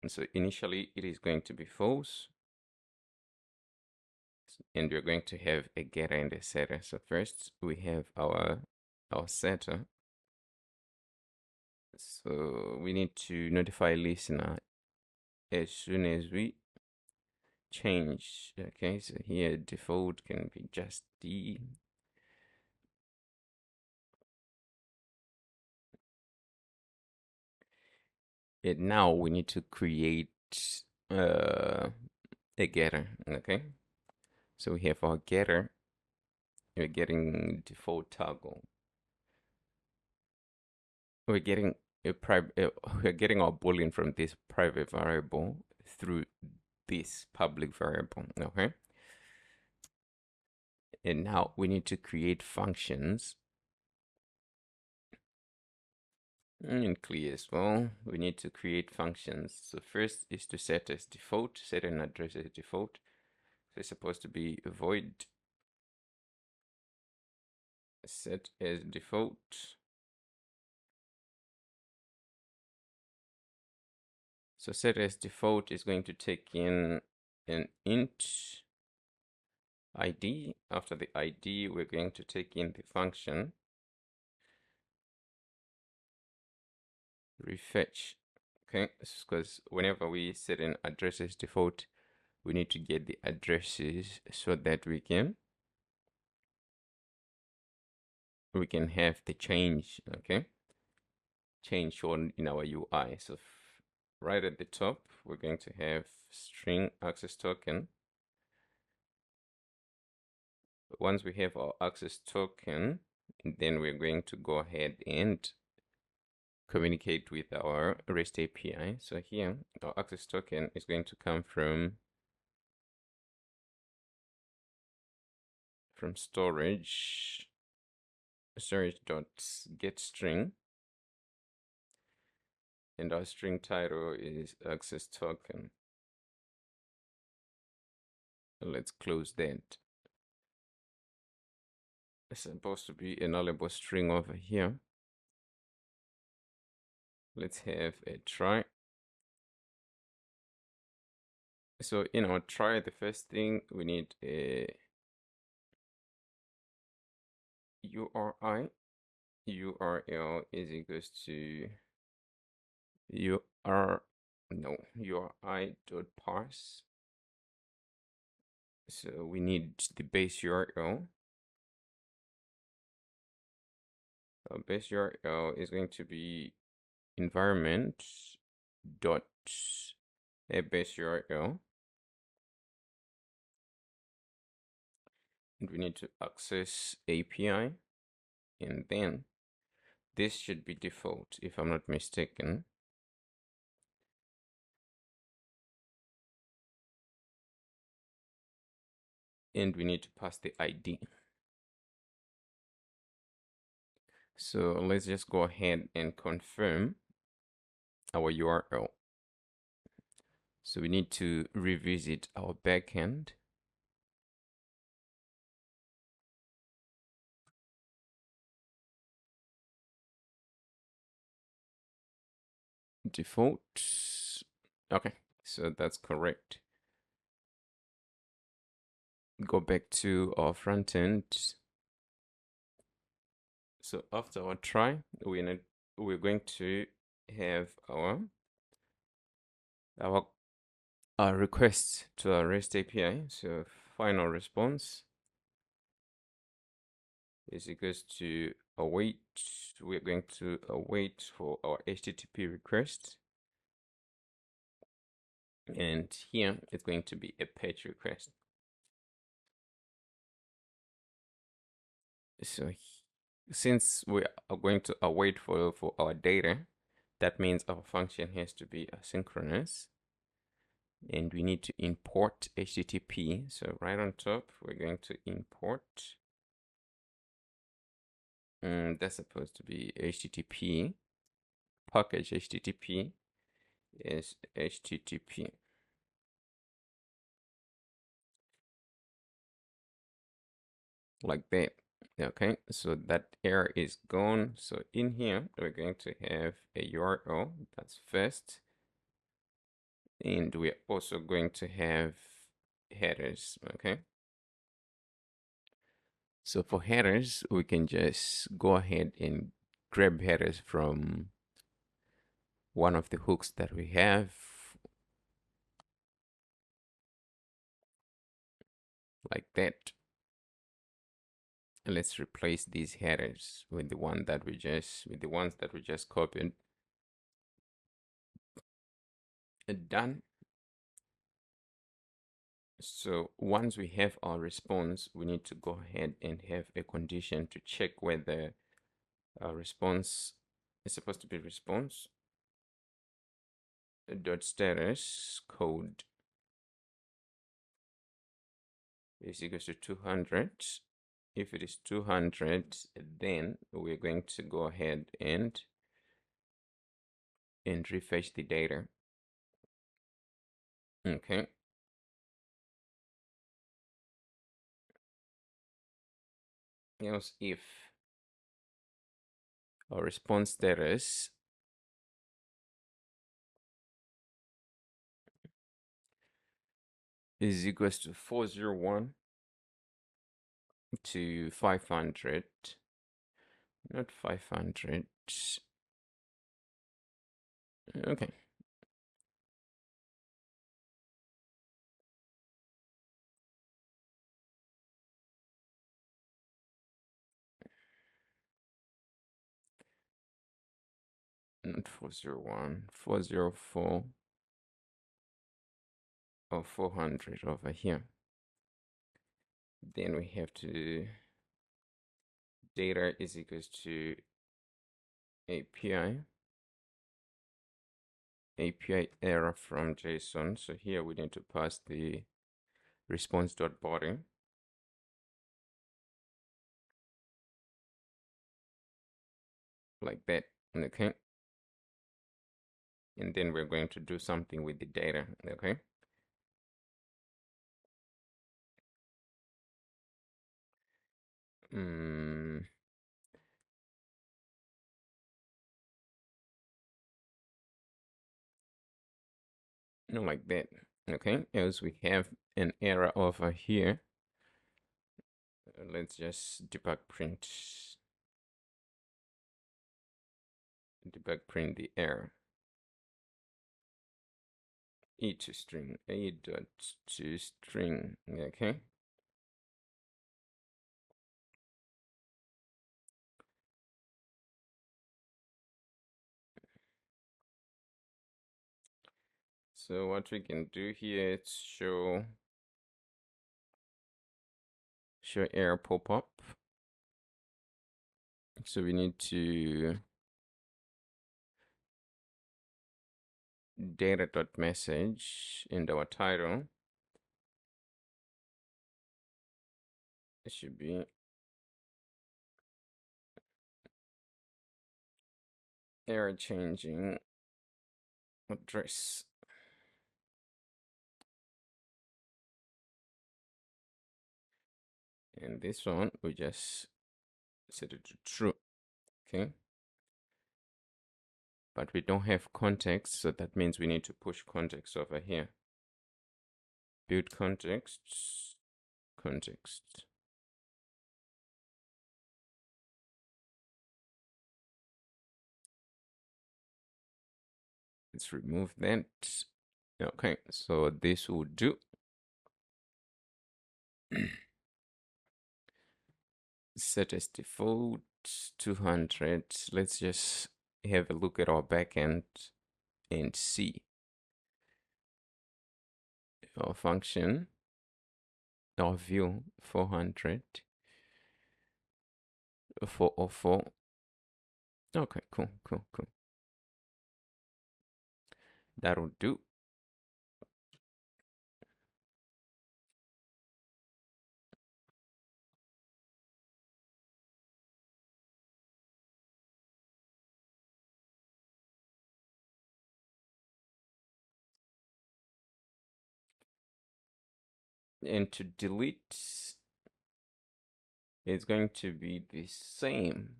And so initially it is going to be false. And we're going to have a getter and a setter. So first we have our setter. So we need to notify listener as soon as we change. Okay, so here default can be just D. And now we need to create a getter. Okay, so we have our getter. We're getting default toggle. We're getting we're getting our boolean from this private variable through this public variable. Okay, and now we need to create functions. And clear as well, we need to create functions. So first is to set as default, set an address as default. So it's supposed to be void set as default. So set as default is going to take in an int ID. After the ID, we're going to take in the function refetch. Okay, because whenever we set an address as default, we need to get the addresses so that we can have the change. Okay, change shown in our UI. So right at the top, we're going to have string access token. Once we have our access token, then we're going to go ahead and communicate with our REST API. So here, our access token is going to come from storage dot get string, and our string title is access token. Let's close that. It's supposed to be a nullable string over here. Let's have a try. So in our try, the first thing we need a URI. URL is equals to URI dot parse. So we need the base URL. Our base URL is going to be environment dot a base URL. And we need to access API, and then this should be default if I'm not mistaken. and we need to pass the ID. So let's just go ahead and confirm our URL. So we need to revisit our backend. Default. Okay, so that's correct. Go back to our front end. So after our try, we're going to have our request to our REST API. So final response is equals to await. We're going to await for our HTTP request. And here it's going to be a page request. So since we are going to await for our data, that means our function has to be asynchronous. And we need to import HTTP. So right on top, we're going to import. That's supposed to be HTTP. Package HTTP is HTTP. Like that. Okay, so that error is gone. So in here, we're going to have a URL that's first. And we're also going to have headers. Okay. So for headers, we can just go ahead and grab headers from one of the hooks that we have, like that. And let's replace these headers with the ones that we just copied. And done. So once we have our response, we need to go ahead and have a condition to check whether our response is supposed to be response dot status code is equals to 200. If it is 200, then we're going to go ahead and refetch the data. Okay. Else if our response status is equals to 401 to 500, not 500. Okay. Not 401, 404 or 400 over here. Then we have to data is equals to API error from JSON. So here we need to pass the response.body. Like that. Okay. And then we're going to do something with the data. Okay. Like that. Okay, else we have an error over here. Let's just debug print the error. E to string, a dot to string. Okay. So what we can do here is show error pop-up. So we need to data.message in our title. it should be error changing address. And this one, we just set it to true, okay? But we don't have context, so that means we need to push context over here. Build context. Let's remove that. Okay, so this will do. Set as default 200. Let's just have a look at our backend and see our function, our view 400, 404. Okay, cool. That'll do. And to delete, it's going to be the same.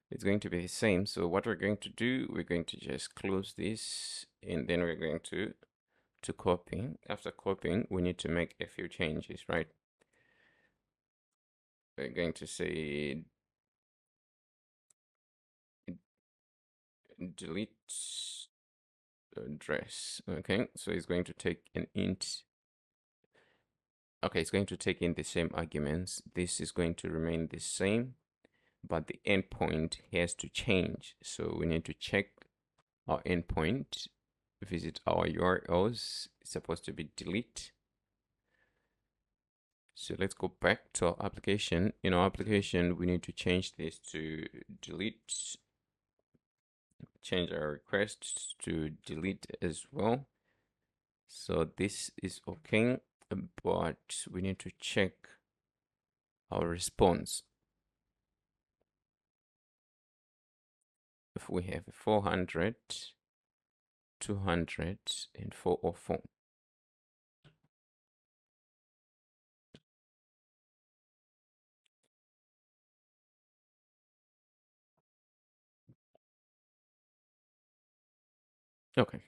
It's going to be the same. So what we're going to do, we're going to just close this, and then we're going to copy. After copying, we need to make a few changes, right? We're going to say delete address. Okay, so it's going to take an int. Okay, it's going to take in the same arguments. This is going to remain the same, but the endpoint has to change. So we need to check our endpoint, visit our URLs. It's supposed to be delete. So let's go back to our application. In our application, we need to change this to delete. Change our request to delete as well. So this is okay, but we need to check our response. If we have 400, 200, and 404. Okay.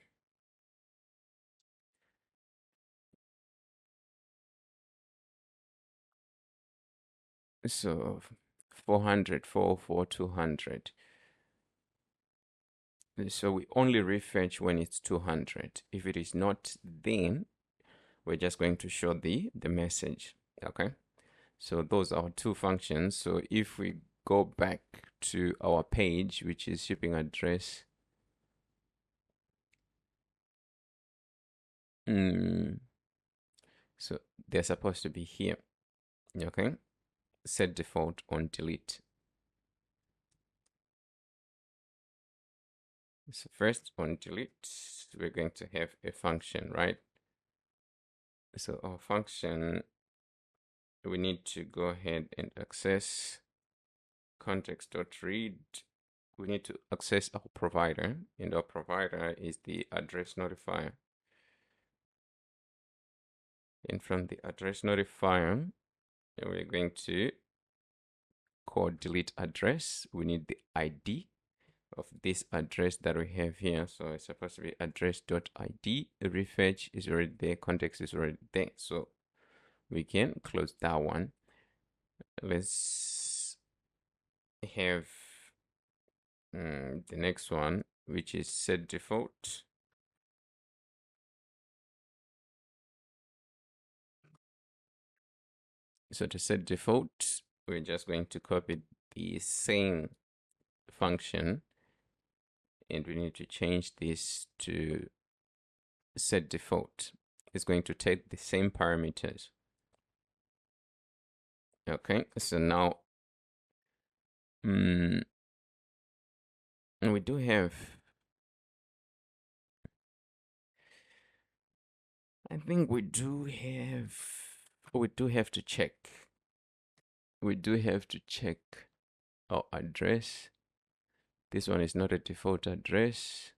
So 400, 404, 200. So we only refetch when it's 200. If it is not, then we're just going to show the message. Okay. So those are two functions. So if we go back to our page, which is shipping address, so they're supposed to be here. Okay. Set default on delete. So first on delete, we're going to have a function, right? So our function, we need to go ahead and access context.read. We need to access our provider, and our provider is the address notifier. And from the address notifier, we're going to call delete address. We need the ID of this address that we have here. So it's supposed to be address.id. Refetch is already there, context is already there. So we can close that one. Let's have the next one, which is set default. So to set default, we're just going to copy the same function, and we need to change this to set default. It's going to take the same parameters. Okay, so now we do have, I think we do have we do have to check. We do have to check our address. This one is not a default address.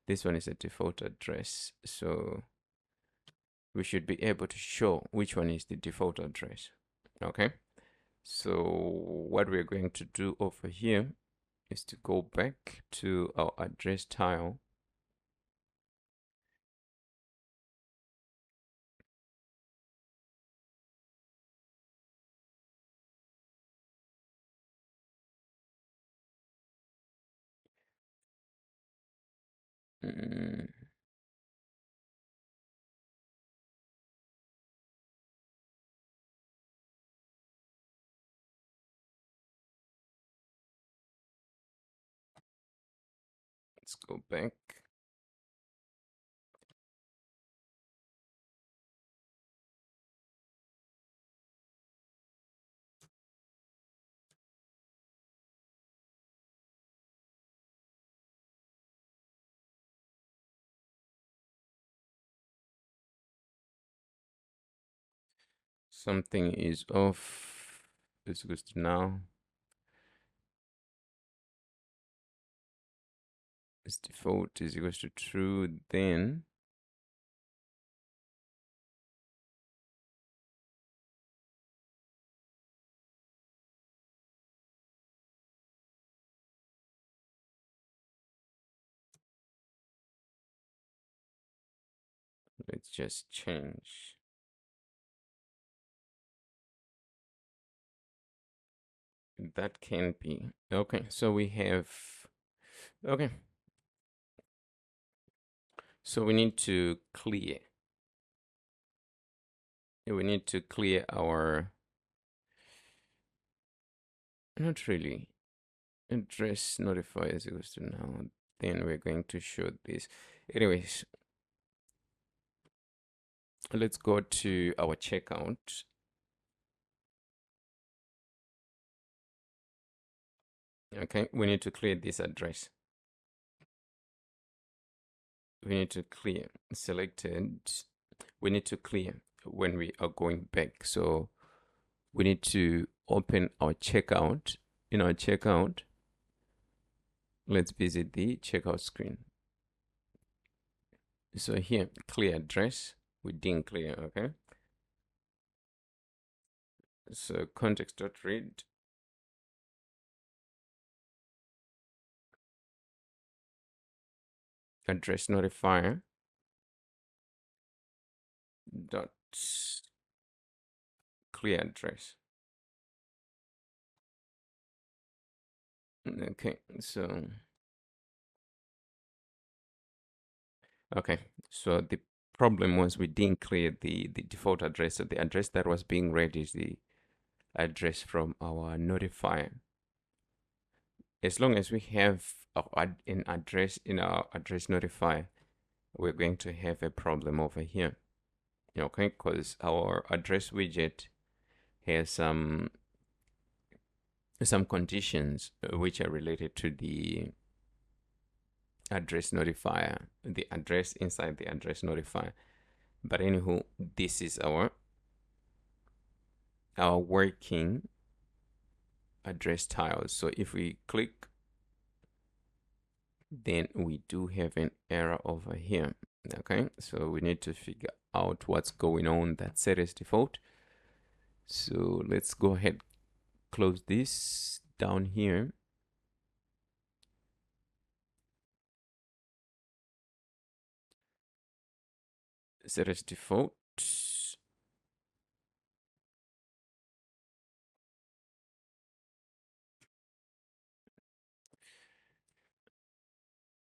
This one is a default address. So we should be able to show which one is the default address. Okay. So what we're going to do over here is to go back to our address tile. Let's go back. Something is off. This goes to now. This default is equals to true, then let's just change. That can be. Okay, so we have, okay. So we need to clear. We need to clear our, not really, address notifiers equals to now. Then we're going to show this. Anyways, let's go to our checkout. Okay, we need to clear this address. We need to clear selected. We need to clear when we are going back. So we need to open our checkout. In our checkout, let's visit the checkout screen. So here, clear address. We didn't clear, okay? So context.read. Address notifier dot clear address. Okay, so okay, so the problem was we didn't clear the default address. So the address that was being read is the address from our notifier. As long as we have an address in our address notifier, we're going to have a problem over here. Okay, because our address widget has some conditions which are related to the address notifier, the address inside the address notifier. But anywho, this is our working address tiles. So if we click, then we do have an error over here. Okay, so we need to figure out what's going on. That's set as default. So let's go ahead, close this down here. Set as default.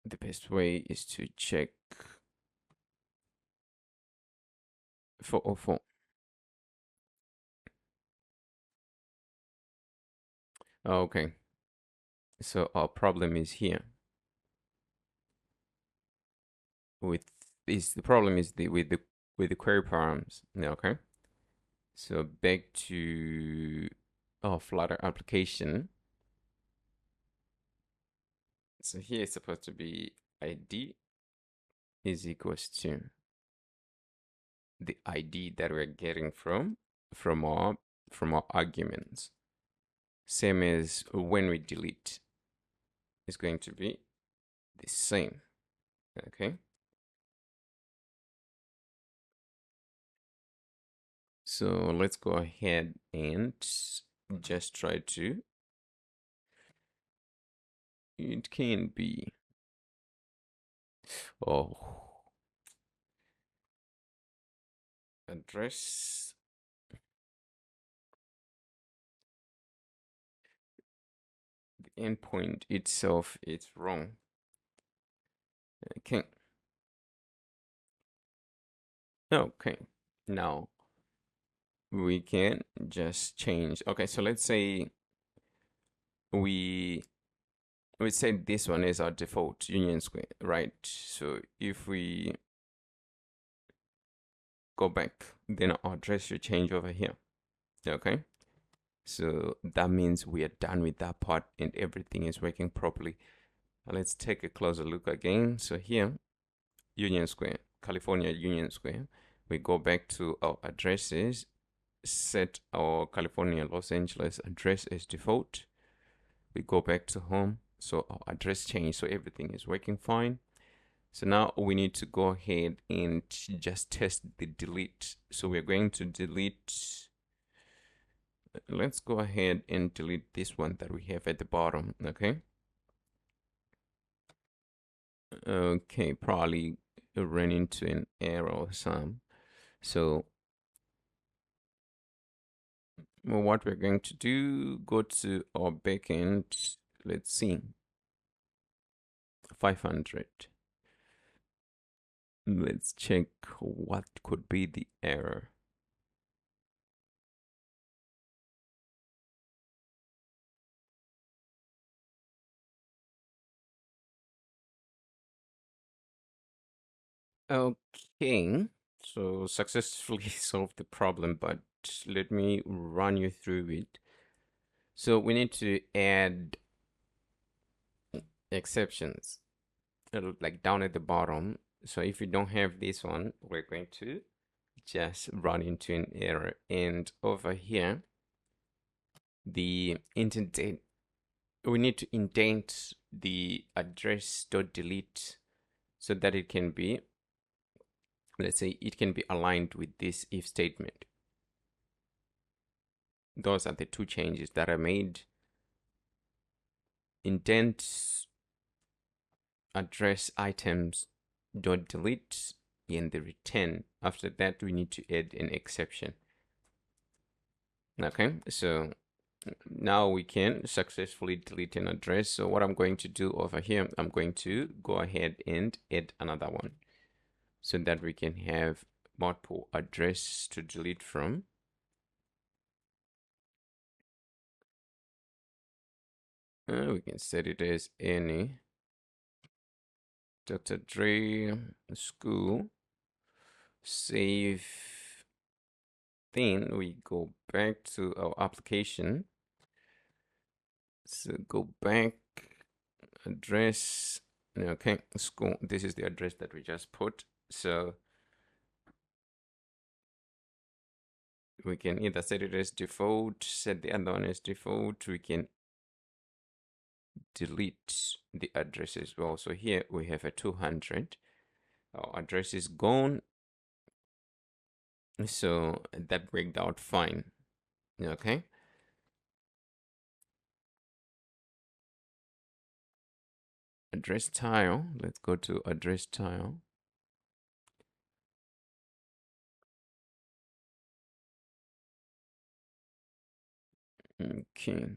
The best way is to check 404. Okay, so our problem is here with this. The problem is with the query params. Okay, so back to our Flutter application. So here it's supposed to be ID is equals to the ID that we're getting from our arguments. Same as when we delete, it's going to be the same. Okay. So let's go ahead and just try to. It can be. Oh. Address. The endpoint itself, it's wrong. Okay. Okay. Now we can just change. Okay, so let's say we say this one is our default union square, right? So if we go back, then our address should change over here. Okay. So that means we are done with that part and everything is working properly. Now let's take a closer look again. So here, Union Square, California Union Square. We go back to our addresses, set our California Los Angeles address as default. We go back to home. So our address changed. So everything is working fine. So now we need to go ahead and just test the delete. So we're going to delete. Let's go ahead and delete this one that we have at the bottom. Okay. Okay, probably ran into an error or some. So well, what we're going to do, go to our backend. Let's see, 500. Let's check what could be the error. Okay, so successfully solved the problem, but let me run you through it. So we need to add exceptions, like down at the bottom. So if you don't have this one, we're going to just run into an error. And over here, the indent, we need to indent the address.delete so that it can be, let's say, it can be aligned with this if statement. Those are the two changes that are made. Indent address items dot delete and the return. After that, we need to add an exception. Okay, so now we can successfully delete an address. So what I'm going to do over here, I'm going to go ahead and add another one so that we can have multiple address to delete from. We can set it as any Dr. Dre school. Save. Then we go back to our application. So go back, address. Okay, school. This is the address that we just put. So we can either set it as default, set the other one as default. We can delete the address as well. So here we have a 200. Our address is gone. So that worked out fine. Okay. Address tile. Let's go to address tile. Okay.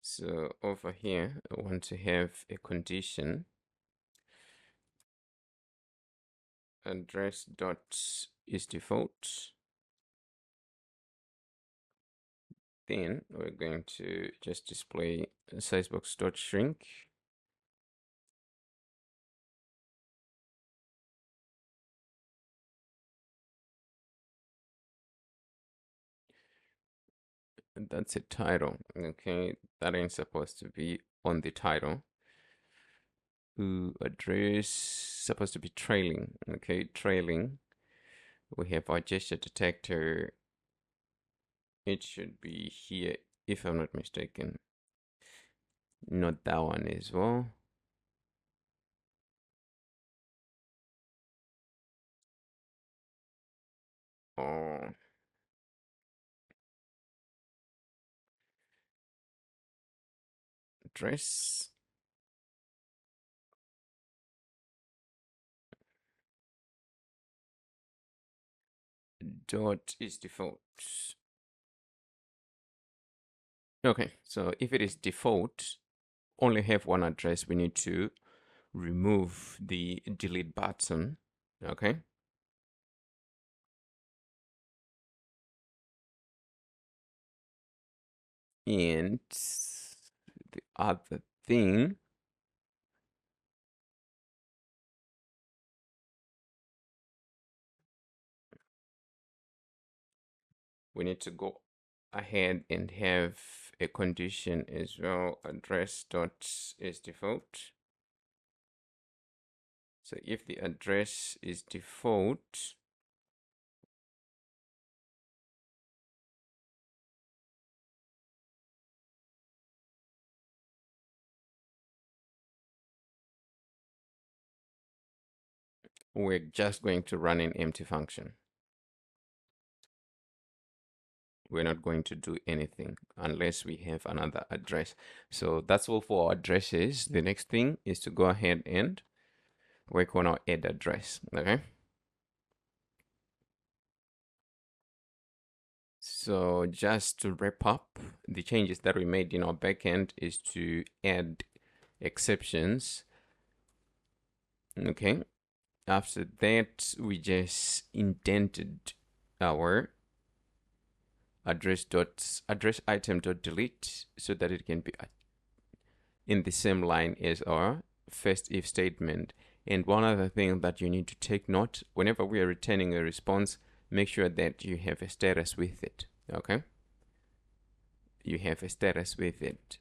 So over here, I want to have a condition. Address dot is default. Then we're going to just display sizebox dot shrink. That's a title. Okay, that ain't supposed to be on the title. Address supposed to be trailing. Okay, trailing. We have our gesture detector. It should be here, if I'm not mistaken. Not that one as well. Oh, address. Dot is default. Okay, so if it is default, only have one address, we need to remove the delete button. Okay. And the other thing, we need to go ahead and have a condition as well. Address dot is default. So if the address is default, we're just going to run an empty function. We're not going to do anything unless we have another address. So that's all for our addresses. The next thing is to go ahead and work on our add address. Okay. So just to wrap up, the changes that we made in our backend is to add exceptions. Okay. After that, we just indented our address item dot delete so that it can be in the same line as our first if statement. And one other thing that you need to take note, whenever we are returning a response, make sure that you have a status with it. Okay, you have a status with it.